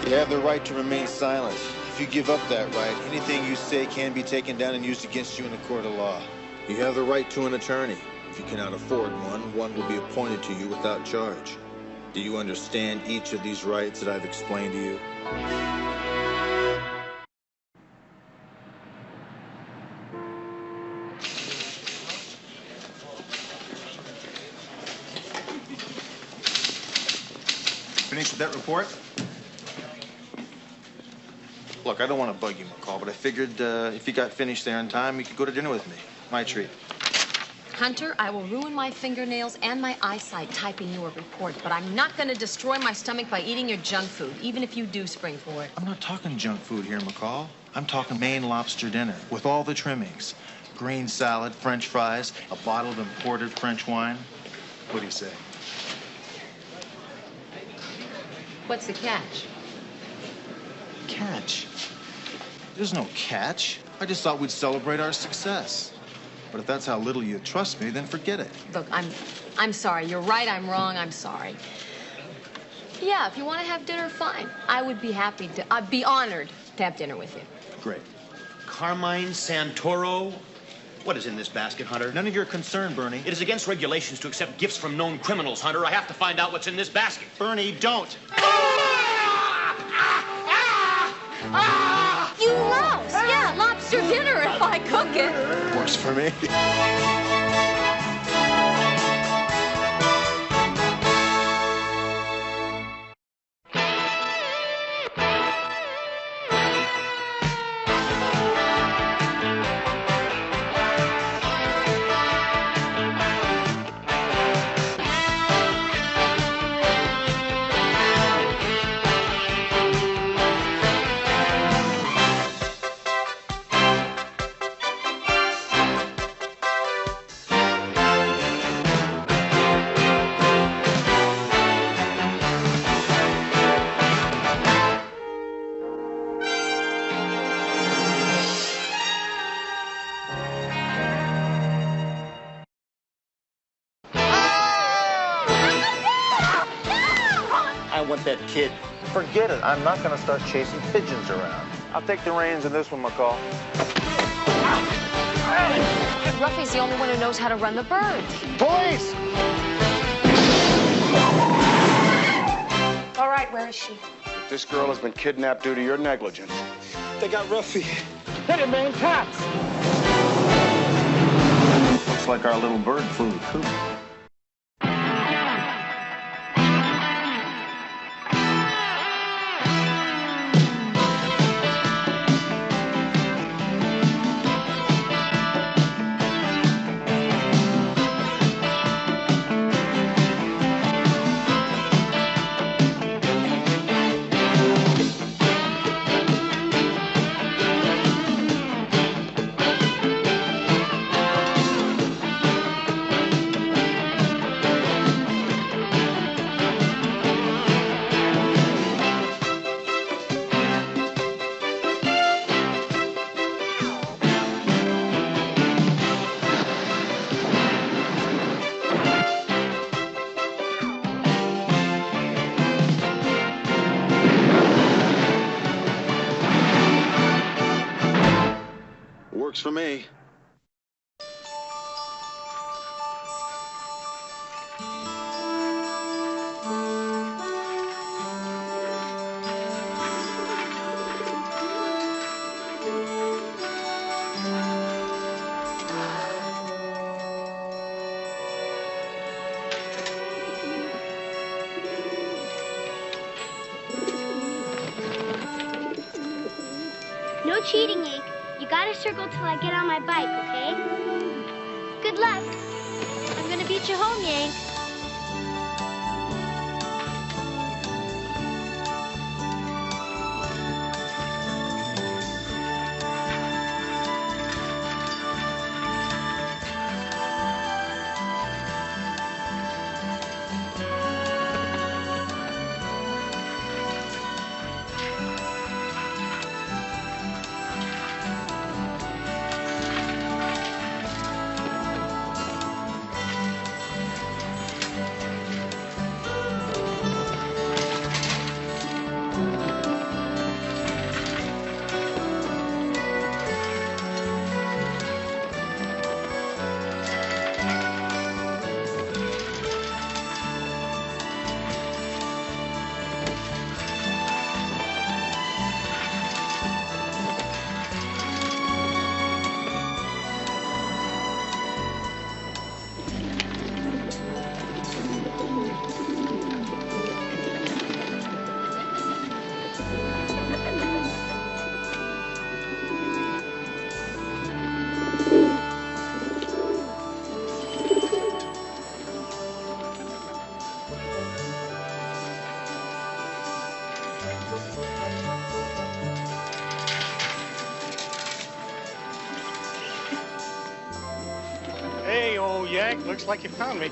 You have the right to remain silent. If you give up that right, anything you say can be taken down and used against you in a court of law. You have the right to an attorney. If you cannot afford one will be appointed to you without charge. Do you understand each of these rights that I've explained to you? Finished with that report? Look, I don't want to bug you, McCall, but I figured if you got finished there in time, you could go to dinner with me. My treat. Hunter, I will ruin my fingernails and my eyesight typing you a report, but I'm not going to destroy my stomach by eating your junk food, even if you do spring for it. I'm not talking junk food here, McCall. I'm talking Maine lobster dinner with all the trimmings. Green salad, French fries, a bottle of imported French wine. What do you say? What's the catch? Catch? There's no catch. I just thought we'd celebrate our success. But if that's how little you trust me, then forget it. Look, I'm sorry. You're right, I'm wrong, I'm sorry. Yeah, if you want to have dinner, fine. I would be happy to, I'd be honored to have dinner with you. Great. Carmine Santoro? What is in this basket, Hunter? None of your concern, Bernie. It is against regulations to accept gifts from known criminals, Hunter. I have to find out what's in this basket. Bernie, don't. You louse! Yeah, lobster dinner if I cook it. Works for me. That kid. Forget it. I'm not going to start chasing pigeons around. I'll take the reins in this one, McCall. Ruffy's the only one who knows how to run the birds. Police! All right, where is she? This girl has been kidnapped due to your negligence. They got Ruffy. Hit it, man, cops! Looks like our little bird flew the coop. Works for me. No cheating, Yank. You gotta circle till I get on my bike, okay? Good luck. I'm gonna beat you home, Yank. Hello, Yank. Looks like you found me.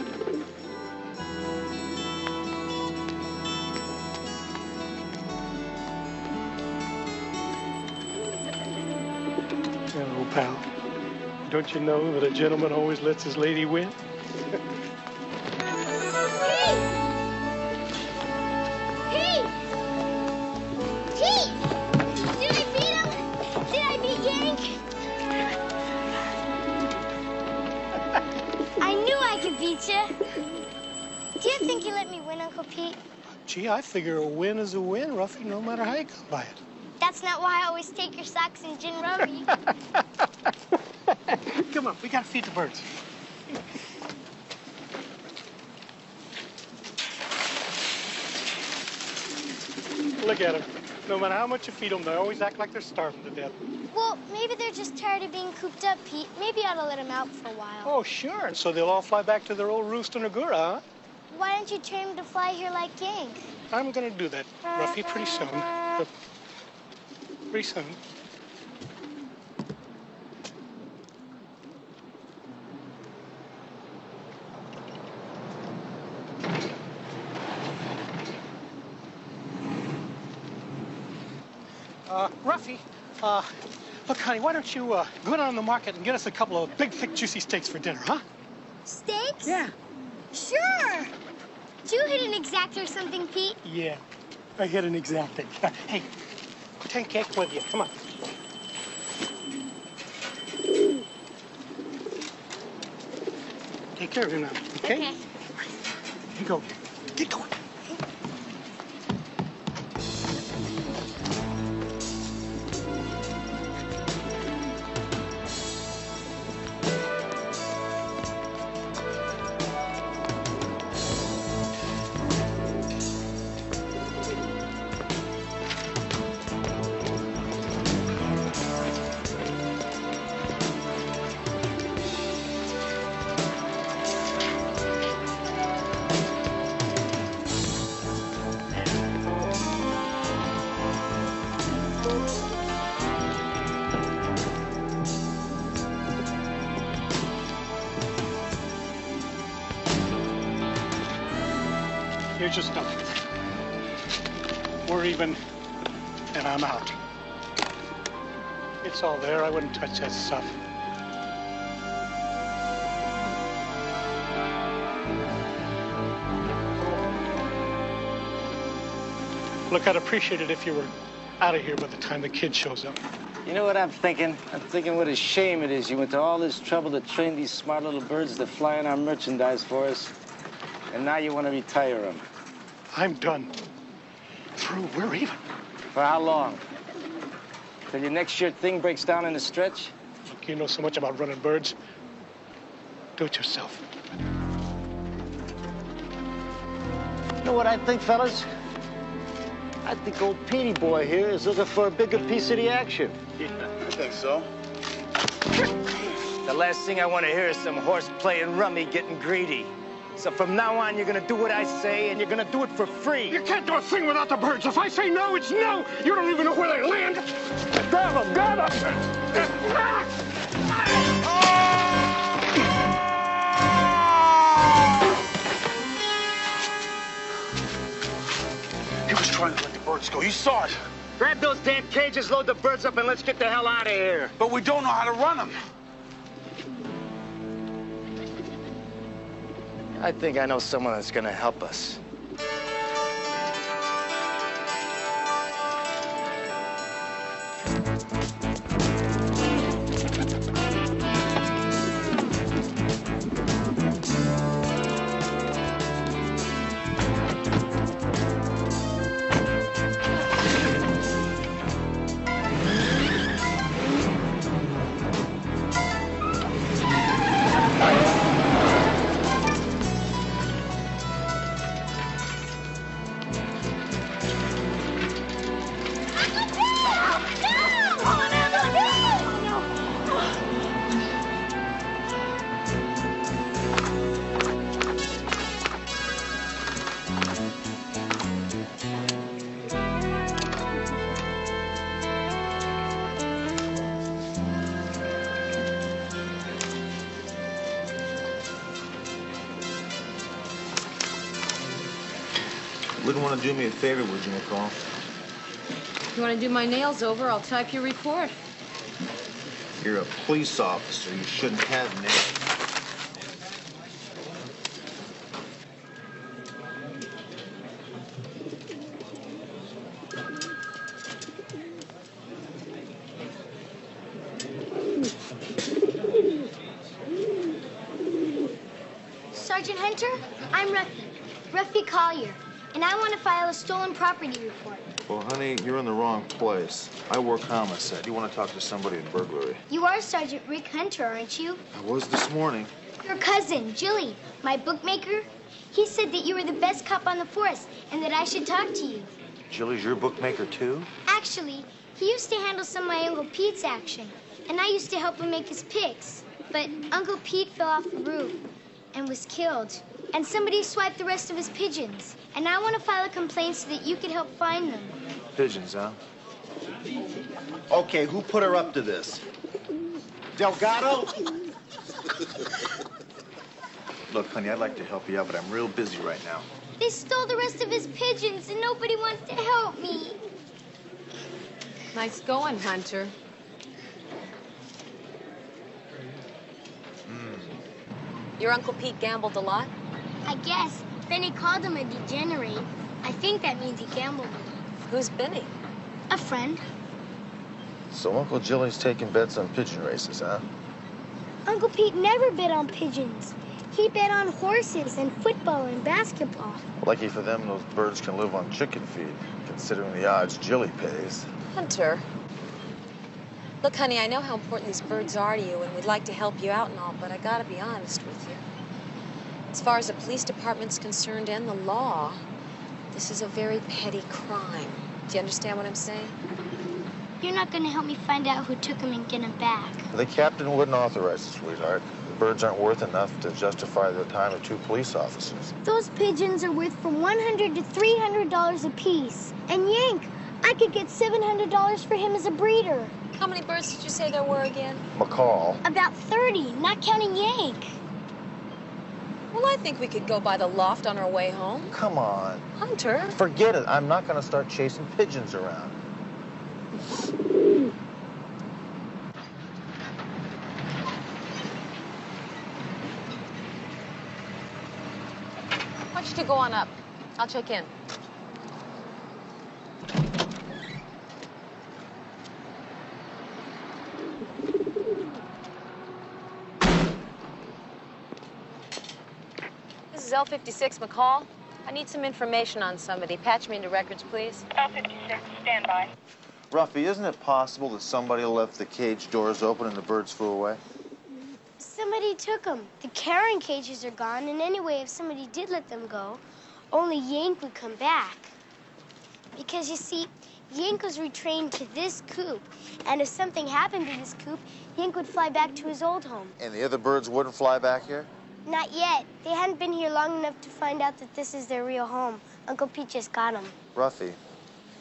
Hello, pal. Don't you know that a gentleman always lets his lady win? Pete! Pete! Did I beat him? Did I beat Yank? I knew I could beat you. Do you think you let me win, Uncle Pete? Gee, I figure a win is a win, Ruffy, no matter how you come by it. That's not why I always take your socks and gin rummy. Come on, we gotta feed the birds. Look at them. No matter how much you feed them, they always act like they're starving to death. Well, maybe they're just tired of being cooped up, Pete. Maybe I ought to let them out for a while. Oh, sure. And so they'll all fly back to their old roost in Agura, huh? Why don't you train them to fly here like Yank? I'm gonna do that, Ruffy, pretty soon. Pretty soon. Ruffy, look, honey, why don't you go down to the market and get us a couple of big, thick, juicy steaks for dinner, huh? Steaks? Yeah. Sure. Did you hit an exact or something, Pete? Yeah, I hit an exact thing. Hey, 10 cake with you. Come on. Take care of him now, okay? Okay. Here you go. Get going. Here's your stuff. We're even, and I'm out. It's all there. I wouldn't touch that stuff. Look, I'd appreciate it if you were out of here by the time the kid shows up. You know what I'm thinking? I'm thinking what a shame it is you went to all this trouble to train these smart little birds to fly in our merchandise for us, and now you want to retire them. I'm done. Through. We're even. For how long? Till your next year thing breaks down in a stretch? Look, you know so much about running birds. Do it yourself. You know what I think, fellas? I think old Petey boy here is looking for a bigger piece of the action. Yeah, I think so. The last thing I want to hear is some horse playing rummy getting greedy. So from now on, you're gonna do what I say, and you're gonna do it for free. You can't do a thing without the birds. If I say no, it's no. You don't even know where they land. Grab them, grab them. He was trying to let the birds go. You saw it. Grab those damn cages, load the birds up, and let's get the hell out of here. But we don't know how to run them. I think I know someone that's gonna help us. Wouldn't want to do me a favor, would you, McCall? If you want to do my nails over, I'll type your report. You're a police officer. You shouldn't have nails. Sergeant Hunter, I'm Ruffy Collier, and I want to file a stolen property report. Well, honey, you're in the wrong place. I work homicide. You want to talk to somebody in burglary. You are Sergeant Rick Hunter, aren't you? I was this morning. Your cousin, Jilly, my bookmaker, he said that you were the best cop on the force and that I should talk to you. Jilly's your bookmaker, too? Actually, he used to handle some of my Uncle Pete's action, and I used to help him make his picks. But Uncle Pete fell off the roof and was killed, and somebody swiped the rest of his pigeons. And I want to file a complaint so that you can help find them. Pigeons, huh? Okay, who put her up to this? Delgado? Look, honey, I'd like to help you out, but I'm real busy right now. They stole the rest of his pigeons, and nobody wants to help me. Nice going, Hunter. Your Uncle Pete gambled a lot? I guess. Benny called him a degenerate. I think that means he gambled. Who's Benny? A friend. So Uncle Jilly's taking bets on pigeon races, huh? Uncle Pete never bet on pigeons. He bet on horses and football and basketball. Lucky for them, those birds can live on chicken feed, considering the odds Jilly pays. Hunter. Look, honey, I know how important these birds are to you, and we'd like to help you out and all, but I gotta be honest with you. As far as the police department's concerned and the law, this is a very petty crime. Do you understand what I'm saying? You're not going to help me find out who took him and get him back. The captain wouldn't authorize it, sweetheart. The birds aren't worth enough to justify the time of 2 police officers. Those pigeons are worth from $100 to $300 apiece. And Yank, I could get $700 for him as a breeder. How many birds did you say there were again? McCall. About 30, not counting Yank. Well, I think we could go by the loft on our way home. Come on. Hunter. Forget it. I'm not going to start chasing pigeons around. Why don't you two go on up? I'll check in. This is L56 McCall. I need some information on somebody. Patch me into records, please. L56, stand by. Ruffy, isn't it possible that somebody left the cage doors open and the birds flew away? Somebody took them. The carrying cages are gone, and anyway, if somebody did let them go, only Yank would come back. Because, you see, Yank was retrained to this coop, and if something happened to this coop, Yank would fly back to his old home. And the other birds wouldn't fly back here? Not yet. They hadn't been here long enough to find out that this is their real home. Uncle Pete just got them. Ruffy,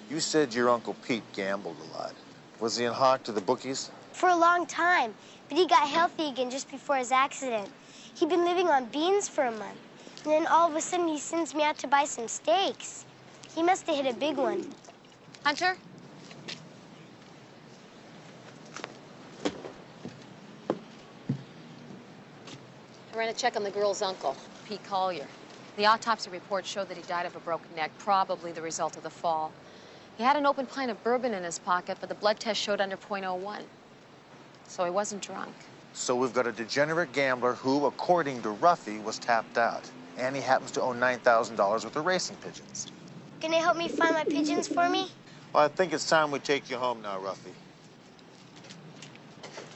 you said your Uncle Pete gambled a lot. Was he in hock to the bookies? For a long time, but he got healthy again just before his accident. He'd been living on beans for a month, and then all of a sudden he sends me out to buy some steaks. He must have hit a big one. Hunter? I ran a check on the girl's uncle, Pete Collier. The autopsy report showed that he died of a broken neck, probably the result of the fall. He had an open pint of bourbon in his pocket, but the blood test showed under .01. So he wasn't drunk. So we've got a degenerate gambler who, according to Ruffy, was tapped out. And he happens to own $9,000 worth of racing pigeons. Can you help me find my pigeons for me? Well, I think it's time we take you home now, Ruffy.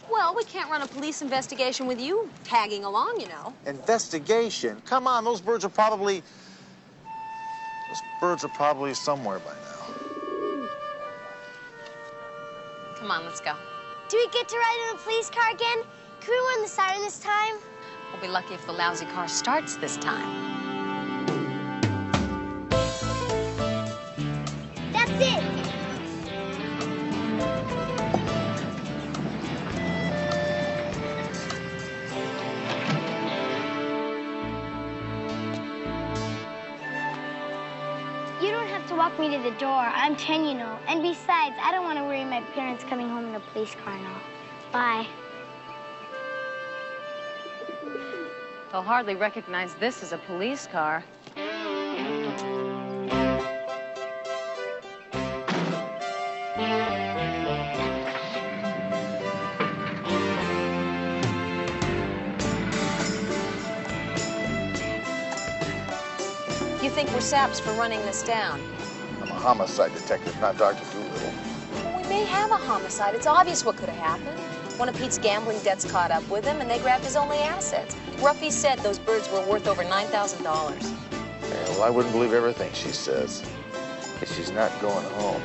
Well, we can't run a police investigation with you tagging along, you know. Investigation? Come on, those birds are probably somewhere by now. Come on, let's go. Do we get to ride in the police car again? Can we run the siren this time? We'll be lucky if the lousy car starts this time. That's it. walk me to the door. I'm 10, you know. And besides, I don't want to worry my parents coming home in a police car and all. Bye. They'll hardly recognize this as a police car. You think we're saps for running this down? I'm a homicide detective, not Dr. Doolittle. Well, we may have a homicide. It's obvious what could have happened. One of Pete's gambling debts caught up with him, and they grabbed his only assets. Ruffy said those birds were worth over $9,000. Yeah, well, I wouldn't believe everything she says. But she's not going home.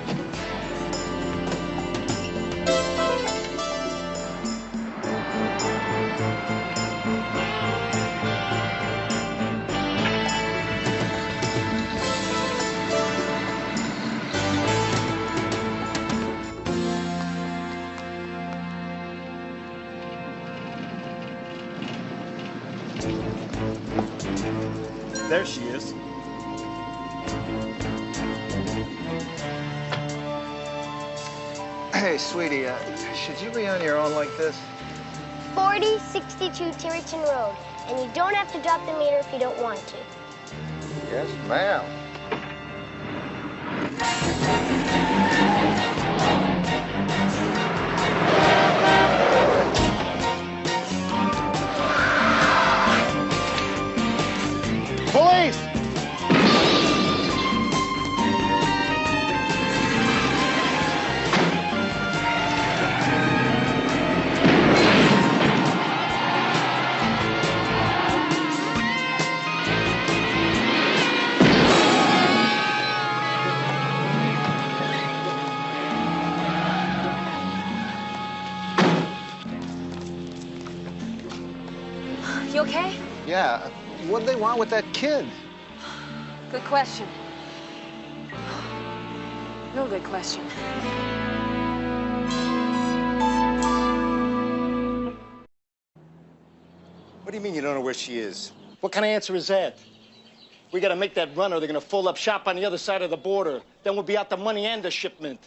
There she is. Hey, sweetie, should you be on your own like this? 4062 Tiverton Road. And you don't have to drop the meter if you don't want to. Yes, ma'am. Police! You okay? Yeah, what do they want with that kid? Good question. Real good question. What do you mean you don't know where she is? What kind of answer is that? We gotta make that run or they're gonna fold up shop on the other side of the border. Then we'll be out the money and the shipment.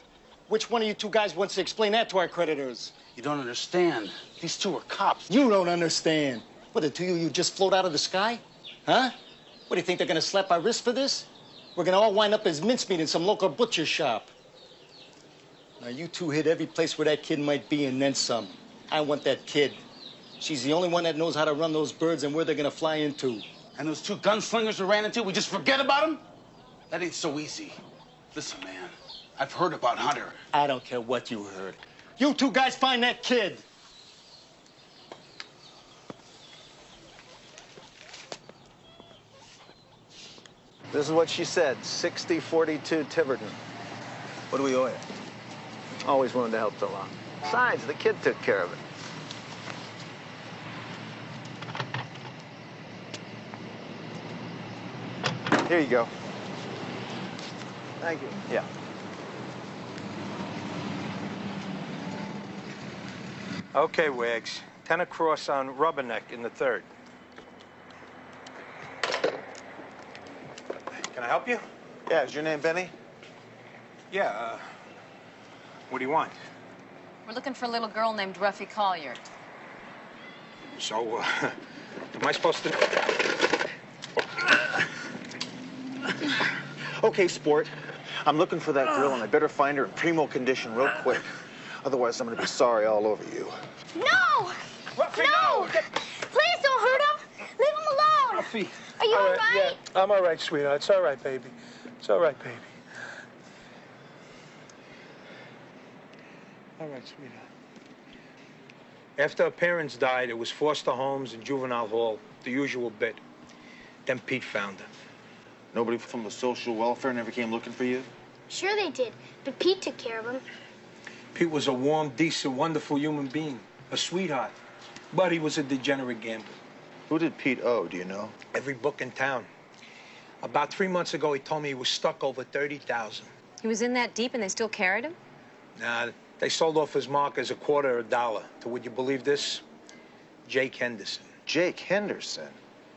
Which one of you two guys wants to explain that to our creditors? You don't understand. These two are cops. You don't understand. What, the two of you just float out of the sky? Huh? What, do you think they're gonna slap our wrists for this? We're gonna all wind up as mincemeat in some local butcher shop. Now, you two hit every place where that kid might be and then some. I want that kid. She's the only one that knows how to run those birds and where they're gonna fly into. And those two gunslingers we ran into, we just forget about them? That ain't so easy. Listen, man, I've heard about Hunter. I don't care what you heard. You two guys find that kid. This is what she said, 6042 Tiverton. What do we owe you? Always willing to help Phil out. Besides, the kid took care of it. Here you go. Thank you. Yeah. Okay, Wags. 10 across on Rubberneck in the 3rd. Can I help you? Yeah, is your name Benny? Yeah, what do you want? We're looking for a little girl named Ruffy Collier. So, am I supposed to... Okay, sport. I'm looking for that girl, and I better find her in primo condition real quick. Otherwise, I'm gonna be sorry all over you. No! Ruffy, no! Please don't hurt him! Leave him alone! Ruffy. Are you all right? Yeah, I'm all right, sweetheart. It's all right, baby. It's all right, baby. All right, sweetheart. After her parents died, it was foster homes and juvenile hall, the usual bit. Then Pete found her. Nobody from the social welfare never came looking for you? Sure they did, but Pete took care of him. Pete was a warm, decent, wonderful human being, a sweetheart. But he was a degenerate gambler. Who did Pete owe, do you know? Every book in town. About 3 months ago, he told me he was stuck over 30,000. He was in that deep and they still carried him? Nah, they sold off his mark as $0.25 to, would you believe this? Jake Henderson. Jake Henderson?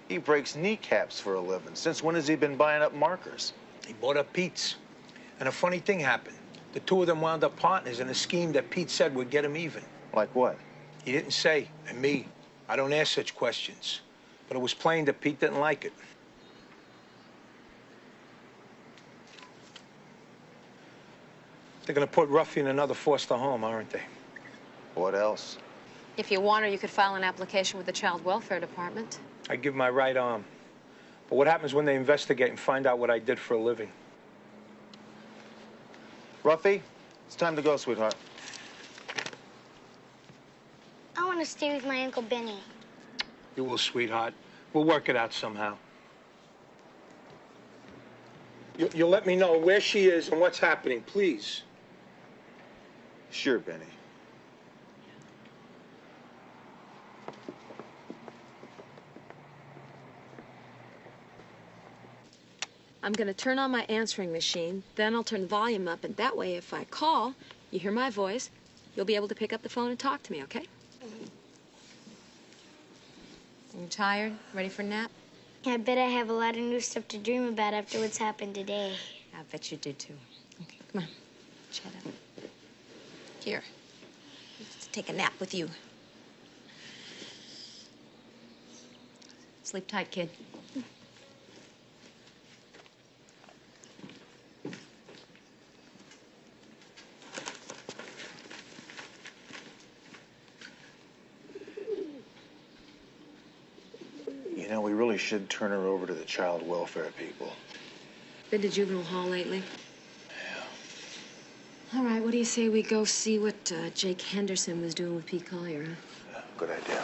He breaks kneecaps for a living. Since when has he been buying up markers? He bought up Pete's. And a funny thing happened. The two of them wound up partners in a scheme that Pete said would get him even. Like what? He didn't say. And me, I don't ask such questions. But it was plain that Pete didn't like it. They're gonna put Ruffy in another foster home, aren't they? What else? If you want her, you could file an application with the Child Welfare Department. I give my right arm. But what happens when they investigate and find out what I did for a living? Ruffy, it's time to go, sweetheart. I want to stay with my Uncle Benny. You will, sweetheart. We'll work it out somehow. You'll let me know where she is and what's happening, please. Sure, Benny. I'm going to turn on my answering machine, then I'll turn the volume up, and that way, if I call, you hear my voice, you'll be able to pick up the phone and talk to me, okay? You tired? Ready for a nap? I bet I have a lot of new stuff to dream about after what's happened today. I bet you do, too. Okay, come on. Shut up. Here. Let's take a nap with you. Sleep tight, kid. You know, we really should turn her over to the child welfare people. Been to juvenile hall lately? Yeah. All right, what do you say we go see what Jake Henderson was doing with Pete Collier, huh? Yeah, good idea.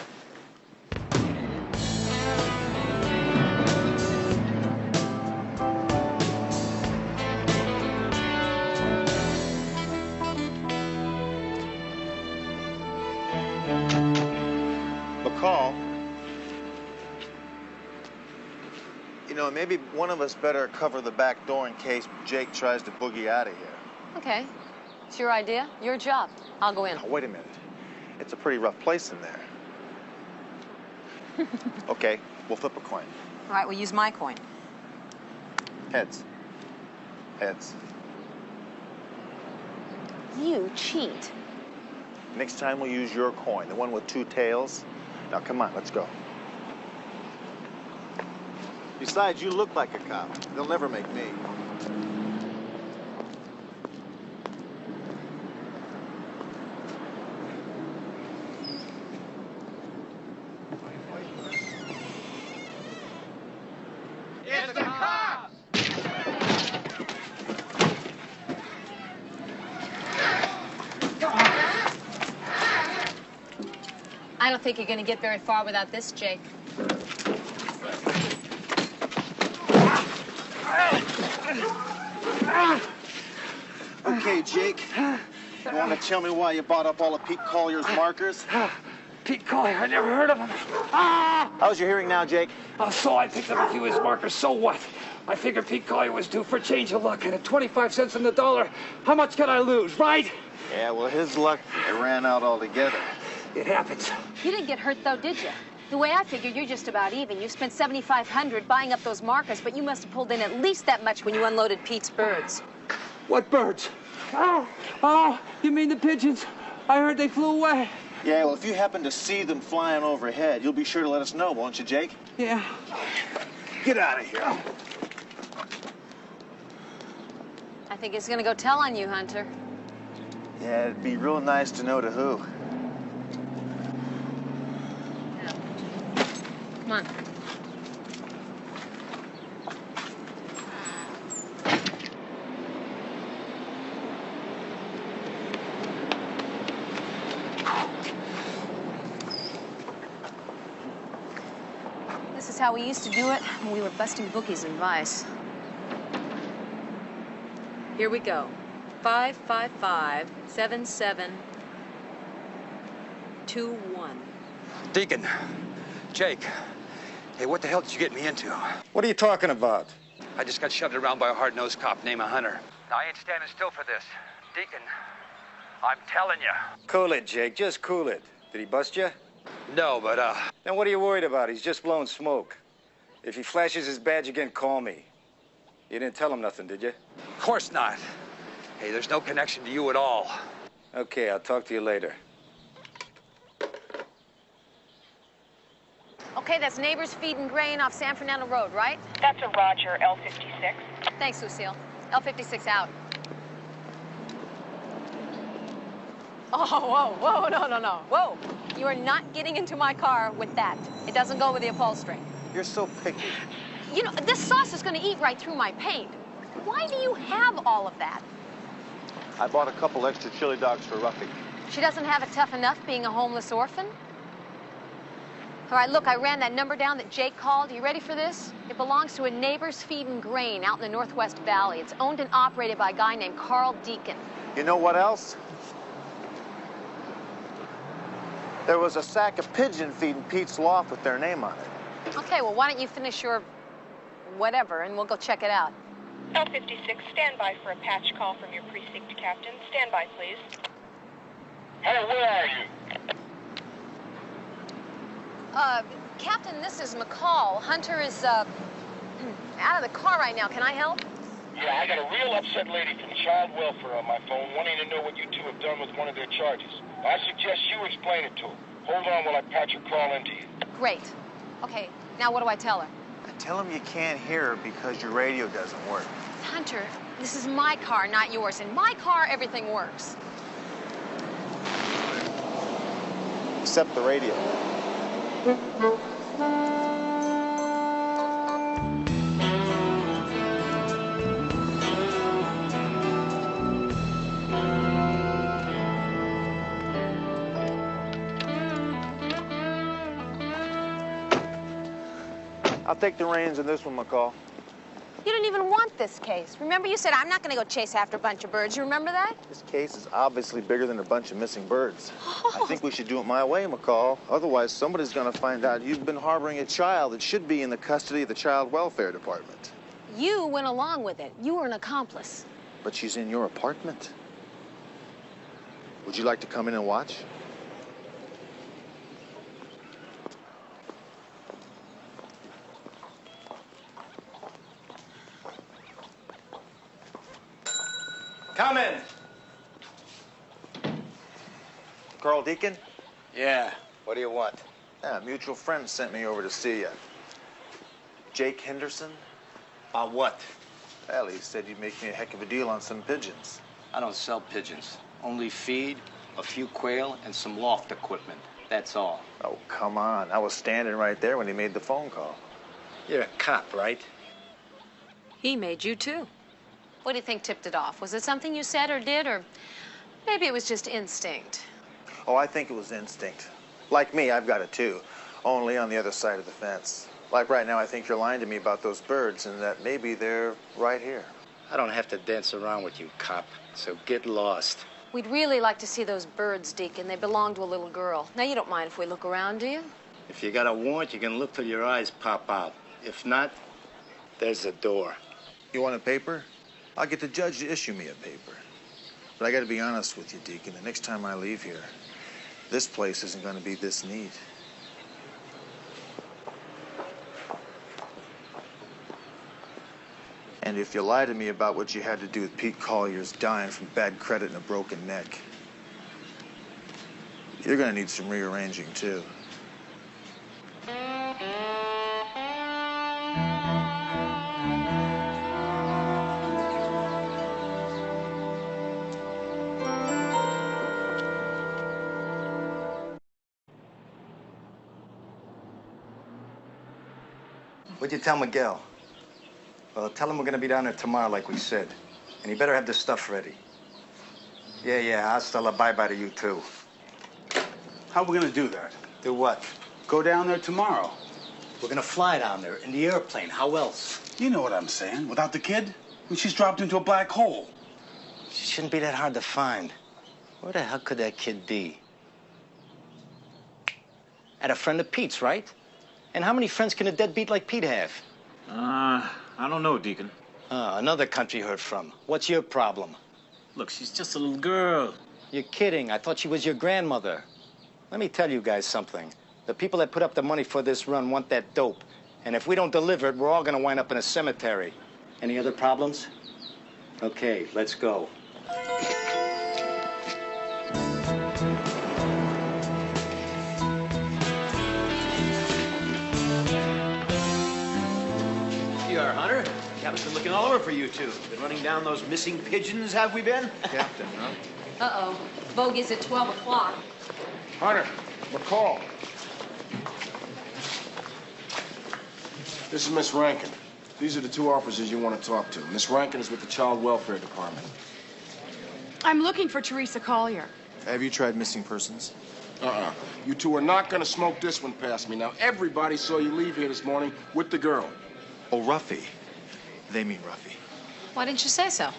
McCall. You know, maybe one of us better cover the back door in case Jake tries to boogie out of here. Okay. It's your idea, your job. I'll go in. Now, wait a minute. It's a pretty rough place in there. Okay, we'll flip a coin. All right, we'll use my coin. Heads. Heads. You cheat. Next time we'll use your coin, the one with two tails. Now, come on, let's go. Besides, you look like a cop. They'll never make me. It's the cops! I don't think you're going to get very far without this, Jake. Okay, Jake. You want to tell me why you bought up all of Pete Collier's markers? Pete Collier, I never heard of him. Ah! How's your hearing now, Jake? Oh, so I picked up a few of his markers, so what? I figured Pete Collier was due for a change of luck, and at 25 cents on the dollar, how much can I lose, right? Yeah, well, his luck, it ran out altogether. It happens. You didn't get hurt, though, did you? The way I figured, you're just about even. You spent $7,500 buying up those markers, but you must have pulled in at least that much when you unloaded Pete's birds. What birds? Oh, you mean the pigeons? I heard they flew away. Yeah, well, if you happen to see them flying overhead, you'll be sure to let us know, won't you, Jake? Yeah. Get out of here. I think he's gonna go tell on you, Hunter. Yeah, it'd be real nice to know to who. Come on. This is how we used to do it when we were busting bookies in Vice. Here we go. 555-7721. Deacon, Jake, hey, what the hell did you get me into? What are you talking about? I just got shoved around by a hard-nosed cop named Hunter. Now, I ain't standing still for this. Deacon, I'm telling you. Cool it, Jake. Just cool it. Did he bust you? No, but, Then what are you worried about? He's just blowing smoke. If he flashes his badge again, call me. You didn't tell him nothing, did you? Of course not. Hey, there's no connection to you at all. Okay, I'll talk to you later. Okay, that's Neighbors Feeding Grain off San Fernando Road, right? That's a Roger, L56. Thanks, Lucille. L56 out. Oh, whoa, no. Whoa. You are not getting into my car with that. It doesn't go with the upholstery. You're so picky. You know, this sauce is going to eat right through my paint. Why do you have all of that? I bought a couple extra chili dogs for Ruffy. She doesn't have it tough enough being a homeless orphan? All right, look, I ran that number down that Jake called. You ready for this? It belongs to a Neighbors Feeding Grain out in the Northwest Valley. It's owned and operated by a guy named Carl Deacon. You know what else? There was a sack of pigeon feed in Pete's loft with their name on it. Okay, well, why don't you finish your whatever, and we'll go check it out. L56, stand by for a patch call from your precinct captain. Stand by, please. Hey, where are you? Captain, this is McCall. Hunter is, out of the car right now. Can I help? Yeah, I got a real upset lady from child welfare on my phone wanting to know what you two have done with one of their charges. I suggest you explain it to her. Hold on while I patch her call into you. Great. Okay, now what do I tell her? Tell him you can't hear her because your radio doesn't work. Hunter, this is my car, not yours. In my car, everything works. Except the radio. I'll take the reins in this one, McCall. You didn't even want this case. Remember you said, I'm not going to go chase after a bunch of birds. You remember that? This case is obviously bigger than a bunch of missing birds. I think we should do it my way, McCall. Otherwise, somebody's going to find out you've been harboring a child that should be in the custody of the Child Welfare Department. You went along with it. You were an accomplice. But she's in your apartment. Would you like to come in and watch? Come in. Carl Deacon? Yeah. What do you want? Yeah, a mutual friend sent me over to see you. Jake Henderson? About what? Well, he said you'd make me a heck of a deal on some pigeons. I don't sell pigeons. Only feed, a few quail, and some loft equipment. That's all. Oh, come on. I was standing right there when he made the phone call. You're a cop, right? He made you, too. What do you think tipped it off? Was it something you said or did, or maybe it was just instinct? Oh, I think it was instinct. Like me, I've got it, too. Only on the other side of the fence. Like right now, I think you're lying to me about those birds and that maybe they're right here. I don't have to dance around with you, cop, so get lost. We'd really like to see those birds, Deacon. They belong to a little girl. Now, you don't mind if we look around, do you? If you got a warrant, you can look till your eyes pop out. If not, there's the door. You want a paper? I'll get the judge to issue me a paper. But I gotta be honest with you, Deacon. The next time I leave here, this place isn't gonna be this neat. And if you lie to me about what you had to do with Pete Collier's dying from bad credit and a broken neck, you're gonna need some rearranging, too. What'd you tell Miguel? Well, tell him we're gonna be down there tomorrow like we said. And he better have this stuff ready. Yeah, hasta la bye-bye to you, too. How are we gonna do that? Do what? Go down there tomorrow. We're gonna fly down there in the airplane. How else? You know what I'm saying. Without the kid? I mean, she's dropped into a black hole. She shouldn't be that hard to find. Where the hell could that kid be? At a friend of Pete's, right? And how many friends can a deadbeat like Pete have? I don't know, Deacon. Another country heard from. What's your problem? Look, she's just a little girl. You're kidding. I thought she was your grandmother. Let me tell you guys something. The people that put up the money for this run want that dope. And if we don't deliver it, we're all gonna wind up in a cemetery. Any other problems? Okay, let's go. Captain's been looking all over for you two. Been running down those missing pigeons, have we been? Captain, huh? Uh-oh. Bogey's at 12 o'clock. Hunter, McCall. This is Miss Rankin. These are the two officers you want to talk to. Miss Rankin is with the Child Welfare Department. I'm looking for Teresa Collier. Have you tried missing persons? You two are not going to smoke this one past me. Now, everybody saw you leave here this morning with the girl. Oh, Ruffy. They mean Ruffy. Why didn't you say so?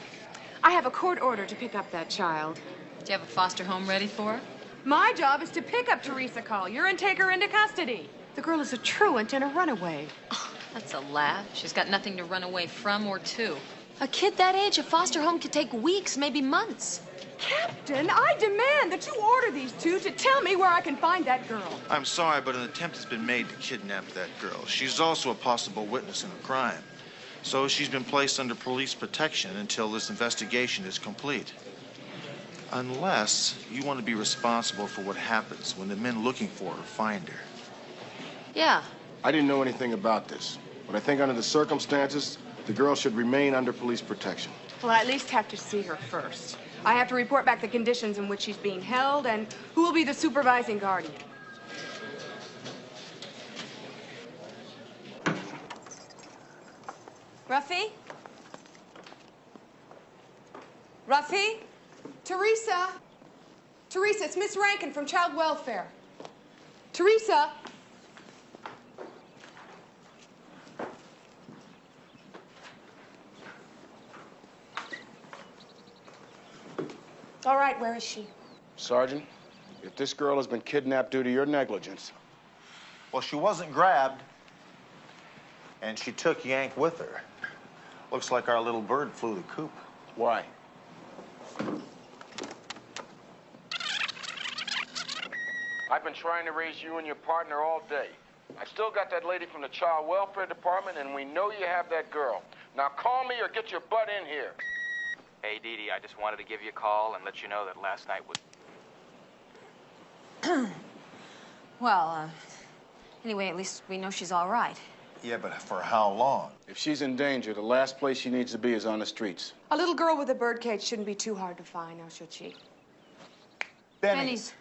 I have a court order to pick up that child. Do you have a foster home ready for her? My job is to pick up Teresa Collier and take her into custody. The girl is a truant and a runaway. Oh, that's a laugh. She's got nothing to run away from or to. A kid that age, a foster home could take weeks, maybe months. Captain, I demand that you order these two to tell me where I can find that girl. I'm sorry, but an attempt has been made to kidnap that girl. She's also a possible witness in a crime. So she's been placed under police protection until this investigation is complete. Unless you want to be responsible for what happens when the men looking for her find her. Yeah. I didn't know anything about this, but I think under the circumstances, the girl should remain under police protection. Well, I at least have to see her first. I have to report back the conditions in which she's being held and who will be the supervising guardian. Ruffy? Ruffy? Teresa! Teresa, it's Miss Rankin from Child Welfare. Teresa! All right, where is she? Sergeant, if this girl has been kidnapped due to your negligence. Well, she wasn't grabbed, and she took Yank with her. Looks like our little bird flew the coop. Why? I've been trying to raise you and your partner all day. I still got that lady from the Child Welfare Department, and we know you have that girl. Now call me or get your butt in here. Hey, Dee Dee, I just wanted to give you a call and let you know that last night was... Well, anyway, at least we know she's all right. Yeah, but for how long? If she's in danger, the last place she needs to be is on the streets. A little girl with a birdcage shouldn't be too hard to find, now should she? Benny's.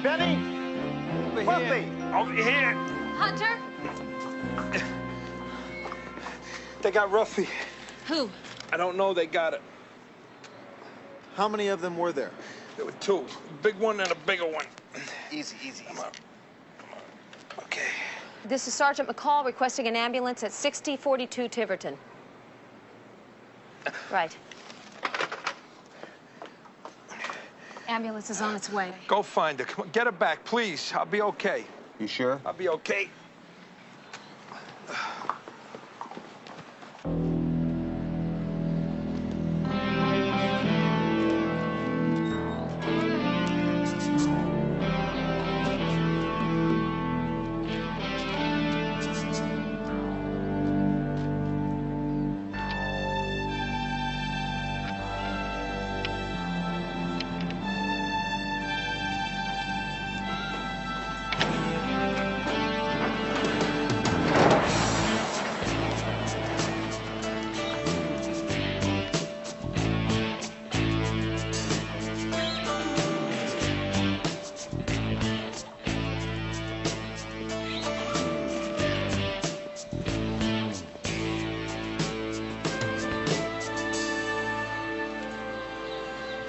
Benny! Over here! Hunter? They got Ruffy. Who? I don't know, they got it. How many of them were there? There were two. A big one and a bigger one. Easy, easy, easy. Okay. This is Sergeant McCall requesting an ambulance at 6042 Tiverton. Right. Ambulance is on its way. Go find her. Come on, get her back, please. I'll be okay. You sure? I'll be okay.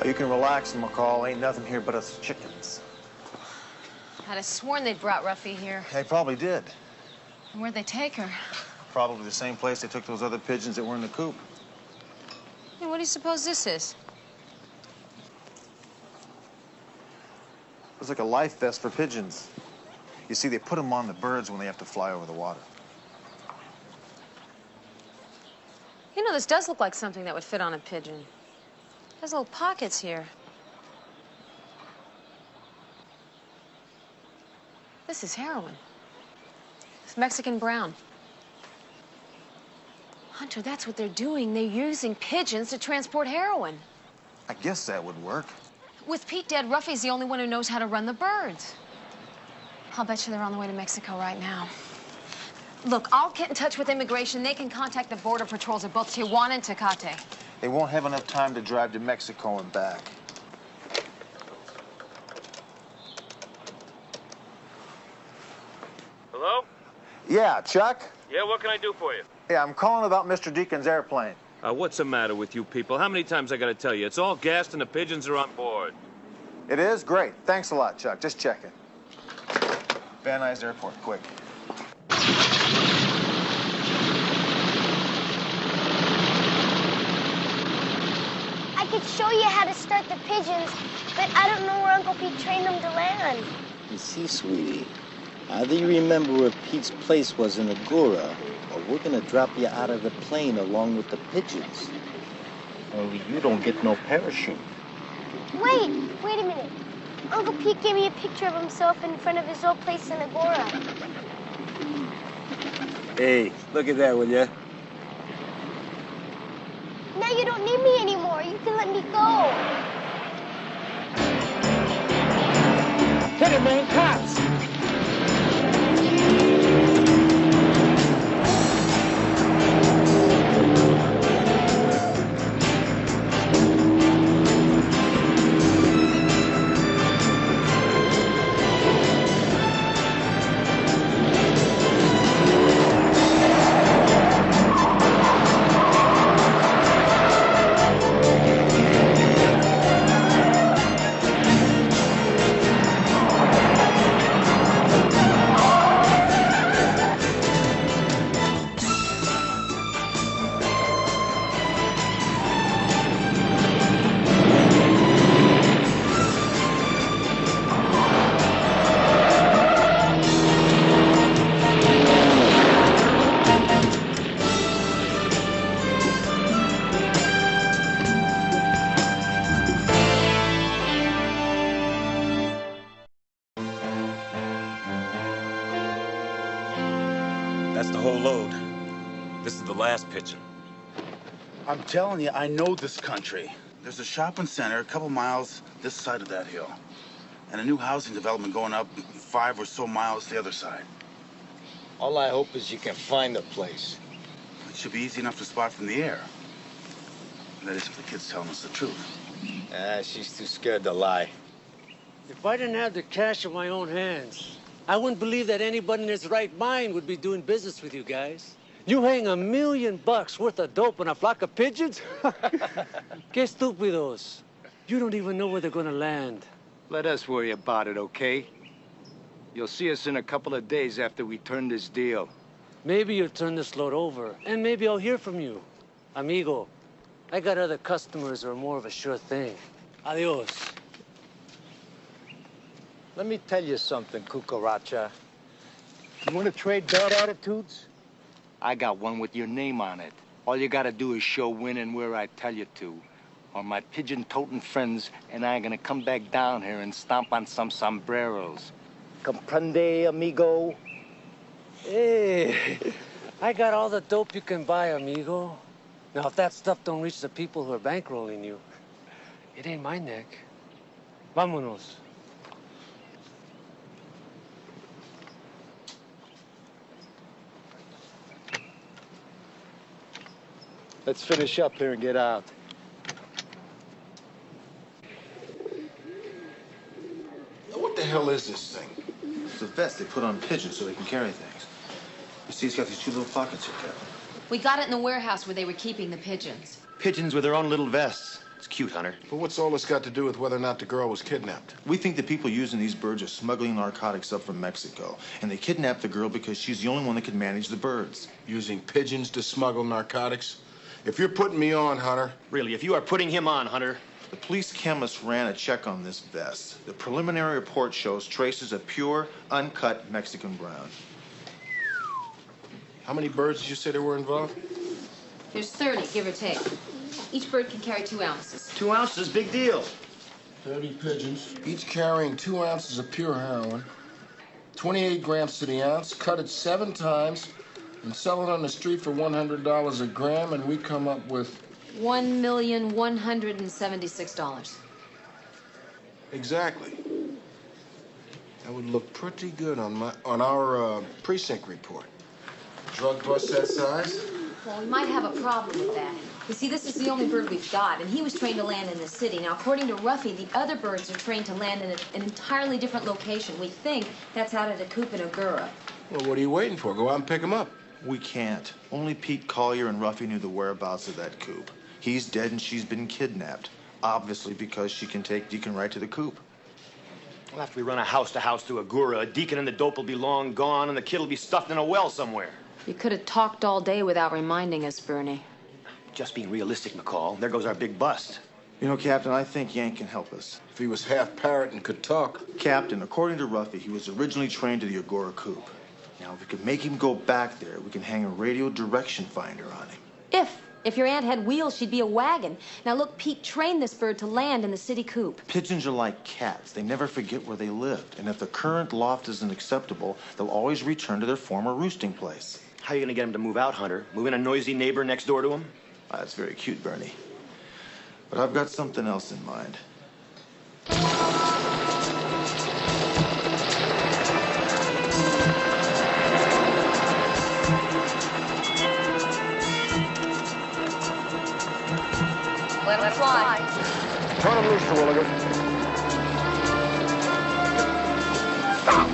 You can relax, McCall. Ain't nothing here but us chickens. I'd have sworn they'd brought Ruffy here. They probably did. And where'd they take her? Probably the same place they took those other pigeons that were in the coop. Hey, what do you suppose this is? It's like a life vest for pigeons. You see, they put them on the birds when they have to fly over the water. You know, this does look like something that would fit on a pigeon. There's little pockets here. This is heroin. It's Mexican brown. Hunter, that's what they're doing. They're using pigeons to transport heroin. I guess that would work. With Pete dead, Ruffy's the only one who knows how to run the birds. I'll bet you they're on the way to Mexico right now. Look, I'll get in touch with immigration. They can contact the border patrols at both Tijuana and Tecate. They won't have enough time to drive to Mexico and back. Hello? Yeah, Chuck? Yeah, what can I do for you? Yeah, I'm calling about Mr. Deacon's airplane. What's the matter with you people? How many times I gotta tell you? It's all gassed and the pigeons are on board. It is? Great. Thanks a lot, Chuck. Just checking. Van Nuys Airport, quick. I could show you how to start the pigeons, but I don't know where Uncle Pete trained them to land. You see, sweetie, either you remember where Pete's place was in Agora, or we're gonna drop you out of the plane along with the pigeons. Only you don't get no parachute. Wait a minute. Uncle Pete gave me a picture of himself in front of his old place in Agora. Hey, look at that, will ya? Now you don't need me anymore. You can let me go. Hit it, man, cops! That's the whole load. This is the last pigeon. I'm telling you, I know this country. There's a shopping center a couple miles this side of that hill, and a new housing development going up 5 or so miles the other side. All I hope is you can find the place. It should be easy enough to spot from the air. That is, if the kid's telling us the truth. She's too scared to lie. If I didn't have the cash in my own hands, I wouldn't believe that anybody in his right mind would be doing business with you guys. You hang $1 million worth of dope on a flock of pigeons? Que estúpidos. You don't even know where they're gonna land. Let us worry about it, okay? You'll see us in a couple of days after we turn this deal. Maybe you'll turn this load over, and maybe I'll hear from you. Amigo, I got other customers who are more of a sure thing. Adios. Let me tell you something, Cucaracha. You want to trade bad attitudes? I got one with your name on it. All you gotta do is show when and where I tell you to. Or my pigeon-toting friends and I are gonna come back down here and stomp on some sombreros. Comprende, amigo? Hey, I got all the dope you can buy, amigo. Now, if that stuff don't reach the people who are bankrolling you, it ain't my neck. Vámonos. Let's finish up here and get out. What the hell is this thing? It's a vest they put on pigeons so they can carry things. You see, it's got these 2 little pockets here, Captain. We got it in the warehouse where they were keeping the pigeons. Pigeons with their own little vests. It's cute, Hunter. But what's all this got to do with whether or not the girl was kidnapped? We think the people using these birds are smuggling narcotics up from Mexico. And they kidnapped the girl because she's the only one that can manage the birds. Using pigeons to smuggle narcotics? If you're putting me on, Hunter... Really, if you are putting him on, Hunter... The police chemist ran a check on this vest. The preliminary report shows traces of pure, uncut Mexican brown. How many birds did you say there were involved? There's 30, give or take. Each bird can carry 2 ounces. 2 ounces, big deal. 30 pigeons, each carrying 2 ounces of pure heroin. 28 grams to the ounce, cut it 7 times. And sell it on the street for $100 a gram, and we come up with... $1,176,000. Exactly. That would look pretty good on our precinct report. Drug bust that size? Well, we might have a problem with that. You see, this is the only bird we've got, and he was trained to land in the city. Now, according to Ruffy, the other birds are trained to land in an entirely different location. We think that's out at a coop in Agura. Well, what are you waiting for? Go out and pick him up. We can't. Only Pete Collier and Ruffy knew the whereabouts of that coop. He's dead and she's been kidnapped. Obviously because she can take Deacon right to the coop. Well, after we run a house-to-house through Agura, Deacon and the dope will be long gone and the kid will be stuffed in a well somewhere. You could have talked all day without reminding us, Bernie. Just being realistic, McCall. There goes our big bust. You know, Captain, I think Yank can help us. If he was half parrot and could talk. Captain, according to Ruffy, he was originally trained to the Agora coop. Now, if we could make him go back there, we can hang a radio direction finder on him. If your aunt had wheels, she'd be a wagon. Now, look, Pete trained this bird to land in the city coop. Pigeons are like cats. They never forget where they lived. And if the current loft isn't acceptable, they'll always return to their former roosting place. How are you going to get him to move out, Hunter? Move in a noisy neighbor next door to him? That's very cute, Bernie. But I've got something else in mind. Let him fly. Turn him loose, Terwilliger. Stop!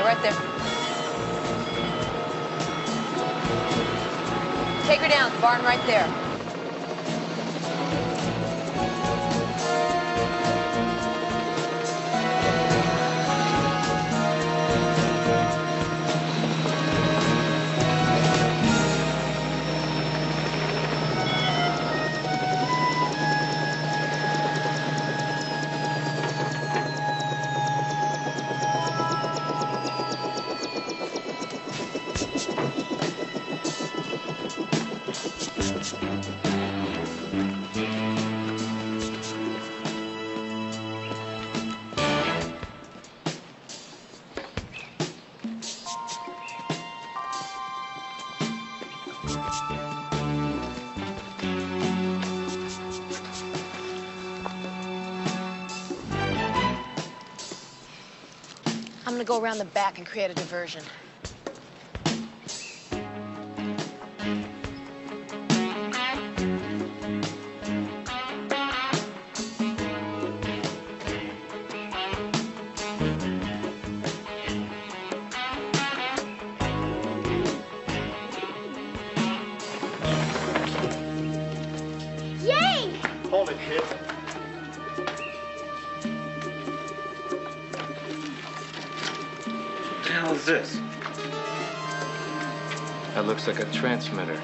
Right there. Take her down, the barn right there. I'm gonna go around the back and create a diversion. Yank! Hold it, kid. What the hell is this? That looks like a transmitter.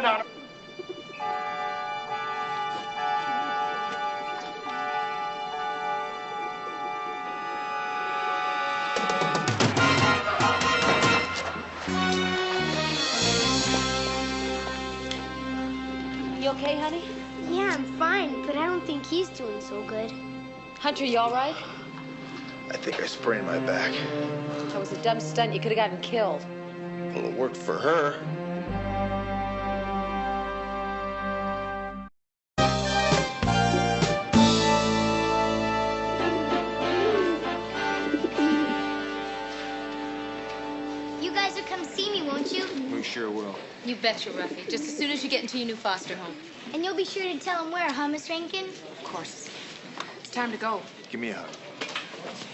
no. You okay, honey? Yeah, I'm fine, but I don't think he's doing so good. Hunter, you all right? I think I sprained my back. That was a dumb stunt. You could have gotten killed. Well, it worked for her. You guys will come see me, won't you? We sure will. You betcha, Ruffy. Just as soon as you get into your new foster home. And you'll be sure to tell him where, huh, Miss Rankin? Of course. It's time to go. Give me a hug.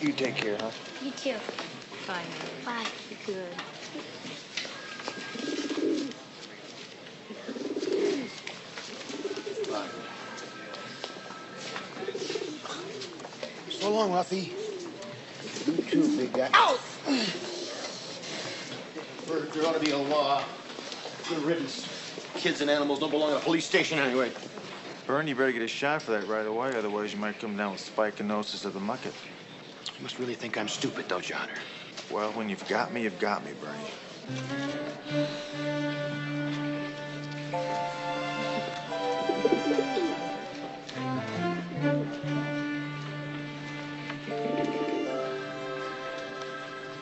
You take care, huh? You too. Bye. Bye. You're good. Bye. So long, Ruffy. You too, big guy. Ow! There ought to be a law. Good riddance. Kids and animals don't belong at a police station anyway. Vern, you better get a shot for that right away, otherwise you might come down with spichinosis of the mucket. You must really think I'm stupid, don't you, Hunter? Well, when you've got me, Bernie.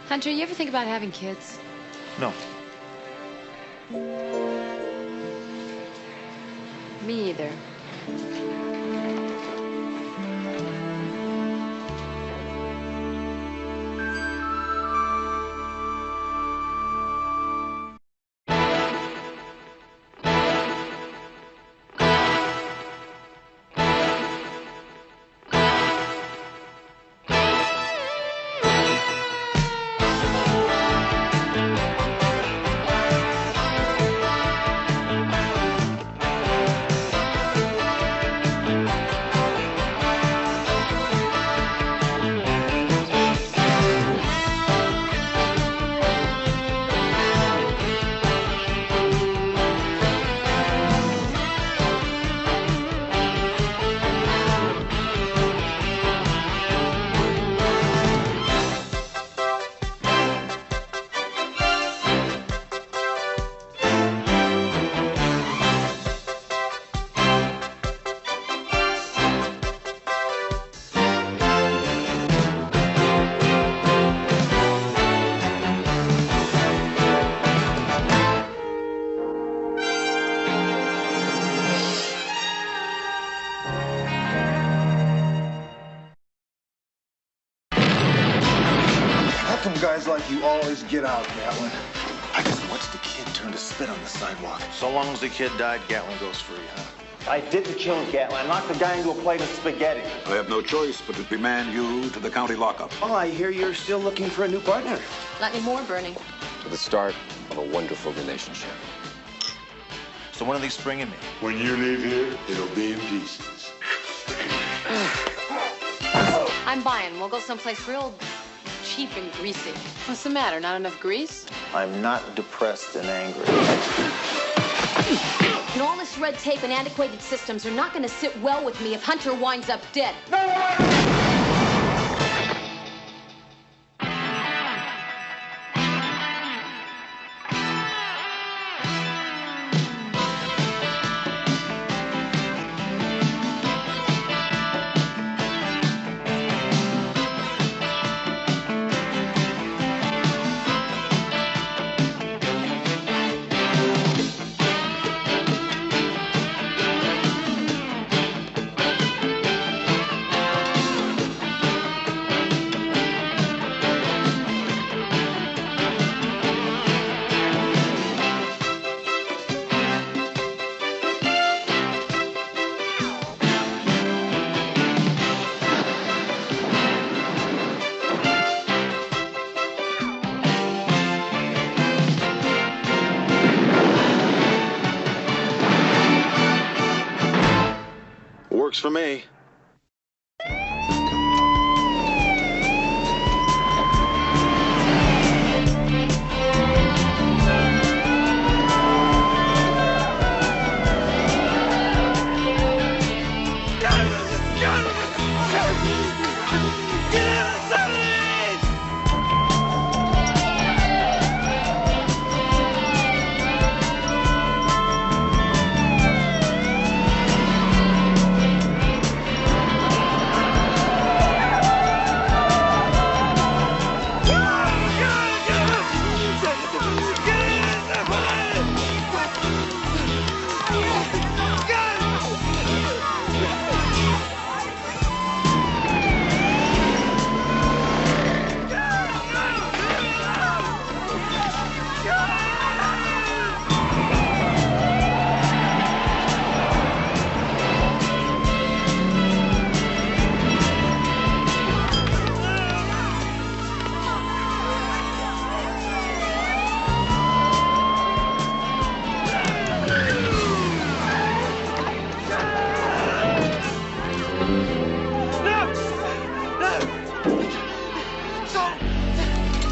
Hunter, you ever think about having kids? No. Me either. How come guys like you always get out, Gatlin? I just watched the kid turn to spit on the sidewalk. So long as the kid died, Gatlin goes free, huh? I didn't kill Gatlin. I knocked the guy into a plate of spaghetti. I have no choice but to remand you to the county lockup. Oh, I hear you're still looking for a new partner. Not anymore, Bernie. To the start of a wonderful relationship. So when are they springing me? When you leave here, it'll be in pieces. I'm buying. We'll go someplace real cheap and greasy. What's the matter? Not enough grease? I'm not depressed and angry. And all this red tape and antiquated systems are not going to sit well with me if Hunter winds up dead. Works for me.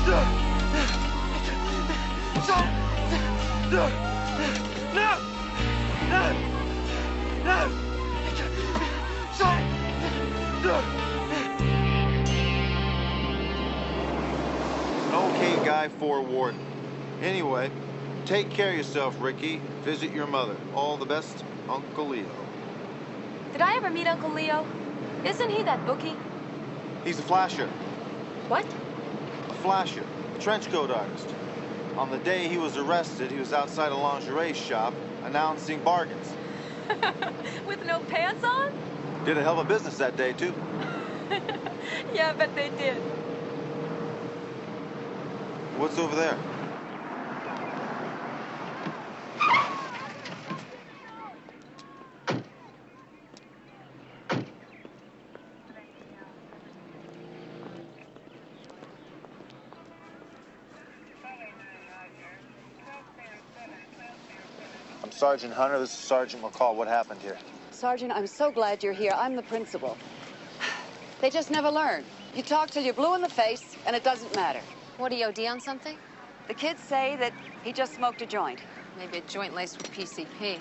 An okay guy forewarned. Anyway, take care of yourself, Ricky. Visit your mother. All the best, Uncle Leo. Did I ever meet Uncle Leo? Isn't he that bookie? He's a flasher. What? A flasher. A trench coat artist. On the day he was arrested, he was outside a lingerie shop announcing bargains. With no pants on? Did a hell of a business that day, too. Yeah, I bet they did. What's over there? I'm Sergeant Hunter. This is Sergeant McCall. What happened here? Sergeant, I'm so glad you're here. I'm the principal. They just never learn. You talk till you're blue in the face, and it doesn't matter. What, do you OD on something? The kids say that he just smoked a joint. Maybe a joint laced with PCP.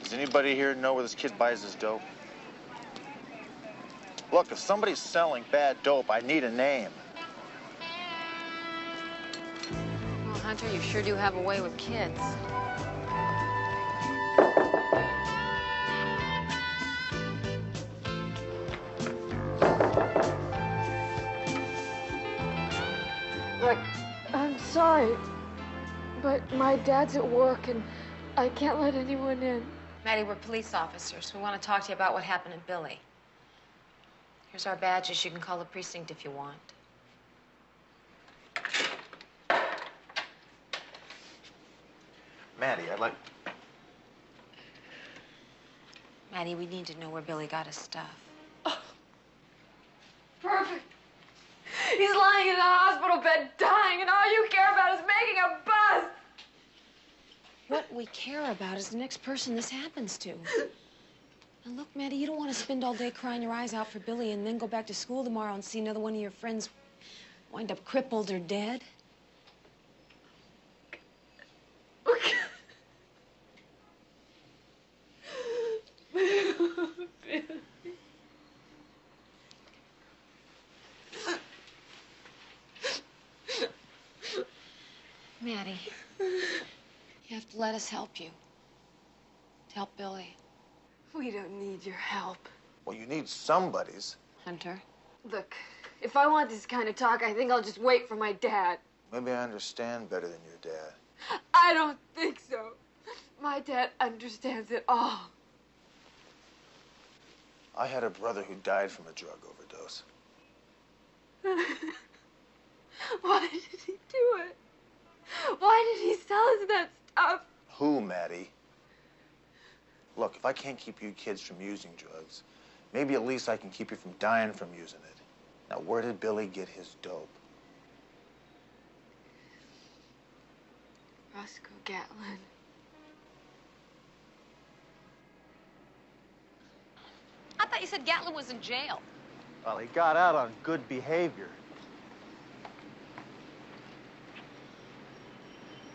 Does anybody here know where this kid buys his dope? Look, if somebody's selling bad dope, I need a name. Well, Hunter, you sure do have a way with kids. Look, I'm sorry, but my dad's at work and I can't let anyone in. Maddie, we're police officers. We want to talk to you about what happened to Billy. Here's our badges. You can call the precinct if you want. Maddie, I'd like... Maddie, we need to know where Billy got his stuff. Perfect. He's lying in a hospital bed dying, and all you care about is making a buzz. What we care about is the next person this happens to. And look, Maddie, you don't want to spend all day crying your eyes out for Billy and then go back to school tomorrow and see another one of your friends wind up crippled or dead. Maddie, you have to let us help you. To help Billy. We don't need your help. Well, you need somebody's. Hunter? Look, if I want this kind of talk, I think I'll just wait for my dad. Maybe I understand better than your dad. I don't think so. My dad understands it all. I had a brother who died from a drug overdose. Why did he do it? Why did he sell us that stuff? Who, Maddie? Look, if I can't keep you kids from using drugs, maybe at least I can keep you from dying from using it. Now, where did Billy get his dope? Roscoe Gatlin. I thought you said Gatlin was in jail. Well, he got out on good behavior.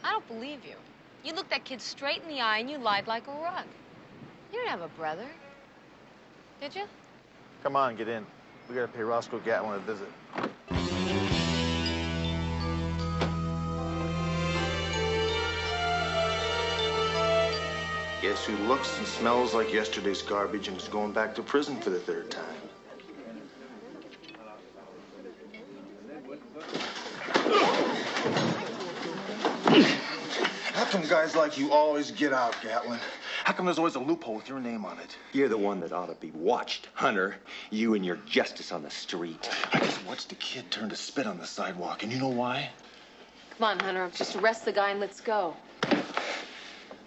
I don't believe you. You looked that kid straight in the eye and you lied like a rug. You didn't have a brother, did you? Come on, get in. We gotta pay Roscoe Gatlin a visit. Guess who looks and smells like yesterday's garbage and is going back to prison for the third time? How come guys like you always get out, Gatlin? How come there's always a loophole with your name on it? You're the one that ought to be watched, Hunter. You and your justice on the street. I just watched a kid turn to spit on the sidewalk, and you know why? Come on, Hunter. Just arrest the guy and let's go.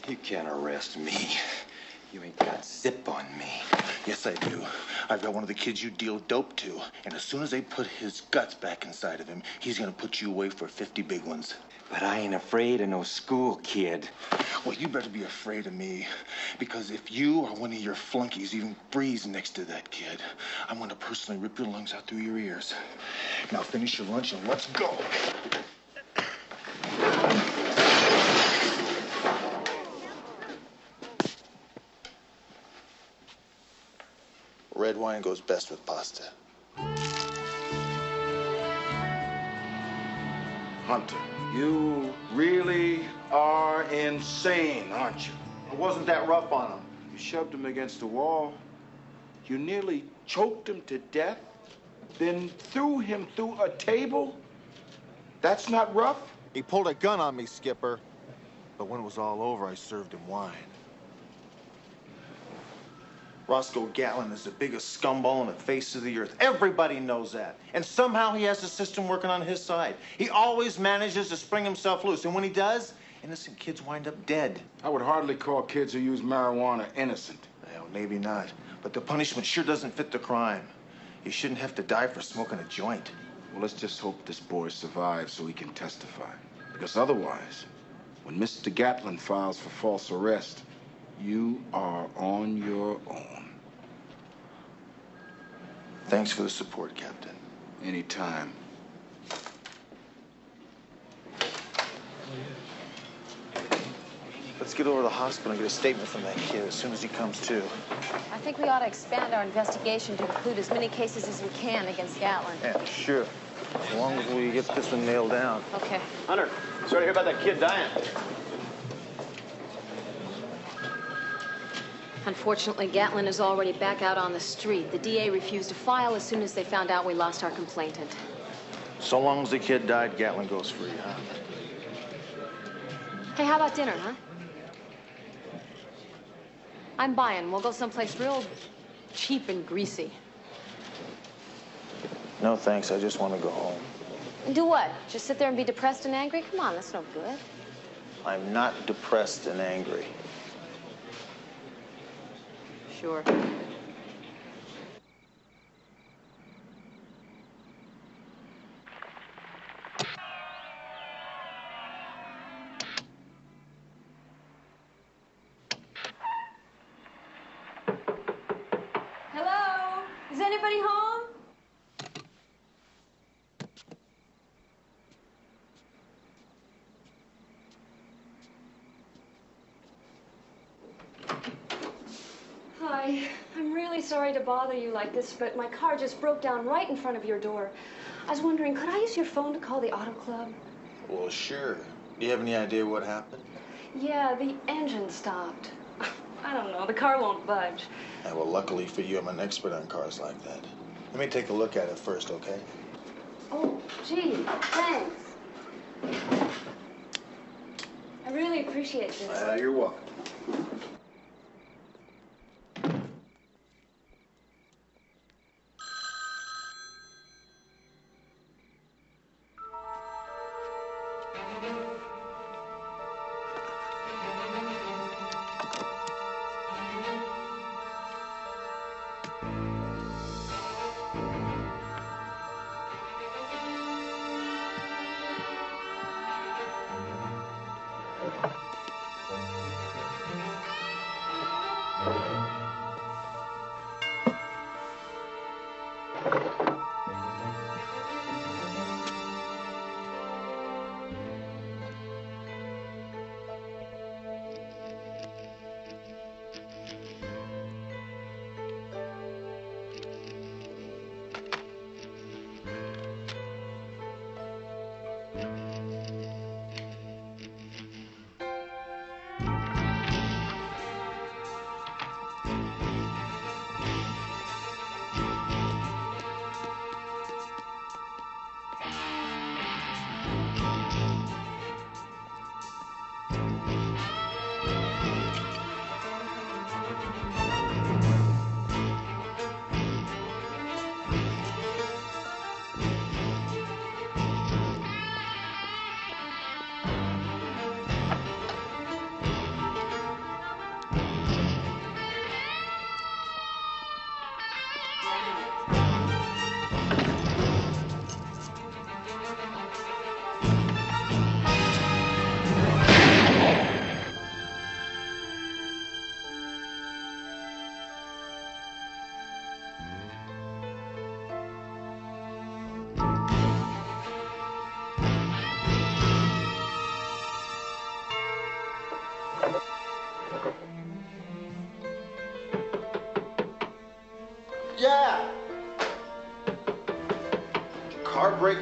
You can't arrest me. You ain't got zip on me. Yes, I do. I've got one of the kids you deal dope to, and as soon as they put his guts back inside of him, he's gonna put you away for 50 big ones. But I ain't afraid of no school kid. Well, you better be afraid of me, because if you or one of your flunkies even breathes next to that kid, I'm gonna personally rip your lungs out through your ears. Now finish your lunch and let's go. Red wine goes best with pasta. Hunter, you really are insane, aren't you? It wasn't that rough on him. You shoved him against the wall. You nearly choked him to death, then threw him through a table? That's not rough? He pulled a gun on me, Skipper. But when it was all over, I served him wine. Roscoe Gatlin is the biggest scumball on the face of the earth. Everybody knows that. And somehow he has the system working on his side. He always manages to spring himself loose. And when he does, innocent kids wind up dead. I would hardly call kids who use marijuana innocent. Well, maybe not. But the punishment sure doesn't fit the crime. You shouldn't have to die for smoking a joint. Well, let's just hope this boy survives so he can testify. Because otherwise, when Mr. Gatlin files for false arrest, you are on your own. Thanks for the support, Captain. Anytime. Let's get over to the hospital and get a statement from that kid as soon as he comes to. I think we ought to expand our investigation to include as many cases as we can against Gatlin. Yeah, sure. As long as we get this one nailed down. Okay. Hunter, sorry to hear about that kid dying. Unfortunately, Gatlin is already back out on the street. The DA refused to file as soon as they found out we lost our complainant. So long as the kid died, Gatlin goes free, huh? Hey, how about dinner, huh? I'm buying. We'll go someplace real cheap and greasy. No, thanks. I just want to go home. Do what? Just sit there and be depressed and angry? Come on, that's no good. I'm not depressed and angry. Sure. Hello? Is anybody home? Hi. I'm really sorry to bother you like this, but my car just broke down right in front of your door. I was wondering, could I use your phone to call the auto club? Well, sure. Do you have any idea what happened? Yeah, the engine stopped. I don't know, the car won't budge. Yeah, well, luckily for you, I'm an expert on cars like that. Let me take a look at it first, okay? Oh, gee, thanks. I really appreciate this. You're welcome.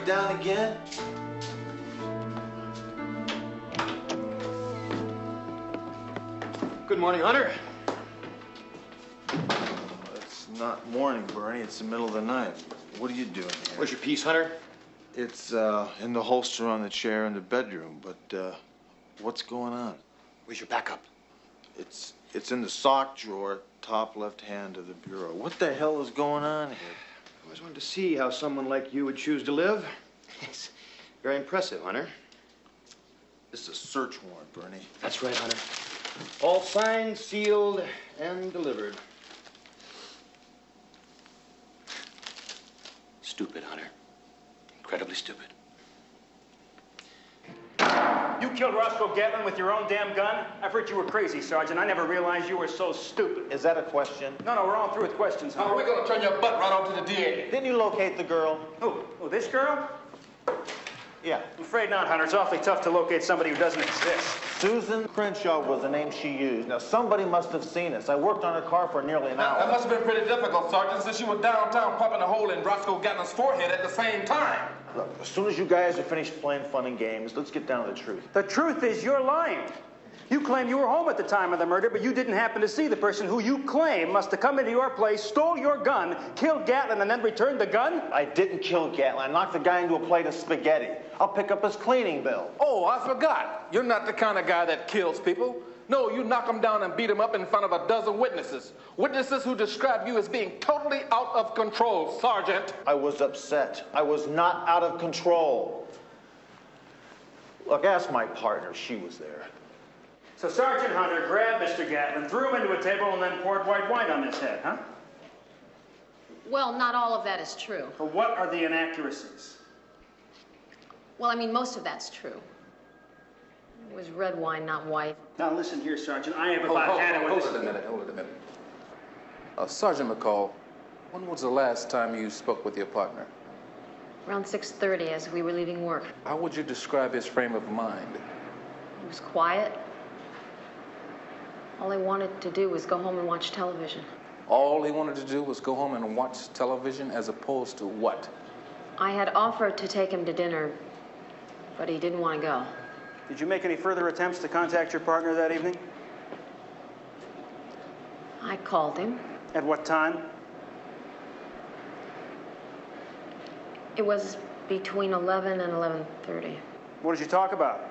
down again? Good morning, Hunter. It's not morning, Bernie. It's the middle of the night. What are you doing here? Where's your piece, Hunter? It's in the holster on the chair in the bedroom, but what's going on? Where's your backup? It's in the sock drawer, top left hand of the bureau. What the hell is going on here? I always wanted to see how someone like you would choose to live. It's very impressive, Hunter. This is a search warrant, Bernie. That's right, Hunter. All signed, sealed, and delivered. Stupid, Hunter. Incredibly stupid. You killed Roscoe Gatlin with your own damn gun? I've heard you were crazy, Sergeant. I never realized you were so stupid. Is that a question? No, we're all through with questions. Oh, we're gonna turn your butt right over to the DA. Didn't you locate the girl? Who? Oh, this girl? Yeah. I'm afraid not, Hunter. It's awfully tough to locate somebody who doesn't exist. Susan Crenshaw was the name she used. Now, somebody must have seen us. I worked on her car for nearly an hour. That must have been pretty difficult, Sergeant, since you were downtown popping a hole in Roscoe Gatlin's forehead at the same time. Look, as soon as you guys are finished playing fun and games, let's get down to the truth. The truth is you're lying. You claim you were home at the time of the murder, but you didn't happen to see the person who you claim must have come into your place, stole your gun, killed Gatlin, and then returned the gun? I didn't kill Gatlin. I knocked the guy into a plate of spaghetti. I'll pick up his cleaning bill. Oh, I forgot. You're not the kind of guy that kills people. No, you knock them down and beat them up in front of a dozen witnesses. Witnesses who describe you as being totally out of control, Sergeant. I was upset. I was not out of control. Look, ask my partner. She was there. So Sergeant Hunter grabbed Mr. Gatlin, threw him into a table, and then poured white wine on his head, huh? Well, not all of that is true. But what are the inaccuracies? Well, I mean, most of that's true. It was red wine, not white. Now listen here, Sergeant. I have about had it with this. Hold it a minute. Sergeant McCall, when was the last time you spoke with your partner? Around 6:30 as we were leaving work. How would you describe his frame of mind? He was quiet. All he wanted to do was go home and watch television. All he wanted to do was go home and watch television as opposed to what? I had offered to take him to dinner, but he didn't want to go. Did you make any further attempts to contact your partner that evening? I called him. At what time? It was between 11 and 11:30. What did you talk about?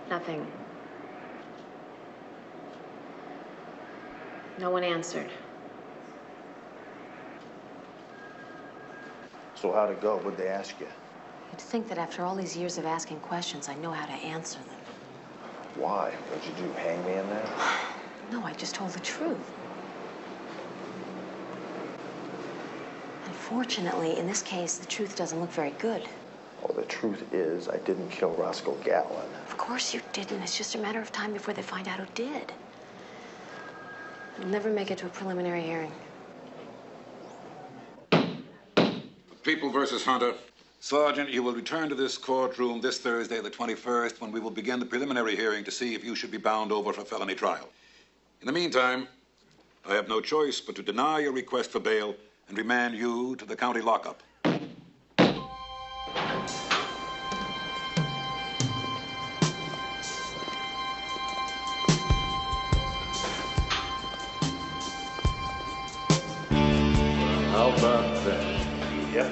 Nothing. No one answered. So how'd it go? What'd they ask you? You'd think that after all these years of asking questions, I'd know how to answer them. Why? What'd you do? Hang me in there? No, I just told the truth. Unfortunately, in this case, the truth doesn't look very good. Oh, the truth is, I didn't kill Roscoe Gatlin. Of course you didn't. It's just a matter of time before they find out who did. You'll never make it to a preliminary hearing. People versus Hunter. Sergeant, you will return to this courtroom this Thursday, the 21st, when we will begin the preliminary hearing to see if you should be bound over for felony trial. In the meantime, I have no choice but to deny your request for bail and remand you to the county lockup. How about that? Yep.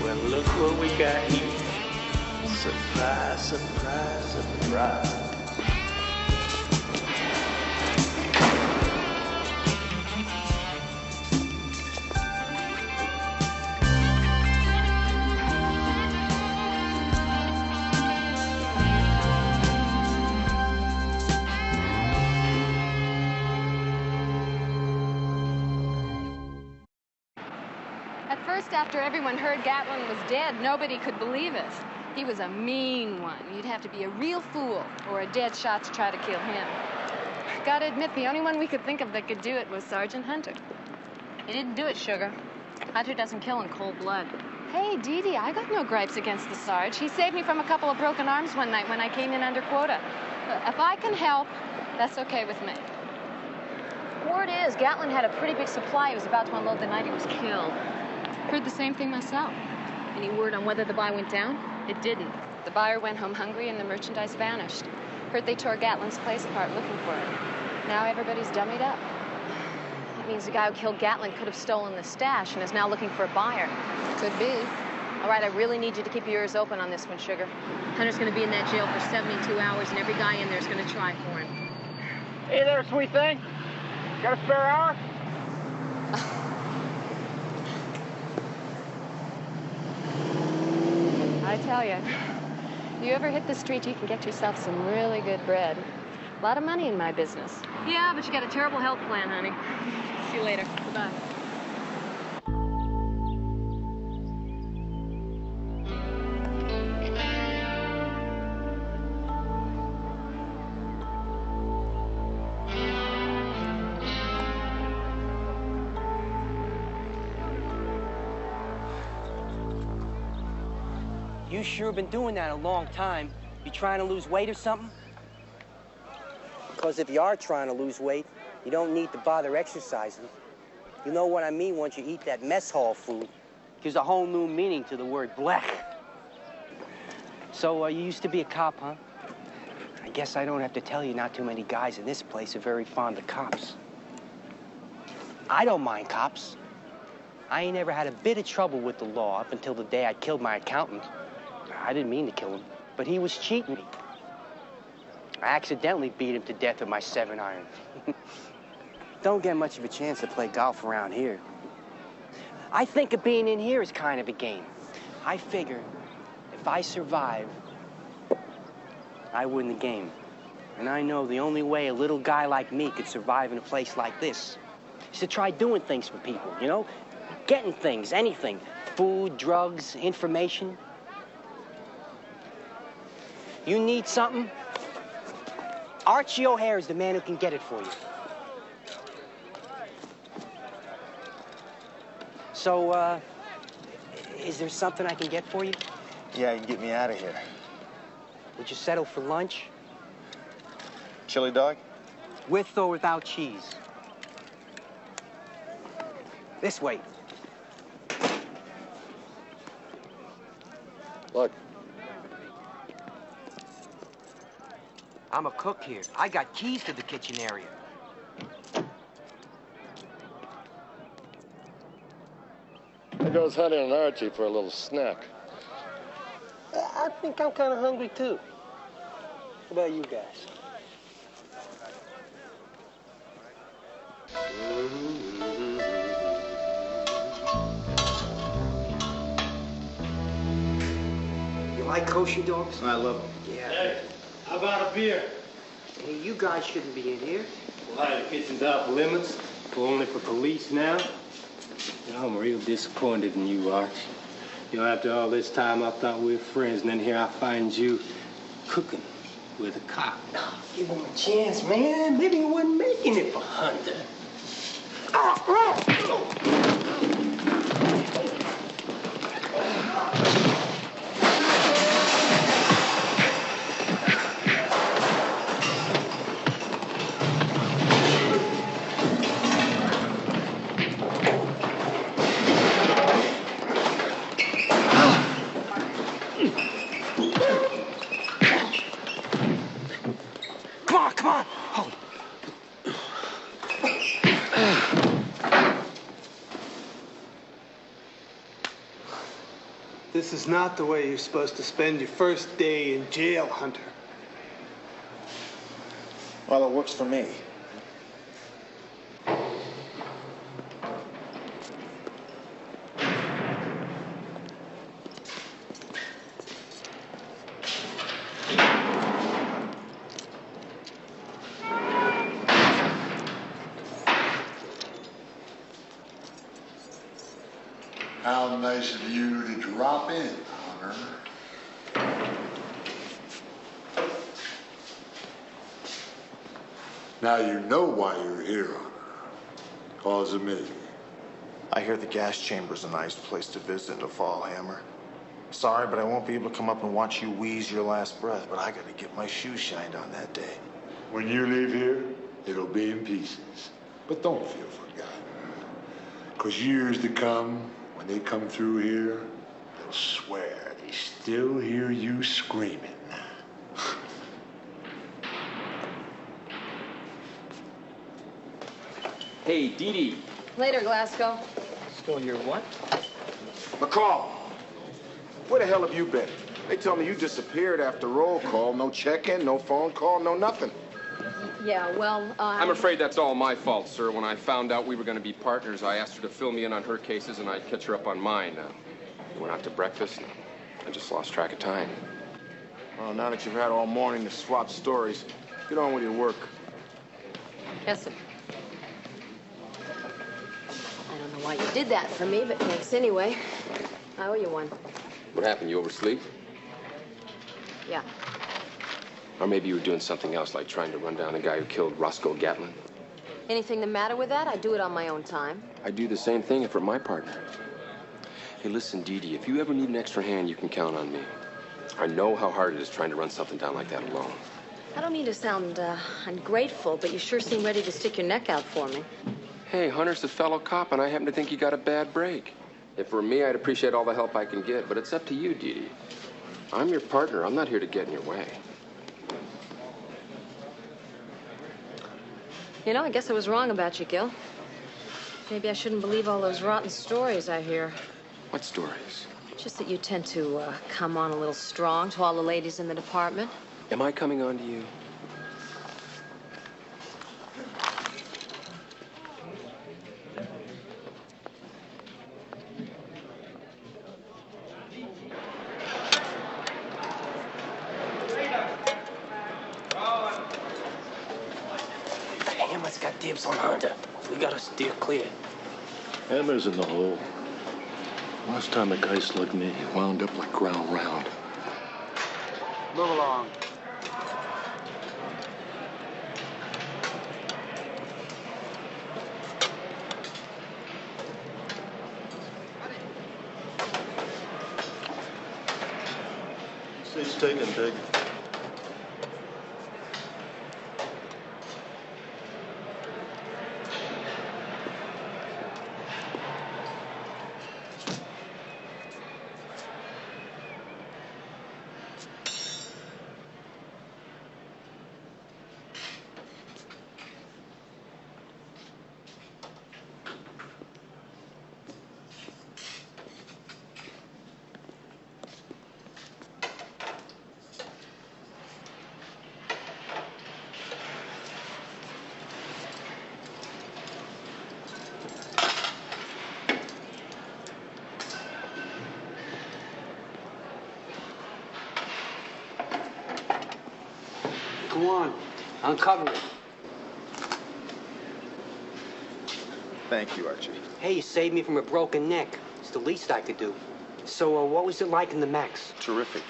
Well, look what we got here. Surprise, surprise, surprise. At first, after everyone heard Gatlin was dead, nobody could believe it. He was a mean one. You'd have to be a real fool or a dead shot to try to kill him. Gotta admit, the only one we could think of that could do it was Sergeant Hunter. He didn't do it, Sugar. Hunter doesn't kill in cold blood. Hey, Dee Dee, I got no gripes against the Sarge. He saved me from a couple of broken arms one night when I came in under quota. If I can help, that's okay with me. Word is, Gatlin had a pretty big supply he was about to unload the night he was killed. Heard the same thing myself. Any word on whether the buy went down? It didn't. The buyer went home hungry and the merchandise vanished. Heard they tore Gatlin's place apart looking for it. Now everybody's dummied up. That means the guy who killed Gatlin could have stolen the stash and is now looking for a buyer. Could be. All right, I really need you to keep your ears open on this one, Sugar. Hunter's gonna be in that jail for 72 hours, and every guy in there's gonna try for him. Hey there, sweet thing. Got a spare hour? I tell you, you ever hit the street, you can get yourself some really good bread. A lot of money in my business. Yeah, but you got a terrible health plan, honey. See you later. Goodbye. You sure been doing that a long time. You trying to lose weight or something? Because if you are trying to lose weight, you don't need to bother exercising. You know what I mean once you eat that mess hall food. Gives a whole new meaning to the word black. So, you used to be a cop, huh? I guess I don't have to tell you not too many guys in this place are very fond of cops. I don't mind cops. I ain't ever had a bit of trouble with the law up until the day I killed my accountant. I didn't mean to kill him, but he was cheating me. I accidentally beat him to death with my 7-iron. Don't get much of a chance to play golf around here. I think of being in here as kind of a game. I figure if I survive, I win the game. And I know the only way a little guy like me could survive in a place like this is to try doing things for people, you know? Getting things, anything. Food, drugs, information. You need something? Archie O'Hare is the man who can get it for you. So, is there something I can get for you? Yeah, you can get me out of here. Would you settle for lunch? Chili dog? With or without cheese? This way. Look. I'm a cook here. I got keys to the kitchen area. There goes Honey and Archie for a little snack. I think I'm kind of hungry, too. What about you guys? You like kosher dogs? I love them. Yeah. Hey, how about a beer? Hey, you guys shouldn't be in here. Why, the kitchen's off limits? Only for police now? You know, I'm real disappointed in you, Arch. You know, after all this time, I thought we were friends, and then here I find you cooking with a cop. Give him a chance, man. Maybe he wasn't making it for Hunter. Come on. Hold. This is not the way you're supposed to spend your first day in jail, Hunter. Well, it works for me. How nice of you to drop in, Hunter. Now you know why you're here, Hunter. Cause of me. I hear the gas chamber's a nice place to visit in the fall, Hammer. Sorry, but I won't be able to come up and watch you wheeze your last breath, but I gotta get my shoes shined on that day. When you leave here, it'll be in pieces. But don't feel forgotten. Because years to come, when they come through here, they'll swear they still hear you screaming. Hey, Dee Dee. Later, Glasgow. Still here, what? McCall, where the hell have you been? They tell me you disappeared after roll call. No check-in, no phone call, no nothing. Yeah, well, I'm afraid that's all my fault, sir. When I found out we were going to be partners, I asked her to fill me in on her cases, and I'd catch her up on mine. We went out to breakfast, and I just lost track of time. Well, now that you've had all morning to swap stories, get on with your work. Listen. I don't know why you did that for me, but thanks anyway. I owe you one. What happened? You oversleep? Yeah. Or maybe you were doing something else, like trying to run down the guy who killed Roscoe Gatlin. Anything the matter with that? I do it on my own time. I'd do the same thing if it were my partner. Hey, listen, Dee Dee, if you ever need an extra hand, you can count on me. I know how hard it is trying to run something down like that alone. I don't mean to sound ungrateful, but you sure seem ready to stick your neck out for me. Hey, Hunter's a fellow cop, and I happen to think you got a bad break. If it were me, I'd appreciate all the help I can get, but it's up to you, Dee Dee. I'm your partner. I'm not here to get in your way. You know, I guess I was wrong about you, Gil. Maybe I shouldn't believe all those rotten stories I hear. What stories? Just that you tend to come on a little strong to all the ladies in the department. Am I coming on to you? Hammer's got dibs on Hunter. We gotta steer clear. Hammer's in the hole. Last time a guy slugged me, he wound up like ground round. Move along. He's taken, Pig. Go on, uncover it. Thank you, Archie. Hey, you saved me from a broken neck. It's the least I could do. So, what was it like in the Max? Terrific.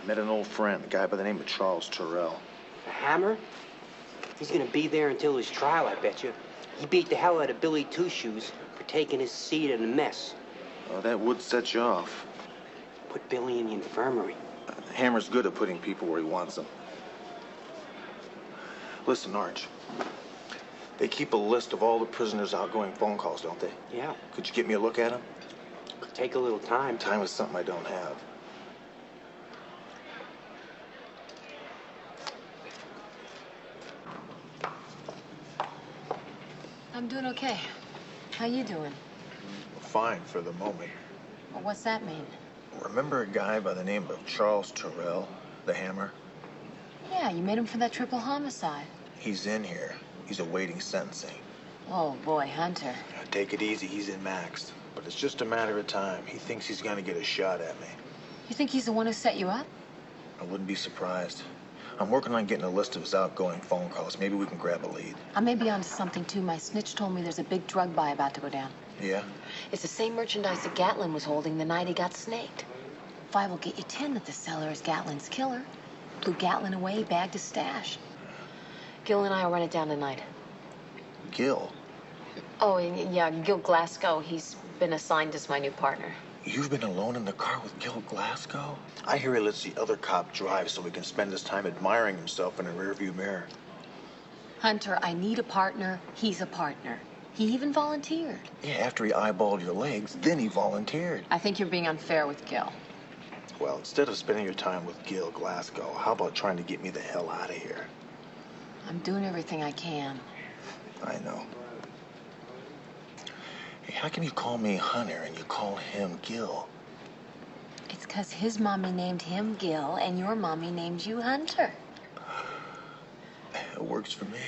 I met an old friend, a guy by the name of Charles Terrell. A hammer? He's gonna be there until his trial, I bet you. He beat the hell out of Billy Two Shoes for taking his seat in a mess. Oh, that would set you off. Put Billy in the infirmary. Hammer's good at putting people where he wants them. Listen, Arch. They keep a list of all the prisoners' outgoing phone calls, don't they? Yeah. Could you get me a look at them? Could take a little time. Time is something I don't have. I'm doing okay. How you doing? Fine for the moment. Well, what's that mean? Remember a guy by the name of Charles Terrell, the Hammer? Yeah, you made him for that triple homicide. He's in here. He's awaiting sentencing. Oh, boy, Hunter. Now, take it easy. He's in Max. But it's just a matter of time. He thinks he's going to get a shot at me. You think he's the one who set you up? I wouldn't be surprised. I'm working on getting a list of his outgoing phone calls. Maybe we can grab a lead. I may be onto something, too. My snitch told me there's a big drug buy about to go down. Yeah? It's the same merchandise that Gatlin was holding the night he got snaked. 5 will get you 10 that the seller is Gatlin's killer. Blew Gatlin away, bagged his stash. Gil and I will run it down tonight. Gil? Oh, yeah, Gil Glasgow. He's been assigned as my new partner. You've been alone in the car with Gil Glasgow? I hear he lets the other cop drive so he can spend his time admiring himself in a rearview mirror. Hunter, I need a partner. He's a partner. He even volunteered. Yeah, after he eyeballed your legs, then he volunteered. I think you're being unfair with Gil. Well, instead of spending your time with Gil Glasgow, how about trying to get me the hell out of here? I'm doing everything I can. I know. Hey, how can you call me Hunter and you call him Gil? It's because his mommy named him Gil and your mommy named you Hunter. It works for me.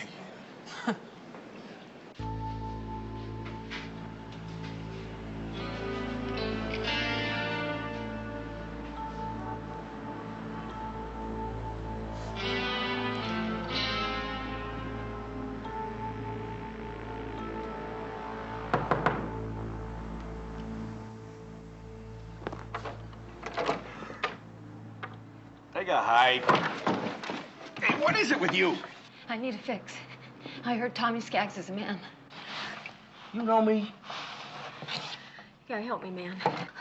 Take a hike. Hey, what is it with you? I need a fix. I heard Tommy Skaggs is a man. You know me? You gotta help me, man.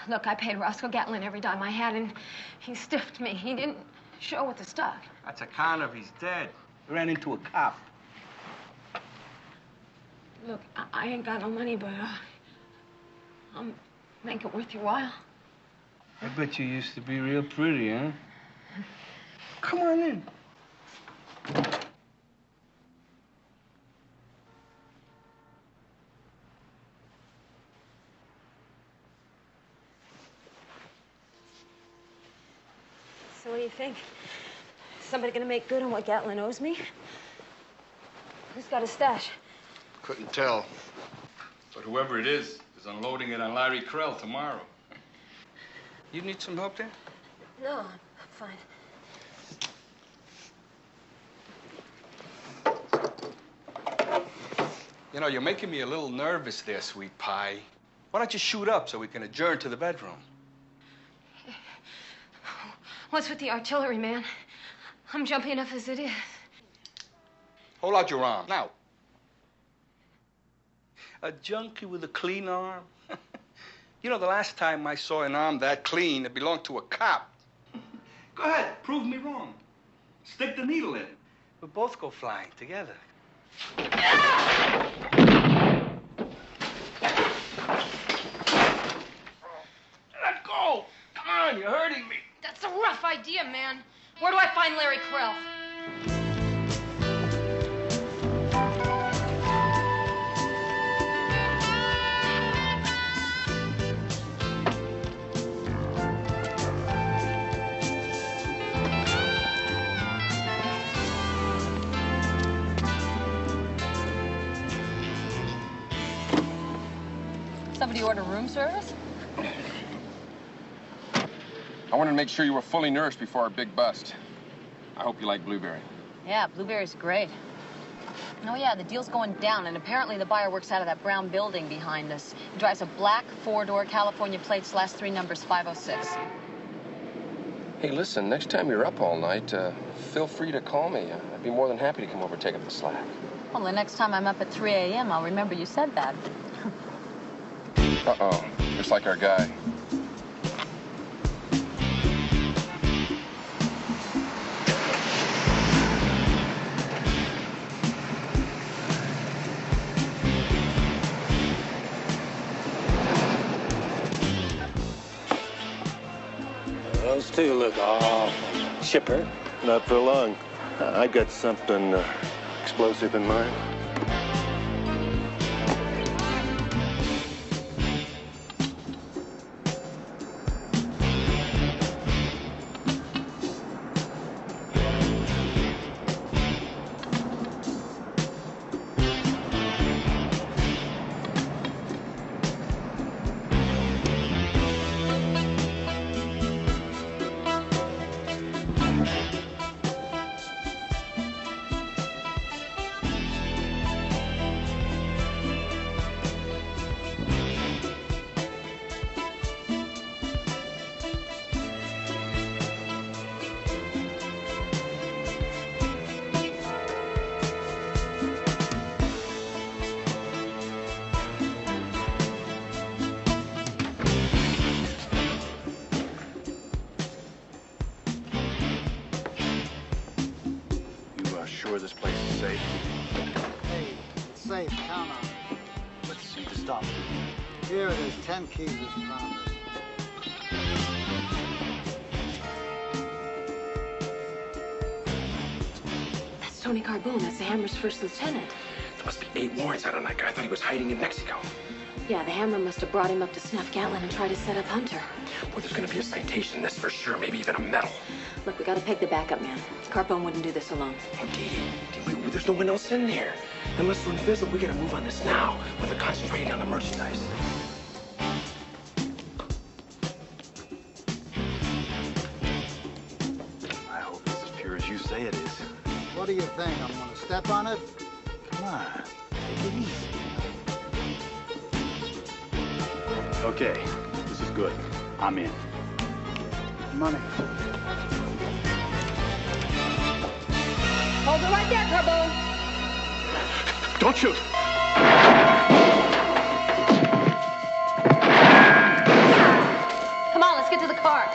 Look, I paid Roscoe Gatlin every dime I had, and he stiffed me. He didn't show with the stuff. That's a con if he's dead. He ran into a cop. Look, I ain't got no money, but I'll make it worth your while. I bet you used to be real pretty, huh? Come on in. So what do you think? Is somebody gonna make good on what Gatlin owes me? Who's got a stash? Couldn't tell. But whoever it is unloading it on Larry Krell tomorrow. You need some help there? No, I'm fine. You know, you're making me a little nervous there, sweet pie. Why don't you shoot up so we can adjourn to the bedroom? What's with the artillery, man? I'm jumpy enough as it is. Hold out your arm. Now. A junkie with a clean arm? You know, the last time I saw an arm that clean, it belonged to a cop. Go ahead, prove me wrong. Stick the needle in. We'll both go flying together. Let go! Come on, you're hurting me. That's a rough idea, man. Where do I find Larry Krell? Somebody order room service? I wanted to make sure you were fully nourished before our big bust. I hope you like blueberry. Yeah, blueberry's great. Oh, yeah, the deal's going down, and apparently the buyer works out of that brown building behind us. He drives a black four-door California plates, last three numbers 506. Hey, listen, next time you're up all night, feel free to call me. I'd be more than happy to come over and take up the slack. Well, the next time I'm up at 3 a.m., I'll remember you said that. Uh-oh, just like our guy. Those two look awful. Shipper? Not for long. I got something explosive in mind. Sure this place is safe? Hey, it's safe. Count on it. Let's see the stuff. Here it is. 10 keys as promised. That's Tony Carbone. That's the Hammer's first lieutenant. There must be 8 warrants out on that guy. I thought he was hiding in Mexico. Yeah, the Hammer must have brought him up to snuff Gatlin and try to set up Hunter. Boy, there's gonna be a citation, that's for sure. Maybe even a medal. Look, we gotta peg the backup man. Carbone wouldn't do this alone. Oh, Dee, there's no one else in there. Unless we're invisible, we gotta move on this now. With are concentrating on the merchandise. I hope it's as pure as you say it is. What do you think? I'm gonna step on it? Come on, take it easy. Okay, this is good. I'm in. Money. Hold it right there, Carbone. Don't shoot! Come on, let's get to the car.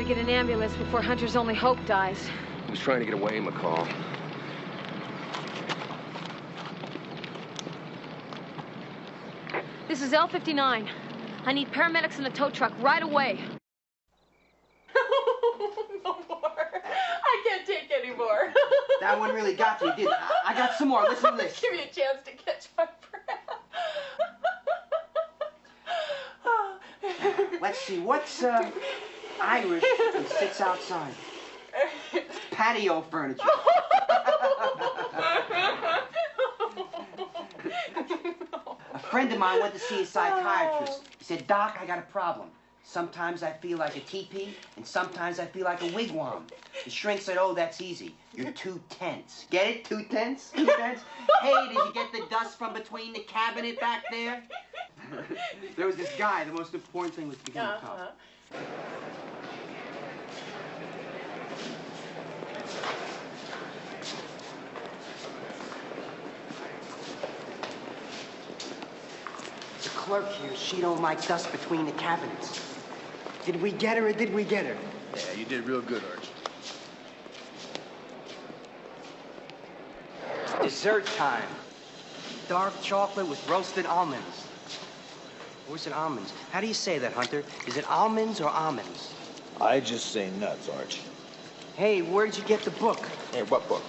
Get an ambulance before Hunter's only hope dies. He was trying to get away, McCall. This is L59. I need paramedics in a tow truck right away. No more. I can't take any more. That one really got you, didn't it? I got some more. Listen to this. Give me a chance to catch my breath. Let's see, what's Irish and sits outside? Patio furniture. A friend of mine went to see a psychiatrist. He said, Doc, I got a problem. Sometimes I feel like a teepee, and sometimes I feel like a wigwam. The shrink said, oh, that's easy. You're too tense. Get it? Too tense? Too tense? Hey, did you get the dust from between the cabinet back there? There was this guy. The most important thing was to begin to talk. The clerk here, she don't like dust between the cabinets. Did we get her or did we get her? Yeah, you did real good, Arch. It's dessert time. Dark chocolate with roasted almonds. Or is it almonds? How do you say that, Hunter? Is it almonds or almonds? I just say nuts, Arch. Hey, where'd you get the book? Hey, what book?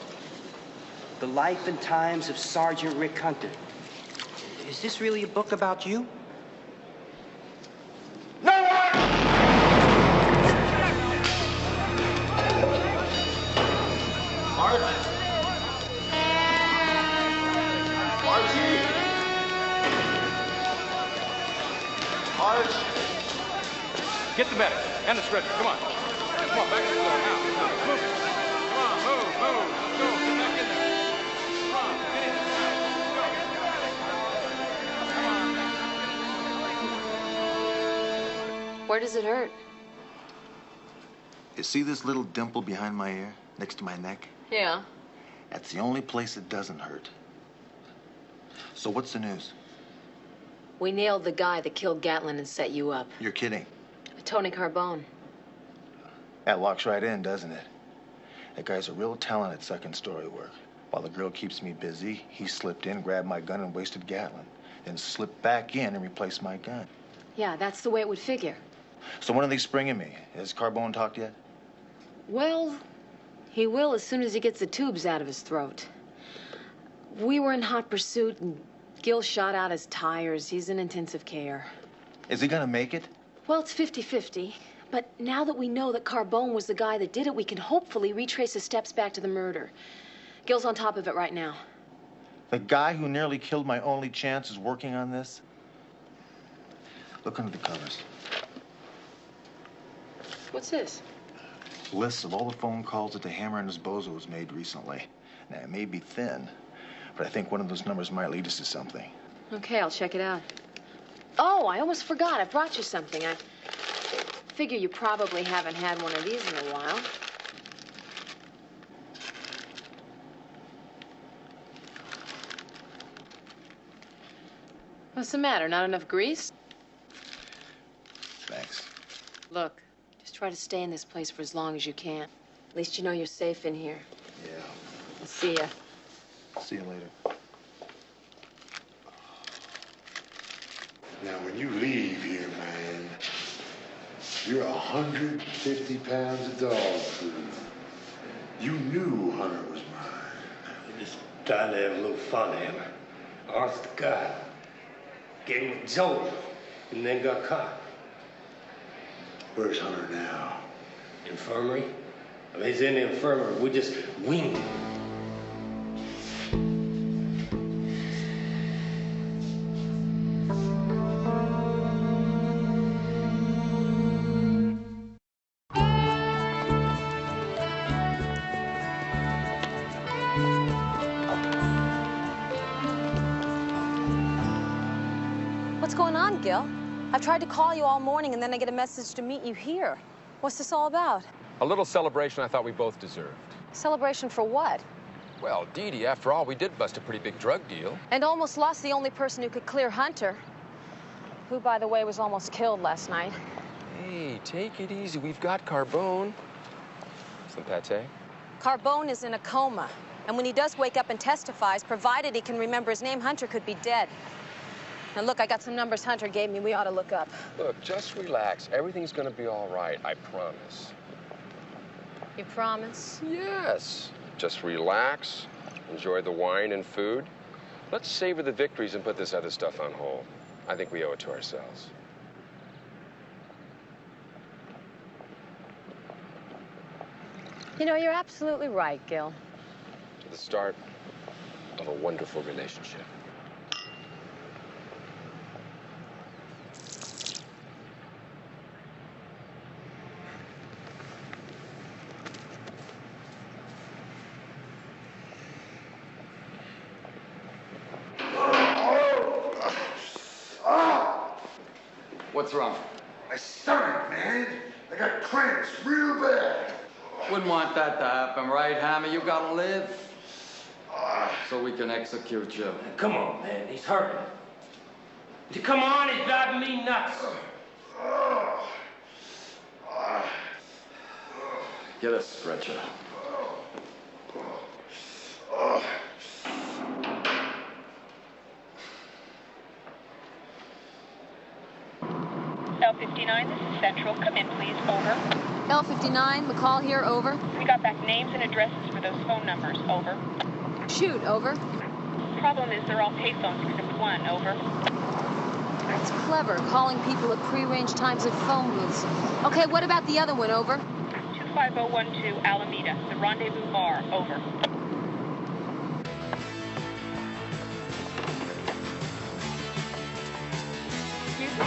The Life and Times of Sergeant Rick Hunter. Is this really a book about you? No one! Arch? Archie? Arch? Get the medic and the stretcher. Come on. Come on, back in the car now. Move. Come on, move. Let's go. Get back in there. Come on, get in. Where does it hurt? You see this little dimple behind my ear, next to my neck? Yeah. That's the only place it doesn't hurt. So what's the news? We nailed the guy that killed Gatlin and set you up. You're kidding. Tony Carbone. That walks right in, doesn't it? That guy's a real talent at second story work. While the girl keeps me busy, he slipped in, grabbed my gun, and wasted Gatlin. Then slipped back in and replaced my gun. Yeah, that's the way it would figure. So when are they springing me? Has Carbone talked yet? Well, he will as soon as he gets the tubes out of his throat. We were in hot pursuit, and Gil shot out his tires. He's in intensive care. Is he gonna make it? Well, it's 50-50. But now that we know that Carbone was the guy that did it, we can hopefully retrace his steps back to the murder. Gil's on top of it right now. The guy who nearly killed my only chance is working on this? Look under the covers. What's this? Lists of all the phone calls that the Hammer and his bozos made recently. Now, it may be thin, but I think one of those numbers might lead us to something. Okay, I'll check it out. Oh, I almost forgot. I brought you something. I figure you probably haven't had one of these in a while. What's the matter? Not enough grease? Thanks. Look, just try to stay in this place for as long as you can. At least you know you're safe in here. Yeah. I'll see ya. See you later. Now, when you leave here, man, you're 150 pounds of dog food. You knew Hunter was mine. You just tried to have a little fun, Hammer. Honest to God. Getting with Zoe, and then got caught. Where's Hunter now? Infirmary? I mean, he's in the infirmary. We just winged him. What's going on, Gil? I've tried to call you all morning, and then I get a message to meet you here. What's this all about? A little celebration I thought we both deserved. Celebration for what? Well, Dee Dee, after all, we did bust a pretty big drug deal. And almost lost the only person who could clear Hunter, who, by the way, was almost killed last night. Hey, take it easy. We've got Carbone. Some pate? Carbone is in a coma, and when he does wake up and testifies, provided he can remember his name, Hunter could be dead. Now, look, I got some numbers Hunter gave me we ought to look up. Look, just relax. Everything's gonna be all right, I promise. You promise? Yes. Just relax, enjoy the wine and food. Let's savor the victories and put this other stuff on hold. I think we owe it to ourselves. You know, you're absolutely right, Gil. The start of a wonderful relationship. What's wrong? My stomach, man. I got cramps real bad. Wouldn't want that to happen, right, Hammer? You gotta live so we can execute you. Come on, man. He's hurting. Come on, he's driving me nuts. Get a stretcher. L59, this is Central. Come in, please. Over. L59, McCall here, over. We got back names and addresses for those phone numbers. Over. Shoot, over. Problem is they're all payphones except one. Over. That's clever, calling people at prearranged times at phone booths. Okay, what about the other one, over? 25012 Alameda, the Rendezvous Bar. Over. Excuse me?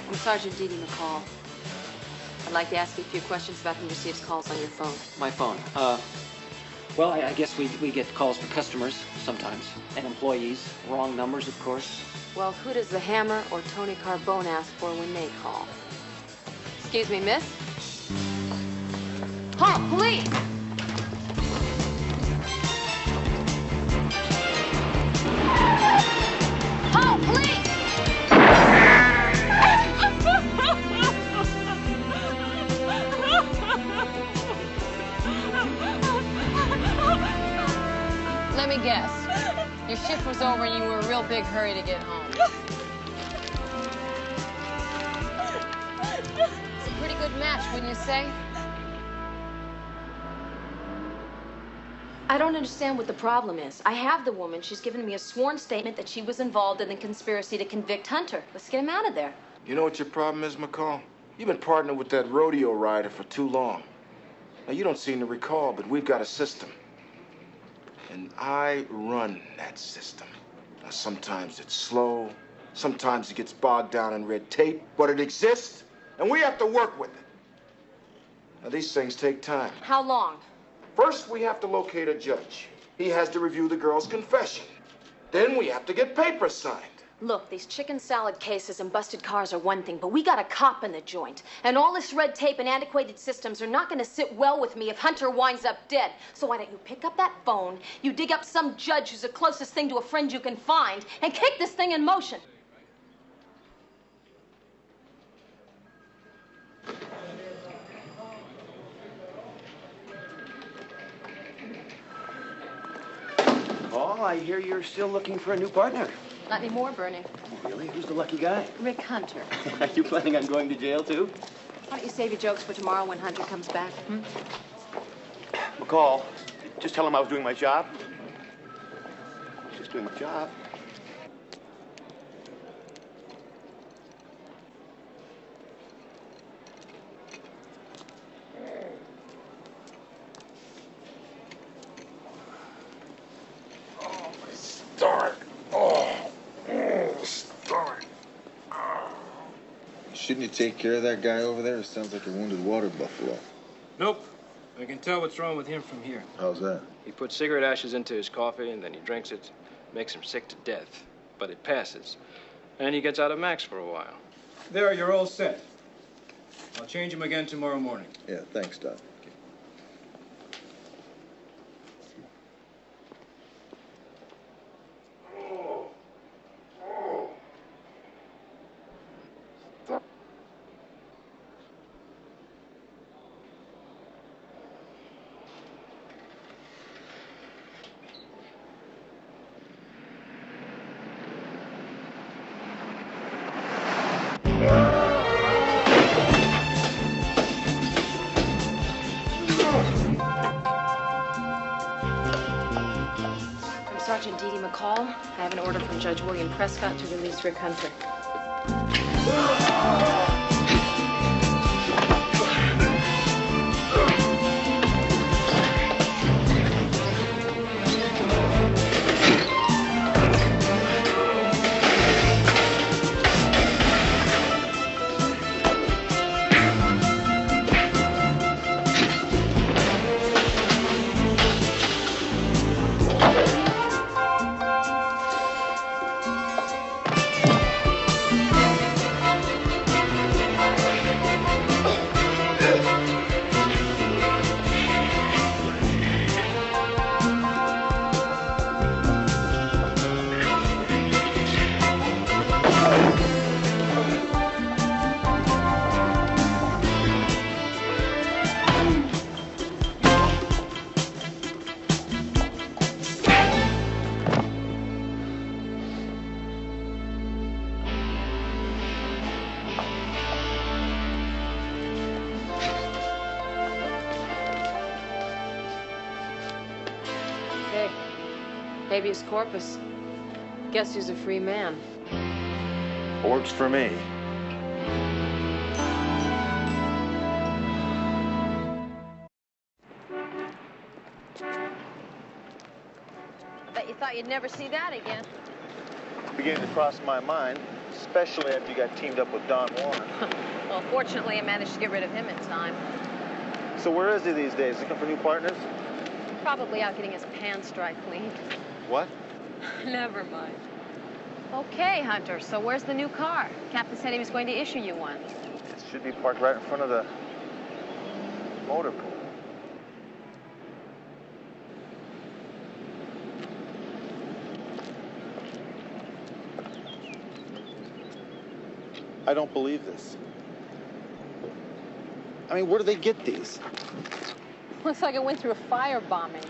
I'm Sergeant Dee Dee McCall. I'd like to ask you a few questions about who receives calls on your phone. My phone. Well, I guess we get calls from customers sometimes, and employees. Wrong numbers, of course. Well, who does the Hammer or Tony Carbone ask for when they call? Excuse me, miss? Halt, police! Halt, police! Let me guess. Your shift was over and you were in a real big hurry to get home. It's a pretty good match, wouldn't you say? I don't understand what the problem is. I have the woman. She's given me a sworn statement that she was involved in the conspiracy to convict Hunter. Let's get him out of there. You know what your problem is, McCall? You've been partnering with that rodeo rider for too long. Now, you don't seem to recall, but we've got a system. And I run that system. Now, sometimes it's slow, sometimes it gets bogged down in red tape, but it exists, and we have to work with it. Now, these things take time. How long? First, we have to locate a judge. He has to review the girl's confession. Then we have to get papers signed. Look, these chicken salad cases and busted cars are one thing, but we got a cop in the joint. And all this red tape and antiquated systems are not going to sit well with me if Hunter winds up dead. So why don't you pick up that phone, you dig up some judge who's the closest thing to a friend you can find, and kick this thing in motion. Oh, I hear you're still looking for a new partner. Not anymore, Bernie. Oh, really? Who's the lucky guy? Rick Hunter. Are you planning on going to jail, too? Why don't you save your jokes for tomorrow when Hunter comes back? McCall, just tell him I was doing my job. Just doing my job. Start. Start. Shouldn't you take care of that guy over there? It sounds like a wounded water buffalo. Nope. I can tell what's wrong with him from here. How's that? He puts cigarette ashes into his coffee, and then he drinks it. Makes him sick to death. But it passes. And he gets out of Max for a while. There, you're all set. I'll change him again tomorrow morning. Yeah, thanks, Doc. Sergeant Dee Dee McCall. I have an order from Judge William Prescott to release Rick Hunter. Habeas corpus. Guess who's a free man? Works for me. I bet you thought you'd never see that again. Beginning to cross my mind, especially after you got teamed up with Don Warner. Well, fortunately, I managed to get rid of him in time. So where is he these days? Looking for new partners? Probably out getting his pants dry cleaned. What? Never mind. Okay, Hunter, so where's the new car? Captain said he was going to issue you one. It should be parked right in front of the motor pool. I don't believe this. I mean, where do they get these? Looks like it went through a firebombing.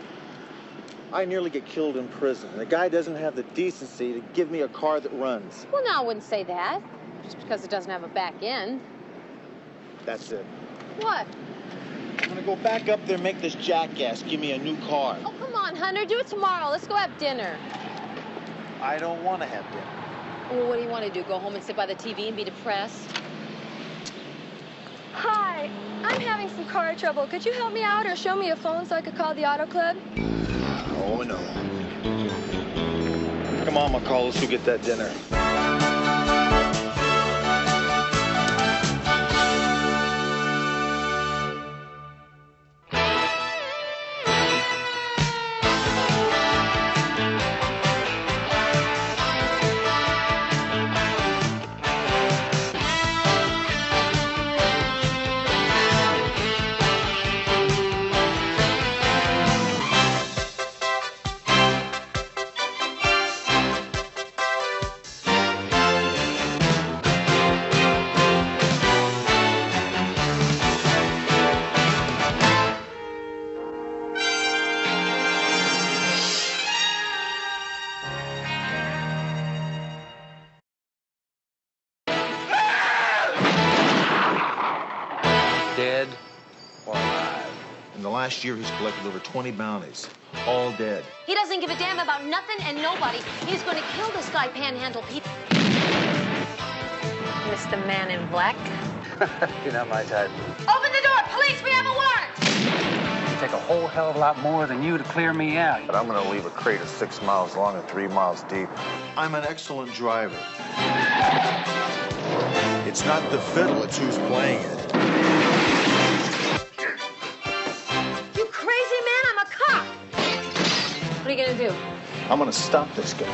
I nearly get killed in prison. The guy doesn't have the decency to give me a car that runs. Well, no, I wouldn't say that. Just because it doesn't have a back end. That's it. What? I'm gonna go back up there and make this jackass give me a new car. Oh, come on, Hunter. Do it tomorrow. Let's go have dinner. I don't want to have dinner. Well, what do you want to do? Go home and sit by the TV and be depressed? Hi, I'm having some car trouble. Could you help me out or show me a phone so I could call the auto club? Oh, no. Come on, McCall, let's go get that dinner. Dead or alive? In the last year, he's collected over 20 bounties, all dead. He doesn't give a damn about nothing and nobody. He's going to kill this guy, Panhandle Pete. Mr. Man in Black? You're not my type. Open the door! Police, we have a warrant! It'd take a whole hell of a lot more than you to clear me out. But I'm gonna leave a crater 6 miles long and 3 miles deep. I'm an excellent driver. It's not the fiddle, it's who's playing it. You crazy man, I'm a cop! What are you gonna do? I'm gonna stop this guy.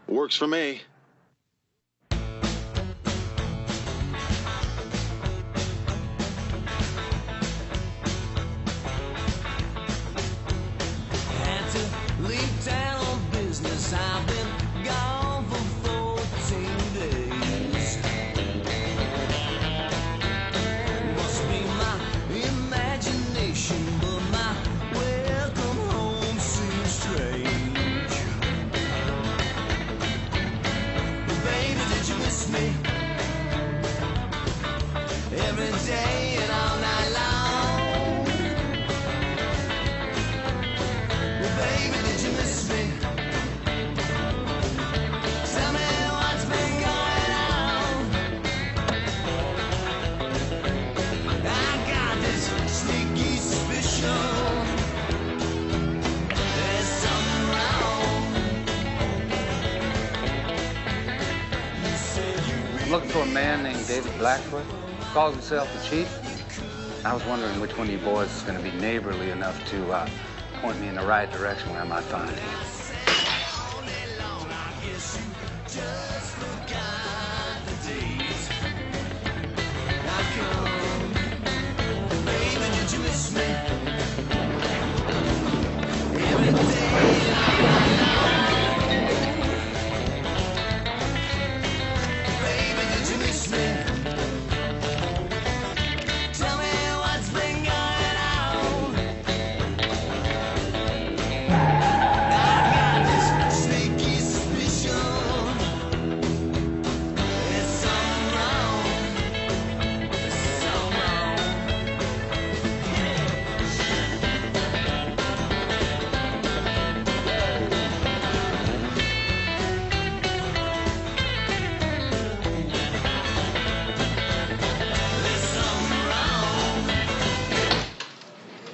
Works for me. Had to leave town on business. I've been gone for 14 days. Must be my imagination, but my welcome home seems strange. Baby, did you miss me? Every day and all night long. Baby, did you miss me? Tell me what's been going on. I got this sneaky suspicion there's something wrong. You said you I'm looking for a man named David Blackfoot. Calls himself the chief. I was wondering which one of you boys is going to be neighborly enough to point me in the right direction where I might find him. Every day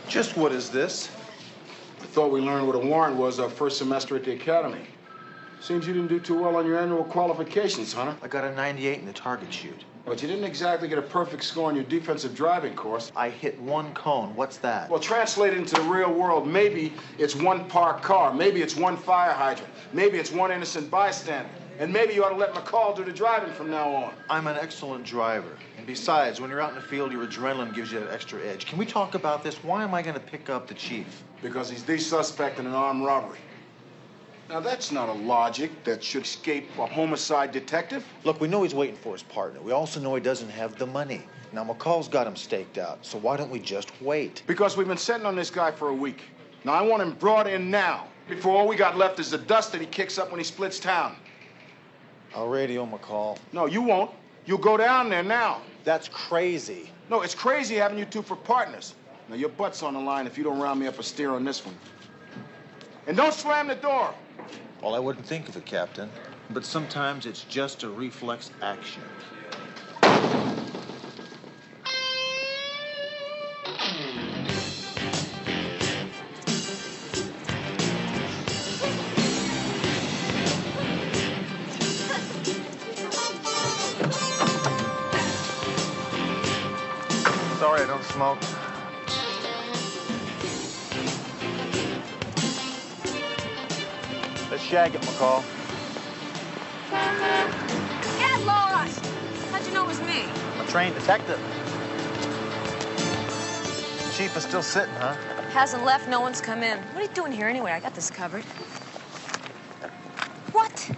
Just what is this? I thought we learned what a warrant was our first semester at the academy. Seems you didn't do too well on your annual qualifications, Hunter. I got a 98 in the target shoot. But you didn't exactly get a perfect score on your defensive driving course. I hit one cone. What's that? Well, translate it into the real world. Maybe it's one parked car. Maybe it's one fire hydrant. Maybe it's one innocent bystander. And maybe you ought to let McCall do the driving from now on. I'm an excellent driver. And besides, when you're out in the field, your adrenaline gives you that extra edge. Can we talk about this? Why am I going to pick up the chief? Because he's the suspect in an armed robbery. Now, that's not a logic that should escape a homicide detective. Look, we know he's waiting for his partner. We also know he doesn't have the money. Now, McCall's got him staked out, so why don't we just wait? Because we've been sitting on this guy for a week. Now, I want him brought in now, before all we got left is the dust that he kicks up when he splits town. I'll radio McCall. No, you won't. You'll go down there now. That's crazy. No, it's crazy having you two for partners. Now, your butt's on the line if you don't round me up a steer on this one. And don't slam the door. Well, I wouldn't think of it, Captain. But sometimes it's just a reflex action. Sorry, I don't smoke. Let's shag it, McCall. Get lost! How'd you know it was me? I'm a trained detective. The chief is still sitting, huh? Hasn't left, no one's come in. What are you doing here anyway? I got this covered. What?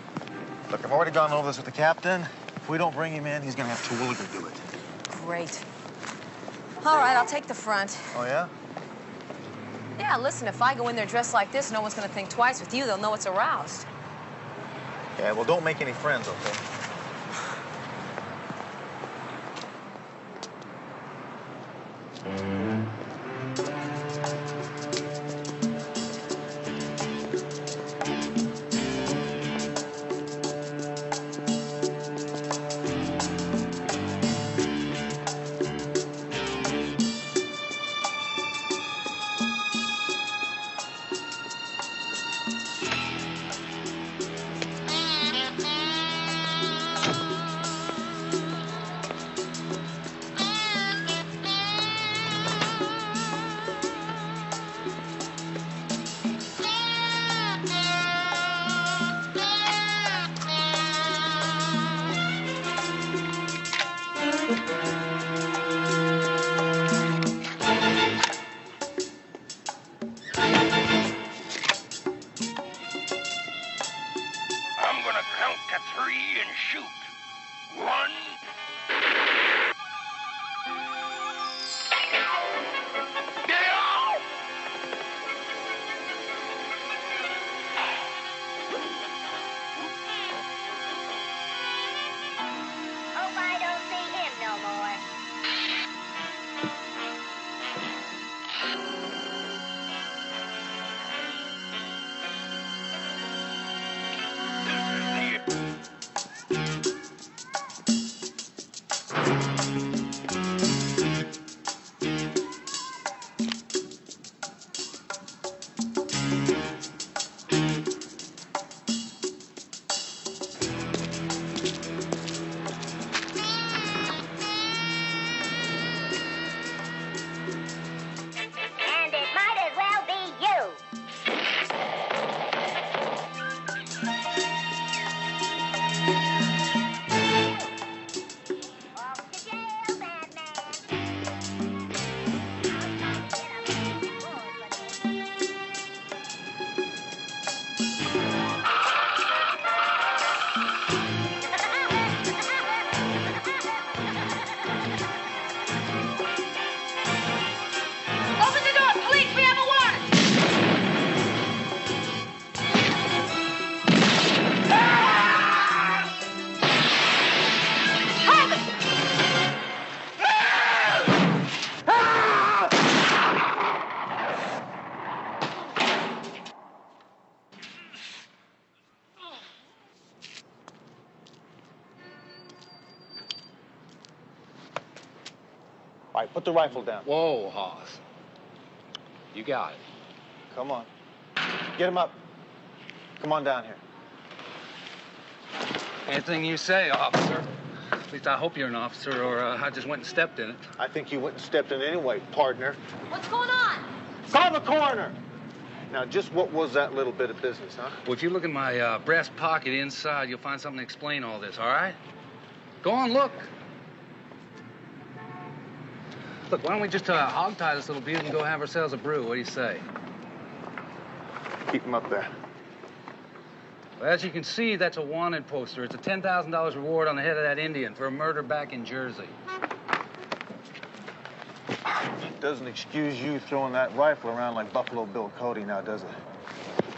Look, I've already gone over this with the captain. If we don't bring him in, he's gonna have Terwilliger do it. Great. All right, I'll take the front. Oh, yeah? Yeah, listen, if I go in there dressed like this, no one's gonna think twice. With you, they'll know it's aroused. Yeah, well, don't make any friends, okay? All right, put the rifle down. Whoa, Hoss. You got it. Come on. Get him up. Come on down here. Anything you say, officer. At least I hope you're an officer, or I just went and stepped in it. I think you went and stepped in anyway, partner. What's going on? Call the coroner! Now, just what was that little bit of business, huh? Well, if you look in my breast pocket inside, you'll find something to explain all this, all right? Go on, look. Look, why don't we just hog-tie this little beauty and go have ourselves a brew? What do you say? Keep him up there. Well, as you can see, that's a wanted poster. It's a $10,000 reward on the head of that Indian for a murder back in Jersey. Doesn't excuse you throwing that rifle around like Buffalo Bill Cody now, does it?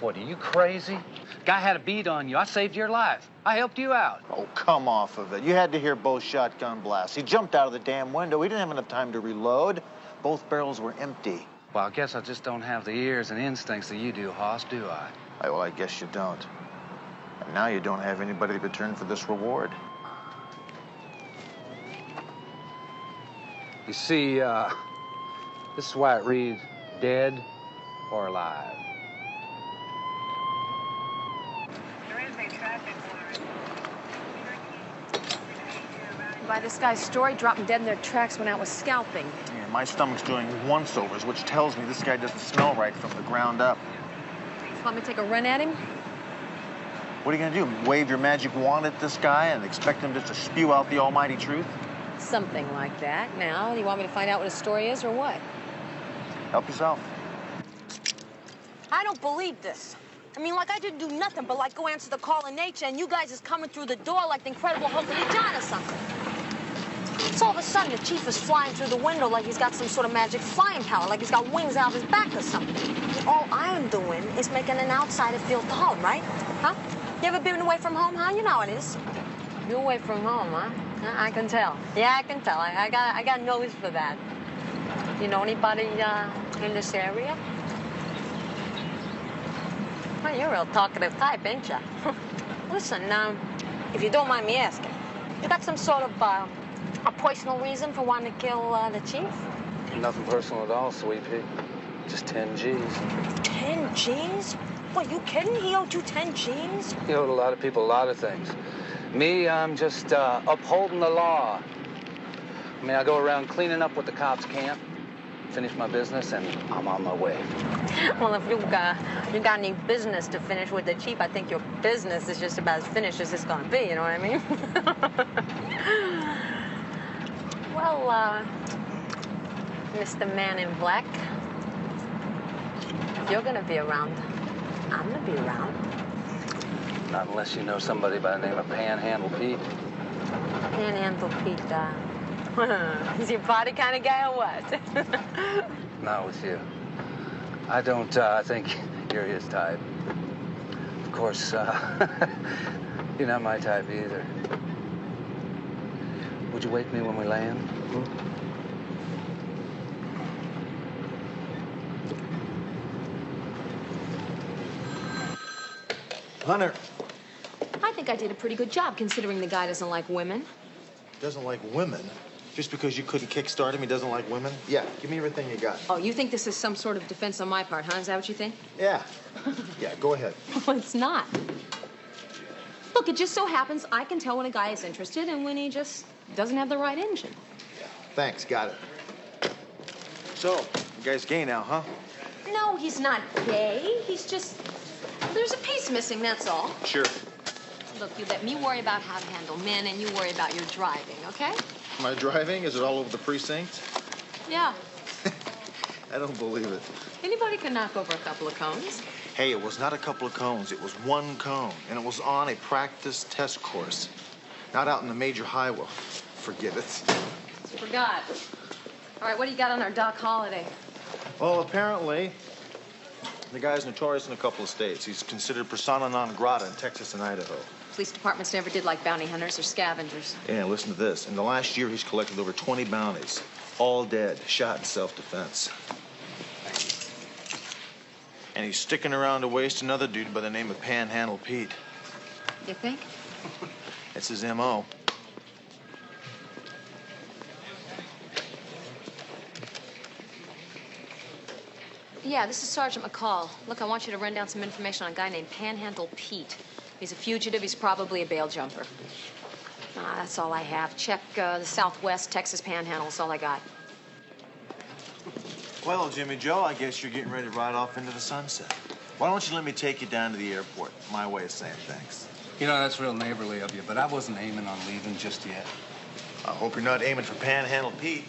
What, are you crazy? Guy had a bead on you. I saved your life. I helped you out. Oh, come off of it. You had to hear both shotgun blasts. He jumped out of the damn window. He didn't have enough time to reload. Both barrels were empty. Well, I guess I just don't have the ears and instincts that you do, Hoss, do I? Well, I guess you don't. And now you don't have anybody to return for this reward. You see, this is why it reads dead or alive. By this guy's story, dropping dead in their tracks when out was scalping. Yeah, my stomach's doing once-overs, which tells me this guy doesn't smell right from the ground up. Want me to take a run at him? What are you gonna do, wave your magic wand at this guy and expect him just to spew out the almighty truth? Something like that. Now, do you want me to find out what his story is or what? Help yourself. I don't believe this. I mean, like I didn't do nothing but like go answer the call of nature and you guys is coming through the door like the Incredible Hulk of John or something. So all of a sudden, the chief is flying through the window like he's got some sort of magic flying power, like he's got wings out of his back or something. All I'm doing is making an outsider feel at home, right? Huh? You ever been away from home, huh? You know how it is. You away from home, huh? I can tell. Yeah, I can tell. I got a nose for that. You know anybody in this area? Well, you're a real talkative type, ain't you? Listen, if you don't mind me asking, you got some sort of a personal reason for wanting to kill the chief? Nothing personal at all, Sweet Pea. Just 10 G's. 10 G's? What, you kidding? He owed you 10 G's? He owed a lot of people a lot of things. Me, I'm just upholding the law. I mean, I go around cleaning up what the cops can't, finish my business, and I'm on my way. Well, if you got any business to finish with the chief, I think your business is just about as finished as it's gonna be, you know what I mean? Well, Mr. Man in Black, if you're gonna be around, I'm gonna be around. Not unless you know somebody by the name of Panhandle Pete. Panhandle Pete, is he a party kind of guy or what? Not with you. I don't think you're his type. Of course, you're not my type either. Would you wake me when we land? Hunter. I think I did a pretty good job considering the guy doesn't like women. Doesn't like women? Just because you couldn't kickstart him, he doesn't like women? Yeah, give me everything you got. Oh, you think this is some sort of defense on my part, huh? Is that what you think? Yeah. Yeah, go ahead. Well, it's not. Look, it just so happens I can tell when a guy is interested and when he just doesn't have the right engine. Thanks, got it. So, you guys gay now, huh? No, he's not gay. He's just... There's a piece missing, that's all. Sure. Look, you let me worry about how to handle men and you worry about your driving, okay? My driving? Is it all over the precinct? Yeah. I don't believe it. Anybody can knock over a couple of cones. Hey, it was not a couple of cones. It was one cone, and it was on a practice test course. Not out in the major highway. Forget it. Forgot. All right, what do you got on our Doc Holiday? Well, apparently, the guy's notorious in a couple of states. He's considered persona non grata in Texas and Idaho. Police departments never did like bounty hunters or scavengers. Yeah, listen to this. In the last year, he's collected over 20 bounties. All dead, shot in self-defense. And he's sticking around to waste another dude by the name of Panhandle Pete. You think? It's his M.O. Yeah, this is Sergeant McCall. Look, I want you to run down some information on a guy named Panhandle Pete. He's a fugitive. He's probably a bail jumper. That's all I have. Check the Southwest Texas Panhandle. That's all I got. Well, Jimmy Joe, I guess you're getting ready to ride off into the sunset. Why don't you let me take you down to the airport? My way of saying thanks. You know, that's real neighborly of you, but I wasn't aiming on leaving just yet. I hope you're not aiming for Panhandle Pete.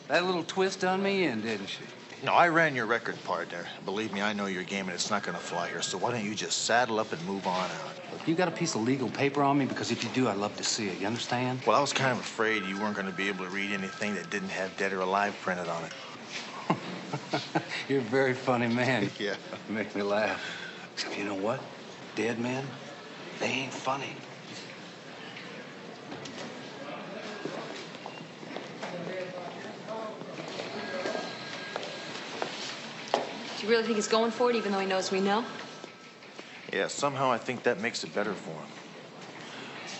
That little twist done me in, didn't she? No, I ran your record, partner. Believe me, I know your game, and it's not gonna fly here. So why don't you just saddle up and move on out? Look, you got a piece of legal paper on me? Because if you do, I'd love to see it. You understand? Well, I was kind of afraid you weren't gonna be able to read anything that didn't have dead or alive printed on it. You're a very funny man. Yeah. You make me laugh. Except you know what? Dead men, they ain't funny. Do you really think he's going for it, even though he knows we know? Yeah, somehow I think that makes it better for him.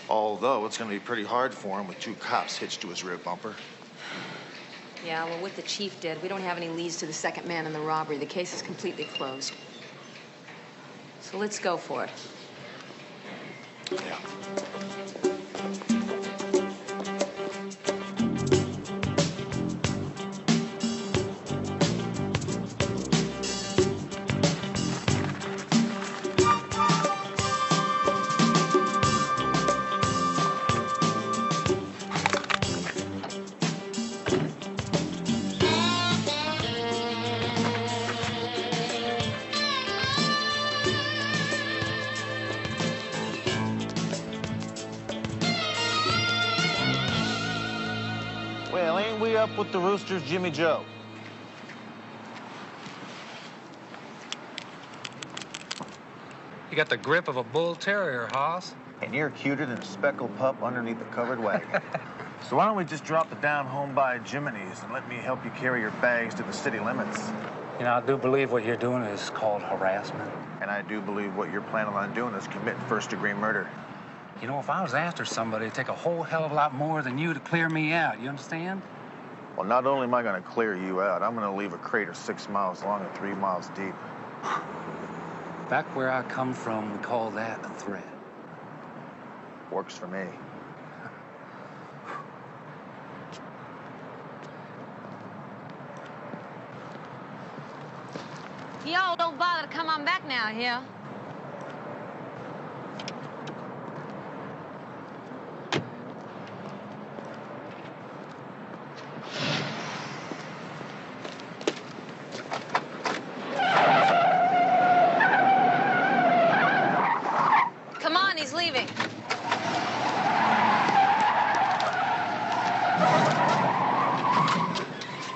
Although it's gonna be pretty hard for him with 2 cops hitched to his rear bumper. Yeah, well, with the chief dead, we don't have any leads to the second man in the robbery. The case is completely closed. So let's go for it. Yeah. Well, ain't we up with the Roosters, Jimmy Joe? You got the grip of a bull terrier, Hoss. And you're cuter than a speckled pup underneath a covered wagon. So why don't we just drop it down home by Jiminy's and let me help you carry your bags to the city limits? You know, I do believe what you're doing is called harassment. And I do believe what you're planning on doing is committing first-degree murder. You know, if I was after somebody, it'd take a whole hell of a lot more than you to clear me out. You understand? Well, not only am I going to clear you out, I'm going to leave a crater 6 miles long and 3 miles deep. Back where I come from, we call that a threat. Works for me. Y'all don't bother to come on back now, here. Come on, he's leaving.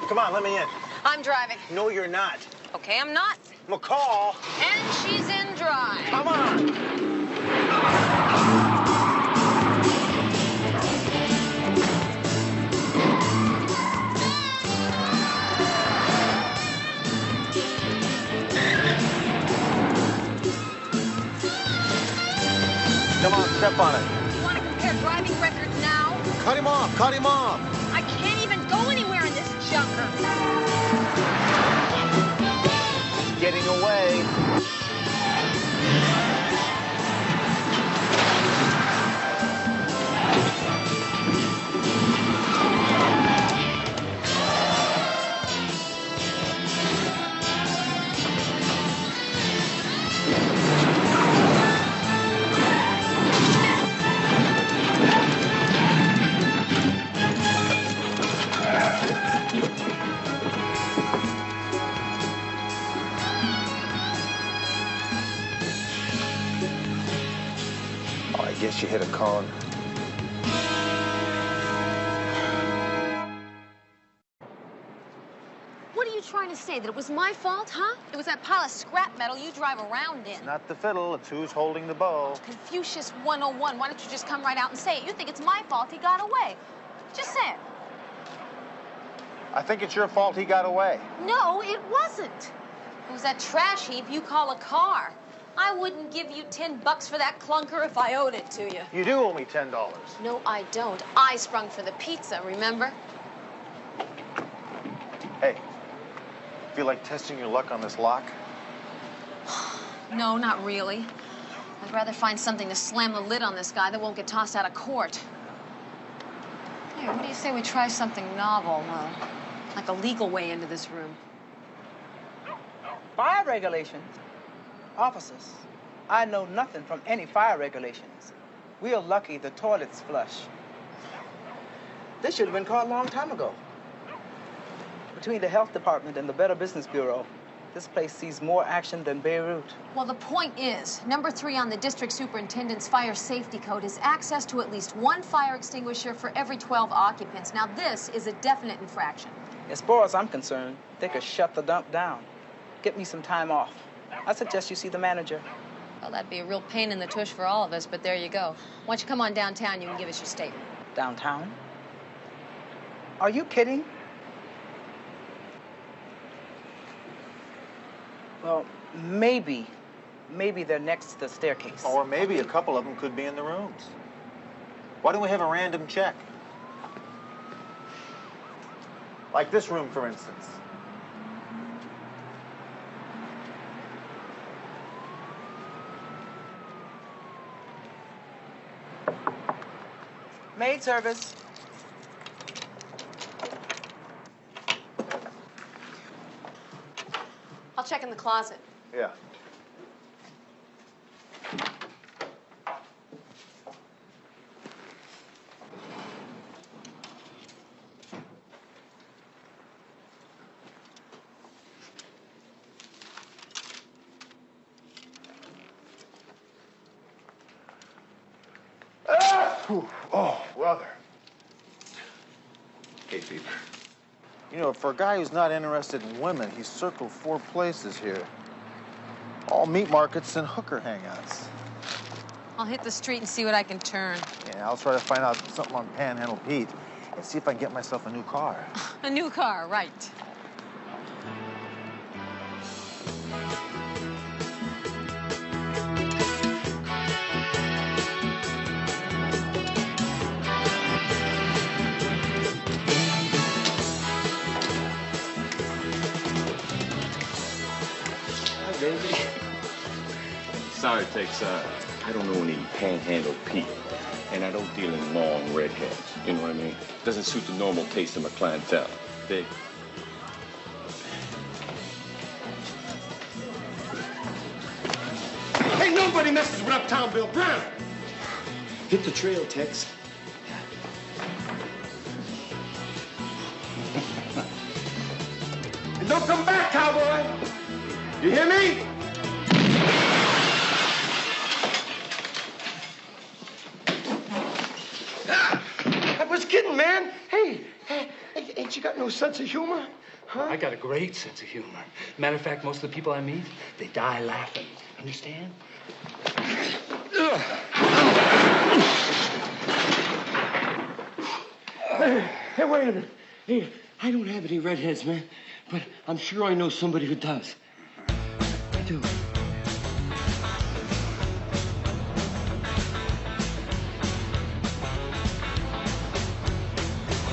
Come on, let me in. I'm driving. No, you're not. Okay, I'm not. McCall! And she's in drive. Come on! Come on, step on it. You want to compare driving records now? Cut him off, cut him off. I can't even go anywhere in this junker. Getting away. I guess you hit a cone. What are you trying to say? That it was my fault, huh? It was that pile of scrap metal you drive around in. It's not the fiddle, it's who's holding the bow. Confucius 101. Why don't you just come right out and say it? You think it's my fault he got away. Just say it. I think it's your fault he got away. No, it wasn't. It was that trash heap you call a car. I wouldn't give you $10 for that clunker if I owed it to you. You do owe me $10. No, I don't. I sprung for the pizza, remember? Hey, feel like testing your luck on this lock? No, not really. I'd rather find something to slam the lid on this guy that won't get tossed out of court. Hey, what do you say we try something novel, like a legal way into this room? Fire regulations? Officers, I know nothing from any fire regulations. We are lucky the toilet's flush. This should have been caught a long time ago. Between the health department and the Better Business Bureau, this place sees more action than Beirut. Well, the point is, number 3 on the district superintendent's fire safety code is access to at least 1 fire extinguisher for every 12 occupants. Now, this is a definite infraction. As far as I'm concerned, they could shut the dump down. Get me some time off. I suggest you see the manager. Well, that'd be a real pain in the tush for all of us, but there you go. Why don't you come on downtown, you can give us your statement. Downtown? Are you kidding? Well, maybe they're next to the staircase. Or maybe a couple of them could be in the rooms. Why don't we have a random check? Like this room, for instance. Maid service. I'll check in the closet. Yeah. Oh, brother. Hey, Fever. You know, for a guy who's not interested in women, he's circled 4 places here. All meat markets and hooker hangouts. I'll hit the street and see what I can turn. Yeah, I'll try to find out something on Panhandle Pete and see if I can get myself a new car. A new car, right. Baby. Sorry, Tex. I don't know any Panhandle Pete, and I don't deal in long redheads. You know what I mean? Doesn't suit the normal taste of my clientele. Dig? Hey, nobody messes with Uptown Bill Brown. Hit the trail, Tex. And don't come back, cowboy. You hear me? I was kidding, man. Hey, ain't you got no sense of humor? Huh? I got a great sense of humor. Matter of fact, most of the people I meet, they die laughing. Understand? Hey, wait a minute. Hey, I don't have any redheads, man, but I'm sure I know somebody who does. I do.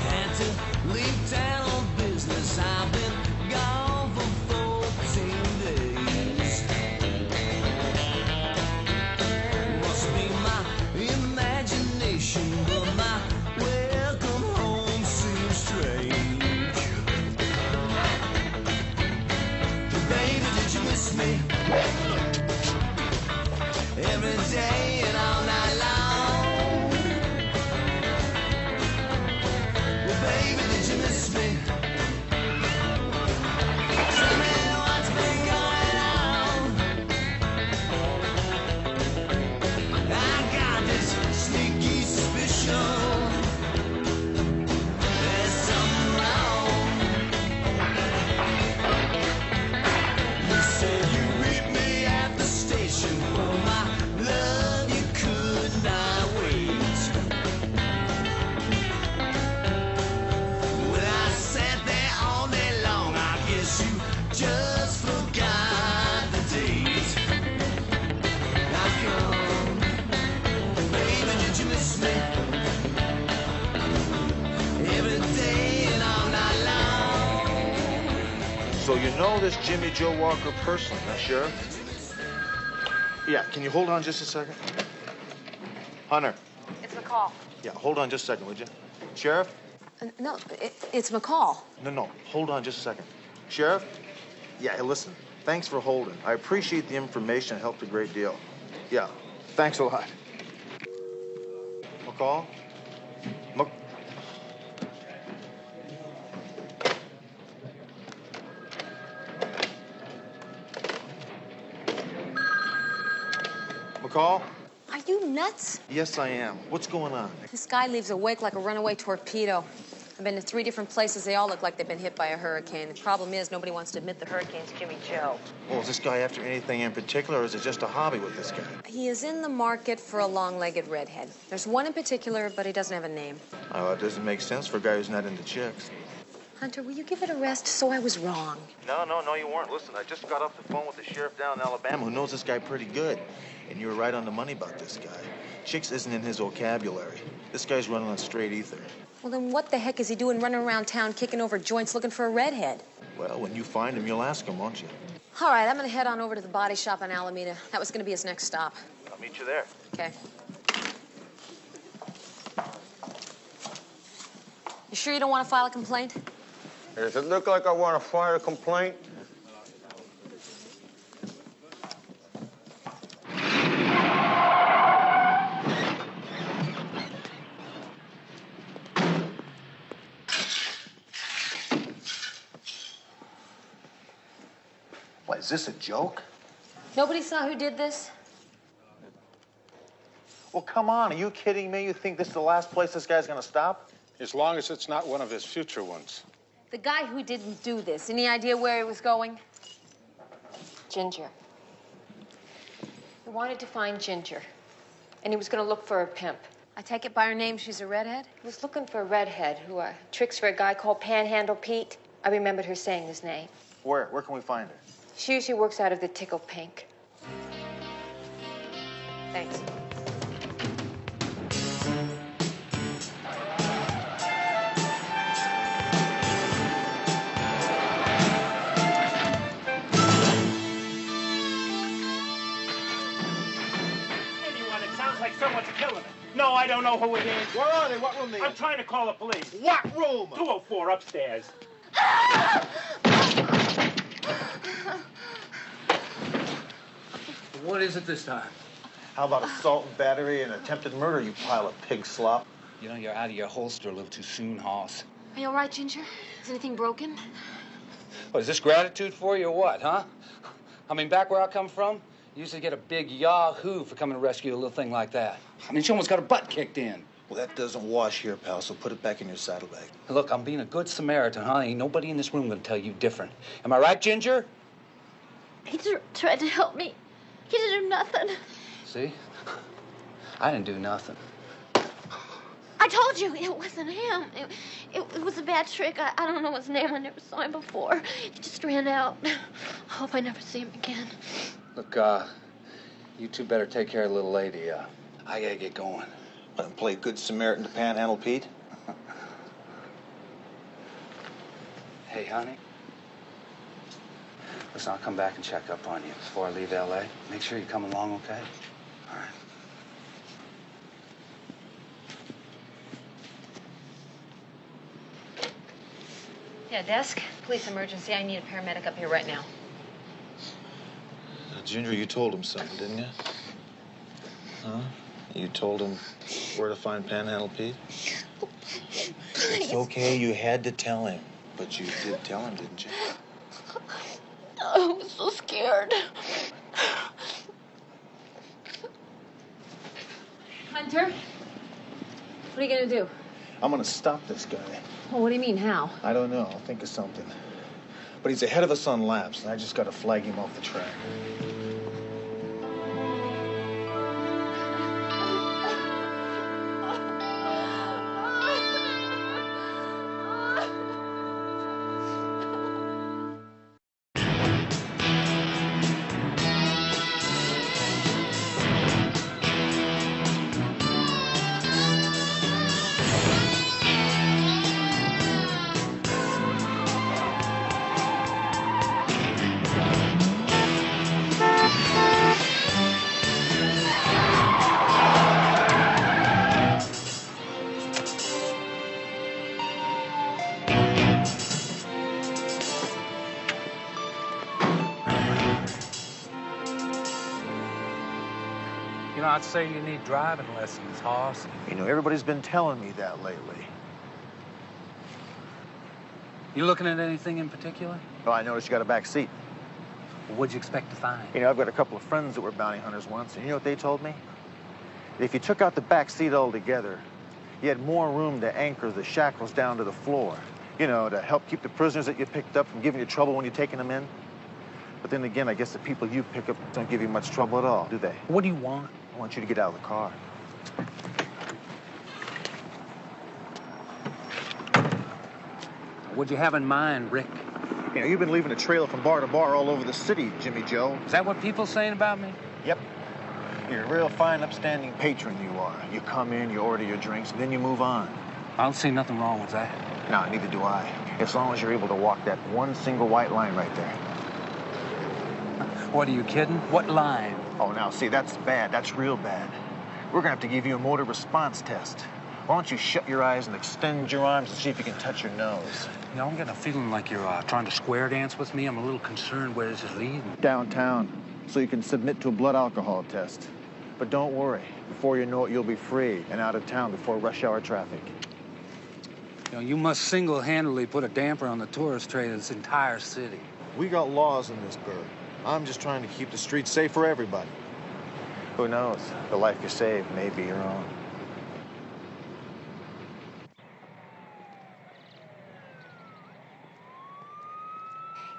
Had to leave town on business. I've been gone for 14 days. Must be my imagination, but my welcome home seems strange. Baby, did you miss me? So you know this Jimmy Joe Walker personally, huh, Sheriff? Yeah, can you hold on just a second? Hunter. It's McCall. Yeah, hold on just a second, would you? Sheriff? No, it's McCall. No, hold on just a second. Sheriff? Yeah, hey, listen, thanks for holding. I appreciate the information. It helped a great deal. Yeah, thanks a lot. McCall? McCall? Are you nuts? Yes, I am. What's going on? This guy leaves a wake like a runaway torpedo. I've been to 3 different places. They all look like they've been hit by a hurricane. The problem is nobody wants to admit the hurricane's Jimmy Joe. Well, is this guy after anything in particular, or is it just a hobby with this guy? He is in the market for a long-legged redhead. There's one in particular, but he doesn't have a name. Oh, it doesn't make sense for a guy who's not into chicks. Hunter, will you give it a rest? So I was wrong. No, you weren't. Listen, I just got off the phone with the sheriff down in Alabama who knows this guy pretty good. And you were right on the money about this guy. Chicks isn't in his vocabulary. This guy's running on straight ether. Well, then what the heck is he doing running around town kicking over joints looking for a redhead? Well, when you find him, you'll ask him, won't you? All right, I'm gonna head on over to the body shop on Alameda. That was gonna be his next stop. I'll meet you there. Okay. You sure you don't want to file a complaint? Does it look like I want to file a complaint? What, is this a joke? Nobody saw who did this? Well, come on, are you kidding me? You think this is the last place this guy's gonna stop? As long as it's not one of his future ones. The guy who didn't do this, any idea where he was going? Ginger. He wanted to find Ginger, and he was going to look for a pimp. I take it by her name she's a redhead? He was looking for a redhead who tricks for a guy called Panhandle Pete. I remembered her saying his name. Where can we find her? She usually works out of the Tickle Pink. Thanks. Like someone's killing it. No, I don't know who it is. Where are they? What room are they in? I'm trying to call the police. What room? 204 upstairs. What is it this time? How about assault and battery and attempted murder, you pile of pig slop? You know, you're out of your holster a little too soon, Hoss. Are you all right, Ginger? Is anything broken? What, is this gratitude for you or what, huh? I mean, back where I come from, you usually get a big yahoo for coming to rescue a little thing like that. I mean, she almost got her butt kicked in. Well, that doesn't wash here, pal, so put it back in your saddlebag. Look, I'm being a good Samaritan, huh? Ain't nobody in this room gonna tell you different. Am I right, Ginger? He tried to help me. He didn't do nothing. See? I didn't do nothing. I told you it wasn't him. It was a bad trick. I don't know his name. I never saw him before. He just ran out. I hope I never see him again. Look, you two better take care of the little lady. I gotta get going. Want to play good Samaritan to Panhandle Pete? Hey, honey. Listen, I'll come back and check up on you before I leave L.A. Make sure you come along, okay? All right. Yeah, desk. Police emergency. I need a paramedic up here right now. Ginger, you told him something, didn't you? Huh? You told him where to find Panhandle Pete? It's okay, you had to tell him. But you did tell him, didn't you? I was so scared. Hunter? What are you gonna do? I'm gonna stop this guy. Well, what do you mean, how? I don't know. I'll think of something. But he's ahead of us on laps, and I just gotta flag him off the track. You know, I'd say you need driving lessons, Hoss. You know, everybody's been telling me that lately. You looking at anything in particular? Oh, I noticed you got a back seat. Well, what'd you expect to find? You know, I've got a couple of friends that were bounty hunters once, and you know what they told me? If you took out the back seat altogether, you had more room to anchor the shackles down to the floor. You know, to help keep the prisoners that you picked up from giving you trouble when you're taking them in. But then again, I guess the people you pick up don't give you much trouble at all, do they? What do you want? I want you to get out of the car. What'd you have in mind, Rick? You know, you've been leaving a trail from bar to bar all over the city, Jimmy Joe. Is that what people saying about me? Yep. You're a real fine, upstanding patron, you are. You come in, you order your drinks, and then you move on. I don't see nothing wrong with that. No, neither do I. As long as you're able to walk that one single white line right there. What, are you kidding? What line? Oh, now, see, that's bad. That's real bad. We're gonna have to give you a motor response test. Why don't you shut your eyes and extend your arms and see if you can touch your nose? You know, I'm getting a feeling like you're trying to square dance with me. I'm a little concerned where this is leading. Downtown, so you can submit to a blood alcohol test. But don't worry. Before you know it, you'll be free and out of town before rush hour traffic. You know, you must single-handedly put a damper on the tourist trade of this entire city. We got laws in this burg. I'm just trying to keep the streets safe for everybody. Who knows? The life you save may be your own.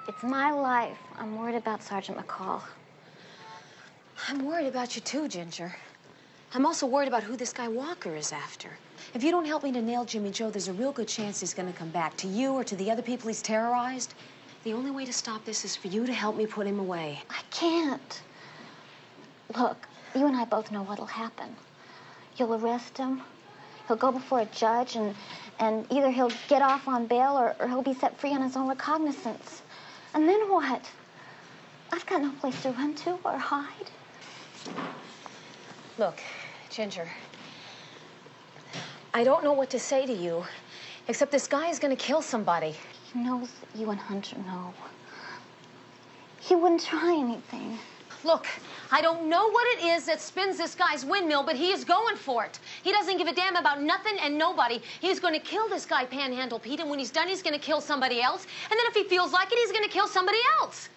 It's my life. I'm worried about Sergeant McCall. I'm worried about you too, Ginger. I'm also worried about who this guy Walker is after. If you don't help me to nail Jimmy Joe, there's a real good chance he's gonna come back. To you or to the other people he's terrorized. The only way to stop this is for you to help me put him away. I can't. Look, you and I both know what'll happen. You'll arrest him. He'll go before a judge, and either he'll get off on bail or he'll be set free on his own recognizance. And then what? I've got no place to run to or hide. Look, Ginger, I don't know what to say to you, except this guy is gonna kill somebody. He knows that you and Hunter know. He wouldn't try anything. Look, I don't know what it is that spins this guy's windmill, but he is going for it. He doesn't give a damn about nothing and nobody. He's going to kill this guy, Panhandle Pete, and when he's done, he's going to kill somebody else. And then if he feels like it, he's going to kill somebody else.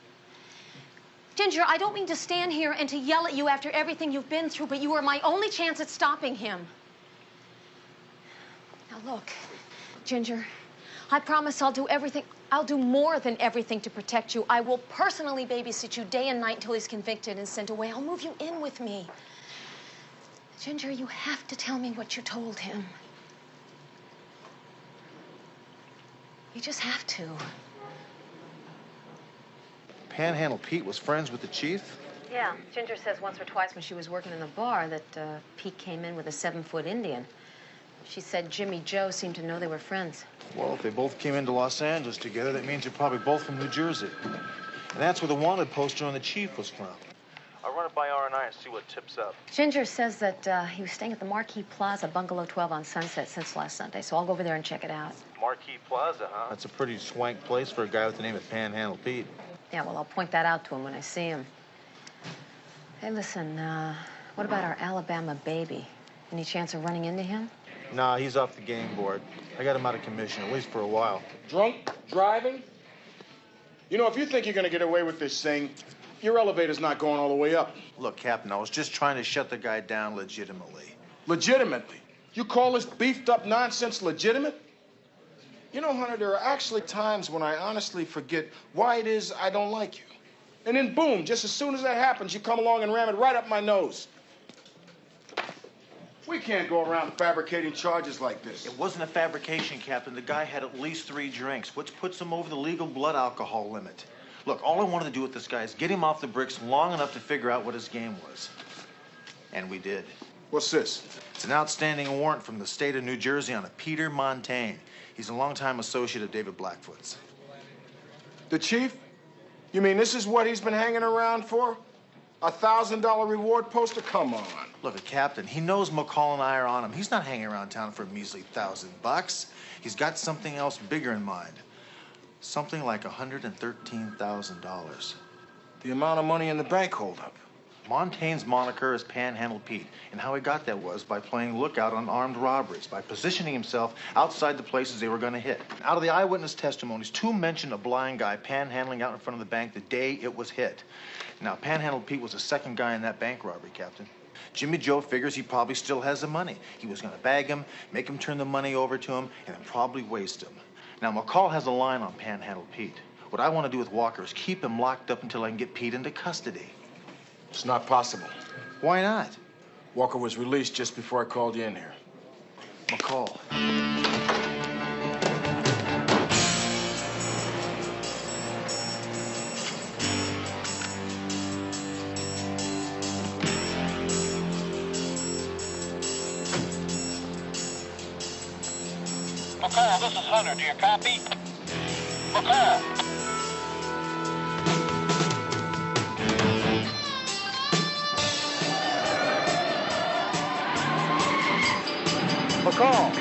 Ginger, I don't mean to stand here and to yell at you after everything you've been through, but you are my only chance at stopping him. Now, look, Ginger, I promise I'll do everything. I'll do more than everything to protect you. I will personally babysit you day and night until he's convicted and sent away. I'll move you in with me. Ginger, you have to tell me what you told him. You just have to. Panhandle Pete was friends with the chief? Yeah, Ginger says once or twice when she was working in the bar that Pete came in with a 7-foot Indian. She said Jimmy Joe seemed to know they were friends. Well, if they both came into Los Angeles together, that means you're probably both from New Jersey. And that's where the wanted poster on the chief was from. I'll run it by R&I and see what tips up. Ginger says that he was staying at the Marquis Plaza, Bungalow 12 on Sunset since last Sunday, so I'll go over there and check it out. Marquis Plaza, huh? That's a pretty swank place for a guy with the name of Panhandle Pete. Yeah, well, I'll point that out to him when I see him. Hey, listen, what about our Alabama baby? Any chance of running into him? Nah, he's off the game board. I got him out of commission, at least for a while. Drunk driving? You know, if you think you're gonna get away with this thing, your elevator's not going all the way up. Look, Captain, I was just trying to shut the guy down legitimately. Legitimately? You call this beefed up nonsense legitimate? You know, Hunter, there are actually times when I honestly forget why it is I don't like you. And then boom, just as soon as that happens, you come along and ram it right up my nose. We can't go around fabricating charges like this. It wasn't a fabrication, Captain. The guy had at least 3 drinks, which puts him over the legal blood alcohol limit. Look, all I wanted to do with this guy is get him off the bricks long enough to figure out what his game was. And we did. What's this? It's an outstanding warrant from the state of New Jersey on a Peter Montaigne. He's a longtime associate of David Blackfoot's. The chief? You mean this is what he's been hanging around for? A $1,000 reward poster? Come on. Look, Captain, he knows McCall and I are on him. He's not hanging around town for a measly $1,000. He's got something else bigger in mind. Something like $113,000. The amount of money in the bank holdup. Montaigne's moniker is Panhandle Pete, and how he got that was by playing lookout on armed robberies, by positioning himself outside the places they were going to hit. Out of the eyewitness testimonies, 2 mentioned a blind guy panhandling out in front of the bank the day it was hit. Now, Panhandle Pete was the 2nd guy in that bank robbery, Captain. Jimmy Joe figures he probably still has the money. He was going to bag him, make him turn the money over to him, and then probably waste him. Now, McCall has a line on Panhandle Pete. What I want to do with Walker is keep him locked up until I can get Pete into custody. It's not possible. Why not? Walker was released just before I called you in here. McCall. McCall, this is Hunter. Do you copy? McCall. McCall.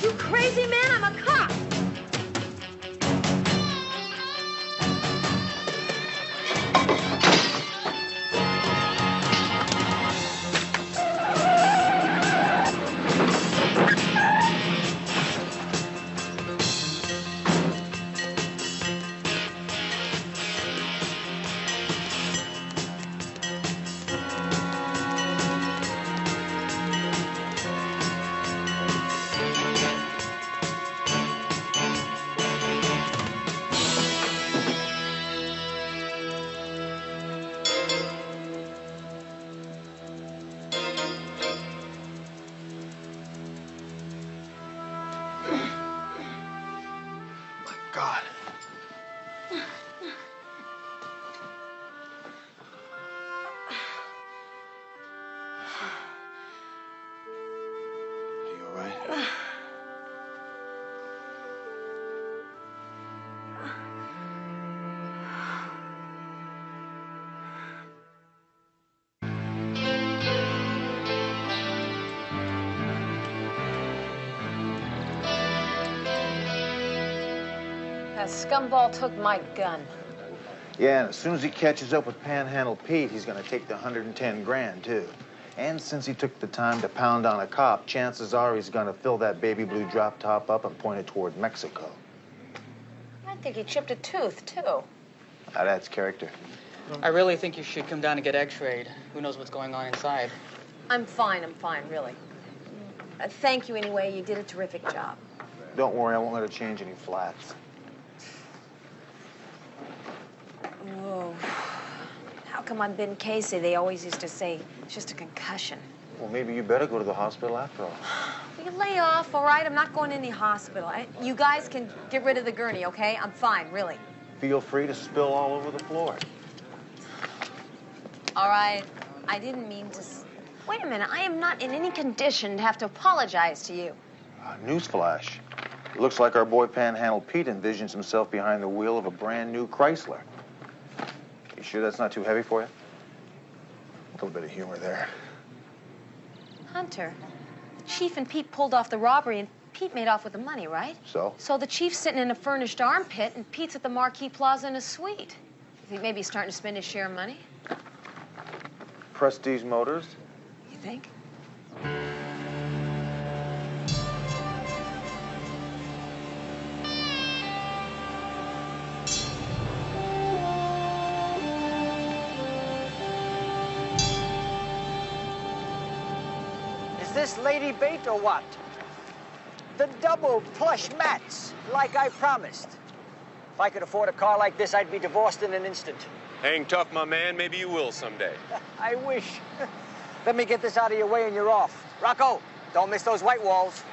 You crazy man, I'm a cop. God. Are you all right? That scumball took my gun. Yeah, and as soon as he catches up with Panhandle Pete, he's gonna take the 110 grand, too. And since he took the time to pound on a cop, chances are he's gonna fill that baby blue drop top up and point it toward Mexico. I think he chipped a tooth, too. Now, that's character. I really think you should come down and get x-rayed. Who knows what's going on inside? I'm fine, really. Thank you anyway, you did a terrific job. Don't worry, I won't let her change any flats. Oh, how come on Ben Casey they always used to say it's just a concussion? Well, maybe you better go to the hospital after all. Will you lay off, all right? I'm not going to any hospital. You guys can get rid of the gurney, okay? I'm fine, really. Feel free to spill all over the floor. All right, I didn't mean to... Wait a minute, I am not in any condition to have to apologize to you. Newsflash. It looks like our boy Panhandle Pete envisions himself behind the wheel of a brand new Chrysler. You sure that's not too heavy for you? sprinkle a bit of humor there. Hunter, the chief and Pete pulled off the robbery, and Pete made off with the money, right? So? So the chief's sitting in a furnished armpit, and Pete's at the Marquis Plaza in a suite. You think maybe he's starting to spend his share of money? Prestige Motors? You think? Is this lady bait or what? The double plush mats, like I promised. If I could afford a car like this, I'd be divorced in an instant. Hang tough, my man. Maybe you will someday. I wish. Let me get this out of your way and you're off. Rocco, don't miss those white walls.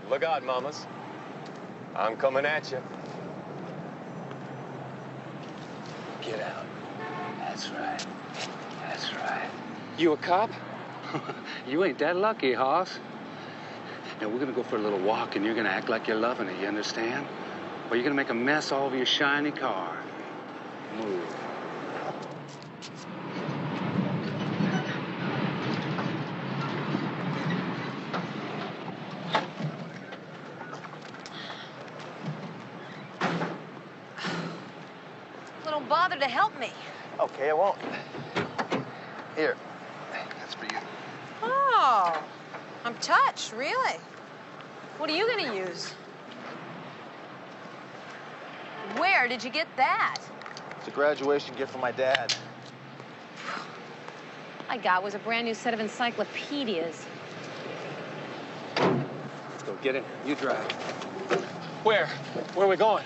Look out, mamas. I'm coming at you. Get out. That's right. That's right. You a cop? You ain't that lucky, Hoss. Now, we're gonna go for a little walk, and you're gonna act like you're loving it, you understand? Or you're gonna make a mess all over your shiny car. Move. Don't bother to help me. Okay, I won't. Here, that's for you. Oh, I'm touched, really. What are you gonna use? Where did you get that? It's a graduation gift from my dad. I got was a brand new set of encyclopedias. Let's go. Get in. You drive. Where? Where are we going?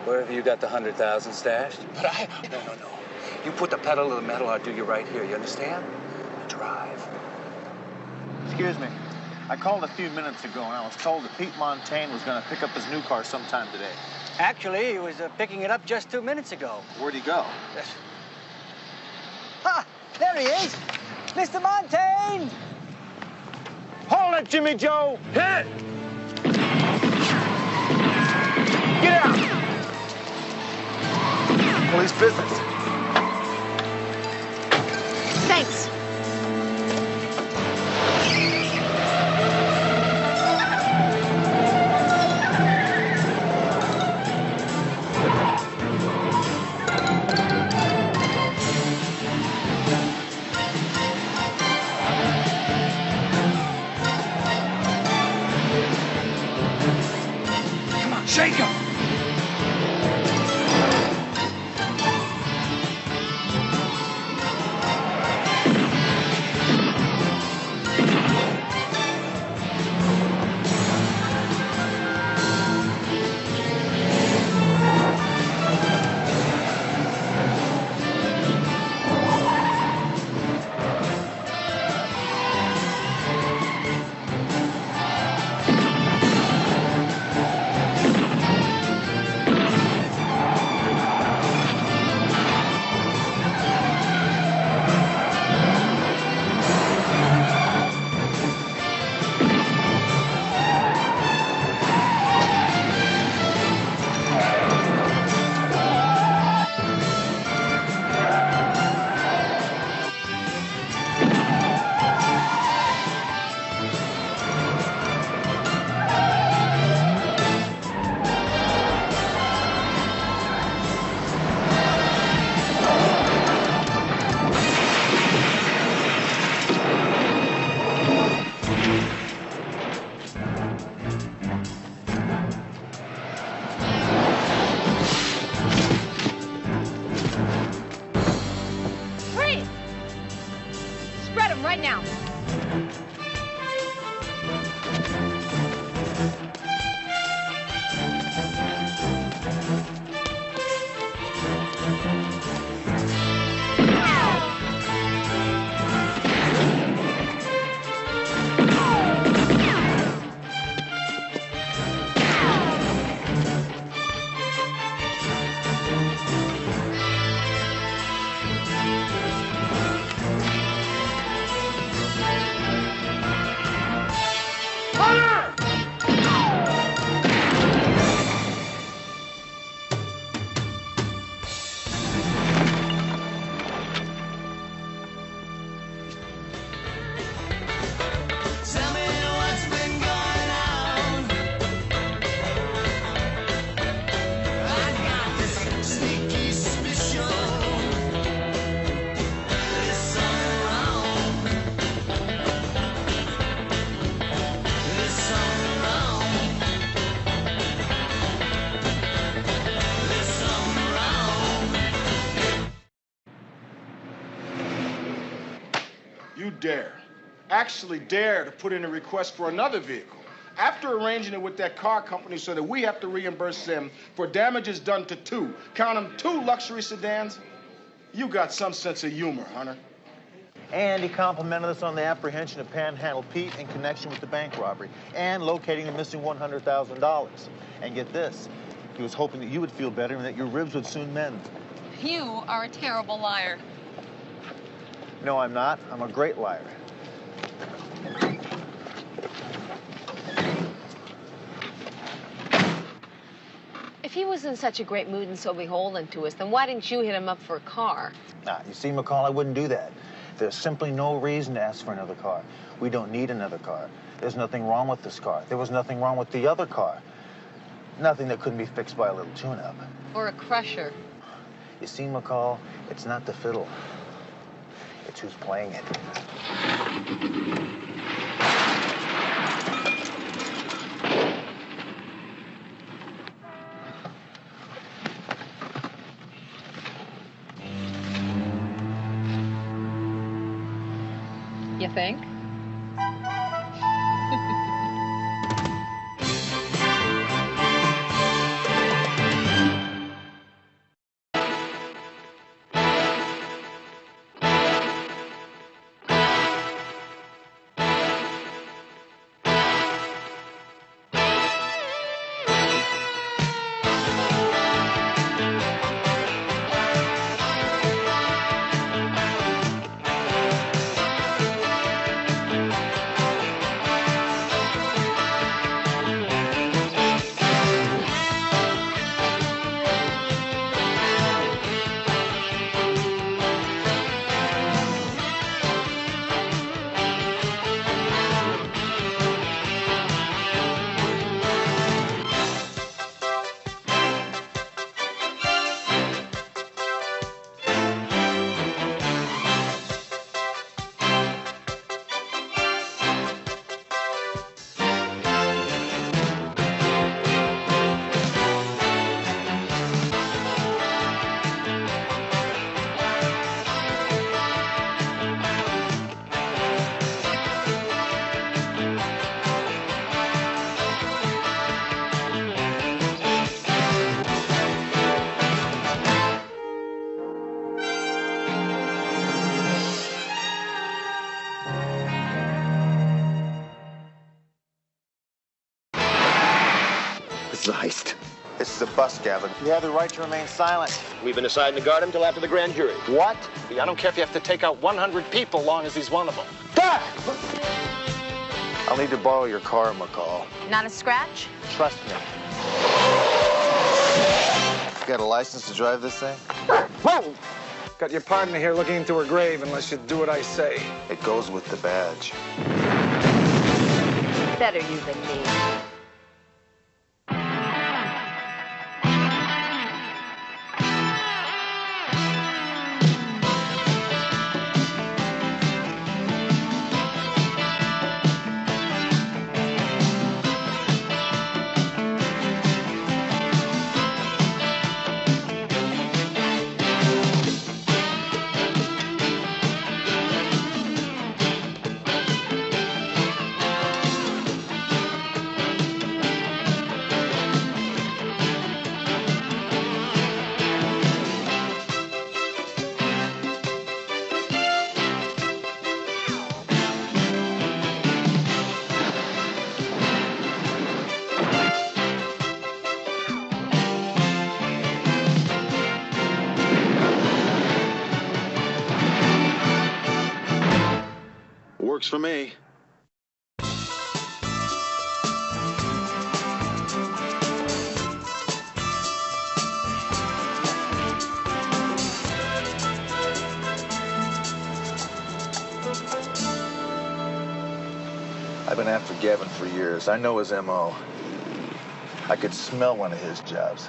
Wherever you got the 100,000 stashed. But I... No. You put the pedal to the metal, I'll do you right here. You understand? Drive. Excuse me. I called a few minutes ago, and I was told that Pete Montaigne was going to pick up his new car sometime today. Actually, he was picking it up just 2 minutes ago. Where'd he go? Ha! There he is! Mr. Montaigne! Hold it, Jimmy Joe! Hit it! Get out! Police business. Thanks. Come on, shake him! right now. You dare. Actually dare to put in a request for another vehicle. After arranging it with that car company so that we have to reimburse them for damages done to count them, 2 luxury sedans. You got some sense of humor, Hunter. And he complimented us on the apprehension of Panhandle Pete in connection with the bank robbery and locating the missing $100,000. And get this, he was hoping that you would feel better and that your ribs would soon mend. You are a terrible liar. No, I'm not. I'm a great liar. If he was in such a great mood and so beholden to us, then why didn't you hit him up for a car? You see, McCall, I wouldn't do that. There's simply no reason to ask for another car. We don't need another car. There's nothing wrong with this car. There was nothing wrong with the other car. Nothing that couldn't be fixed by a little tune-up. Or a crusher. You see, McCall, it's not the fiddle. It's who's playing it. You think? Heist. This is a bust, Gavin. You have the right to remain silent. We've been deciding to guard him till after the grand jury. What? I don't care if you have to take out 100 people, long as he's one of them. I'll need to borrow your car, McCall. Not a scratch? Trust me. You got a license to drive this thing? Whoa! Got your partner here looking into her grave unless you do what I say. It goes with the badge. Better you than me. Works for me. I've been after Gavin for years. I know his M.O. I could smell one of his jobs.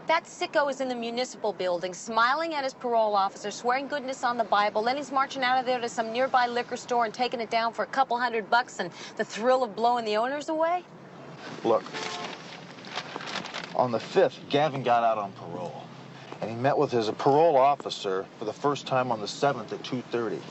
That sicko is in the municipal building, smiling at his parole officer, swearing goodness on the Bible. Then he's marching out of there to some nearby liquor store and taking it down for a couple $100 and the thrill of blowing the owners away? Look, on the 5th, Gavin got out on parole. And he met with his parole officer for the first time on the 7th at 2:30.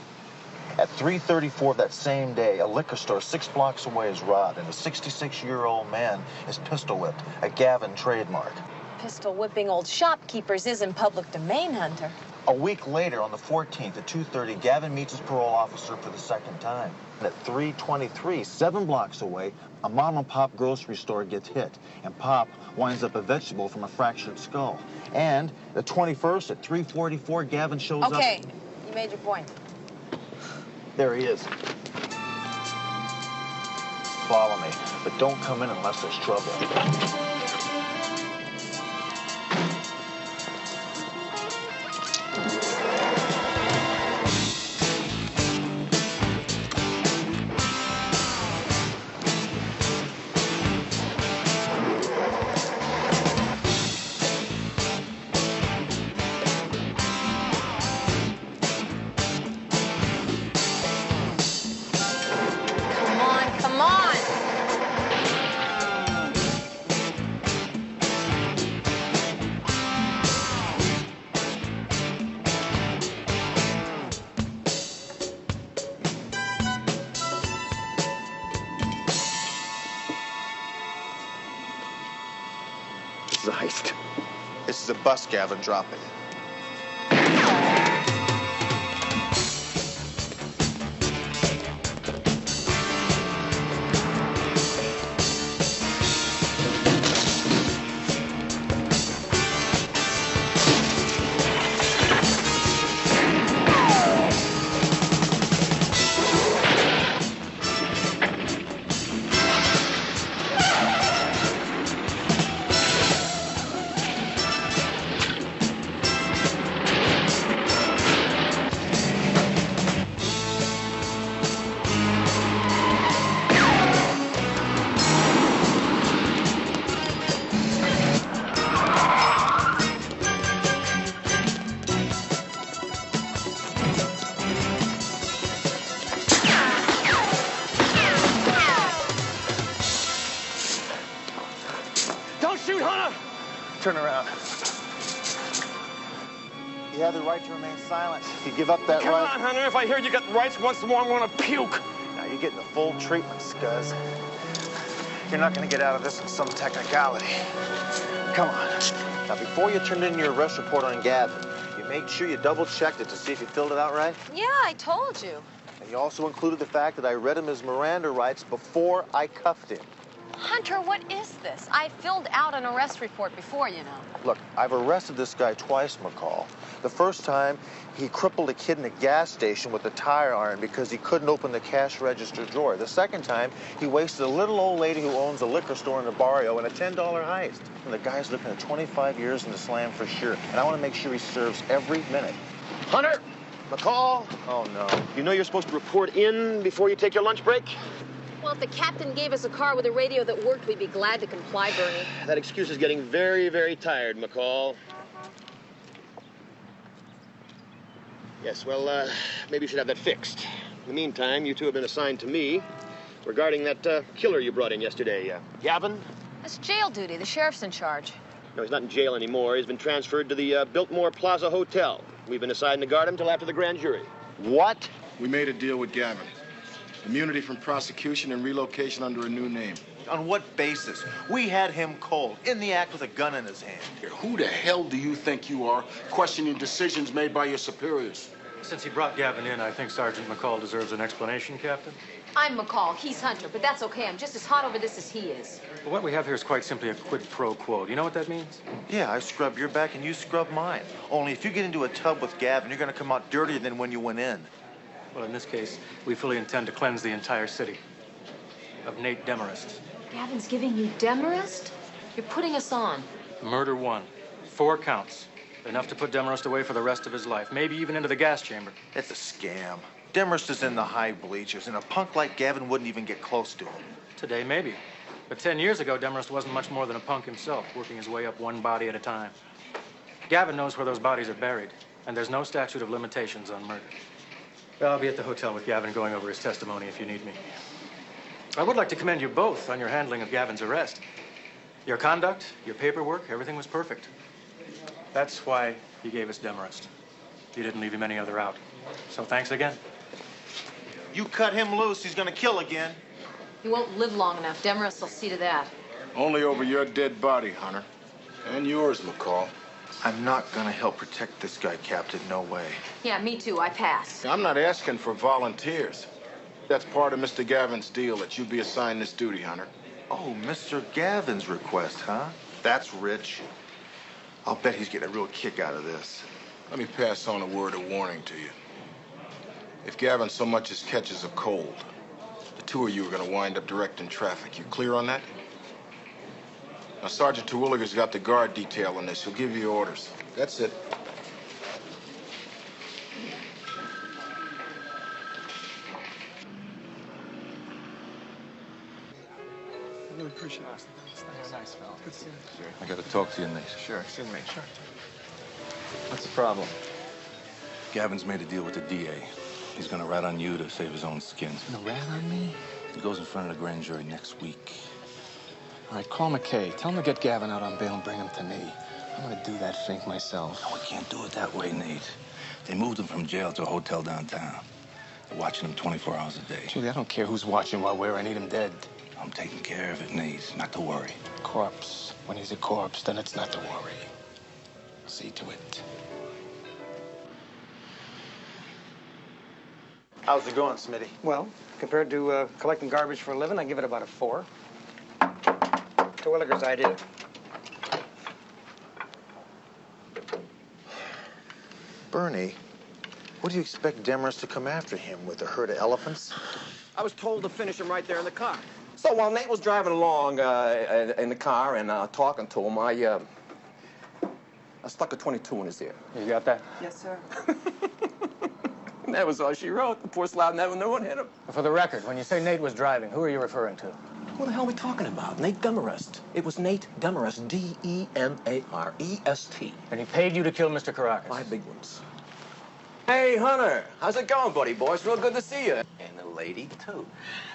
At 3:34 that same day, a liquor store 6 blocks away is robbed, and a 66-year-old man is pistol whipped, a Gavin trademark. Pistol whipping old shopkeepers is in public domain, Hunter. A week later, on the 14th at 2:30, Gavin meets his parole officer for the second time. And at 3:23, 7 blocks away, a mom-and-pop grocery store gets hit, and Pop winds up a vegetable from a fractured skull. And the 21st at 3:44, Gavin shows up. Okay, you made your point. There he is. Follow me, but don't come in unless there's trouble. Come on! This is a heist. This is a bus, Gavin. Drop it. Turn around. You have the right to remain silent. If you give up that Come right... on, Hunter. If I hear you got rights once more, I'm going to puke. Now, you're getting the full treatment, Scuzz. You're not going to get out of this in some technicality. Come on. Now, before you turned in your arrest report on Gavin, you made sure you double-checked it to see if you filled it out right? Yeah, I told you. And you also included the fact that I read him his Miranda rights before I cuffed him. Hunter, what is this? I filled out an arrest report before, you know. Look, I've arrested this guy twice, McCall. The first time, he crippled a kid in a gas station with a tire iron because he couldn't open the cash register drawer. The second time, he wasted a little old lady who owns a liquor store in the barrio in a $10 heist. And the guy's looking at 25 years in the slam for sure. And I want to make sure he serves every minute. Hunter! McCall? Oh, no. You know you're supposed to report in before you take your lunch break? Well, if the captain gave us a car with a radio that worked, we'd be glad to comply, Bernie. That excuse is getting very, very tired, McCall. Yes, well, maybe you should have that fixed. In the meantime, you two have been assigned to me regarding that killer you brought in yesterday, Gavin. That's jail duty. The sheriff's in charge. No, he's not in jail anymore. He's been transferred to the Biltmore Plaza Hotel. We've been assigned to guard him till after the grand jury. What? We made a deal with Gavin. Immunity from prosecution and relocation under a new name. On what basis? We had him cold, in the act with a gun in his hand. Who the hell do you think you are, questioning decisions made by your superiors? Since he brought Gavin in, I think Sergeant McCall deserves an explanation, Captain. I'm McCall. He's Hunter, but that's okay. I'm just as hot over this as he is. Well, what we have here is quite simply a quid pro quo. Do you know what that means? Yeah, I scrub your back and you scrub mine. Only if you get into a tub with Gavin, you're going to come out dirtier than when you went in. Well, in this case, we fully intend to cleanse the entire city of Nate Demarest. Gavin's giving you Demarest? You're putting us on. Murder 1. 4 counts. Enough to put Demarest away for the rest of his life, maybe even into the gas chamber. It's a scam. Demarest is in the high bleachers, and a punk like Gavin wouldn't even get close to him. Today, maybe. But 10 years ago, Demarest wasn't much more than a punk himself, working his way up one body at a time. Gavin knows where those bodies are buried, and there's no statute of limitations on murder. Well, I'll be at the hotel with Gavin going over his testimony if you need me. I would like to commend you both on your handling of Gavin's arrest. Your conduct, your paperwork, everything was perfect. That's why he gave us Demarest. You didn't leave him any other out. So thanks again. You cut him loose, he's gonna kill again. He won't live long enough. Demarest will see to that. Only over your dead body, Hunter. And yours, McCall. I'm not gonna help protect this guy, Captain. No way. Yeah, me too. I pass. I'm not asking for volunteers. That's part of Mr. Gavin's deal, that you be assigned this duty, Hunter. Oh, Mr. Gavin's request, huh? That's rich. I'll bet he's getting a real kick out of this. Let me pass on a word of warning to you. If Gavin so much as catches a cold, the two of you are going to wind up directing traffic. You clear on that? Now, Sergeant Terwilliger's got the guard detail on this. He'll give you orders. That's it. I really appreciate it. You're nice, fella. Good seeing you. I got to talk to you, Nate. Sure, excuse me. Sure. What's the problem? Gavin's made a deal with the DA. He's gonna rat on you to save his own skin. He's gonna rat on me? He goes in front of the grand jury next week. All right, call McKay. Tell him to get Gavin out on bail and bring him to me. I'm gonna do that fink myself. No, we can't do it that way, Nate. They moved him from jail to a hotel downtown. They're watching him 24 hours a day. Julie, I don't care who's watching while where. I need him dead. I'm taking care of it, Nate. Not to worry. Corpse. When he's a corpse, then it's not to worry. See to it. How's it going, Smitty? Well, compared to collecting garbage for a living, I give it about a 4. Terwilliger's idea. Bernie, what do you expect Demarest to come after him with, a herd of elephants? I was told to finish him right there in the car. So while Nate was driving along in the car and talking to him, I stuck a 22 in his ear. You got that? Yes, sir. And that was all she wrote. The poor slob never knew what hit him. For the record, when you say Nate was driving, who are you referring to? Who the hell are we talking about? Nate Demarest. It was Nate Demarest, D-E-M-A-R-E-S-T. And he paid you to kill Mr. Caracas? 5 big ones. Hey, Hunter. How's it going, buddy boy? It's real good to see you. And the lady, too.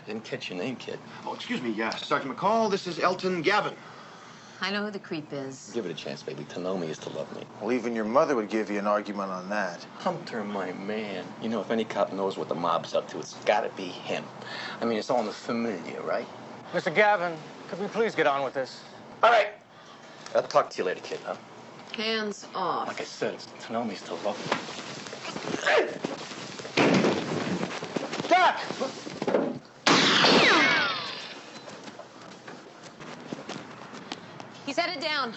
Didn't catch your name, kid. Oh, excuse me, Sergeant McCall. This is Elton Gavin. I know who the creep is. Give it a chance, baby. To know me is to love me. Well, even your mother would give you an argument on that. Hunter, my man. You know, if any cop knows what the mob's up to, it's gotta be him. I mean, it's all in the familiar, right? Mr. Gavin, could we please get on with this? All right. I'll talk to you later, kid, huh? Hands off. Like I said, it's to know me is to love me. Doc! He's headed down.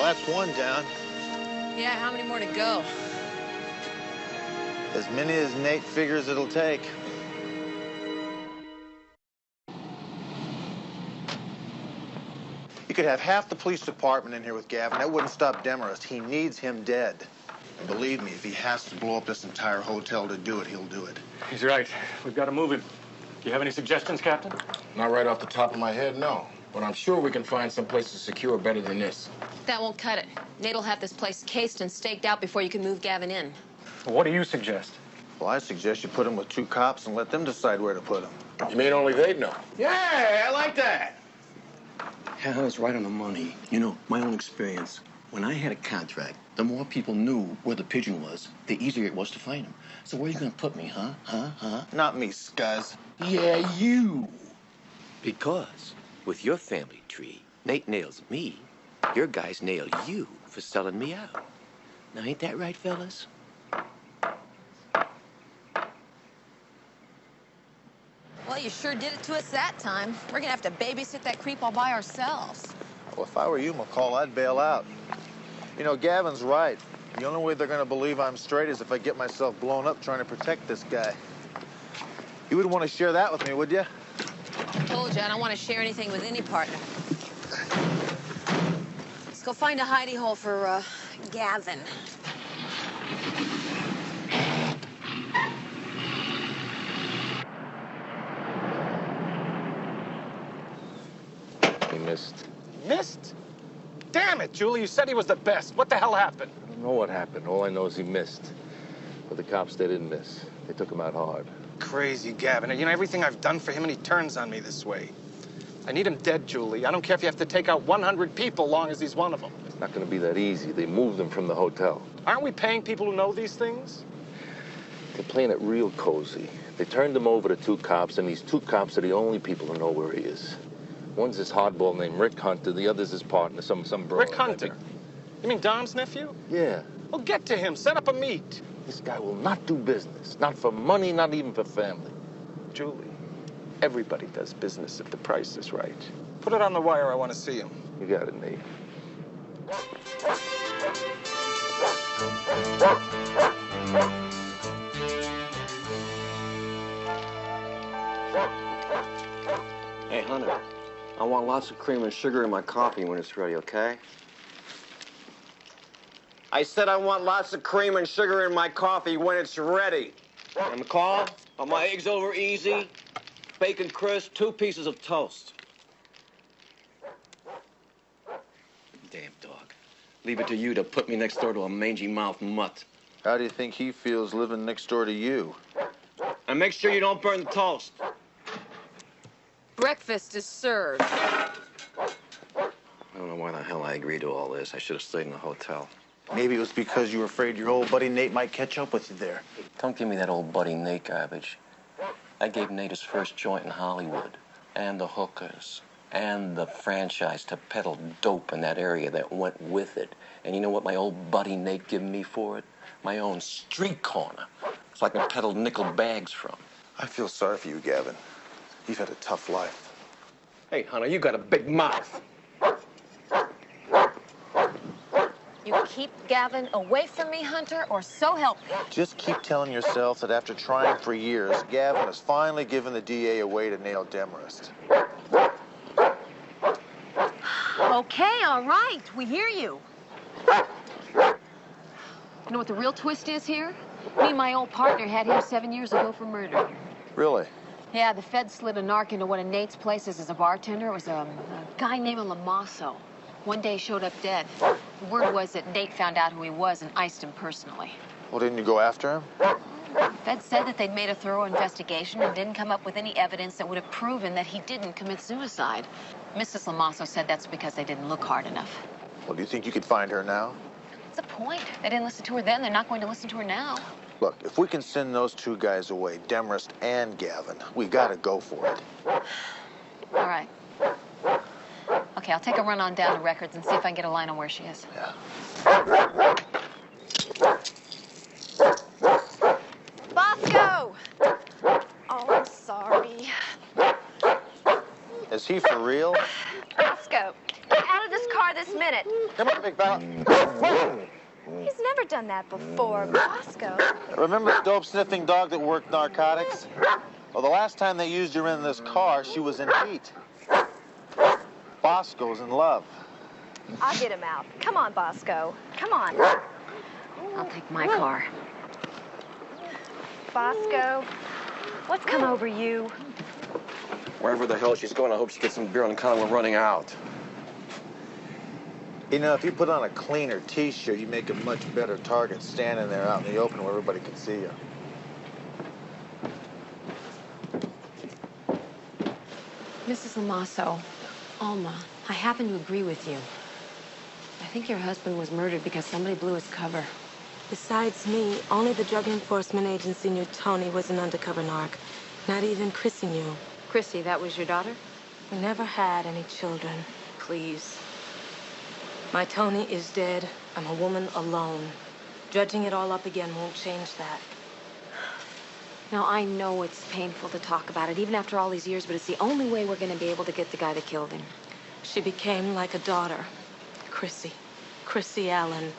That's one down. Yeah, how many more to go? As many as Nate figures it'll take. You could have half the police department in here with Gavin. That wouldn't stop Demarest. He needs him dead. And believe me, if he has to blow up this entire hotel to do it, he'll do it. He's right. We've got to move him. Do you have any suggestions, Captain? Not right off the top of my head, no. But I'm sure we can find some place to secure better than this. That won't cut it. Nate'll have this place cased and staked out before you can move Gavin in. What do you suggest? Well, I suggest you put him with 2 cops and let them decide where to put him. You mean only they'd know? Yeah, I like that. Yeah, I was right on the money. You know, my own experience. When I had a contract, the more people knew where the Pigeon was, the easier it was to find him. So where are you going to put me, huh? Not me, Scuzz. Yeah, you. Because with your family tree, Nate nails me. Your guys nail you for selling me out. Now, ain't that right, fellas? Well, you sure did it to us that time. We're gonna have to babysit that creep all by ourselves. Well, if I were you, McCall, I'd bail out. You know, Gavin's right. The only way they're going to believe I'm straight is if I get myself blown up trying to protect this guy. You wouldn't want to share that with me, would you? I told you, I don't want to share anything with any partner. Let's go find a hidey hole for, Gavin. He missed. Missed? Damn it, Julie, you said he was the best. What the hell happened? I don't know what happened. All I know is he missed. But the cops, they didn't miss. They took him out hard. Crazy, Gavin. You know, everything I've done for him, and he turns on me this way. I need him dead, Julie. I don't care if you have to take out 100 people, long as he's one of them. It's not going to be that easy. They moved him from the hotel. Aren't we paying people who know these things? They're playing it real cozy. They turned him over to 2 cops, and these 2 cops are the only people who know where he is. One's this hardball named Rick Hunter. The other's his partner, some bro. Rick Hunter? You mean Dom's nephew? Yeah. Well, get to him. Set up a meet. This guy will not do business. Not for money, not even for family. Julie, everybody does business if the price is right. Put it on the wire. I want to see him. You got it, Nate. Hey, Hunter, I want lots of cream and sugar in my coffee when it's ready, okay? I said I want lots of cream and sugar in my coffee when it's ready. And McCall, are my eggs over easy? Bacon crisp, 2 pieces of toast. Damn dog. Leave it to you to put me next door to a mangy-mouthed mutt. How do you think he feels living next door to you? And make sure you don't burn the toast. Breakfast is served. I don't know why the hell I agreed to all this. I should have stayed in the hotel. Maybe it was because you were afraid your old buddy Nate might catch up with you there. Don't give me that old buddy Nate garbage. I gave Nate his first joint in Hollywood, and the hookers, and the franchise to peddle dope in that area that went with it. And you know what my old buddy Nate gave me for it? My own street corner. It's like I peddled nickel bags from. I feel sorry for you, Gavin. You've had a tough life. Hey, Hunter, you got a big mouth. You keep Gavin away from me, Hunter, or so help me. Just keep telling yourself that after trying for years, Gavin has finally given the DA a way to nail Demarest. Okay, all right, we hear you. You know what the real twist is here? Me and my old partner had him 7 years ago for murder. Really? Yeah, the feds slid a narc into one of Nate's places as a bartender. It was a guy named Lamasso. One day he showed up dead. The word was that Nate found out who he was and iced him personally. Well, didn't you go after him? Feds said that they'd made a thorough investigation and didn't come up with any evidence that would have proven that he didn't commit suicide. Mrs. Lamasso said that's because they didn't look hard enough. Well, do you think you could find her now? What's the point? They didn't listen to her then. They're not going to listen to her now. Look, if we can send those 2 guys away, Demarest and Gavin, we gotta go for it. All right. Okay, I'll take a run on down to records and see if I can get a line on where she is. Yeah. Bosco! Oh, I'm sorry. Is he for real? Bosco, get out of this car this minute. Come on, big fella. He's never done that before, Bosco. Remember the dope-sniffing dog that worked narcotics? Well, the last time they used her in this car, she was in heat. Bosco's in love. I'll get him out. Come on, Bosco. Come on. I'll take my car. Bosco, what's come over you? Wherever the hell she's going, I hope she gets some beer on account of running out. You know, if you put on a cleaner T-shirt, you make a much better target standing there out in the open where everybody can see you. Mrs. Lamasso, Alma, I happen to agree with you. I think your husband was murdered because somebody blew his cover. Besides me, only the Drug Enforcement Agency knew Tony was an undercover narc. Not even Chrissy knew. Chrissy, that was your daughter? We never had any children. Please. My Tony is dead. I'm a woman alone. Dredging it all up again won't change that. Now, I know it's painful to talk about it, even after all these years, but it's the only way we're going to be able to get the guy that killed him. She became like a daughter. Chrissy Allen.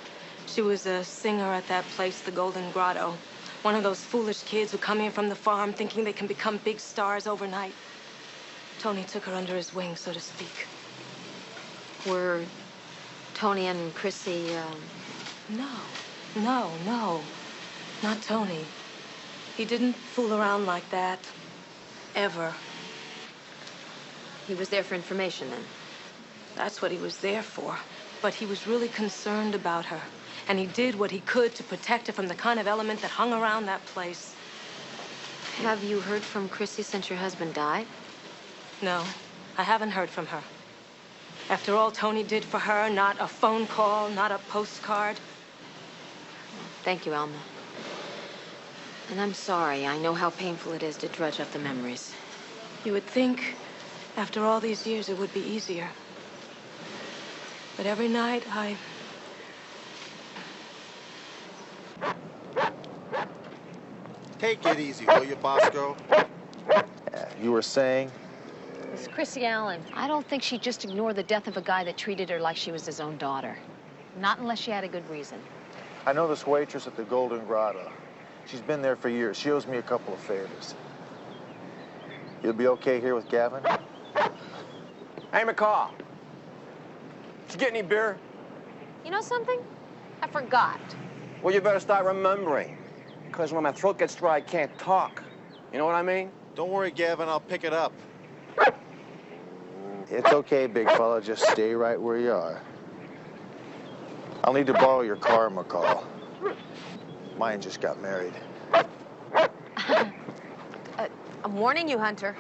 She was a singer at that place, the Golden Grotto. One of those foolish kids who come here from the farm thinking they can become big stars overnight. Tony took her under his wing, so to speak. Were Tony and Chrissy, No. No, no. Not Tony. He didn't fool around like that. Ever. He was there for information, then? That's what he was there for. But he was really concerned about her. And he did what he could to protect her from the kind of element that hung around that place. Have you heard from Chrissy since your husband died? No, I haven't heard from her. After all Tony did for her, not a phone call, not a postcard. Thank you, Alma. And I'm sorry. I know how painful it is to dredge up the memories. You would think, after all these years, it would be easier. But every night, Take it easy, will you, Bosco? You were saying? It's Chrissy Allen. I don't think she'd just ignore the death of a guy that treated her like she was his own daughter. Not unless she had a good reason. I know this waitress at the Golden Grotto. She's been there for years. She owes me a couple of favors. You'll be okay here with Gavin? Hey, McCall. Did you get any beer? You know something? I forgot. Well, you better start remembering. Because when my throat gets dry, I can't talk. You know what I mean? Don't worry, Gavin. I'll pick it up. It's okay, big fella. Just stay right where you are. I'll need to borrow your car, McCall. Mine just got married. I'm warning you, Hunter.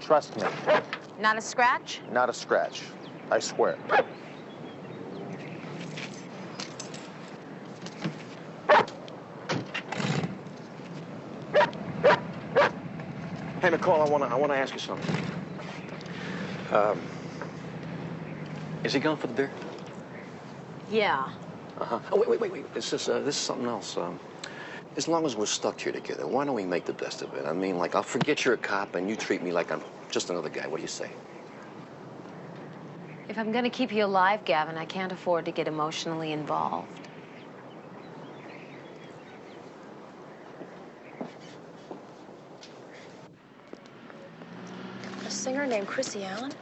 Trust me. Not a scratch? Not a scratch. I swear. Hey, McCall, I wanna ask you something. Is he going for the beer? Yeah. Uh-huh. Oh, wait. This is something else. As long as we're stuck here together, why don't we make the best of it? I mean, like, I'll forget you're a cop and you treat me like I'm just another guy. What do you say? If I'm gonna keep you alive, Gavin, I can't afford to get emotionally involved. A singer named Chrissy Allen?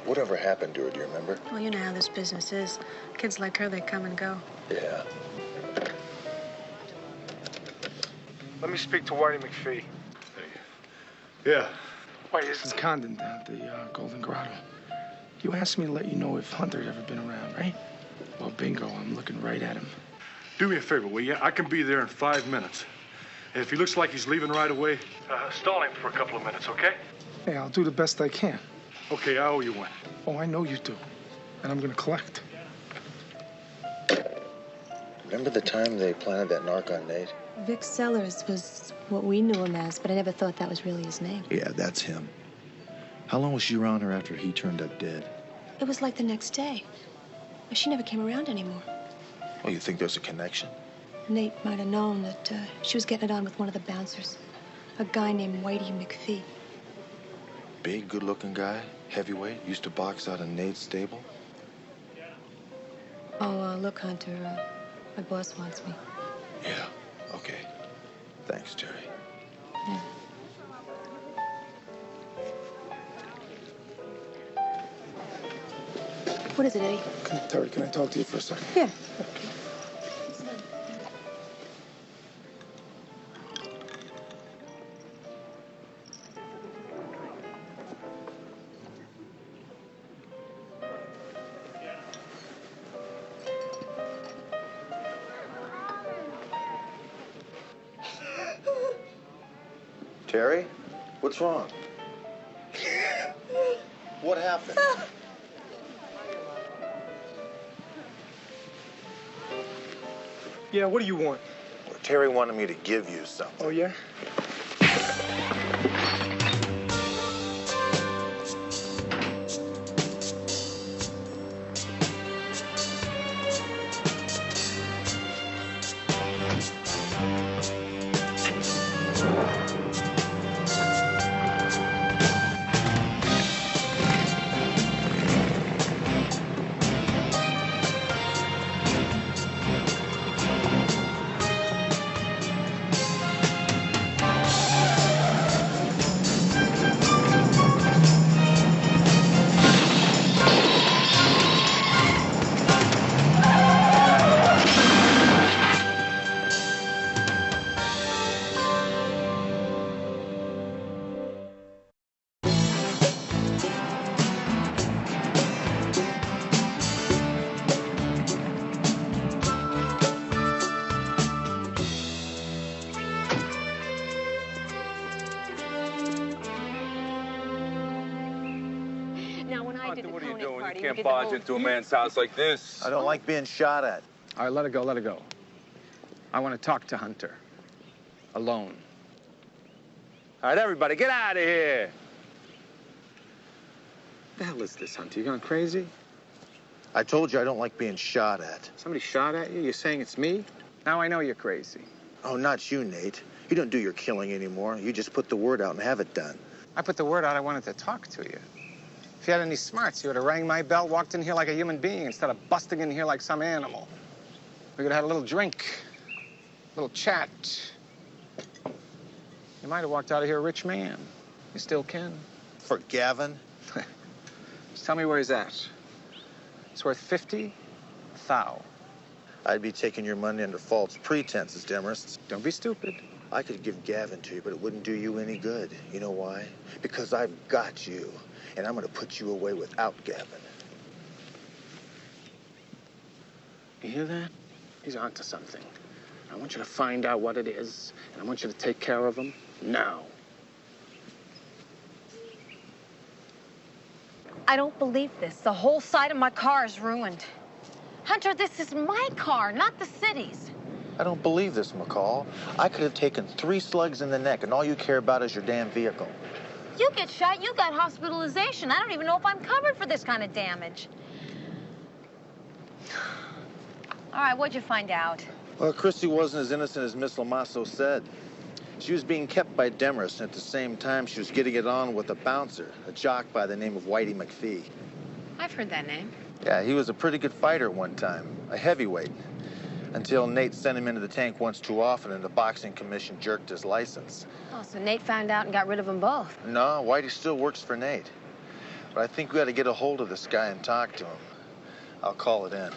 Whatever happened to her, do you remember? Well, you know how this business is. Kids like her, they come and go. Yeah. Let me speak to Whitey McPhee. Yeah. Whitey, this is Condon down at the Golden Grotto. You asked me to let you know if Hunter's ever been around, right? Well, bingo, I'm looking right at him. Do me a favor, will you? I can be there in 5 minutes. And if he looks like he's leaving right away, stall him for a couple of minutes, okay? Hey, I'll do the best I can. Okay, I owe you one. Oh, I know you do. And I'm gonna collect. Remember the time they planted that narc on Nate? Vic Sellers was what we knew him as, but I never thought that was really his name. Yeah, that's him. How long was she around her after he turned up dead? It was like the next day. She never came around anymore. Oh, you think there's a connection? Nate might have known that she was getting it on with one of the bouncers, a guy named Whitey McPhee. Big, good-looking guy, heavyweight, used to box out of Nate's stable. Oh, look, Hunter, my boss wants me. Yeah, okay. Thanks, Terry. Yeah. What is it, Eddie? Terry, can I talk to you for a second? Yeah. Terry? What's wrong? What happened? Yeah, what do you want? Well, Terry wanted me to give you something. Oh, yeah? can't barge into a man's house like this. I don't like being shot at. All right, let it go, let it go. I want to talk to Hunter. Alone. All right, everybody, get out of here. What the hell is this, Hunter? You going crazy? I told you I don't like being shot at. Somebody shot at you? You're saying it's me? Now I know you're crazy. Oh, not you, Nate. You don't do your killing anymore. You just put the word out and have it done. I put the word out I wanted to talk to you. If you had any smarts, you would have rang my bell, walked in here like a human being instead of busting in here like some animal. We could have had a little drink, a little chat. You might have walked out of here a rich man. You still can. For Gavin? Just tell me where he's at. It's worth 50 thou. I'd be taking your money under false pretenses, Demarest. Don't be stupid. I could give Gavin to you, but it wouldn't do you any good. You know why? Because I've got you, and I'm going to put you away without Gavin. You hear that? He's onto something. I want you to find out what it is, and I want you to take care of him now. I don't believe this. The whole side of my car is ruined. Hunter, this is my car, not the city's. I don't believe this, McCall. I could have taken 3 slugs in the neck, and all you care about is your damn vehicle. You get shot, you got hospitalization. I don't even know if I'm covered for this kind of damage. All right, what'd you find out? Well, Christy wasn't as innocent as Miss Lamasso said. She was being kept by Demarest, and at the same time, she was getting it on with a bouncer, a jock by the name of Whitey McPhee. I've heard that name. Yeah, he was a pretty good fighter at one time, a heavyweight, until Nate sent him into the tank once too often and the boxing commission jerked his license. Oh, so Nate found out and got rid of them both. No, Whitey still works for Nate. But I think we ought to get a hold of this guy and talk to him. I'll call it in.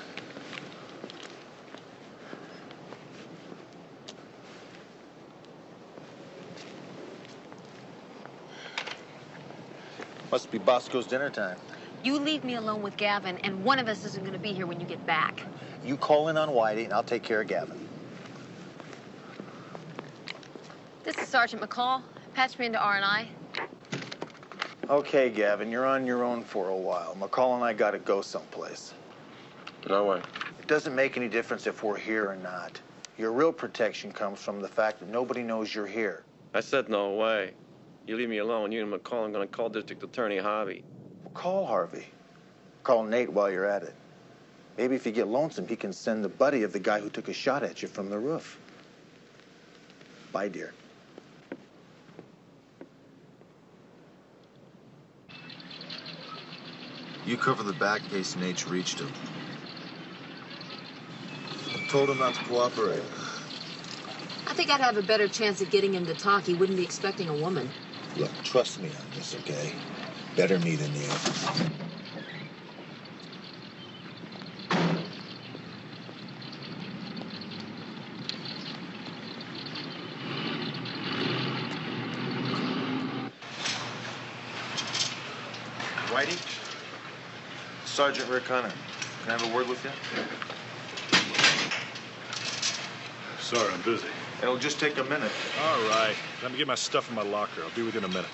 Must be Bosco's dinner time. You leave me alone with Gavin, and one of us isn't going to be here when you get back. You call in on Whitey, and I'll take care of Gavin. This is Sergeant McCall. Patch me into R&I. Okay, Gavin, you're on your own for a while. McCall and I gotta go someplace. No way. It doesn't make any difference if we're here or not. Your real protection comes from the fact that nobody knows you're here. I said no way. You leave me alone, you and McCall, I'm gonna call District Attorney Harvey. Well, call Harvey. Call Nate while you're at it. Maybe if you get lonesome, he can send the buddy of the guy who took a shot at you from the roof. Bye, dear. You cover the back in case Nate's reached him. I told him not to cooperate. I think I'd have a better chance of getting him to talk. He wouldn't be expecting a woman. Look, trust me on this, okay? Better me than you. Whitey? Sergeant Rick Hunter. Can I have a word with you? Sorry, I'm busy. It'll just take a minute. All right. Let me get my stuff in my locker. I'll be within a minute.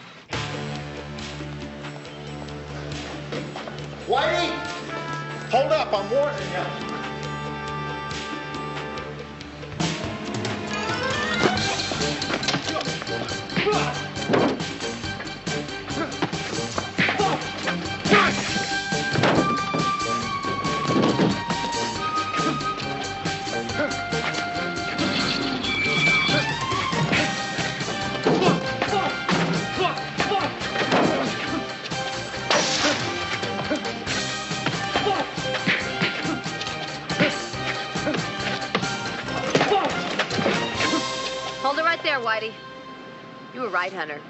Whitey! Hold up, I'm warning you. Hold it right there, Whitey. You were right, Hunter.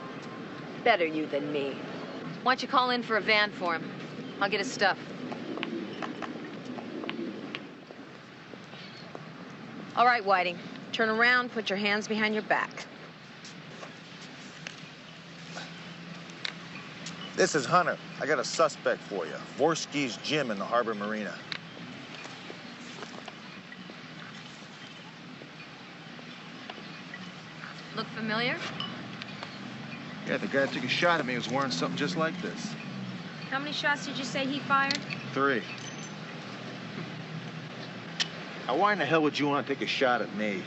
Better you than me. Why don't you call in for a van for him? I'll get his stuff. All right, Whitey. Turn around, put your hands behind your back. This is Hunter. I got a suspect for you. Vorsky's Gym in the Harbor Marina. Look familiar? Yeah, the guy who took a shot at me was wearing something just like this. How many shots did you say he fired? 3. Now, why in the hell would you want to take a shot at me?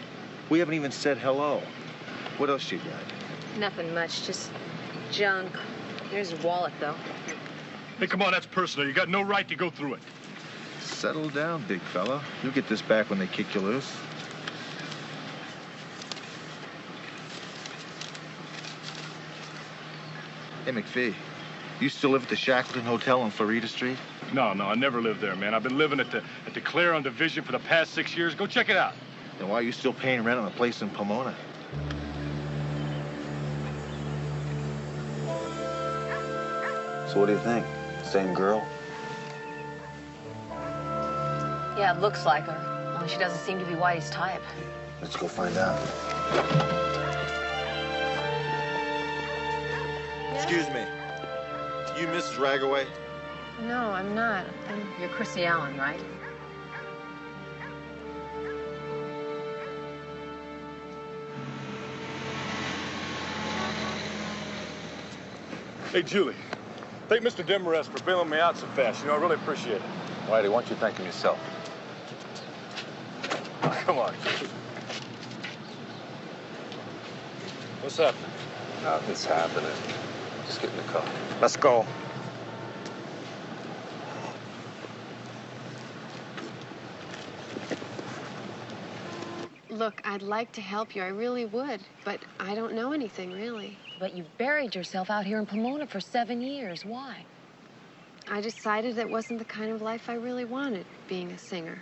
We haven't even said hello. What else you got? Nothing much, just junk. There's a wallet, though. Hey, come on, that's personal. You got no right to go through it. Settle down, big fella. You'll get this back when they kick you loose. Hey, McPhee, you still live at the Shackleton Hotel on Florida Street? No, I never lived there, man. I've been living at the Claire on Division for the past 6 years. Go check it out. Then why are you still paying rent on a place in Pomona? So what do you think? Same girl? Yeah, it looks like her. Only she doesn't seem to be Whitey's type. Let's go find out. Excuse me. You Mrs. Ragaway? No, I'm not. You're Chrissy Allen, right? Hey, Julie. Thank Mr. Demarest for bailing me out so fast. You know, I really appreciate it. Whitey, why don't you thank him yourself? Oh, come on. What's happening? Nothing's happening. Just get in the car. Let's go. Look, I'd like to help you. I really would. But I don't know anything, really. But you've buried yourself out here in Pomona for 7 years. Why? I decided that wasn't the kind of life I really wanted, being a singer.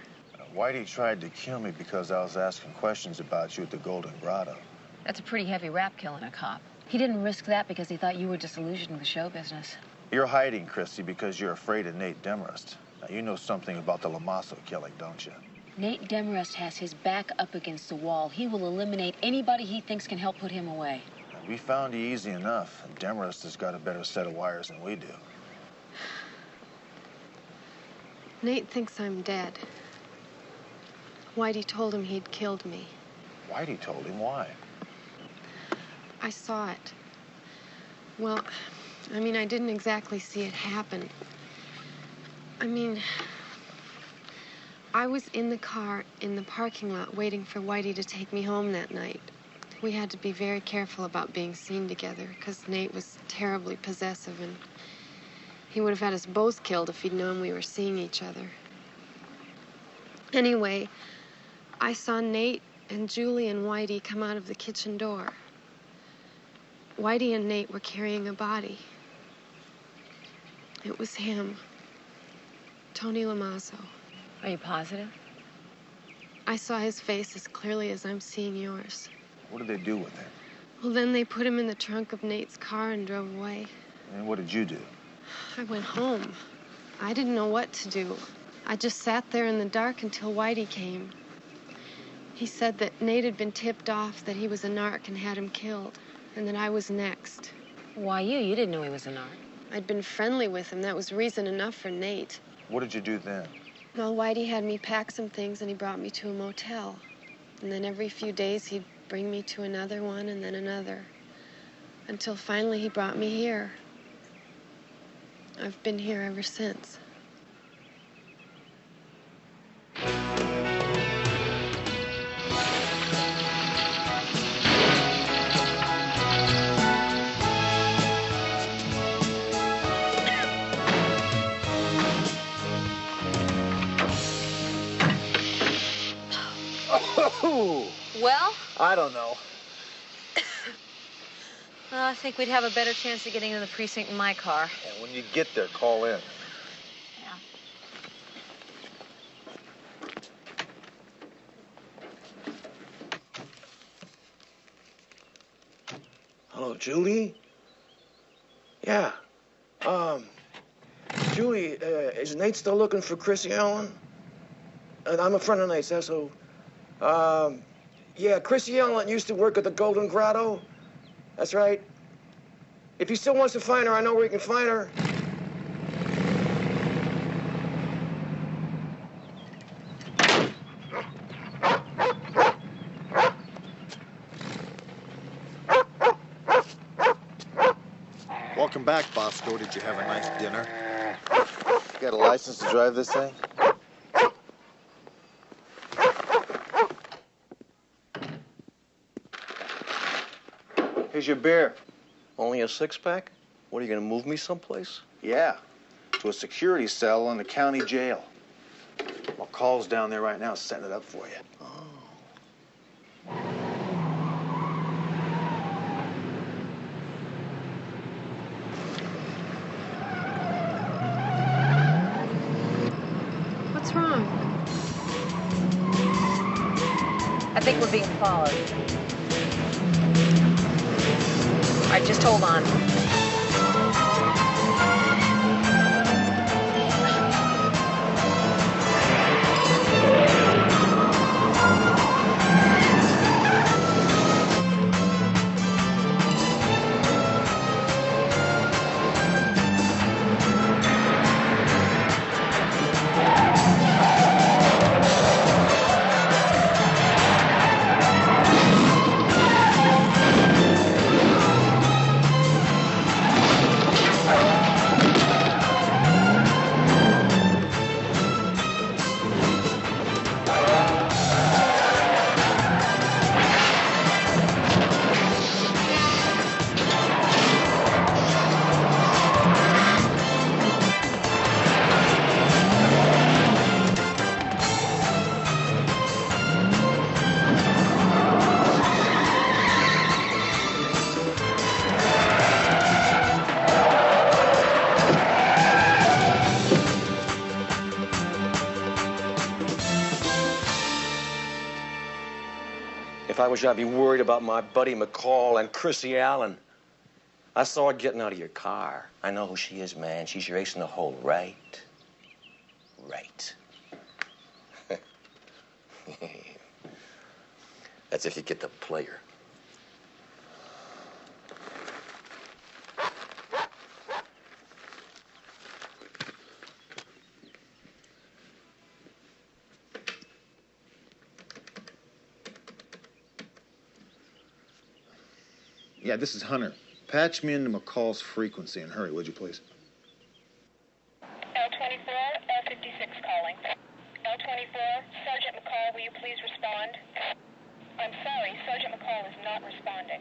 Whitey tried to kill me because I was asking questions about you at the Golden Grotto. That's a pretty heavy rap, killing a cop. He didn't risk that because he thought you were disillusioned with the show business. You're hiding, Chrissy, because you're afraid of Nate Demarest. Now, you know something about the Lamasso killing, don't you? Nate Demarest has his back up against the wall. He will eliminate anybody he thinks can help put him away. We found you easy enough. Demarest has got a better set of wires than we do. Nate thinks I'm dead. Whitey told him he'd killed me. Whitey told him? Why? I saw it. Well, I mean, I didn't exactly see it happen. I mean, I was in the car in the parking lot waiting for Whitey to take me home that night. We had to be very careful about being seen together because Nate was terribly possessive and he would have had us both killed if he'd known we were seeing each other. Anyway, I saw Nate and Julie and Whitey come out of the kitchen door. Whitey and Nate were carrying a body. It was him, Tony Lamasso. Are you positive? I saw his face as clearly as I'm seeing yours. What did they do with him? Well, then they put him in the trunk of Nate's car and drove away. And what did you do? I went home. I didn't know what to do. I just sat there in the dark until Whitey came. He said that Nate had been tipped off that he was a narc and had him killed, and that I was next. Why you? You didn't know he was a narc. I'd been friendly with him. That was reason enough for Nate. What did you do then? Well, Whitey had me pack some things, and he brought me to a motel. And then every few days, he'd bring me to another one, and then another. Until finally, he brought me here. I've been here ever since. Well? I don't know. I think we'd have a better chance of getting into the precinct in my car. And when you get there, call in. Yeah. Hello, Julie? Yeah. Julie, is Nate still looking for Chrissy Allen? I'm a friend of Nate's, that's who. Yeah, Chrissy Allen used to work at the Golden Grotto. That's right. If he still wants to find her, I know where he can find her. Welcome back, Bosco. Did you have a nice dinner? Got a license to drive this thing? Here's your beer. Only a six-pack? What, are you gonna move me someplace? Yeah, to a security cell in the county jail. McCall's down there right now setting it up for you. What's wrong? I think we're being followed. All right, just hold on. If I was you, I'd be worried about my buddy McCall and Chrissy Allen. I saw her getting out of your car. I know who she is, man. She's your ace in the hole, right? Right. That's if you get the player. Yeah, this is Hunter. Patch me into McCall's frequency and hurry, would you please? L24, L56 calling. L24, Sergeant McCall, will you please respond? I'm sorry, Sergeant McCall is not responding.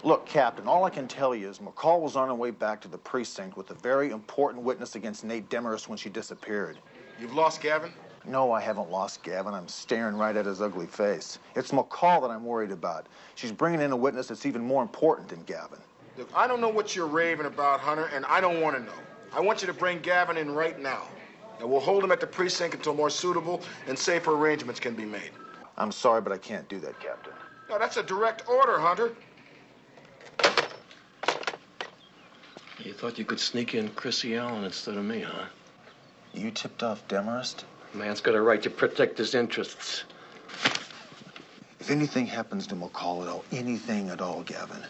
Look, Captain, all I can tell you is McCall was on her way back to the precinct with a very important witness against Nate Demarest when she disappeared. You've lost Gavin? No, I haven't lost Gavin. I'm staring right at his ugly face. It's McCall that I'm worried about. She's bringing in a witness that's even more important than Gavin. Look, I don't know what you're raving about, Hunter, and I don't want to know. I want you to bring Gavin in right now. And we'll hold him at the precinct until more suitable and safer arrangements can be made. I'm sorry, but I can't do that, Captain. No, that's a direct order, Hunter. You thought you could sneak in Chrissy Allen instead of me, huh? You tipped off Demarest? Man's got a right to protect his interests. If anything happens to McCall at all, anything at all, Gavin,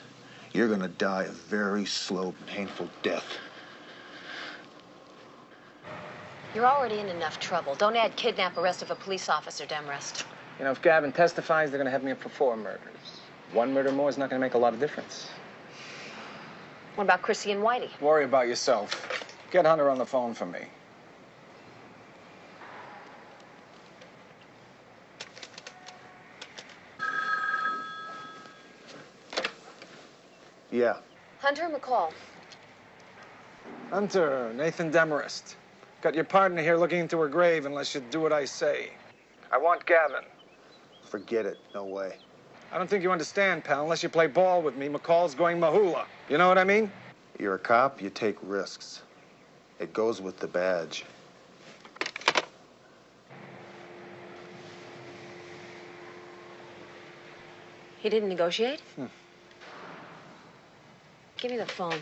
you're gonna die a very slow, painful death. You're already in enough trouble. Don't add kidnap arrest of a police officer, Demarest. You know, if Gavin testifies, they're gonna have me up for 4 murders. 1 murder more is not gonna make a lot of difference. What about Chrissy and Whitey? Worry about yourself. Get Hunter on the phone for me. Yeah. Hunter McCall. Hunter, Nathan Demarest. Got your partner here looking into her grave unless you do what I say. I want Gavin. Forget it. No way. I don't think you understand, pal. Unless you play ball with me, McCall's going mahula. You know what I mean? You're a cop, you take risks. It goes with the badge. He didn't negotiate? Give me the phone.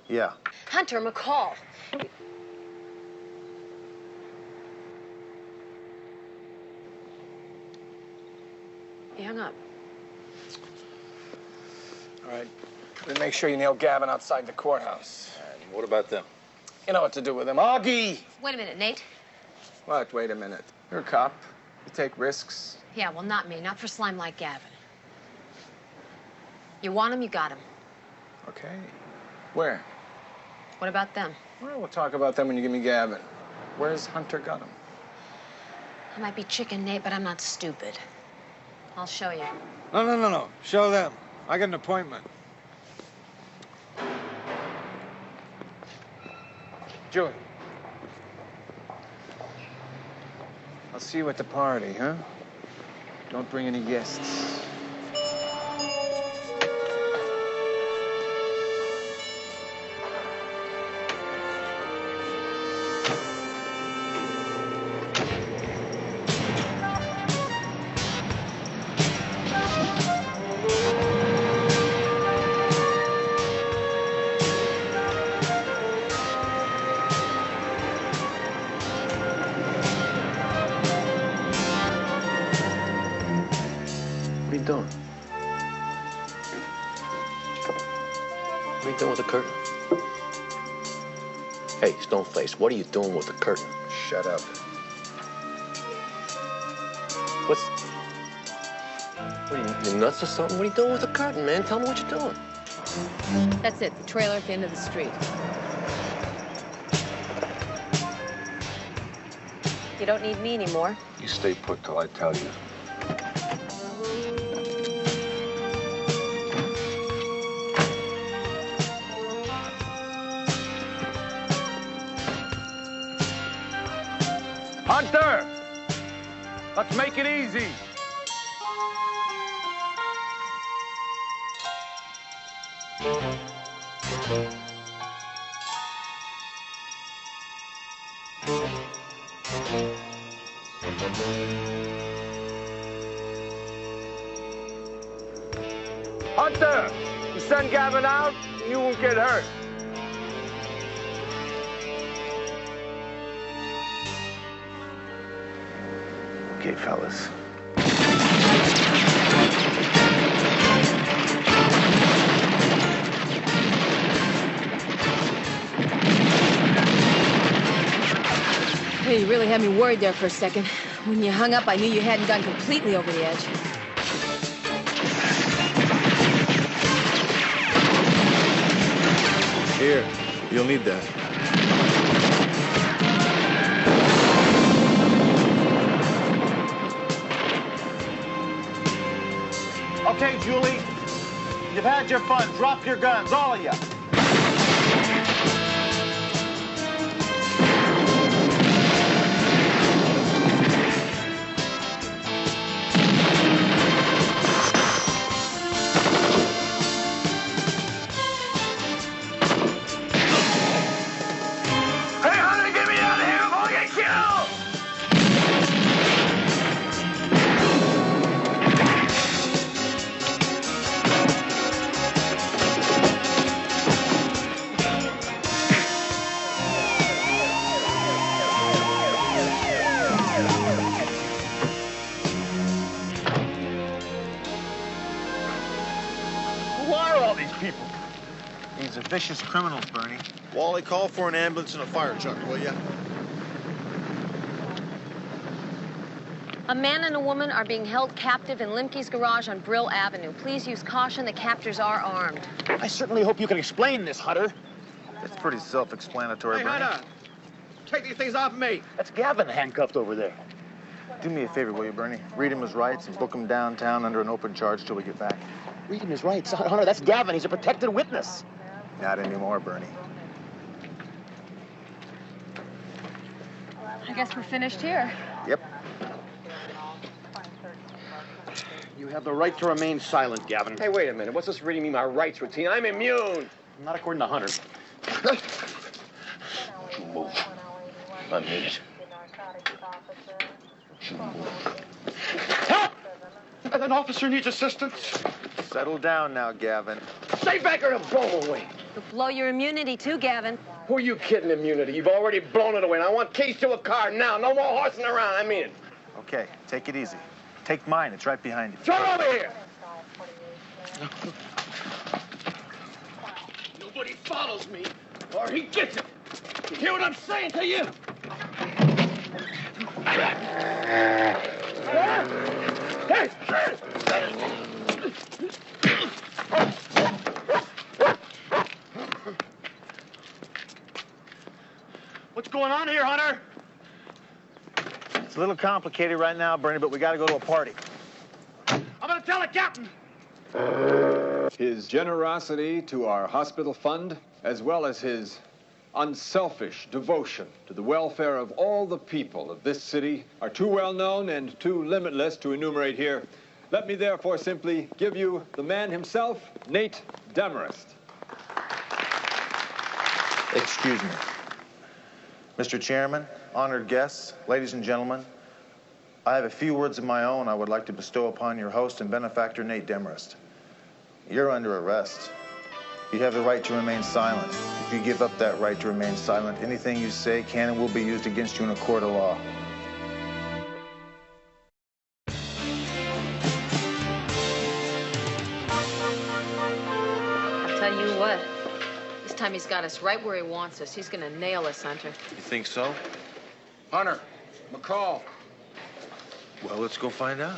Yeah. Hunter McCall. He hung up. All right. Then make sure you nail Gavin outside the courthouse. And what about them? You know what to do with him. Augie! Wait a minute, Nate. What? Wait a minute. You're a cop. You take risks. Yeah, well, not me. Not for slime like Gavin. You want him, you got him. Okay. Where? What about them? Well, we'll talk about them when you give me Gavin. Where's Hunter got him? I might be chicken, Nate, but I'm not stupid. I'll show you. No. Show them. I got an appointment. Julie. I'll see you at the party, huh? Don't bring any guests. What are you doing? What are you doing with the curtain? Hey, Stoneface, what are you doing with the curtain? Shut up. What's... What are you nuts or something? What are you doing with the curtain, man? Tell me what you're doing. That's it, the trailer at the end of the street. You don't need me anymore. You stay put till I tell you. Hunter! Let's make it easy. Hunter! You send Gavin out, you won't get hurt. Okay, fellas. Hey, you really had me worried there for a second. When you hung up, I knew you hadn't gone completely over the edge. Here, you'll need that. Okay, Julie. You've had your fun. Drop your guns, all of you. Hey, Hunter, get me out of here before I get killed! Who are all these people? These are vicious criminals, Bernie. Wally, call for an ambulance and a fire truck, will ya? A man and a woman are being held captive in Limke's garage on Brill Avenue. Please use caution. The captors are armed. I certainly hope you can explain this, Hunter. It's pretty self-explanatory, Hey, Bernie. Hunter! Take these things off me. That's Gavin handcuffed over there. Do me a favor, will you, Bernie? Read him his rights and book him downtown under an open charge till we get back. Read him his rights. Hunter, that's Gavin. He's a protected witness. Not anymore, Bernie. I guess we're finished here. Yep. You have the right to remain silent, Gavin. Hey, wait a minute. What's this reading me my rights routine? I'm immune. Not according to Hunter. You move. I mean it. You move. Help! An officer needs assistance. Settle down now, Gavin. Stay back or to blow away. You'll blow your immunity too, Gavin. Who are you kidding, immunity? You've already blown it away, and I want keys to a car now. No more horsing around. I mean it. Okay, take it easy. Take mine. It's right behind you. Turn over here. Nobody follows me, or he gets it. You hear what I'm saying to you? What's going on here, Hunter? It's a little complicated right now, Bernie, but we gotta go to a party. I'm gonna tell the captain. His generosity to our hospital fund, as well as his unselfish devotion to the welfare of all the people of this city, are too well known and too limitless to enumerate here. Let me therefore simply give you the man himself, Nate Demarest. Excuse me. Mr. Chairman, honored guests, ladies and gentlemen, I have a few words of my own I would like to bestow upon your host and benefactor, Nate Demarest. You're under arrest. You have the right to remain silent. If you give up that right to remain silent, anything you say can and will be used against you in a court of law. I'll tell you what. This time he's got us right where he wants us. He's gonna nail us, Hunter. You think so? Hunter, McCall. Well, let's go find out.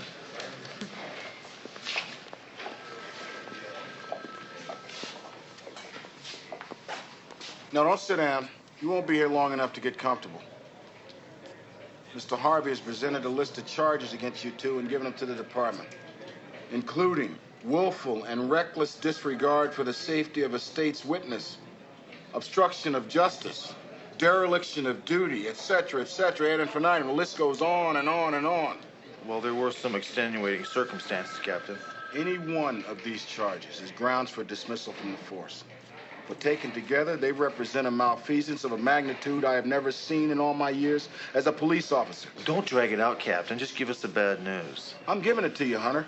No, don't sit down. You won't be here long enough to get comfortable. Mr. Harvey has presented a list of charges against you two and given them to the department, including willful and reckless disregard for the safety of a state's witness, obstruction of justice, dereliction of duty, etc., ad infinitum. The list goes on and on and on. Well, there were some extenuating circumstances, Captain. Any one of these charges is grounds for dismissal from the force. But taken together, they represent a malfeasance of a magnitude I have never seen in all my years as a police officer. Don't drag it out, Captain. Just give us the bad news. I'm giving it to you, Hunter.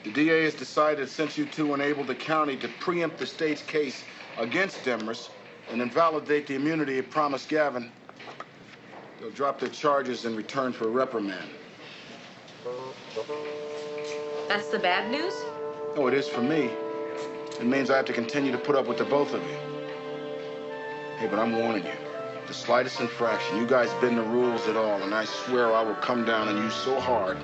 The DA has decided, since you two enabled the county to preempt the state's case against Demarest and invalidate the immunity it promised Gavin, they'll drop their charges in return for a reprimand. That's the bad news? Oh, it is for me. It means I have to continue to put up with the both of you. Hey, but I'm warning you. The slightest infraction, you guys bend the rules at all, and I swear I will come down on you so hard.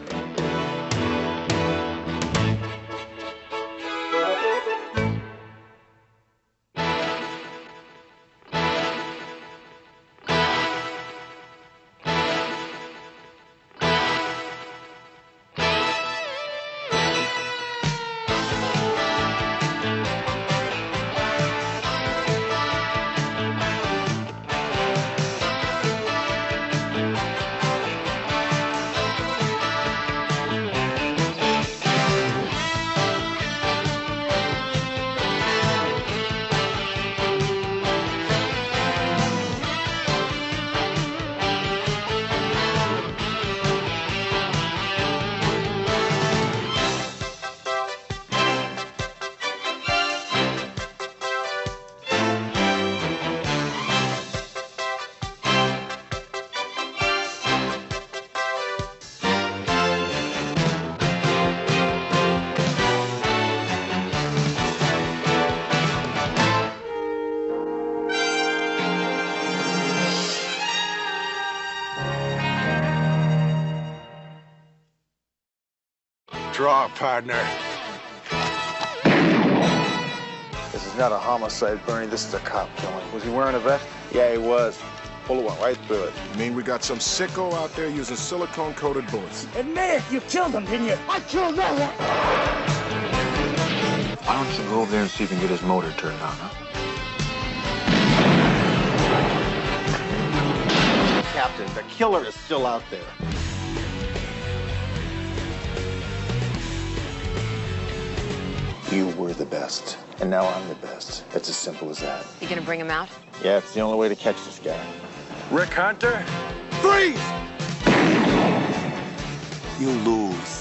Draw, partner. This is not a homicide, Bernie. This is a cop killing. Was he wearing a vest? Yeah, he was. Bullet went right through it. You mean we got some sicko out there using silicone-coated bullets? Admit it, you killed him, didn't you? I killed that one. Why don't you go over there and see if you can get his motor turned on, huh? Captain, the killer is still out there. You were the best, and now I'm the best. It's as simple as that. You gonna bring him out? Yeah, it's the only way to catch this guy. Rick Hunter? Freeze! You lose.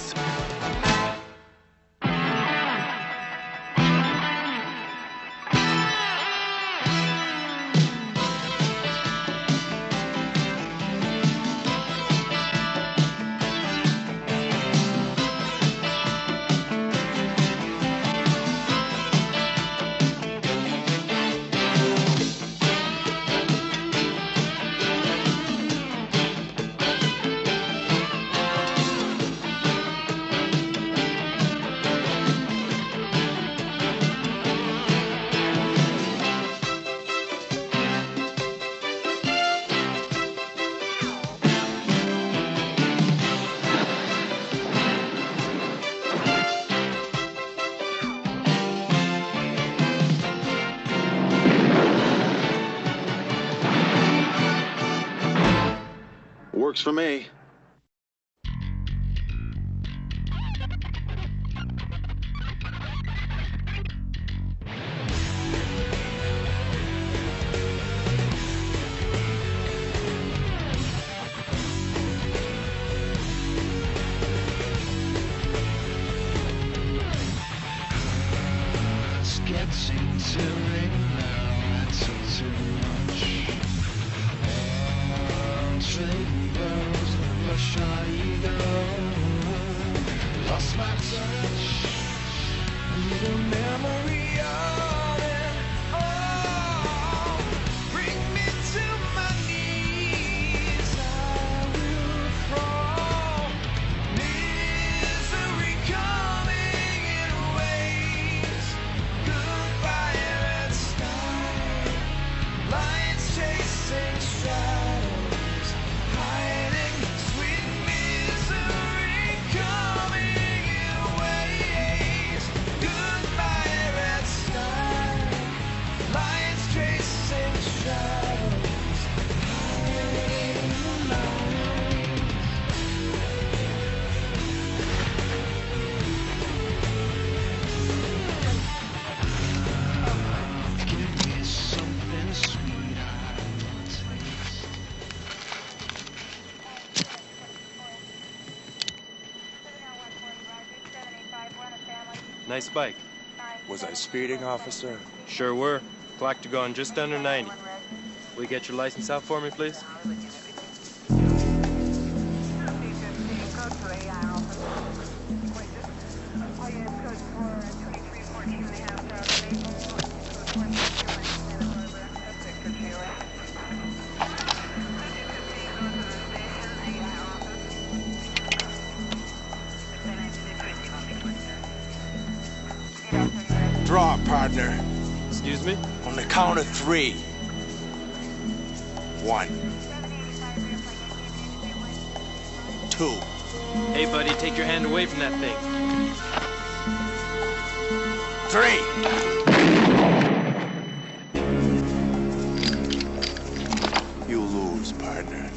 Works for me. Getting to ring now, that's all too much. Trading worlds, the rush our ego. Lost my touch, need a memory of it. Oh, bring me to my knees, I will fall. Misery coming in waves. Goodbye, red sky. Lions chasing shadows, hiding sweet misery coming in waves. Goodbye, red sky. Lions chasing shadows, hiding alone. Give me something sweet, I want to taste. Nice bike. Was I speeding, officer? Sure were. Clocked you going just under 90. Will you get your license out for me, please? Draw, partner. Excuse me? On the count of 3. 1. 2. Hey, buddy, take your hand away from that thing. 3. You lose, partner.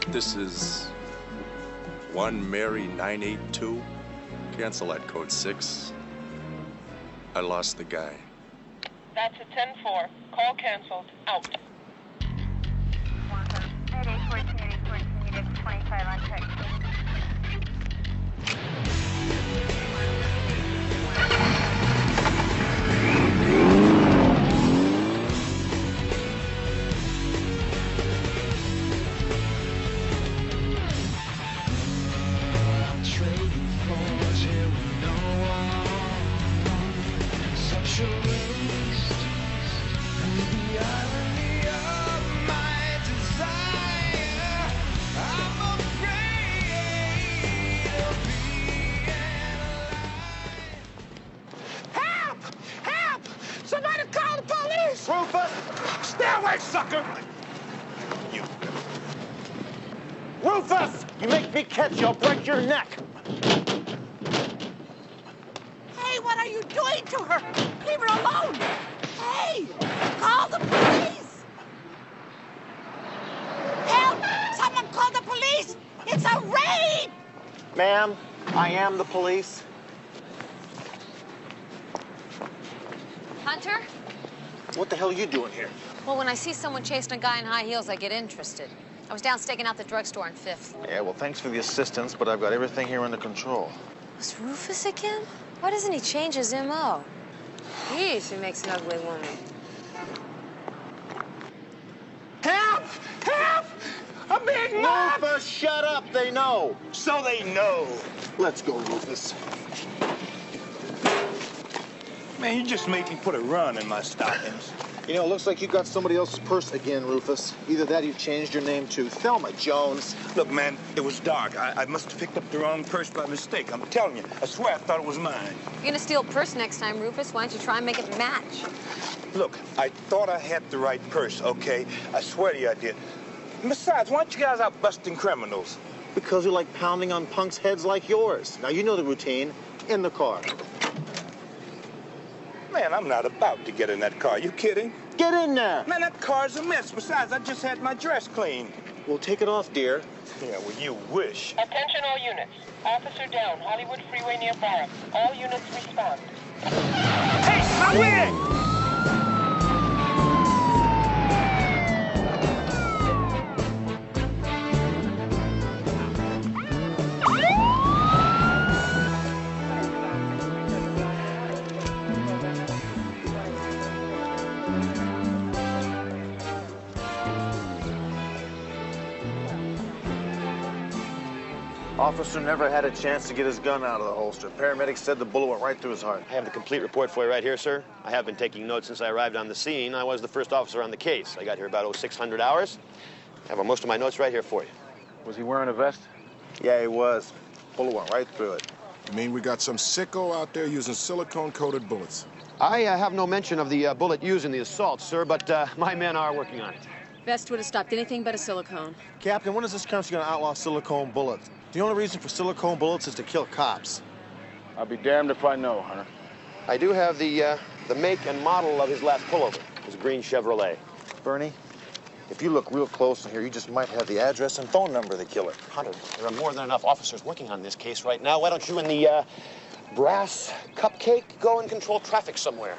This is 1 Mary 982. Cancel that code 6. I lost the guy. That's a 10-4. Call canceled. Out. 25 on text. Rufus! You make me catch you, I'll break your neck. Hey, what are you doing to her? Leave her alone! Hey! Call the police! Help! Someone call the police! It's a raid! Ma'am, I am the police. Hunter? What the hell are you doing here? Well, when I see someone chasing a guy in high heels, I get interested. I was down staking out the drugstore on 5th. Yeah, well, thanks for the assistance, but I've got everything here under control. Was Rufus again? Why doesn't he change his M.O.? Geez, he makes an ugly woman. Help! Help! I'm being mobbed! Rufus, shut up. They know. So they know. Let's go, Rufus. Man, you just made me put a run in my stockings. You know, it looks like you got somebody else's purse again, Rufus. Either that or you've changed your name to Thelma Jones. Look, man, it was dark. I must have picked up the wrong purse by mistake. I'm telling you, I swear I thought it was mine. If you're gonna steal a purse next time, Rufus, why don't you try and make it match? Look, I thought I had the right purse, okay? I swear to you I did. And besides, why aren't you guys out busting criminals? Because we like pounding on punks' heads like yours. Now, you know the routine. In the car. Man, I'm not about to get in that car. You kidding? Get in there! Man, that car's a mess. Besides, I just had my dress cleaned. Well, take it off, dear. Yeah, well, you wish. Attention all units. Officer down, Hollywood Freeway near Barracks. All units respond. Hey, my wig! Officer never had a chance to get his gun out of the holster. Paramedics said the bullet went right through his heart. I have the complete report for you right here, sir. I have been taking notes since I arrived on the scene. I was the first officer on the case. I got here about 0600 hours. I have most of my notes right here for you. Was he wearing a vest? Yeah, he was. Bullet went right through it. You mean we got some sicko out there using silicone-coated bullets? I have no mention of the bullet used in the assault, sir, but my men are working on it. Vest would have stopped anything but a silicone. Captain, when is this country going to outlaw silicone bullets? The only reason for silicone bullets is to kill cops. I'll be damned if I know, Hunter. I do have the make and model of his last pullover. It was a green Chevrolet. Bernie, if you look real close in here, you just might have the address and phone number of the killer. Hunter, there are more than enough officers working on this case right now. Why don't you and the brass cupcake go and control traffic somewhere?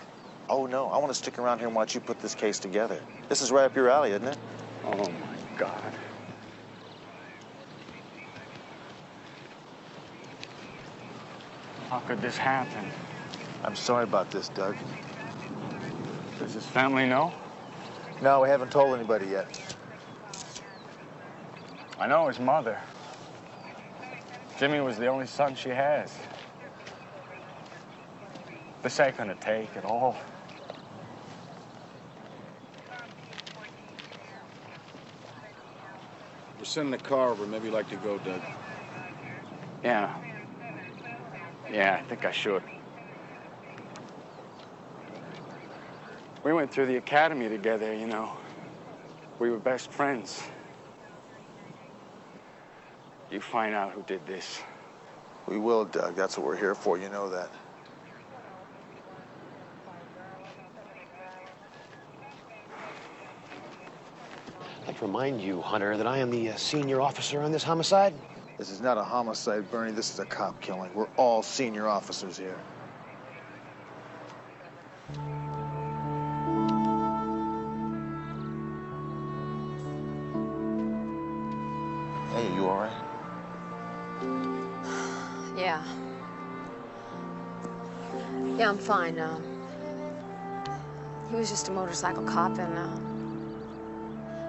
Oh, no. I want to stick around here and watch you put this case together. This is right up your alley, isn't it? Oh, my God. How could this happen? I'm sorry about this, Doug. Does his family know? No, we haven't told anybody yet. I know his mother. Jimmy was the only son she has. This ain't gonna take it all. We're sending a car over. Maybe you'd like to go, Doug. Yeah. Yeah, I think I should. We went through the academy together, you know. We were best friends. You find out who did this. We will, Doug. That's what we're here for. You know that. I'd like to remind you, Hunter, that I am the senior officer on this homicide. This is not a homicide, Bernie. This is a cop killing. We're all senior officers here. Hey, you all right? Yeah. Yeah, I'm fine. He was just a motorcycle cop, and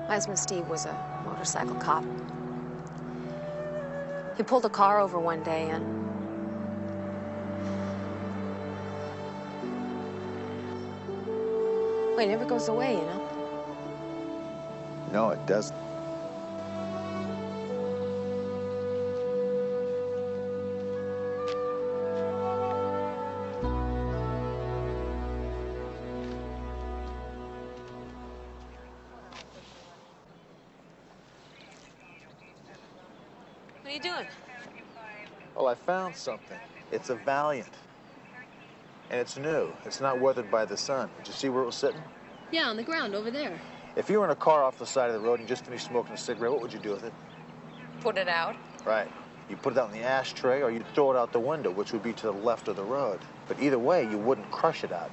my husband Steve was a motorcycle cop. He pulled a car over one day, and well, it never goes away, you know? No, it doesn't. What are you doing? Well, I found something. It's a Valiant. And it's new. It's not weathered by the sun. Did you see where it was sitting? Yeah, on the ground over there. If you were in a car off the side of the road and just finished smoking a cigarette, what would you do with it? Put it out. Right. You put it out in the ashtray, or you'd throw it out the window, which would be to the left of the road. But either way, you wouldn't crush it out.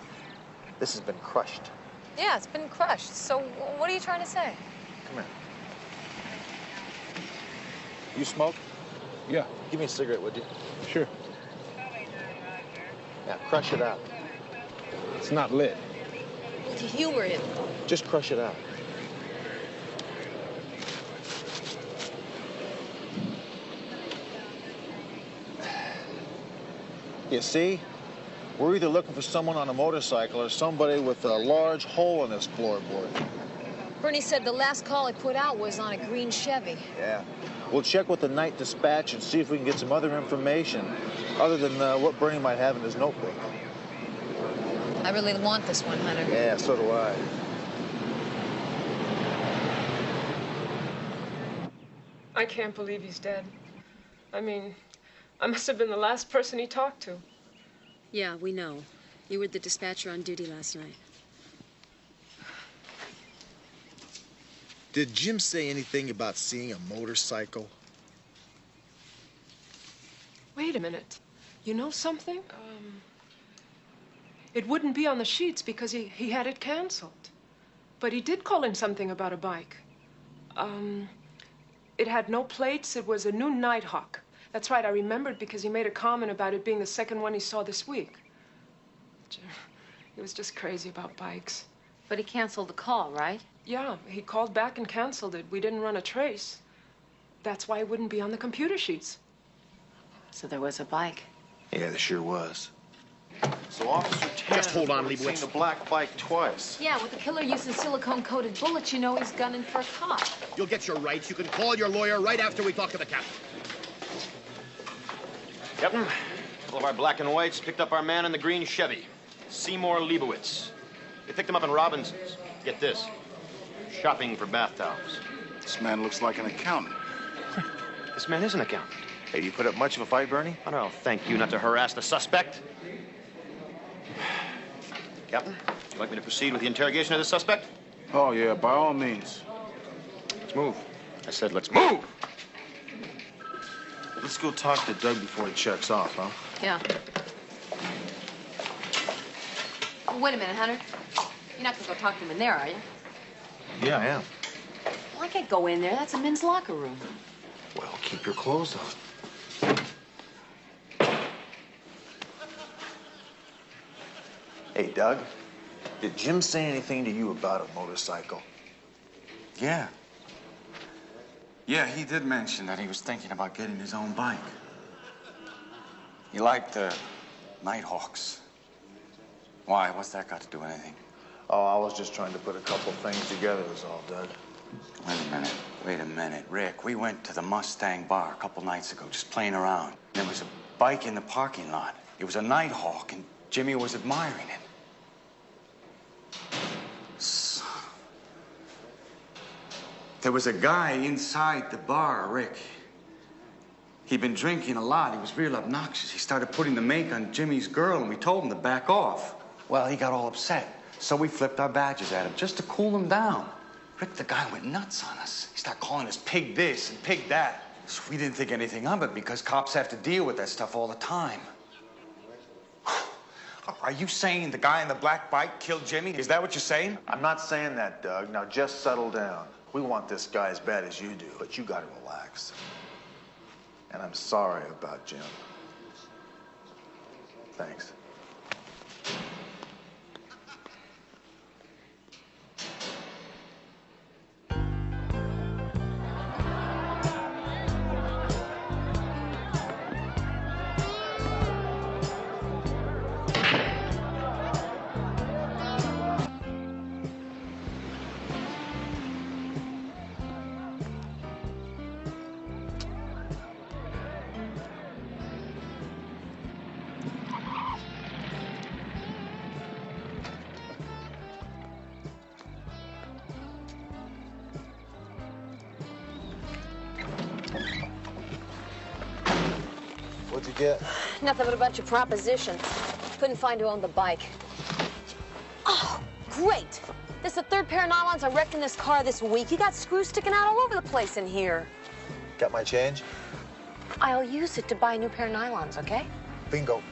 This has been crushed. Yeah, it's been crushed. So what are you trying to say? Come here. You smoke? Yeah. Give me a cigarette, would you? Sure. Now, crush it out. It's not lit. To humor him. Just crush it out. You see? We're either looking for someone on a motorcycle or somebody with a large hole in his floorboard. Bernie said the last call he put out was on a green Chevy. Yeah. We'll check with the night dispatch and see if we can get some other information other than what Bernie might have in his notebook. I really want this one, Hunter. Yeah, so do I. I can't believe he's dead. I mean, I must have been the last person he talked to. Yeah, we know. You were the dispatcher on duty last night. Did Jim say anything about seeing a motorcycle? Wait a minute. You know something? It wouldn't be on the sheets because he had it canceled. But he did call in something about a bike. It had no plates. It was a new Nighthawk. That's right, I remembered because he made a comment about it being the second one he saw this week. He was just crazy about bikes. But he canceled the call, right? Yeah, he called back and canceled it. We didn't run a trace. That's why it wouldn't be on the computer sheets. So there was a bike. Yeah, there sure was. So Officer Tanner Just hold on, has Leibowitz. seen the black bike twice. Yeah, with the killer using silicone-coated bullets, you know he's gunning for a cop. You'll get your rights. You can call your lawyer right after we talk to the captain. Captain, all of our black and whites picked up our man in the green Chevy, Seymour Leibowitz. They picked him up in Robinson's. Get this, shopping for bath towels. This man looks like an accountant. This man is an accountant. Hey, you put up much of a fight, Bernie? Oh, no, thank you not to harass the suspect. Captain, would you like me to proceed with the interrogation of the suspect? Oh, yeah, by all means. Let's move. I said let's move. Let's go talk to Doug before he checks off, huh? Yeah. Well, wait a minute, Hunter. You're not gonna go talk to him in there, are you? Yeah, I am. Well, I can't go in there. That's a men's locker room. Well, keep your clothes on. Hey, Doug, did Jim say anything to you about a motorcycle? Yeah. Yeah, he did mention that he was thinking about getting his own bike. He liked the Nighthawks. Why? What's that got to do with anything? Oh, I was just trying to put a couple things together is all, Doug. Wait a minute. Rick, we went to the Mustang bar a couple nights ago, just playing around. There was a bike in the parking lot. It was a Nighthawk, and Jimmy was admiring it. There was a guy inside the bar, Rick. He'd been drinking a lot. He was real obnoxious. He started putting the make on Jimmy's girl, and we told him to back off. Well, he got all upset, so we flipped our badges at him just to cool him down. Rick, the guy went nuts on us. He started calling us pig this and pig that. So we didn't think anything of it because cops have to deal with that stuff all the time. Are you saying the guy in the black bike killed Jimmy? Is that what you're saying? I'm not saying that, Doug. Now, just settle down. We want this guy as bad as you do, but you gotta relax. And I'm sorry about Jim. Thanks. What'd you get? Nothing but a bunch of propositions. Couldn't find who owned the bike. Oh, great. This is the third pair of nylons I wrecked in this car this week. You got screws sticking out all over the place in here. Got my change? I'll use it to buy a new pair of nylons, okay? Bingo.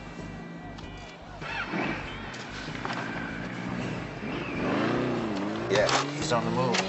Yeah, he's on the move.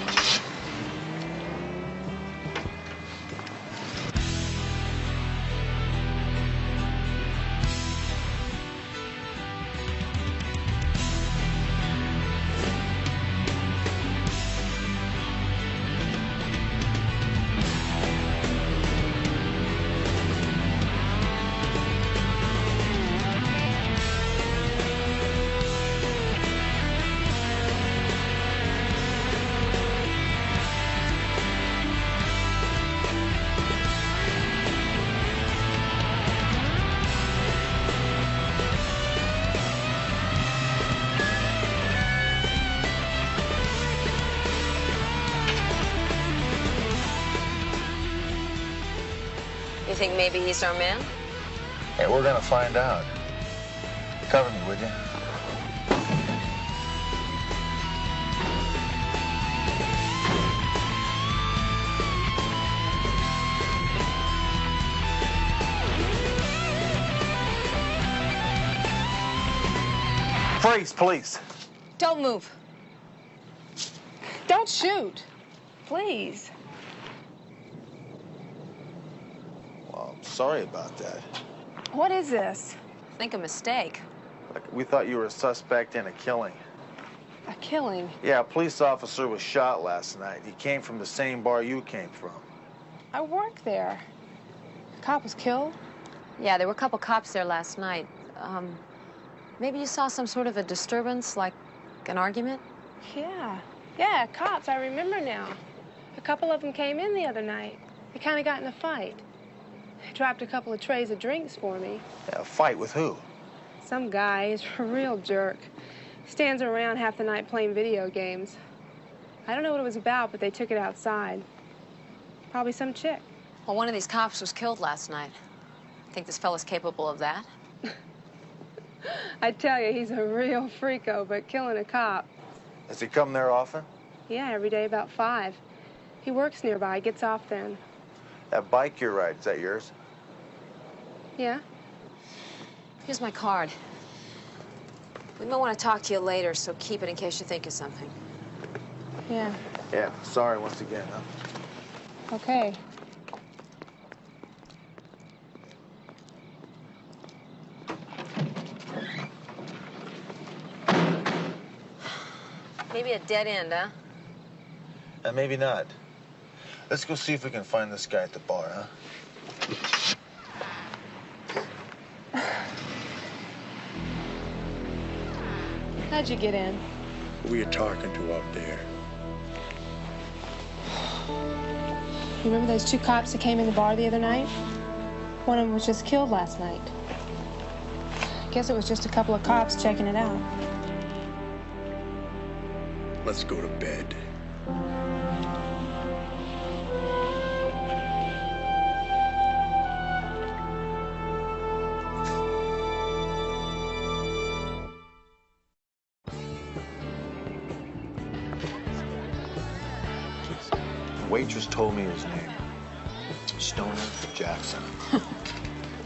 think maybe he's our man? Hey, we're gonna find out. Cover me, would you? Freeze, please. Don't move. Don't shoot. Please. Well, I'm sorry about that. What is this? I think a mistake. Like, we thought you were a suspect in a killing. A killing? Yeah, a police officer was shot last night. He came from the same bar you came from. I work there. The cop was killed? Yeah, there were a couple cops there last night. Maybe you saw some sort of a disturbance, like an argument? Yeah, cops, I remember now. A couple of them came in the other night. They kind of got in a fight. They dropped a couple of trays of drinks for me. Yeah, a fight with who? Some guy, he's a real jerk. Stands around half the night playing video games. I don't know what it was about, but they took it outside. Probably some chick. Well, one of these cops was killed last night. Think this fella's capable of that? I tell you, he's a real freako, but killing a cop. Does he come there often? Yeah, every day about 5. He works nearby, gets off then. That bike you ride, is that yours? Yeah? Here's my card. We might want to talk to you later, so keep it in case you think of something. Yeah. Yeah, sorry once again, huh? Okay. Maybe a dead end, huh? Maybe not. Let's go see if we can find this guy at the bar, huh? How'd you get in? Who are you talking to out there? You remember those 2 cops that came in the bar the other night? One of them was just killed last night. Guess it was just a couple of cops checking it out. Let's go to bed. The waitress told me his name. Stoner Jackson.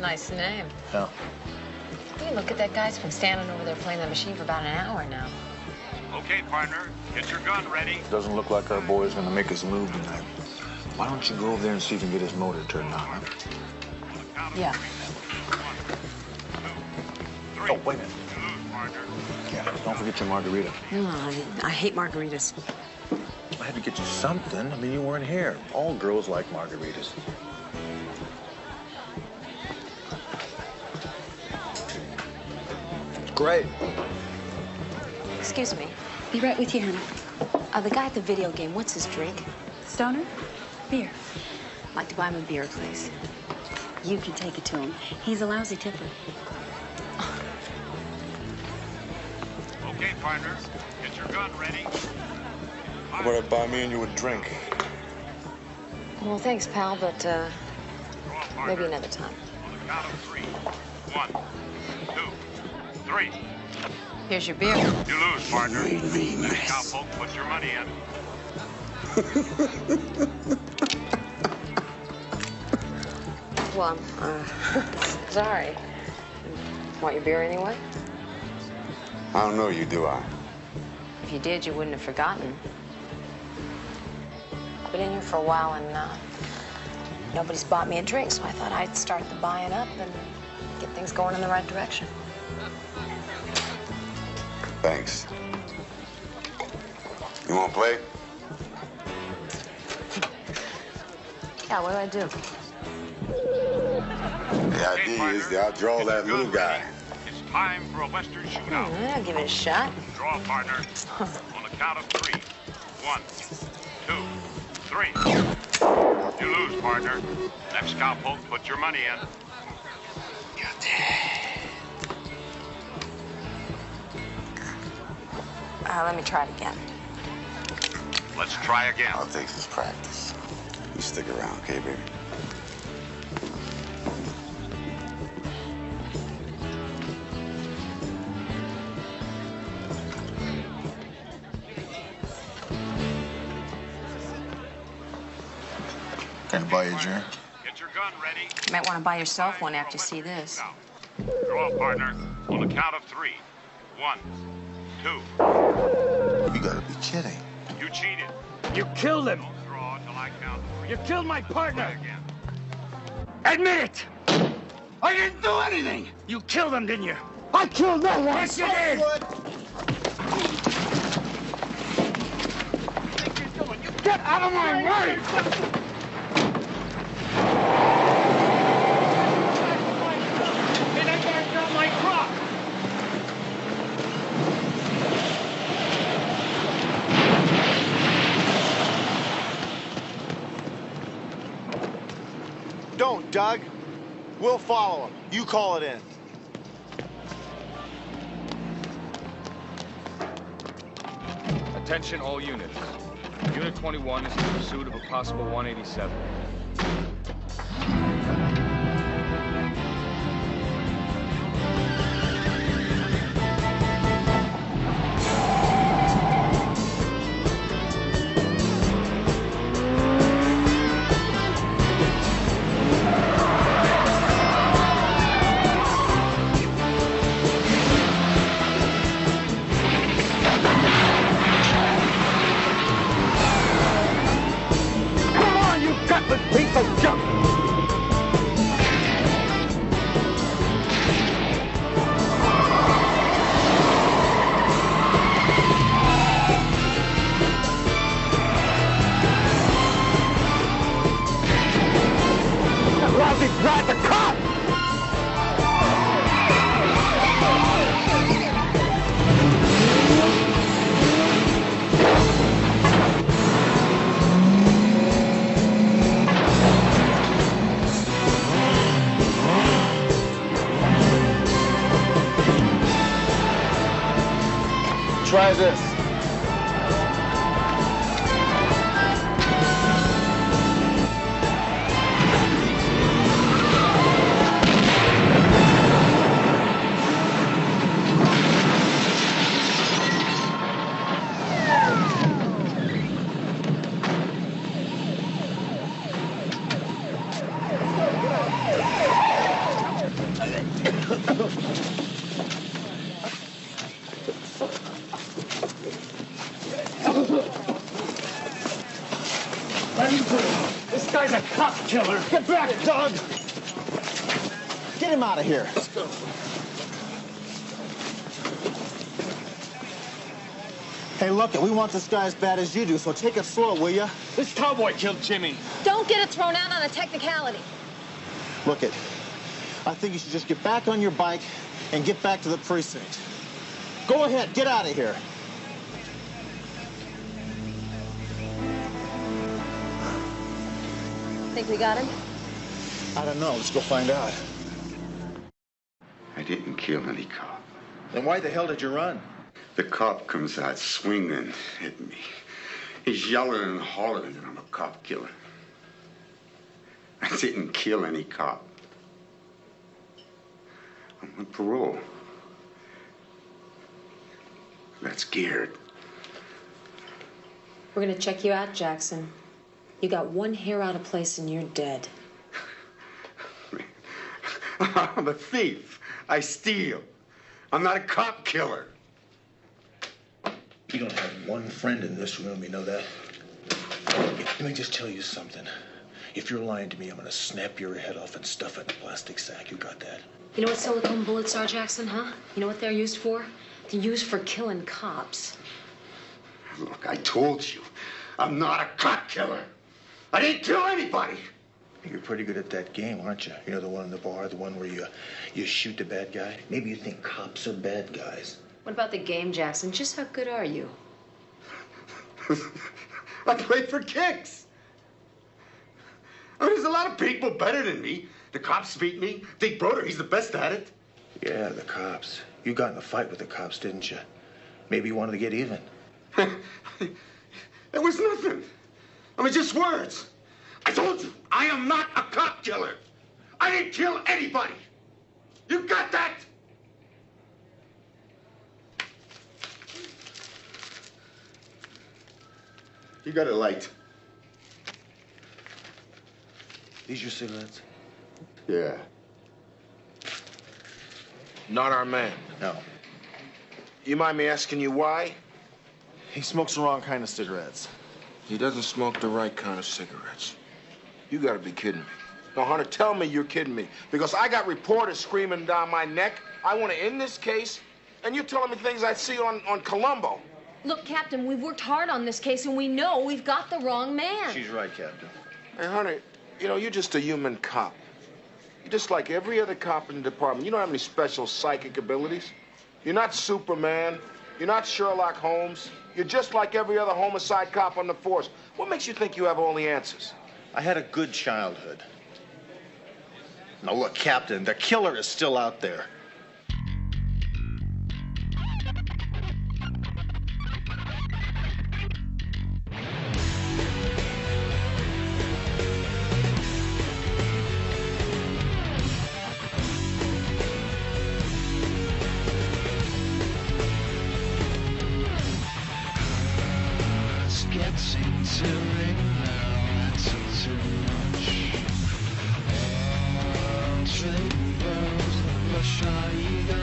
Nice name. Yeah. Hey, look at that guy's been standing over there playing that machine for about an hour now. Okay, partner, get your gun ready. Doesn't look like our boy's gonna make his move tonight. Why don't you go over there and see if you can get his motor turned on, huh? Yeah. Oh, wait a minute. Yeah, don't forget your margarita. No, I hate margaritas. I had to get you something. I mean, you weren't here. All girls like margaritas. It's great. Excuse me. Be right with you, honey. The guy at the video game, what's his drink? Stoner? Beer. I'd like to buy him a beer, please. You can take it to him. He's a lousy tipper. Okay, partner, get your gun ready. How about I buy me and you a drink? Well, thanks, pal, but maybe another time. On the count of 3. 1, 2, 3. Here's your beer. You lose, partner. Next cowpoke, put your money in. Well, I'm sorry. Want your beer anyway? I don't know you, do I? If you did, you wouldn't have forgotten. I've been in here for a while, and nobody's bought me a drink, so I thought I'd start the buying up and get things going in the right direction. Thanks. You want to play? Yeah, what do I do? The idea is to outdraw that little guy. It's time for a Western shootout. I'll give it a shot. Draw, partner. On the count of 3. 1, 2, 3. You lose, partner. Next cowpoke, put your money in. Let me try it again. Let's try again. I'll take this practice. You stick around, okay, baby? Can I buy you a drink? Get your gun ready. You might want to buy yourself one after you see this. Draw, partner. On the count of 3. 1, 2. You gotta be kidding. You cheated. You killed him. Don't draw till I count 3. You killed my partner. Again. Admit it. I didn't do anything. You killed him, didn't you? I killed no one. Yes, you did. Get out of my way. And I burned down my crop. Don't, Doug. We'll follow him. You call it in. Attention all units. Unit 21 is in pursuit of a possible 187. Try this. This guy's a cop killer. Get back, Doug! Get him out of here. Let's go. Hey, look, we want this guy as bad as you do, so take it slow, will ya? This cowboy killed Jimmy. Don't get it thrown out on a technicality. Look it. I think you should just get back on your bike and get back to the precinct. Go ahead, get out of here. Think we got him? I don't know. Let's go find out. I didn't kill any cop. Then why the hell did you run? The cop comes out swinging at me. He's yelling and hollering that I'm a cop killer. I didn't kill any cop. I'm on parole. I got scared. We're gonna check you out, Jackson. You got one hair out of place and you're dead. I'm a thief. I steal. I'm not a cop killer. You don't have one friend in this room, you know that? Let me just tell you something. If you're lying to me, I'm gonna snap your head off and stuff it in a plastic sack. You got that? You know what silicone bullets are, Jackson, huh? You know what they're used for? They're used for killing cops. Look, I told you, I'm not a cop killer. I didn't kill anybody. You're pretty good at that game, aren't you? You know, the one in the bar, the one where you shoot the bad guy? Maybe you think cops are bad guys. What about the game, Jackson? Just how good are you? I play for kicks. I mean, there's a lot of people better than me. The cops beat me. Big Broder, he's the best at it. Yeah, the cops. You got in a fight with the cops, didn't you? Maybe you wanted to get even. It was nothing. I mean, just words. I told you, I am not a cop killer. I didn't kill anybody. You got that? You got a light. These your cigarettes? Yeah. Not our man. No. You mind me asking you why? He smokes the wrong kind of cigarettes. He doesn't smoke the right kind of cigarettes. You gotta be kidding me. No, Hunter, tell me you're kidding me. Because I got reporters screaming down my neck. I want to end this case, and you're telling me things I see on Columbo. Look, Captain, we've worked hard on this case, and we know we've got the wrong man. She's right, Captain. Hey, Hunter, you know, you're just a human cop. You're just like every other cop in the department. You don't have any special psychic abilities. You're not Superman. You're not Sherlock Holmes. You're just like every other homicide cop on the force. What makes you think you have all the answers? I had a good childhood. Now look, Captain, the killer is still out there. It's getting to ring now, it's too much. Trembles, rush our ego.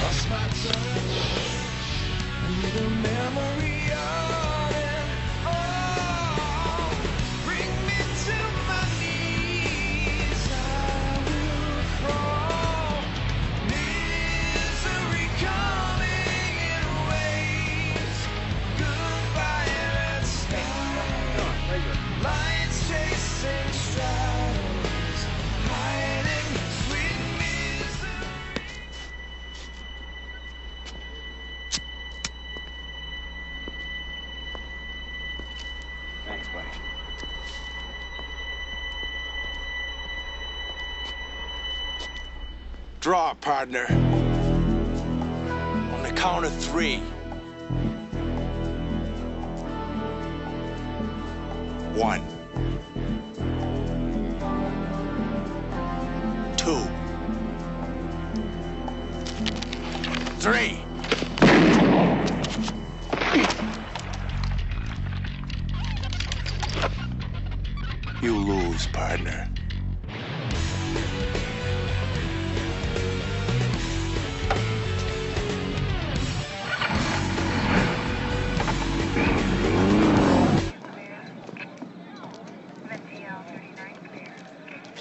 Lost my touch, with a memory of it. Oh, bring me to my knees, I will fall. Misery coming in waves. Goodbye, let's start. Lights chasing shadows, hiding sweet misery. Thanks, buddy. Draw, partner. On the count of 3. 1, 2, 3. You lose, partner.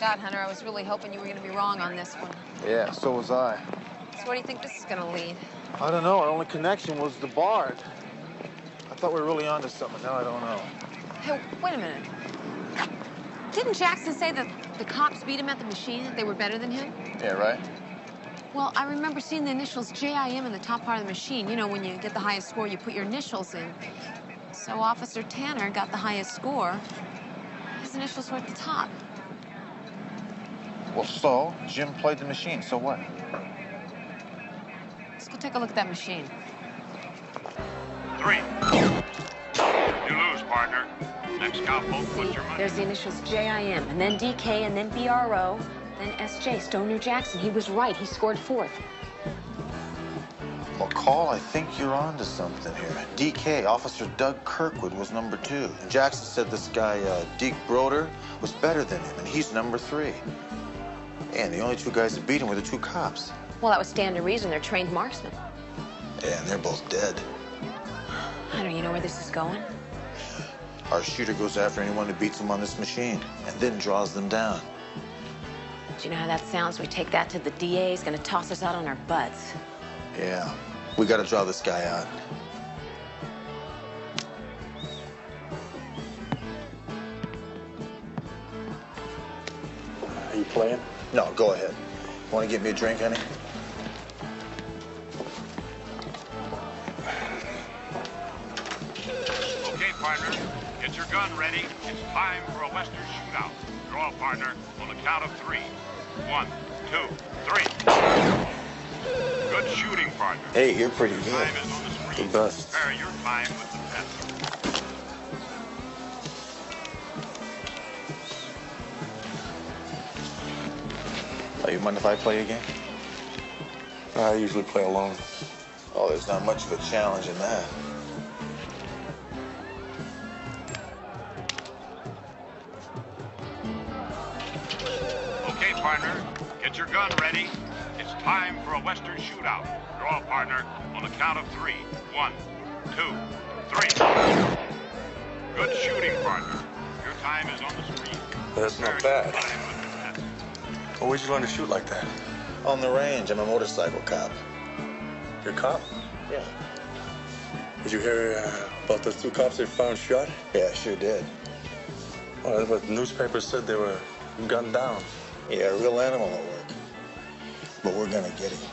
God, Hunter, I was really hoping you were going to be wrong on this one. Yeah, so was I. So where do you think this is going to lead? I don't know. Our only connection was the bar. I thought we were really onto something. Now I don't know. Hey, wait a minute. Didn't Jackson say that the cops beat him at the machine, that they were better than him? Yeah, right? Well, I remember seeing the initials JIM in the top part of the machine. You know, when you get the highest score, you put your initials in. So Officer Tanner got the highest score. His initials were at the top. Well, so? Jim played the machine, so what? Let's go take a look at that machine. 3. You lose, partner. Next cowpoke, put your money. There's the initials JIM, and then DK, and then BRO, then SJ, Stoner Jackson. He was right. He scored 4th. McCall, I think you're on to something here. DK, Officer Doug Kirkwood, was number 2. And Jackson said this guy, Deke Broder, was better than him, and he's number 3. And the only 2 guys that beat him were the 2 cops. Well, that would stand to reason. They're trained marksmen. Yeah, and they're both dead. Hunter, you know where this is going? Our shooter goes after anyone who beats him on this machine, and then draws them down. Do you know how that sounds? We take that to the DA. He's going to toss us out on our butts. Yeah, we got to draw this guy out. Are you playing? No, go ahead. Want to get me a drink, honey? Okay, partner. Get your gun ready. It's time for a Western shootout. Draw, partner, on the count of 3. 1, 2, 3. Good shooting, partner. Hey, you're pretty good. Time is on the screen. The best. Compare your time with the best. Oh, you mind if I play a game? I usually play alone. Oh, there's not much of a challenge in that. partner. Get your gun ready. It's time for a Western shootout. Draw, partner, on the count of 3. 1, 2, 3. Good shooting, partner. Your time is on the screen. That's not bad. Well, where'd you learn to shoot like that? On the range. I'm a motorcycle cop. You're a cop? Yeah. Did you hear about those 2 cops they found shot? Yeah, I sure did. Well, but the newspaper said they were gunned down. Yeah, a real animal at work. But we're gonna get him.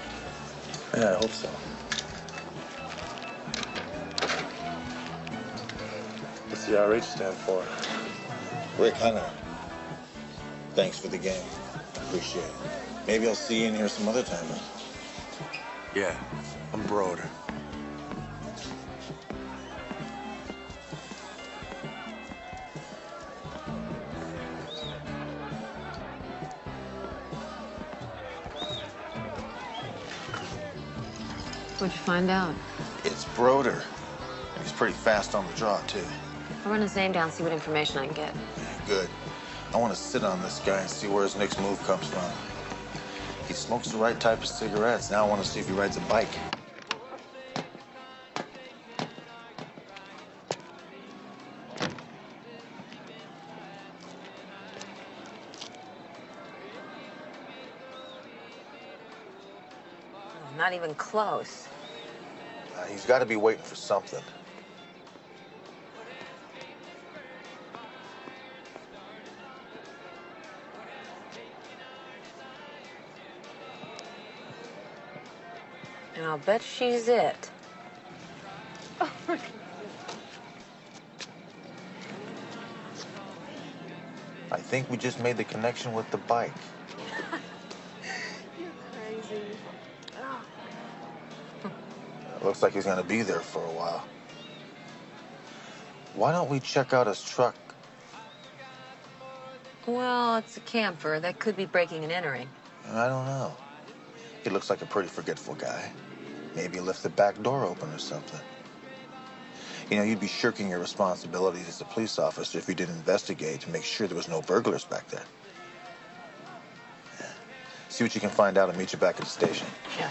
Yeah, I hope so. What's the RH stand for? Rick Hunter. Thanks for the game. Appreciate it. Maybe I'll see you in here some other time, huh? Yeah, I'm Broder. What'd you find out? It's Broder. He's pretty fast on the draw, too. I'll run his name down, see what information I can get. Good. I want to sit on this guy and see where his next move comes from. He smokes the right type of cigarettes. Now I want to see if he rides a bike. Not even close. He's got to be waiting for something. And I'll bet she's it. I think we just made the connection with the bike. You're crazy. Looks like he's gonna be there for a while. Why don't we check out his truck? Well, it's a camper. That could be breaking and entering. I don't know. He looks like a pretty forgetful guy. Maybe he left the back door open or something. You know, you'd be shirking your responsibilities as a police officer if you didn't investigate to make sure there was no burglars back there. Yeah. See what you can find out and meet you back at the station. Yeah.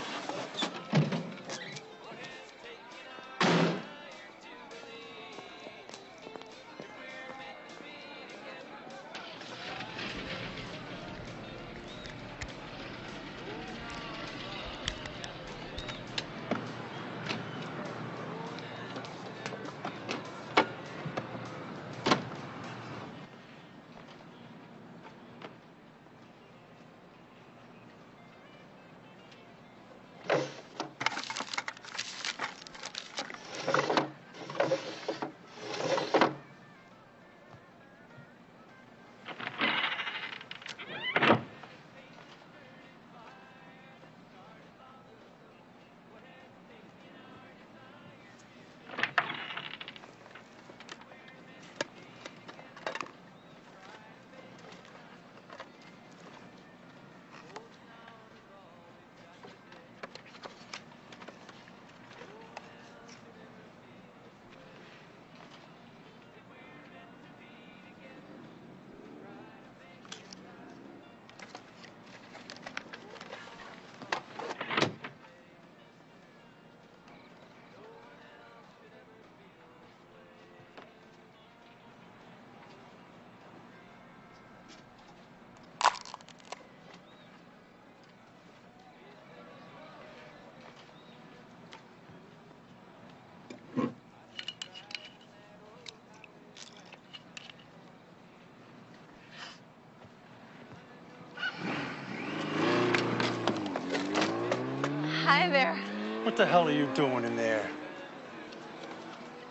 Hi there. What the hell are you doing in there?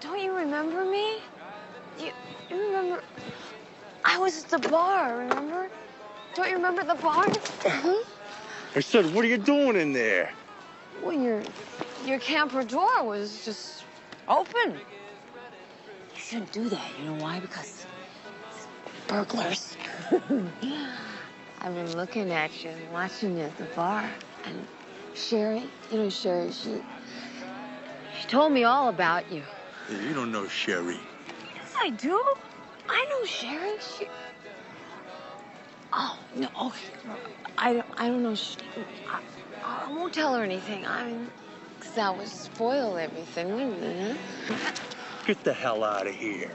Don't you remember me? You remember? I was at the bar, remember? Don't you remember the bar? I said, what are you doing in there? Well, your camper door was just open. You shouldn't do that. You know why? Because burglars. I've been looking at you and watching you at the bar. And Sherry, you know Sherry, she told me all about you. Hey, you don't know Sherry. Yes, I do. I know Sherry. Oh, no, okay. I don't know. I won't tell her anything. I mean, because that would spoil everything, wouldn't it? Huh? Get the hell out of here.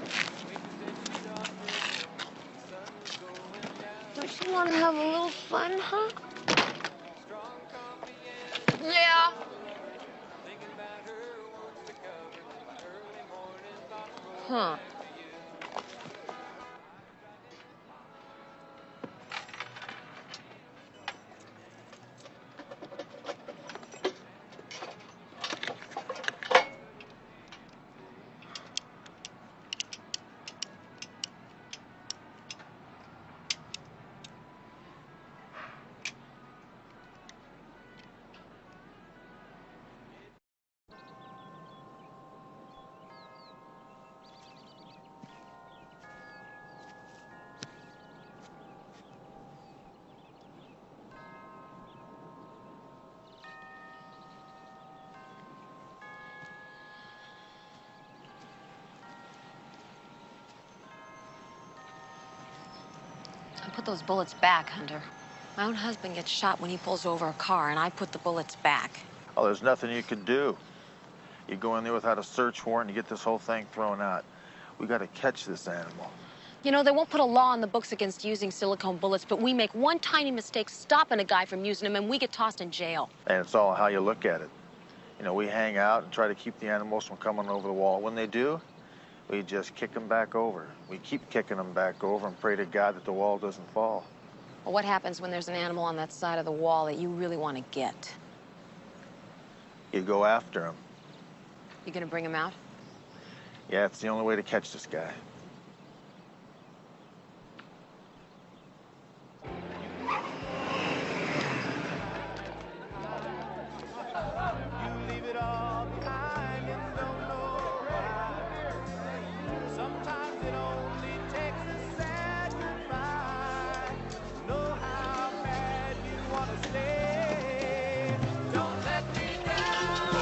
Don't you want to have a little fun, huh? Yeah. Huh. Put those bullets back, Hunter. My own husband gets shot when he pulls over a car, and I put the bullets back. Oh, there's nothing you can do. You go in there without a search warrant and you get this whole thing thrown out. We got to catch this animal. You know, they won't put a law on the books against using silicone bullets, but we make one tiny mistake stopping a guy from using them, and we get tossed in jail. And it's all how you look at it. You know, we hang out and try to keep the animals from coming over the wall. When they do, we just kick them back over. We keep kicking them back over and pray to God that the wall doesn't fall. Well, what happens when there's an animal on that side of the wall that you really want to get? You go after him. You gonna bring him out? Yeah, it's the only way to catch this guy.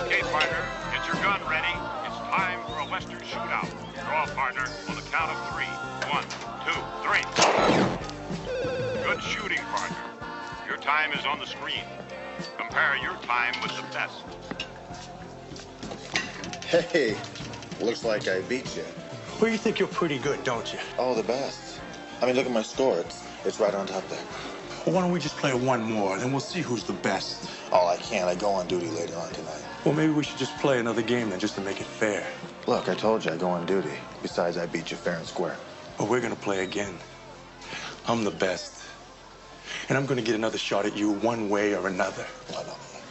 Okay, partner, get your gun ready. It's time for a Western shootout. Draw, partner, on the count of 3. 1, 2, 3. Good shooting, partner. Your time is on the screen. Compare your time with the best. Hey, looks like I beat you. Well, you think you're pretty good, don't you? Oh, the best. I mean, look at my score. It's right on top there. Well, why don't we just play one more, then we'll see who's the best. Oh, I can't. I go on duty later on tonight. Well, maybe we should just play another game then, just to make it fair. Look, I told you I go on duty. Besides, I beat you fair and square. But we're gonna play again. I'm the best. And I'm gonna get another shot at you one way or another. No.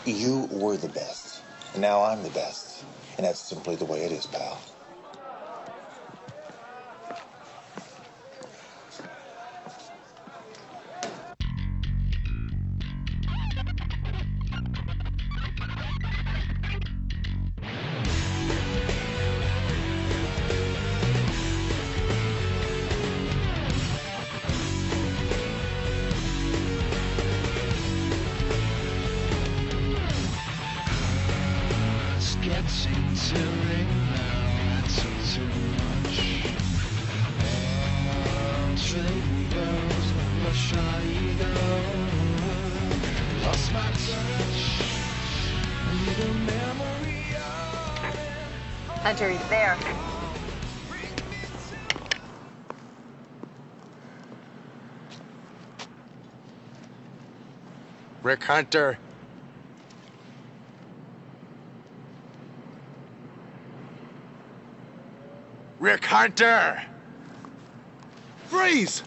You were the best. And now I'm the best. And that's simply the way it is, pal. Getting to ring now, that's all too much. Trading girls, rush our ego. Lost my touch, need a memory of it. Hunter, he's there. Rick Hunter. Rick Hunter! Freeze!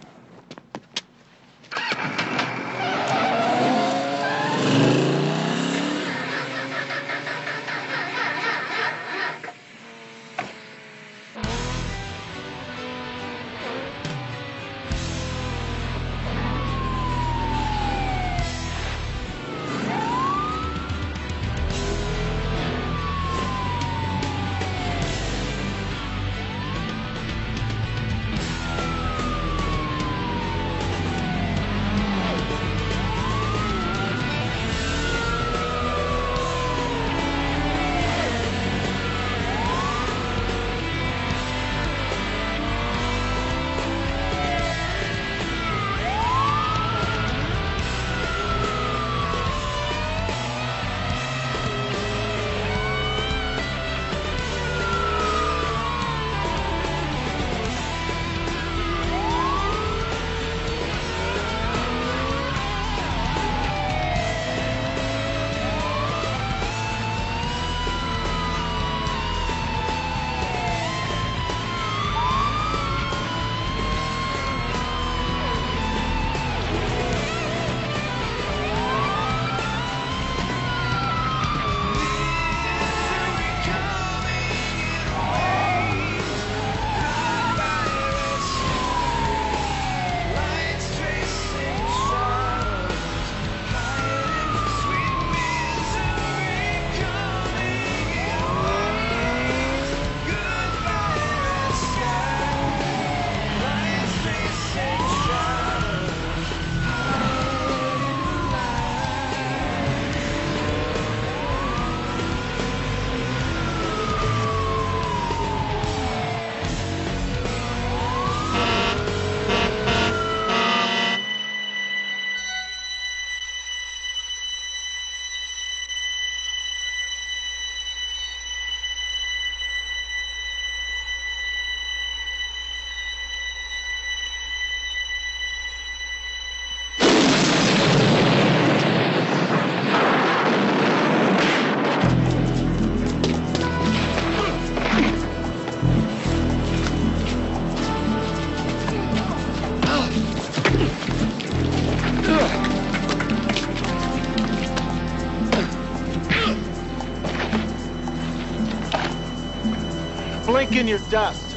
Drink in your dust.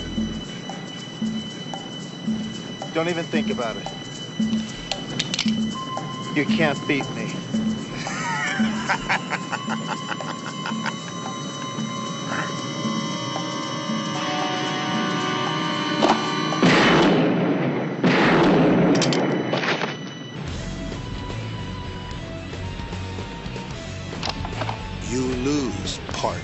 Don't even think about it. You can't beat me. You lose, partner.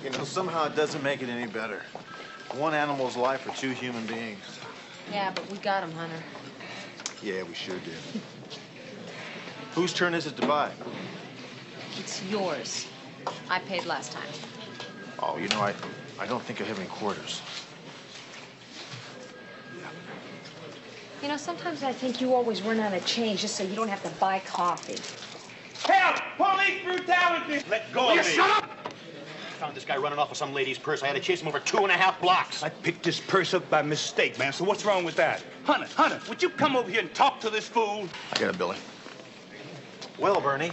You know, somehow it doesn't make it any better. One animal's life for two human beings. Yeah, but we got him, Hunter. Yeah, we sure did. Whose turn is it to buy? It's yours. I paid last time. Oh, you know, I don't think I have any quarters. You know, sometimes I think you always run out of change just so you don't have to buy coffee. Help! Police brutality! Let go Will of me! you shut up? I found this guy running off with some lady's purse. I had to chase him over 2.5 blocks. I picked this purse up by mistake, man, so what's wrong with that? Hunter, would you come over here and talk to this fool? I got it, Billy. Well, Bernie,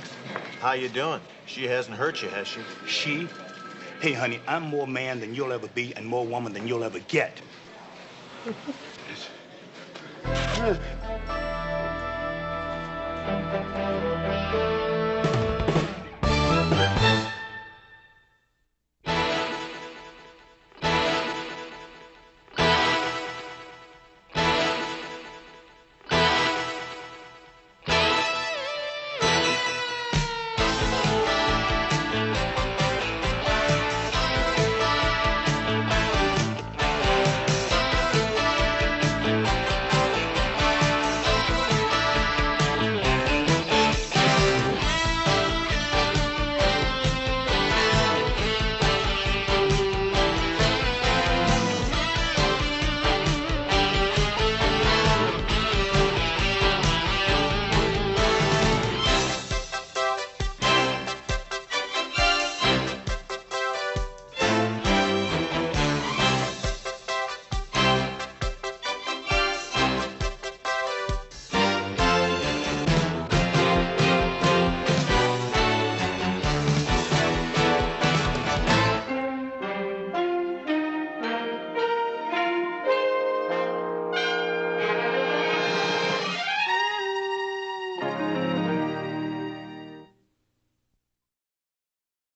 how you doing? She hasn't hurt you, has she? She? Hey, honey, I'm more man than you'll ever be and more woman than you'll ever get.